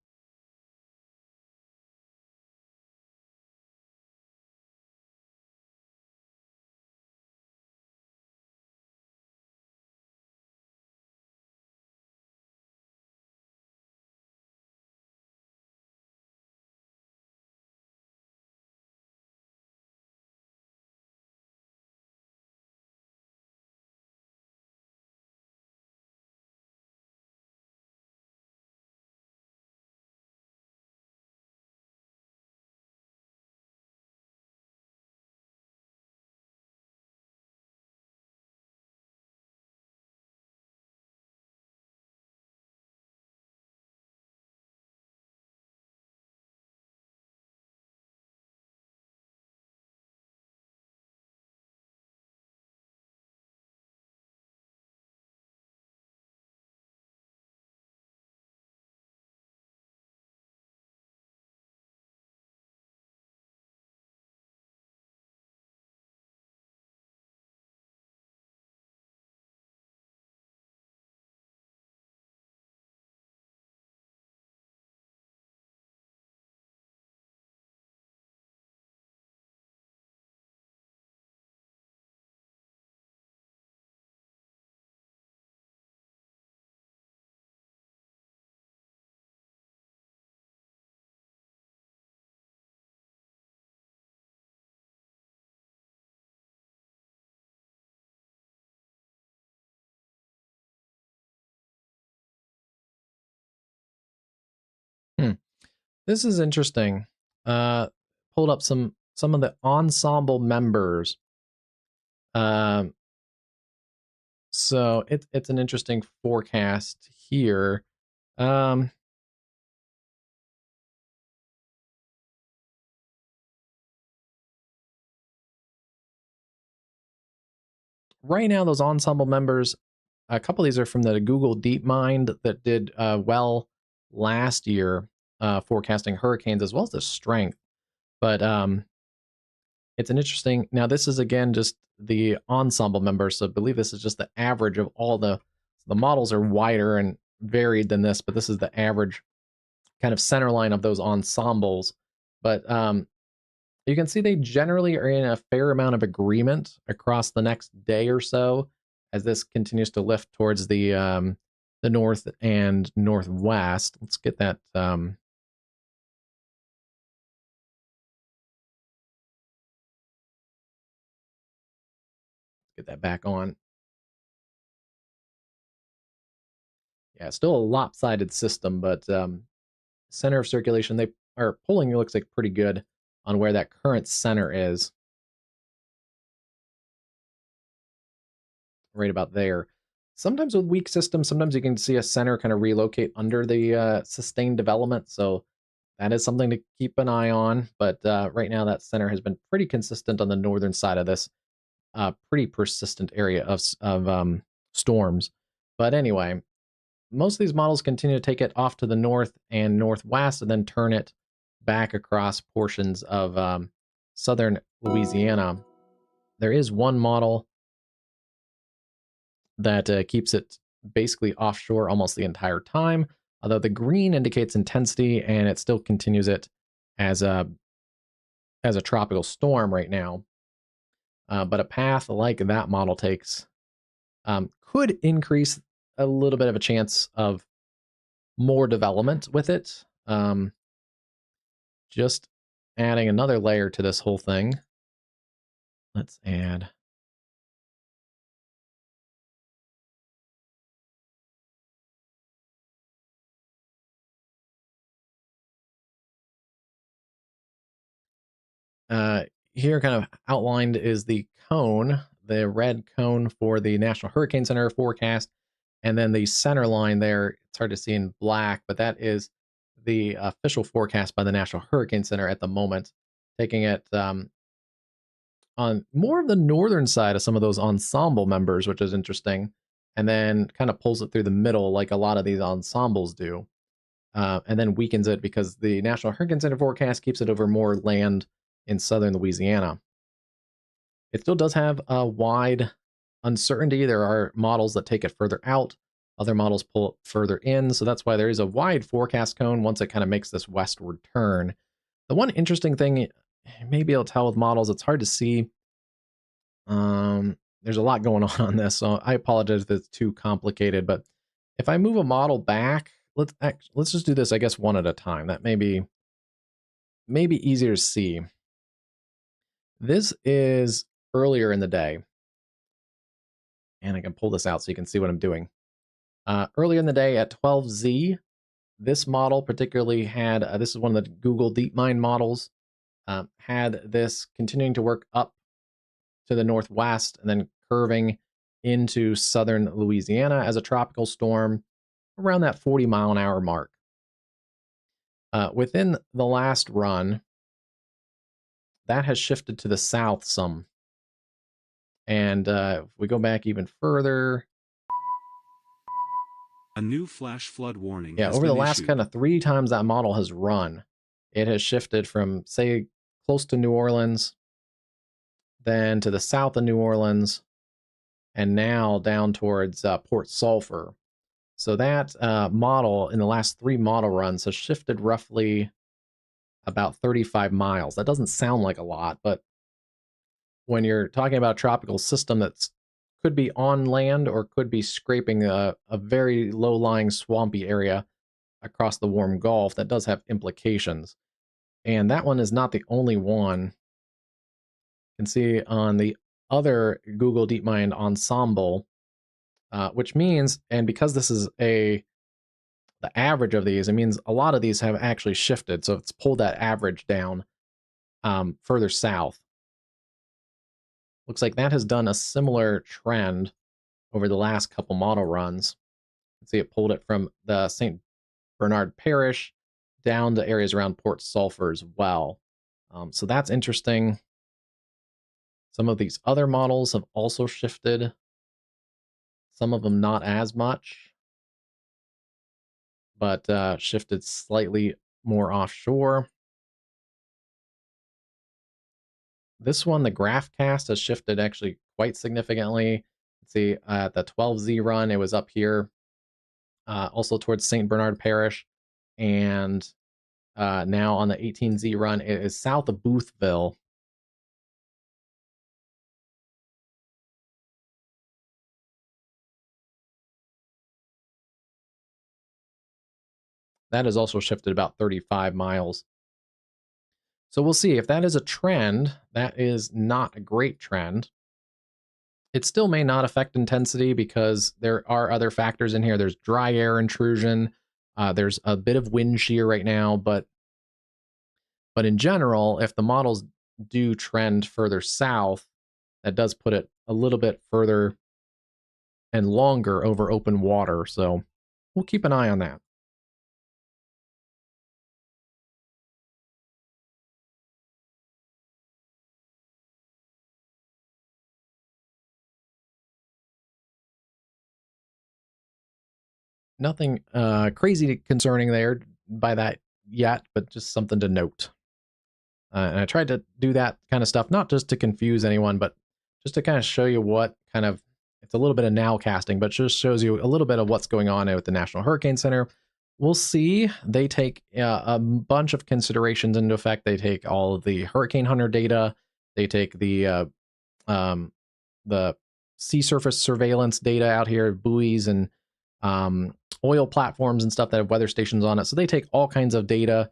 This is interesting. Pulled up some of the ensemble members. So it's an interesting forecast here. Right now, those ensemble members, a couple of these are from the Google DeepMind that did well last year, forecasting hurricanes as well as the strength. But it's an interesting. Now, this is again just the ensemble members, so I believe this is just the average of all the models are wider and varied than this, but this is the average kind of center line of those ensembles. But you can see they generally are in a fair amount of agreement across the next day or so as this continues to lift towards the north and northwest. Let's get that. Get that back on. Yeah, still a lopsided system, but center of circulation, they are pulling, it looks like pretty good on where that current center is. Right about there. Sometimes with weak systems, sometimes you can see a center kind of relocate under the sustained development. So that is something to keep an eye on. But right now, that center has been pretty consistent on the northern side of this pretty persistent area of storms. But anyway, most of these models continue to take it off to the north and northwest and then turn it back across portions of southern Louisiana. There is one model that keeps it basically offshore almost the entire time, although the green indicates intensity and it still continues it as a tropical storm right now. But a path like that model takes could increase a little bit of a chance of more development with it. Just adding another layer to this whole thing. Let's add. Here kind of outlined is the cone, the red cone for the National Hurricane Center forecast, and then the center line there, it's hard to see in black, but that is the official forecast by the National Hurricane Center at the moment, taking it on more of the northern side of some of those ensemble members, which is interesting, and then kind of pulls it through the middle like a lot of these ensembles do, and then weakens it because the National Hurricane Center forecast keeps it over more land in southern Louisiana. It still does have a wide uncertainty. There are models that take it further out. Other models pull it further in. So that's why there is a wide forecast cone once it kind of makes this westward turn. The one interesting thing, maybe I'll tell with models, it's hard to see. There's a lot going on this, so I apologize if it's too complicated. But if I move a model back, let's just do this, I guess, one at a time. That may be easier to see. This is earlier in the day. And I can pull this out so you can see what I'm doing. Earlier in the day at 12Z, this model particularly had, this is one of the Google DeepMind models, had this continuing to work up to the northwest and then curving into southern Louisiana as a tropical storm around that 40-mile-an-hour mark. Within the last run, that has shifted to the south some. And if we go back even further,
a new flash flood warning.
Yeah,
has
over
been
the last
issued.
kind of 3 times that model has run, it has shifted from, say, close to New Orleans, then to the south of New Orleans, and now down towards Port Sulphur. So that model in the last 3 model runs has shifted roughly about 35 miles. That doesn't sound like a lot, but when you're talking about a tropical system that's could be on land or could be scraping a very low-lying swampy area across the warm Gulf, that does have implications. And that one is not the only one. You can see on the other Google DeepMind ensemble, which means, and because this is the the average of these, it means a lot of these have actually shifted. So it's pulled that average down further south. Looks like that has done a similar trend over the last couple model runs. Let's see, it pulled it from the St. Bernard Parish down to areas around Port Sulphur as well. So that's interesting. Some of these other models have also shifted. Some of them not as much, but shifted slightly more offshore. This one, the GraphCast, has shifted actually quite significantly. Let's see, at the 12Z run, it was up here, also towards St. Bernard Parish, and now on the 18Z run, it is south of Boothville. That has also shifted about 35 miles. So we'll see if that is a trend. That is not a great trend. It still may not affect intensity because there are other factors in here. There's dry air intrusion. There's a bit of wind shear right now, but in general, if the models do trend further south, that does put it a little bit further and longer over open water. So we'll keep an eye on that. Nothing crazy concerning there by that yet, but just something to note. And I tried to do that kind of stuff, not just to confuse anyone, but just to kind of show you what kind of, it's a little bit of nowcasting, but just shows you a little bit of what's going on at the National Hurricane Center. We'll see. They take a bunch of considerations into effect. They take all of the Hurricane Hunter data. They take the sea surface surveillance data out here, buoys and oil platforms and stuff that have weather stations on it. So they take all kinds of data,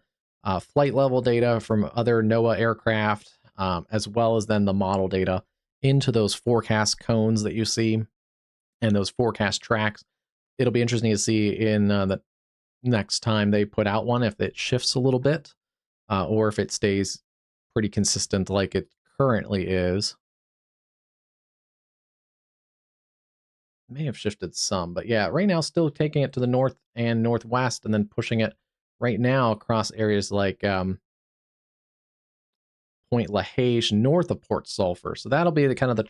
flight level data from other NOAA aircraft, as well as then the model data into those forecast cones that you see and those forecast tracks. It'll be interesting to see in the next time they put out one, if it shifts a little bit or if it stays pretty consistent like it currently is. May have shifted some, but yeah, right now still taking it to the north and northwest and then pushing it right now across areas like Point LaHaye north of Port Sulphur. So that'll be the kind of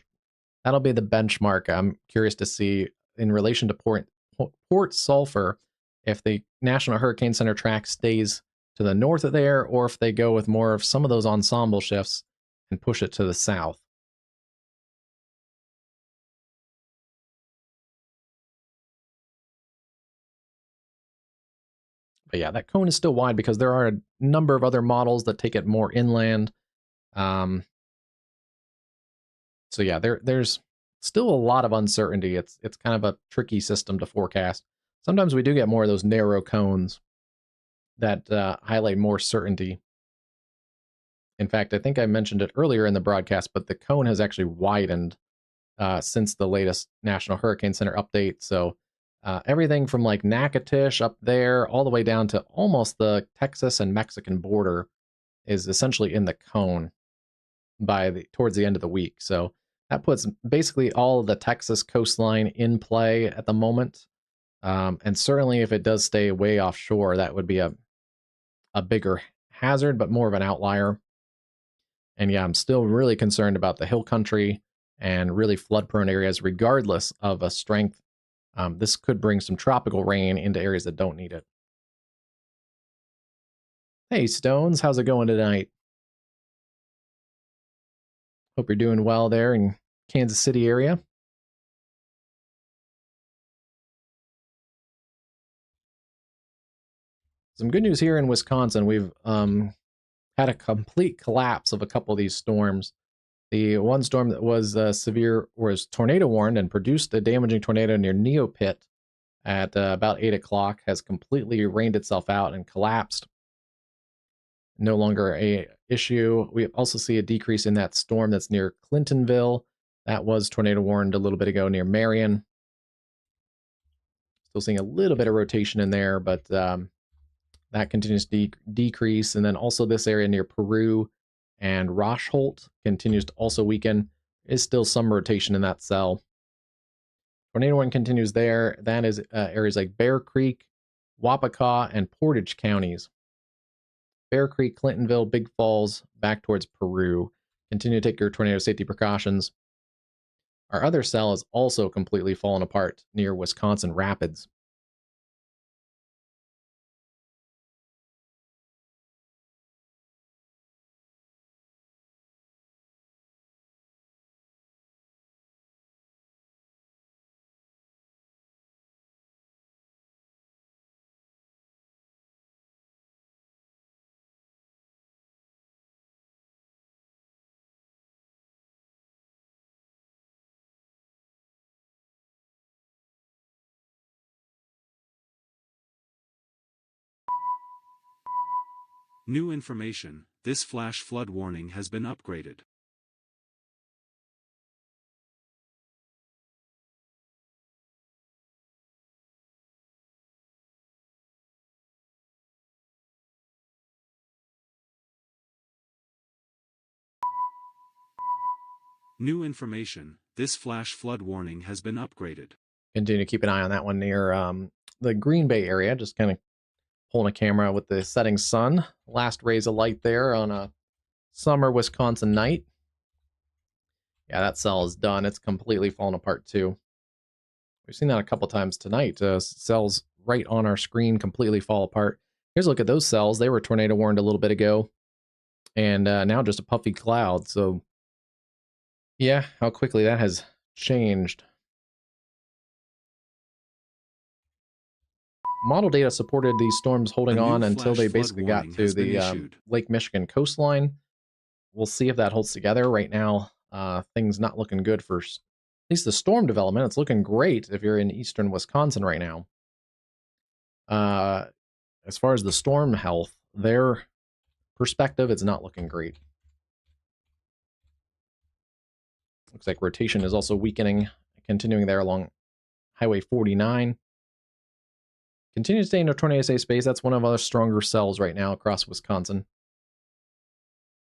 that'll be the benchmark. I'm curious to see in relation to Port Sulphur if the National Hurricane Center track stays to the north of there or if they go with more of some of those ensemble shifts and push it to the south. But yeah, that cone is still wide because there are a number of other models that take it more inland. So yeah, there's still a lot of uncertainty. It's kind of a tricky system to forecast. Sometimes we do get more of those narrow cones that highlight more certainty. In fact, I think I mentioned it earlier in the broadcast, but the cone has actually widened since the latest National Hurricane Center update. So everything from like Natchitoches up there all the way down to almost the Texas and Mexican border is essentially in the cone towards the end of the week. So that puts basically all of the Texas coastline in play at the moment. And certainly if it does stay way offshore, that would be a bigger hazard, but more of an outlier. And yeah, I'm still really concerned about the hill country and really flood-prone areas, regardless of a strength. This could bring some tropical rain into areas that don't need it. Hey, Stones, how's it going tonight? Hope you're doing well there in Kansas City area. Some good news here in Wisconsin. We've had a complete collapse of a couple of these storms. The one storm that was severe was tornado warned and produced a damaging tornado near Neopit at about 8 o'clock has completely rained itself out and collapsed. No longer a issue. We also see a decrease in that storm that's near Clintonville. That was tornado warned a little bit ago near Marion. Still seeing a little bit of rotation in there, but that continues to decrease. And then also this area near Peru and Rochholt continues to also weaken. There is still some rotation in that cell. Tornado warning continues there. That is areas like Bear Creek, Wapaka, and Portage counties. Bear Creek, Clintonville, Big Falls, back towards Peru. Continue to take your tornado safety precautions. Our other cell is also completely fallen apart near Wisconsin Rapids.
New information, this flash flood warning has been upgraded. New information, this flash flood warning has been upgraded.
Continue to keep an eye on that one near the Green Bay area, just kind of pulling a camera with the setting sun. Last rays of light there on a summer Wisconsin night. Yeah, that cell is done. It's completely fallen apart too. We've seen that a couple times tonight. Cells right on our screen completely fall apart. Here's a look at those cells. They were tornado warned a little bit ago. And now just a puffy cloud. So yeah, how quickly that has changed. Model data supported these storms holding on until they basically got to the Lake Michigan coastline. We'll see if that holds together. Right now, things not looking good for at least the storm development. It's looking great if you're in eastern Wisconsin right now. As far as the storm health, their perspective, it's not looking great. Looks like rotation is also weakening, continuing there along Highway 49. Continue to stay in a tornado safe space. That's one of our stronger cells right now across Wisconsin.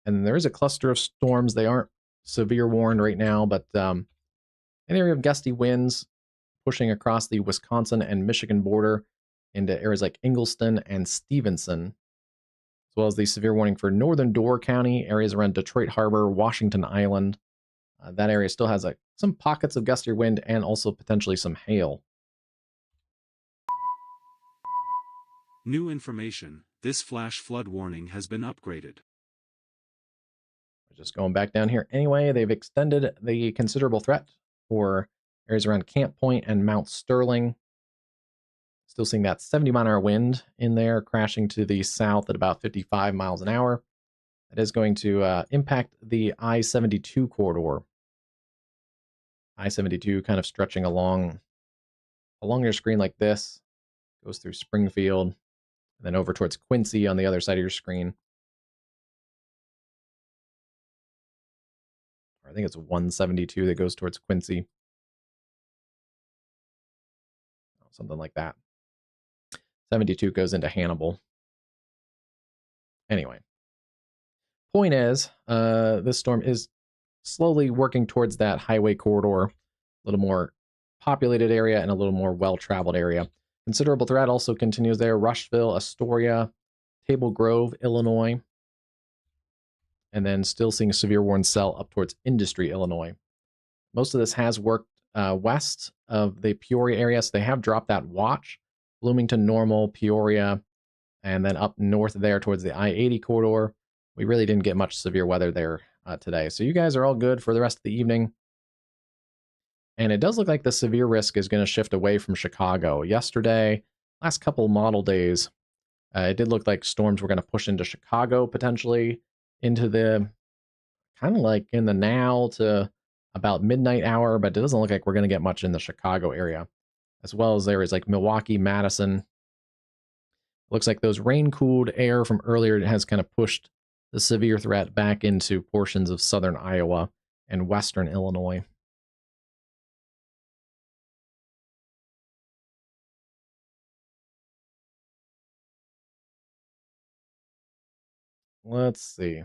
And there is a cluster of storms. They aren't severe warned right now, but an area of gusty winds pushing across the Wisconsin and Michigan border into areas like Ingleston and Stevenson, as well as the severe warning for northern Door County, areas around Detroit Harbor, Washington Island. That area still has some pockets of gustier wind and also potentially some hail.
New information, this flash flood warning has been upgraded.
Just going back down here anyway, they've extended the considerable threat for areas around Camp Point and Mount Sterling. Still seeing that 70-mile-an-hour wind in there, crashing to the south at about 55 miles an hour. That is going to impact the I-72 corridor. I-72 kind of stretching along your screen like this, goes through Springfield, and then over towards Quincy on the other side of your screen. I think it's 172 that goes towards Quincy. Something like that. 72 goes into Hannibal. Anyway. Point is, this storm is slowly working towards that highway corridor. A little more populated area and a little more well-traveled area. Considerable threat also continues there. Rushville, Astoria, Table Grove, Illinois. And then still seeing a severe warning cell up towards Industry, Illinois. Most of this has worked west of the Peoria area, so they have dropped that watch. Bloomington, Normal, Peoria, and then up north there towards the I-80 corridor. We really didn't get much severe weather there today. So you guys are all good for the rest of the evening. And it does look like the severe risk is going to shift away from Chicago. Yesterday, last couple model days, it did look like storms were going to push into Chicago potentially, into the kind of like in the now to about midnight hour, but it doesn't look like we're going to get much in the Chicago area, as well as areas like Milwaukee, Madison. Looks like those rain-cooled air from earlier has kind of pushed the severe threat back into portions of southern Iowa and western Illinois. Let's see.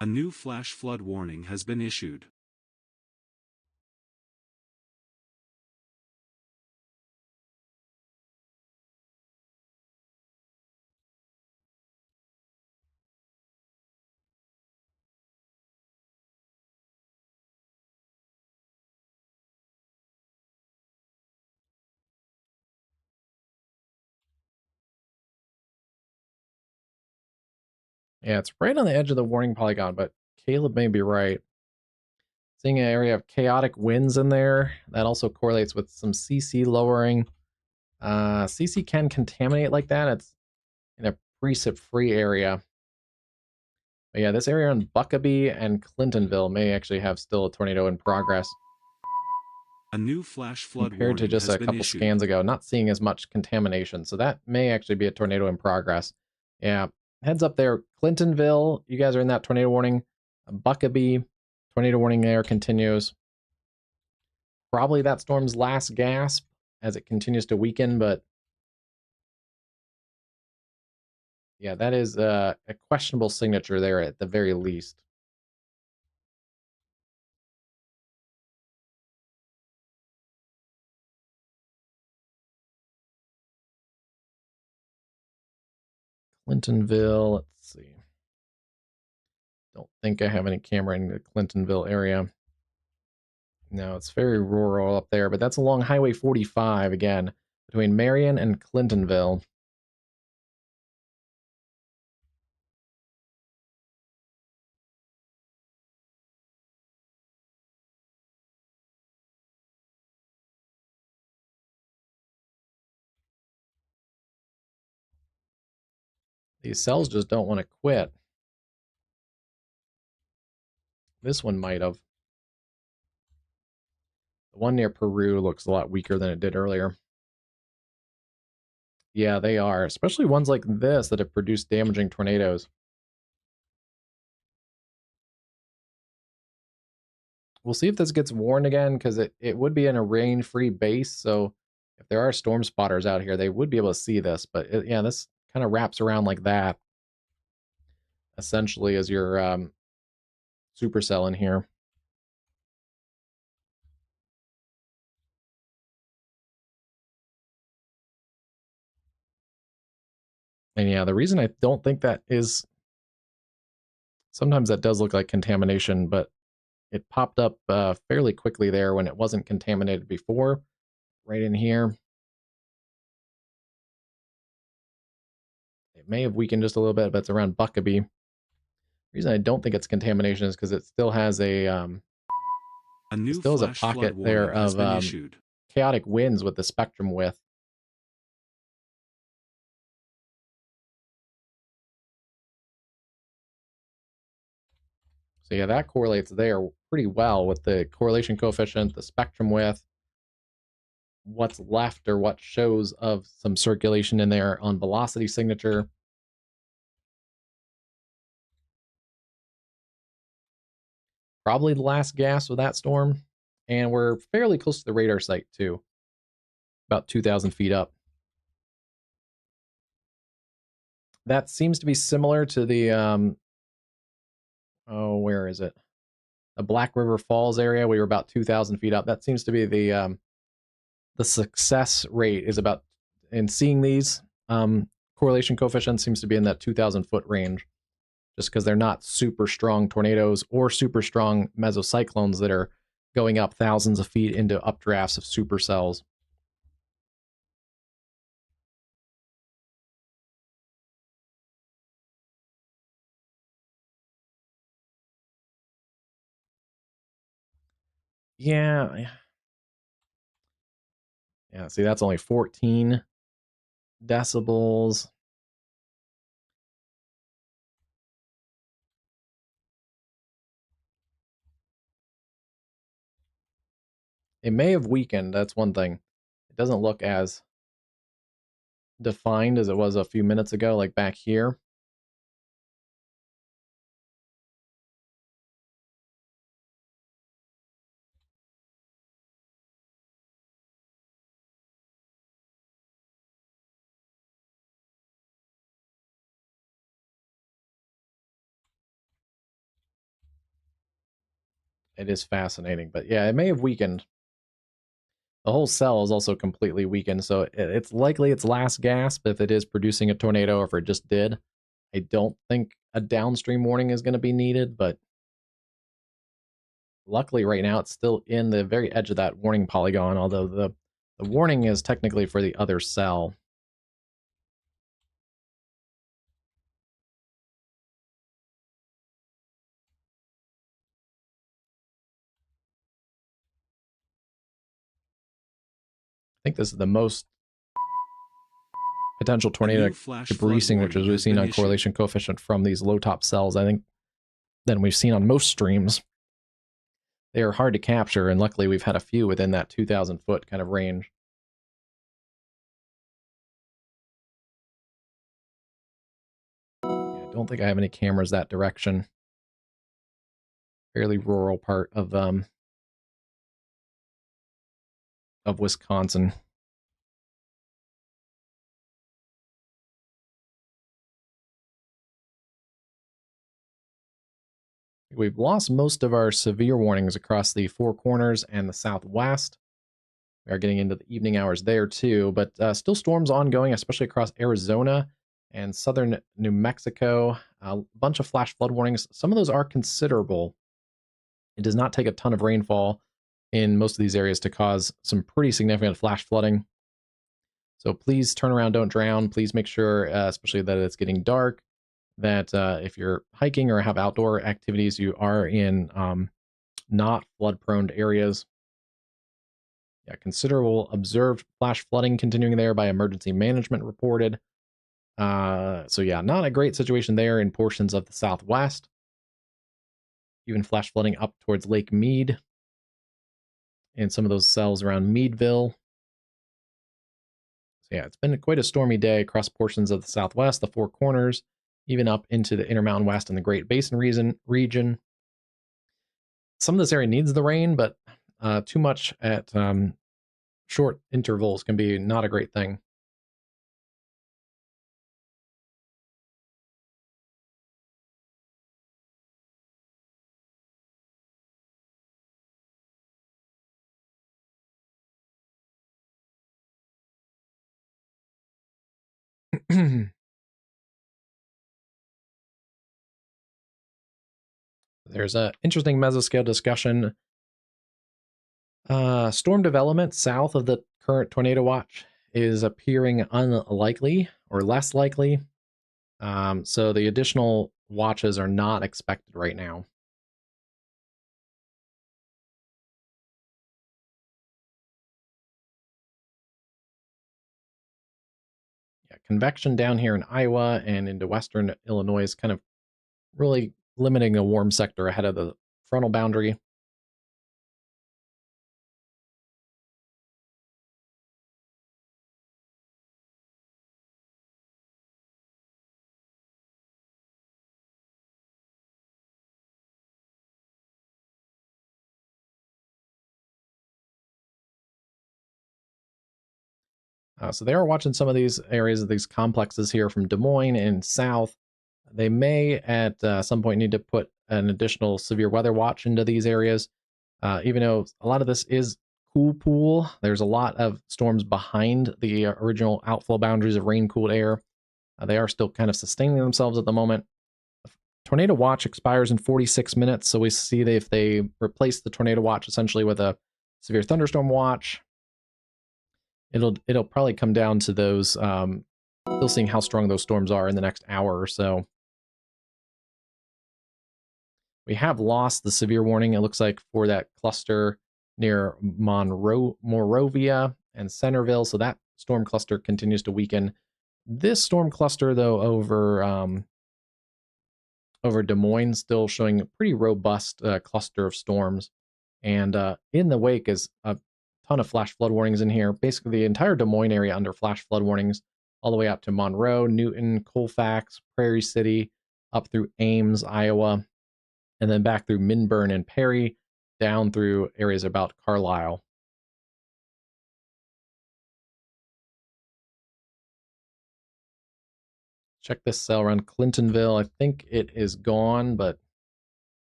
A new flash flood warning has been issued.
Yeah, it's right on the edge of the warning polygon, but Caleb may be right. Seeing an area of chaotic winds in there, that also correlates with some CC lowering. CC can contaminate like that. It's in a precip-free area. But yeah, this area on Buckabee and Clintonville may actually have still a tornado in progress.
A new flash flood
Compared to
warning
just
has
a
been
couple
issued.
scans ago, not seeing as much contamination. So that may actually be a tornado in progress. Yeah, heads up there. Clintonville, you guys are in that tornado warning. Buckabee, tornado warning there continues. Probably that storm's last gasp as it continues to weaken, but yeah, that is a questionable signature there at the very least. Clintonville, let's see. Don't think I have any camera in the Clintonville area. No, it's very rural up there, but that's along Highway 45 again, between Marion and Clintonville. These cells just don't want to quit. This one might have. The one near Peru looks a lot weaker than it did earlier. Yeah, they are, especially ones like this that have produced damaging tornadoes. We'll see if this gets warned again, because it would be in a rain-free base, so if there are storm spotters out here, they would be able to see this, but yeah, this kind of wraps around like that, essentially, as your supercell in here. And yeah, the reason I don't think that is, sometimes that does look like contamination, but it popped up fairly quickly there when it wasn't contaminated before, right in here. It may have weakened just a little bit, but it's around Buckabee. The reason I don't think it's contamination is because it still has
A new flash flood
pocket there
warning has
of
been issued.
chaotic winds with the spectrum width. So yeah, that correlates there pretty well with the correlation coefficient, the spectrum width, what's left or what shows of some circulation in there on velocity signature. Probably the last gas with that storm. And we're fairly close to the radar site too. About 2,000 feet up. That seems to be similar to the, where is it? The Black River Falls area. We were about 2,000 feet up. That seems to be the success rate is about, in seeing these, correlation coefficient seems to be in that 2,000 foot range, just because they're not super strong tornadoes or super strong mesocyclones that are going up thousands of feet into updrafts of supercells. Yeah. Yeah, see, that's only 14 decibels. It may have weakened, that's one thing. It doesn't look as defined as it was a few minutes ago, like back here. It is fascinating, but yeah, it may have weakened. The whole cell is also completely weakened, so it's likely its last gasp if it is producing a tornado, or if it just did. I don't think a downstream warning is going to be needed, but luckily right now it's still in the very edge of that warning polygon, although the warning is technically for the other cell. I think this is the most potential tornado debris signatures we've seen on correlation coefficient from these low top cells, I think, than we've seen on most streams. They are hard to capture, and luckily we've had a few within that 2,000 foot kind of range. Yeah, I don't think I have any cameras that direction. Fairly rural part of Wisconsin. We've lost most of our severe warnings across the Four Corners and the Southwest. We are getting into the evening hours there too, but still storms ongoing, especially across Arizona and southern New Mexico. A bunch of flash flood warnings. Some of those are considerable. It does not take a ton of rainfall in most of these areas to cause some pretty significant flash flooding. So please turn around, don't drown. Please make sure, especially that it's getting dark, that if you're hiking or have outdoor activities, you are in not flood-prone areas. Yeah, considerable observed flash flooding continuing there by emergency management reported. So yeah, not a great situation there in portions of the Southwest. Even flash flooding up towards Lake Mead and some of those cells around Meadville. So yeah, it's been quite a stormy day across portions of the Southwest, the Four Corners, even up into the Intermountain West and the Great Basin region. Some of this area needs the rain, but too much at short intervals can be not a great thing. There's an interesting mesoscale discussion. Storm development south of the current tornado watch is appearing unlikely or less likely. So the additional watches are not expected right now. Yeah, convection down here in Iowa and into western Illinois is kind of really limiting a warm sector ahead of the frontal boundary. So they are watching some of these areas of these complexes here from Des Moines and south. They may at some point need to put an additional severe weather watch into these areas. Even though a lot of this is cool pool, there's a lot of storms behind the original outflow boundaries of rain-cooled air. They are still kind of sustaining themselves at the moment. Tornado watch expires in 46 minutes, so we see that if they replace the tornado watch essentially with a severe thunderstorm watch, it'll probably come down to those still seeing how strong those storms are in the next hour or so. We have lost the severe warning, it looks like, for that cluster near Morovia and Centerville, so that storm cluster continues to weaken. This storm cluster, though, over Des Moines, still showing a pretty robust cluster of storms. And in the wake is a ton of flash flood warnings in here. Basically, the entire Des Moines area under flash flood warnings, all the way up to Monroe, Newton, Colfax, Prairie City, up through Ames, Iowa, and then back through Minburn and Perry, down through areas about Carlisle. Check this cell around Clintonville. I think it is gone, but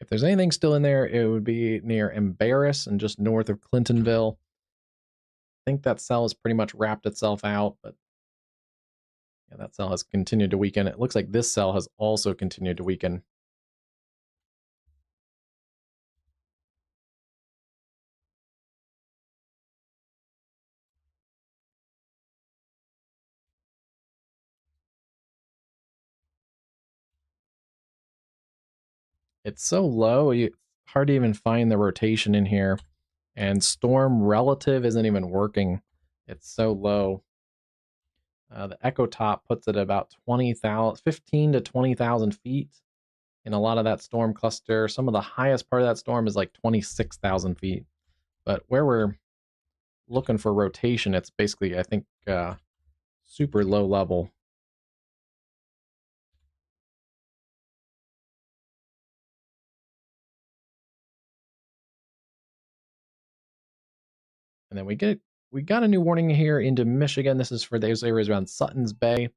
if there's anything still in there, it would be near Embarrass and just north of Clintonville. I think that cell has pretty much wrapped itself out, but yeah, that cell has continued to weaken. It looks like this cell has also continued to weaken. It's so low, it's hard to even find the rotation in here. And storm relative isn't even working. It's so low. The echo top puts it at about 15 to 20,000 feet in a lot of that storm cluster. Some of the highest part of that storm is like 26,000 feet. But where we're looking for rotation, it's basically, I think, super low level. And then we got a new warning here into Michigan. This is for those areas around Sutton's Bay,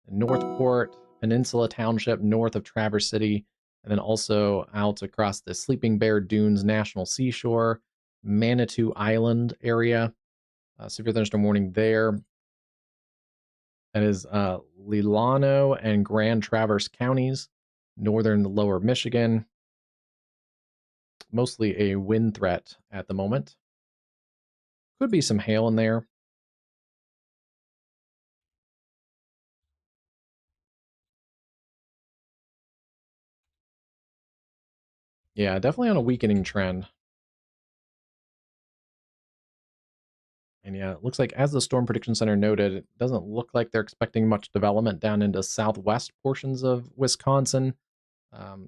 Northport, Peninsula Township, north of Traverse City, and then also out across the Sleeping Bear Dunes National Seashore, Manitou Island area. Severe thunderstorm warning there. That is Leelanau and Grand Traverse counties, northern lower Michigan. Mostly a wind threat at the moment. Could be some hail in there. Yeah, definitely on a weakening trend. And yeah, it looks like, as the Storm Prediction Center noted, it doesn't look like they're expecting much development down into southwest portions of Wisconsin.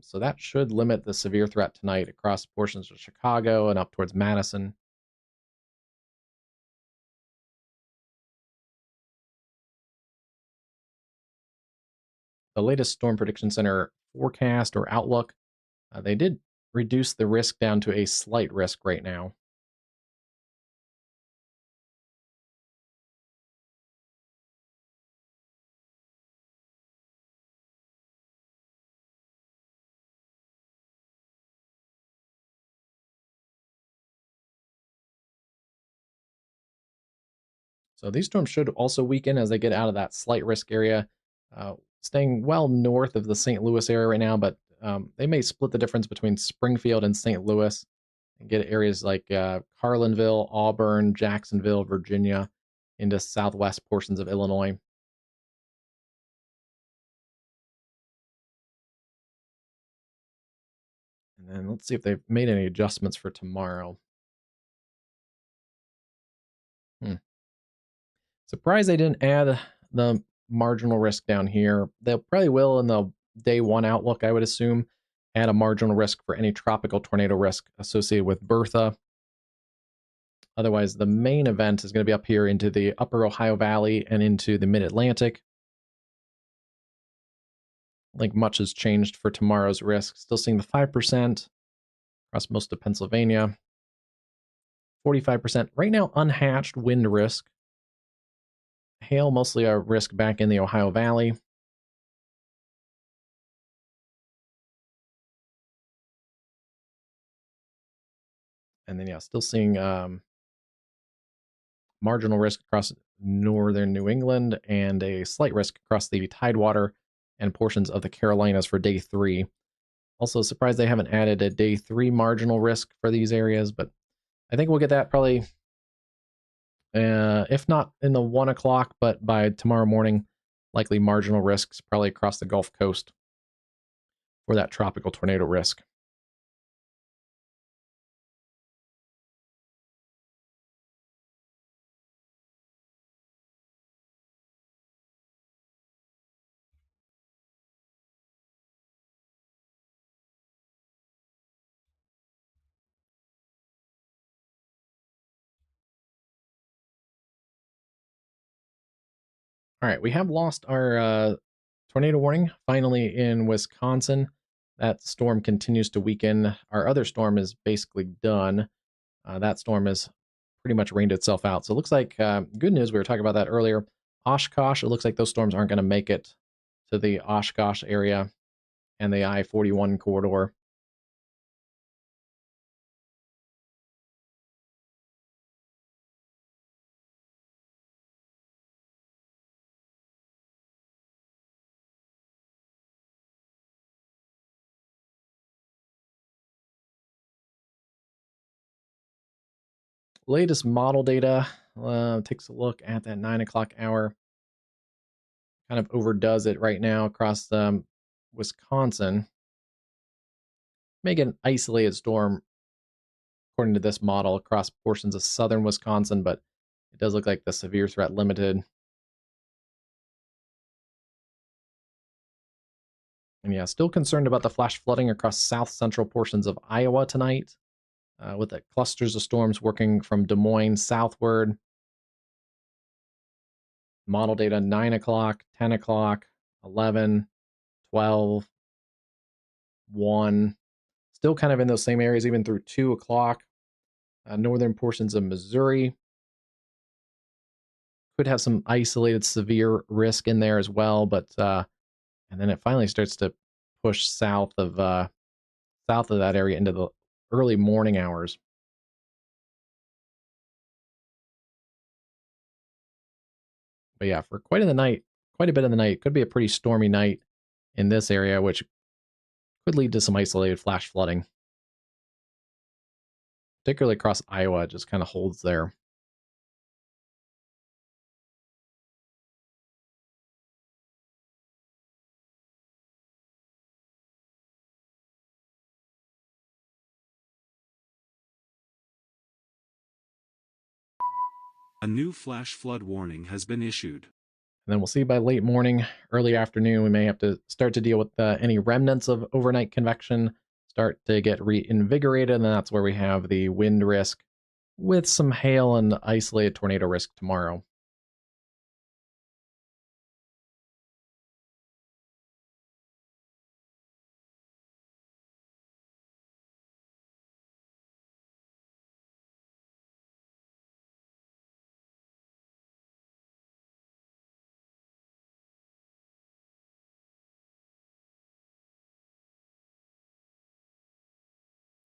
So that should limit the severe threat tonight across portions of Chicago and up towards Madison. The latest Storm Prediction Center forecast or outlook, they did reduce the risk down to a slight risk right now. So these storms should also weaken as they get out of that slight risk area, staying well north of the St. Louis area right now, but they may split the difference between Springfield and St. Louis and get areas like Carlinville, Auburn, Jacksonville, Virginia, into southwest portions of Illinois. And then let's see if they've made any adjustments for tomorrow. Surprised they didn't add the marginal risk down here. They probably will in the day one outlook, I would assume. Add a marginal risk for any tropical tornado risk associated with Bertha. Otherwise, the main event is going to be up here into the upper Ohio Valley and into the mid-Atlantic. I think much has changed for tomorrow's risk. Still seeing the 5% across most of Pennsylvania. 45% right now, unhatched wind risk. Hail, mostly a risk back in the Ohio Valley. And then, yeah, still seeing marginal risk across northern New England and a slight risk across the Tidewater and portions of the Carolinas for day 3. Also surprised they haven't added a day 3 marginal risk for these areas, but I think we'll get that probably, if not in the 1 o'clock, but by tomorrow morning. Likely marginal risks probably across the Gulf Coast for that tropical tornado risk. All right, we have lost our tornado warning finally in Wisconsin. That storm continues to weaken. Our other storm is basically done. That storm has pretty much rained itself out. So it looks like good news. We were talking about that earlier. Oshkosh, it looks like those storms aren't going to make it to the Oshkosh area and the I-41 corridor. Latest model data takes a look at that 9 o'clock hour. Kind of overdoes it right now across Wisconsin. Make an isolated storm, according to this model, across portions of southern Wisconsin, but it does look like the severe threat limited. And yeah, still concerned about the flash flooding across south central portions of Iowa tonight, with the clusters of storms working from Des Moines southward. Model data 9 o'clock, 10 o'clock, 11, 12, 1. Still kind of in those same areas, even through 2 o'clock. Northern portions of Missouri could have some isolated severe risk in there as well, but and then it finally starts to push south of that area into the early morning hours. But yeah, for quite a bit of the night, could be a pretty stormy night in this area, which could lead to some isolated flash flooding. Particularly across Iowa, it just kind of holds there.
A new flash flood warning has been issued.
And then we'll see by late morning, early afternoon, we may have to start to deal with any remnants of overnight convection start to get reinvigorated, and that's where we have the wind risk with some hail and isolated tornado risk tomorrow.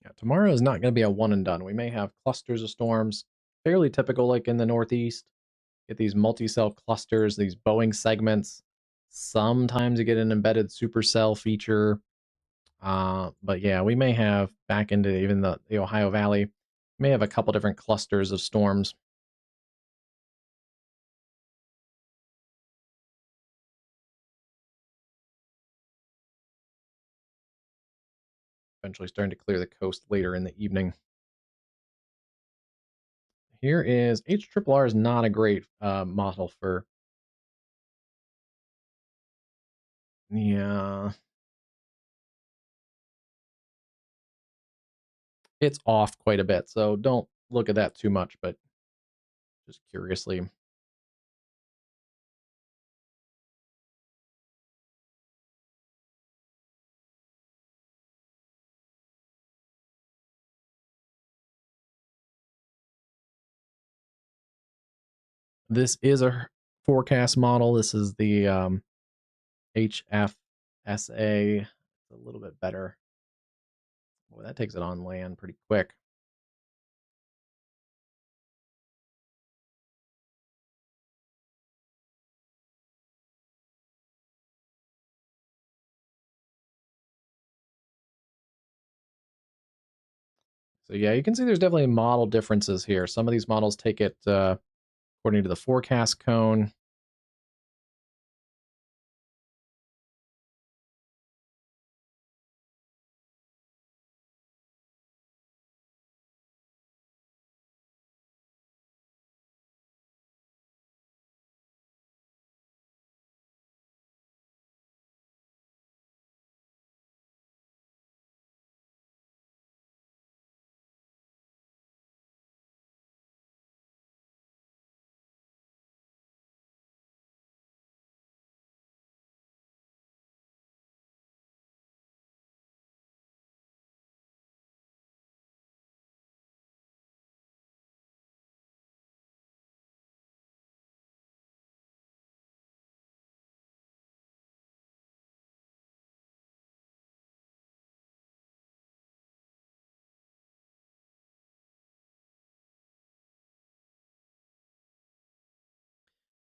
Yeah, tomorrow is not going to be a one and done. We may have clusters of storms, fairly typical like in the Northeast. Get these multi-cell clusters, these Boeing segments. Sometimes you get an embedded supercell feature. But yeah, we may have back into even the Ohio Valley, may have a couple different clusters of storms. Eventually starting to clear the coast later in the evening. Here is HRRR is not a great model for. Yeah, it's off quite a bit, so don't look at that too much, but just curiously. This is a forecast model. This is the HFSA. It's a little bit better. Boy, that takes it on land pretty quick. So yeah, you can see there's definitely model differences here. Some of these models take it according to the forecast cone.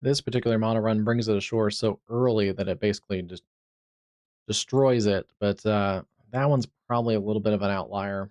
This particular model run brings it ashore so early that it basically just destroys it, but that one's probably a little bit of an outlier.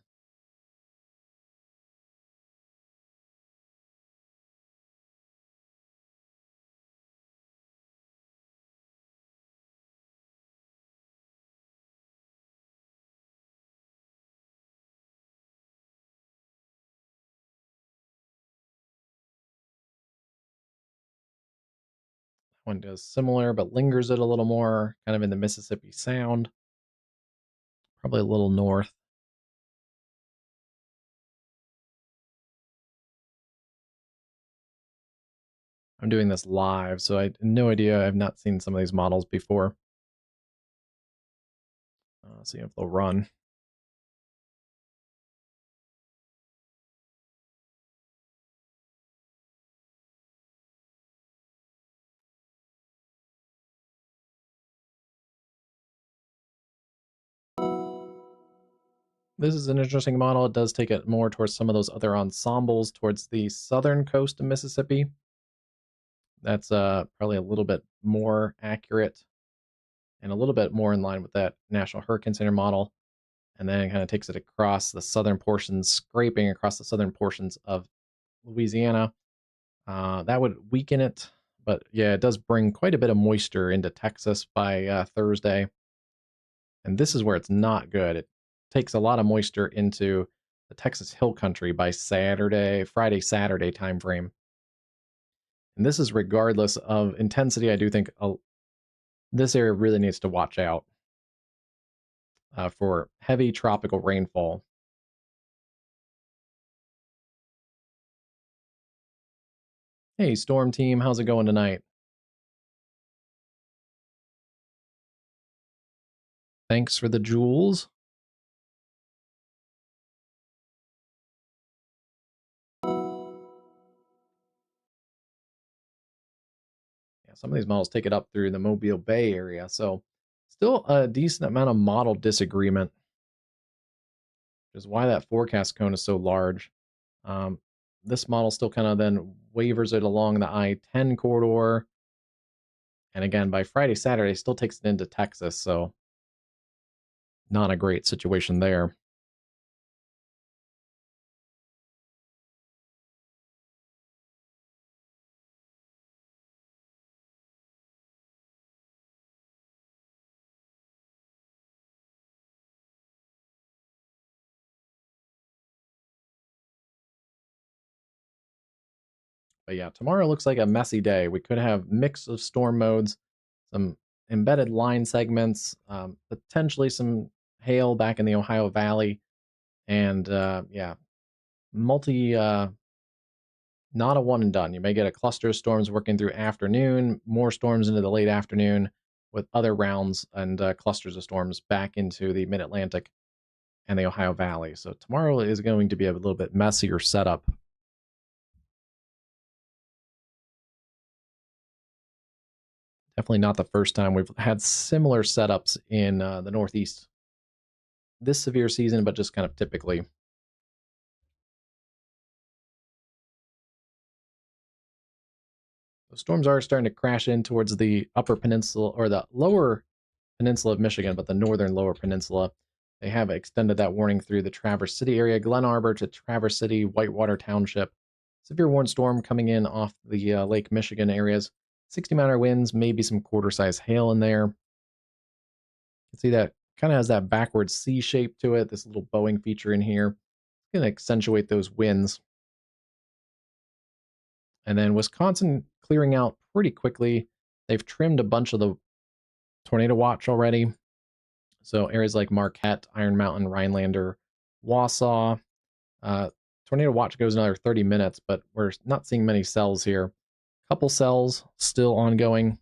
One does similar, but lingers it a little more, kind of in the Mississippi Sound, probably a little north. I'm doing this live, so I have no idea. I've not seen some of these models before. See if they'll run. This is an interesting model. It does take it more towards some of those other ensembles towards the southern coast of Mississippi. That's probably a little bit more accurate and a little bit more in line with that National Hurricane Center model. And then it kind of takes it across the southern portions, scraping across the southern portions of Louisiana. That would weaken it, but yeah, it does bring quite a bit of moisture into Texas by Thursday. And this is where it's not good. It takes a lot of moisture into the Texas Hill Country by Friday, Saturday timeframe. And this is regardless of intensity. I do think this area really needs to watch out for heavy tropical rainfall. Hey, Storm Team, how's it going tonight? Thanks for the jewels. Some of these models take it up through the Mobile Bay area, so still a decent amount of model disagreement, which is why that forecast cone is so large. This model still kind of then wavers it along the I-10 corridor, and again, by Friday, Saturday, still takes it into Texas, so not a great situation there. But yeah, tomorrow looks like a messy day. We could have mix of storm modes, some embedded line segments, potentially some hail back in the Ohio Valley, and yeah, not a one and done. You may get a cluster of storms working through afternoon, more storms into the late afternoon, with other rounds and clusters of storms back into the Mid-Atlantic and the Ohio Valley. So tomorrow is going to be a little bit messier setup. Definitely not the first time we've had similar setups in the Northeast this severe season, but just kind of typically. The storms are starting to crash in towards the upper peninsula or the lower peninsula of Michigan, but the northern lower peninsula. They have extended that warning through the Traverse City area, Glen Arbor to Traverse City, Whitewater Township. Severe warned storm coming in off the Lake Michigan areas. 60-mile winds, maybe some quarter-size hail in there. You can see that kind of has that backward C shape to it, this little bowing feature in here. It's going to accentuate those winds. And then Wisconsin clearing out pretty quickly. They've trimmed a bunch of the tornado watch already. So areas like Marquette, Iron Mountain, Rhinelander, Wausau. Tornado watch goes another 30 minutes, but we're not seeing many cells here. Couple cells still ongoing.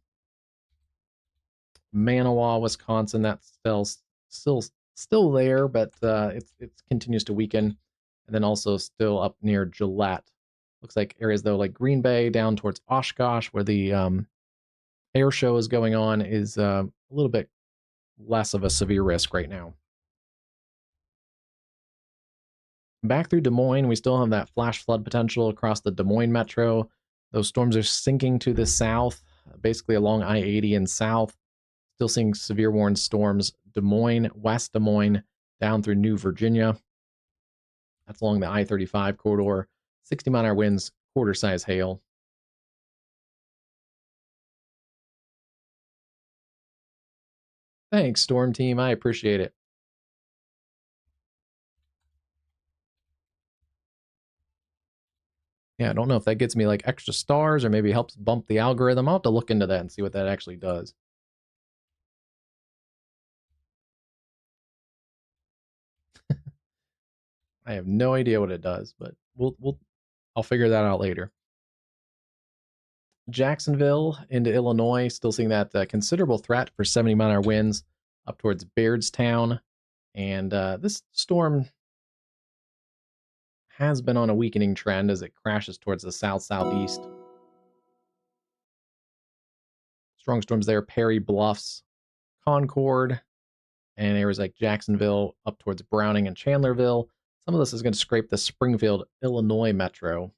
Manawa, Wisconsin, that's still there, but it continues to weaken. And then also still up near Gillette. Looks like areas though like Green Bay down towards Oshkosh, where the air show is going on, is a little bit less of a severe risk right now. Back through Des Moines, we still have that flash flood potential across the Des Moines metro. Those storms are sinking to the south, basically along I-80 and south. Still seeing severe warning storms, Des Moines, West Des Moines, down through New Virginia. That's along the I-35 corridor. 60-mile-an-hour winds, quarter-size hail. Thanks, Storm Team. I appreciate it. Yeah, I don't know if that gets me like extra stars or maybe helps bump the algorithm. I'll have to look into that and see what that actually does. I have no idea what it does, but I'll figure that out later. Jacksonville into Illinois, still seeing that considerable threat for 70-mile-an-hour winds up towards Bairdstown. And this storm has been on a weakening trend as it crashes towards the south-southeast. Strong storms there, Perry Bluffs, Concord, and areas like Jacksonville up towards Browning and Chandlerville. Some of this is going to scrape the Springfield, Illinois metro.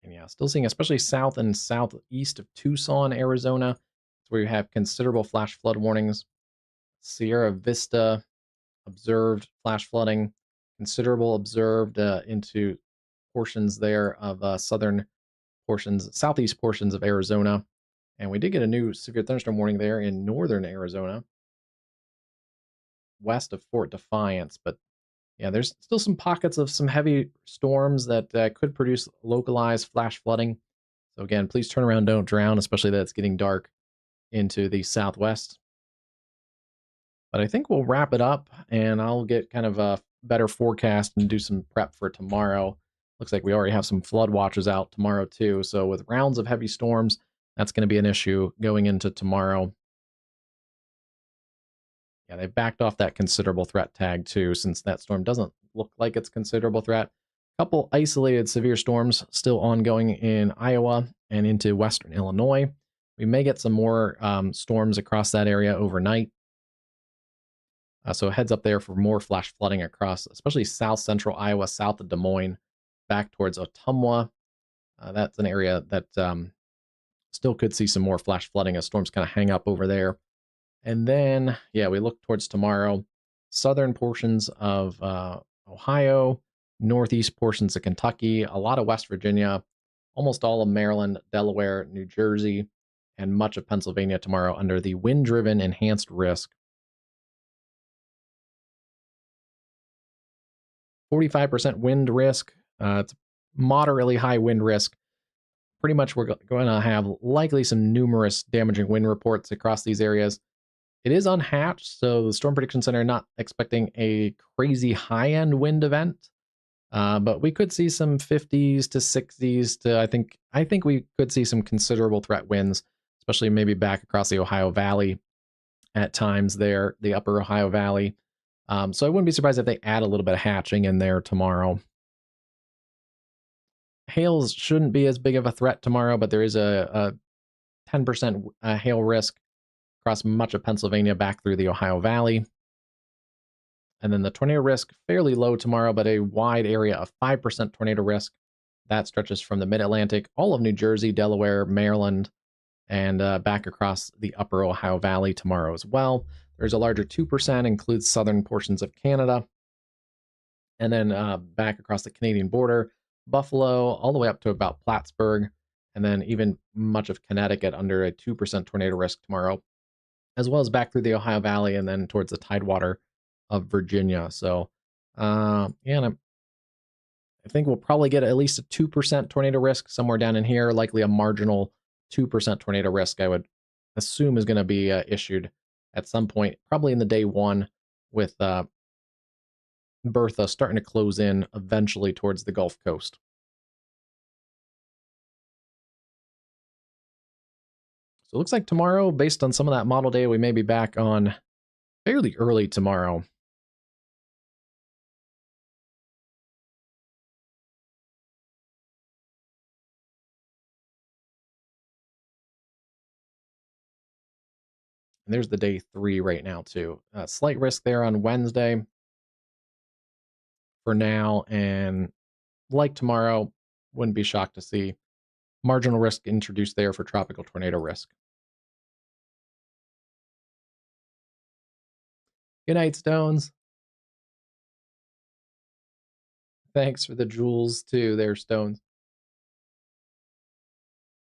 And yeah, still seeing especially south and southeast of Tucson, Arizona. It's where you have considerable flash flood warnings. Sierra Vista observed flash flooding, considerable observed into portions there of southern portions, southeast portions of Arizona. And we did get a new severe thunderstorm warning there in northern Arizona, west of Fort Defiance. But yeah, there's still some pockets of some heavy storms that could produce localized flash flooding. So again, please turn around, don't drown, especially that it's getting dark into the southwest. But I think we'll wrap it up, and I'll get kind of a better forecast and do some prep for tomorrow. Looks like we already have some flood watches out tomorrow too. So with rounds of heavy storms, that's going to be an issue going into tomorrow. Yeah, they backed off that considerable threat tag too, since that storm doesn't look like it's considerable threat. A couple isolated severe storms still ongoing in Iowa and into western Illinois. We may get some more storms across that area overnight. So heads up there for more flash flooding across, especially south central Iowa, south of Des Moines, back towards Ottumwa. That's an area that still could see some more flash flooding as storms kind of hang up over there. And then, yeah, we look towards tomorrow, southern portions of Ohio, northeast portions of Kentucky, a lot of West Virginia, almost all of Maryland, Delaware, New Jersey, and much of Pennsylvania tomorrow under the wind-driven enhanced risk. 45% wind risk. It's moderately high wind risk. Pretty much we're going to have likely some numerous damaging wind reports across these areas. It is unhatched, so the Storm Prediction Center not expecting a crazy high-end wind event, but we could see some 50s to 60s to I think we could see some considerable threat winds, especially maybe back across the Ohio Valley at times there, the upper Ohio Valley. So I wouldn't be surprised if they add a little bit of hatching in there tomorrow. Hails shouldn't be as big of a threat tomorrow, but there is a 10% hail risk across much of Pennsylvania back through the Ohio Valley. And then the tornado risk, fairly low tomorrow, but a wide area of 5% tornado risk. That stretches from the mid-Atlantic, all of New Jersey, Delaware, Maryland, and back across the upper Ohio Valley tomorrow as well. There's a larger 2%, includes southern portions of Canada. And then back across the Canadian border, Buffalo, all the way up to about Plattsburgh, and then even much of Connecticut under a 2% tornado risk tomorrow, as well as back through the Ohio Valley and then towards the Tidewater of Virginia. So, yeah, and I think we'll probably get at least a 2% tornado risk somewhere down in here, likely a marginal 2% tornado risk, I would assume is going to be issued at some point, probably in the day one, with Bertha starting to close in eventually towards the Gulf Coast. So it looks like tomorrow, based on some of that model data, we may be back on fairly early tomorrow. And there's the day 3 right now, too. Slight risk there on Wednesday for now. And like tomorrow, wouldn't be shocked to see marginal risk introduced there for tropical tornado risk. Good night, Stones. Thanks for the jewels, too, there, Stones.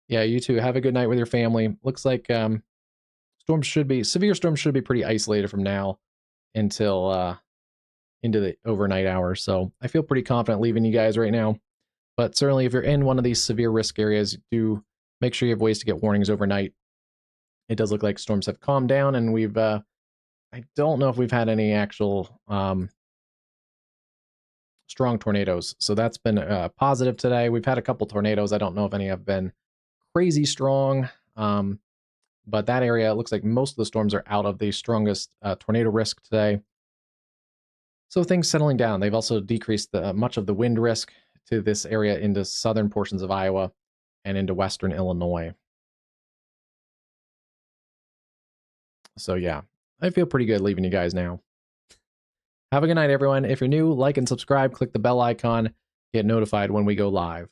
Yeah, you too. Have a good night with your family. Looks like severe storms should be pretty isolated from now until into the overnight hours. So I feel pretty confident leaving you guys right now. But certainly if you're in one of these severe risk areas, do make sure you have ways to get warnings overnight. It does look like storms have calmed down, and we've I don't know if we've had any actual strong tornadoes. So that's been positive today. We've had a couple tornadoes. I don't know if any have been crazy strong. But that area, it looks like most of the storms are out of the strongest tornado risk today. So things settling down. They've also decreased much of the wind risk to this area into southern portions of Iowa and into western Illinois. So yeah, I feel pretty good leaving you guys now. Have a good night, everyone. If you're new, like and subscribe, click the bell icon, get notified when we go live.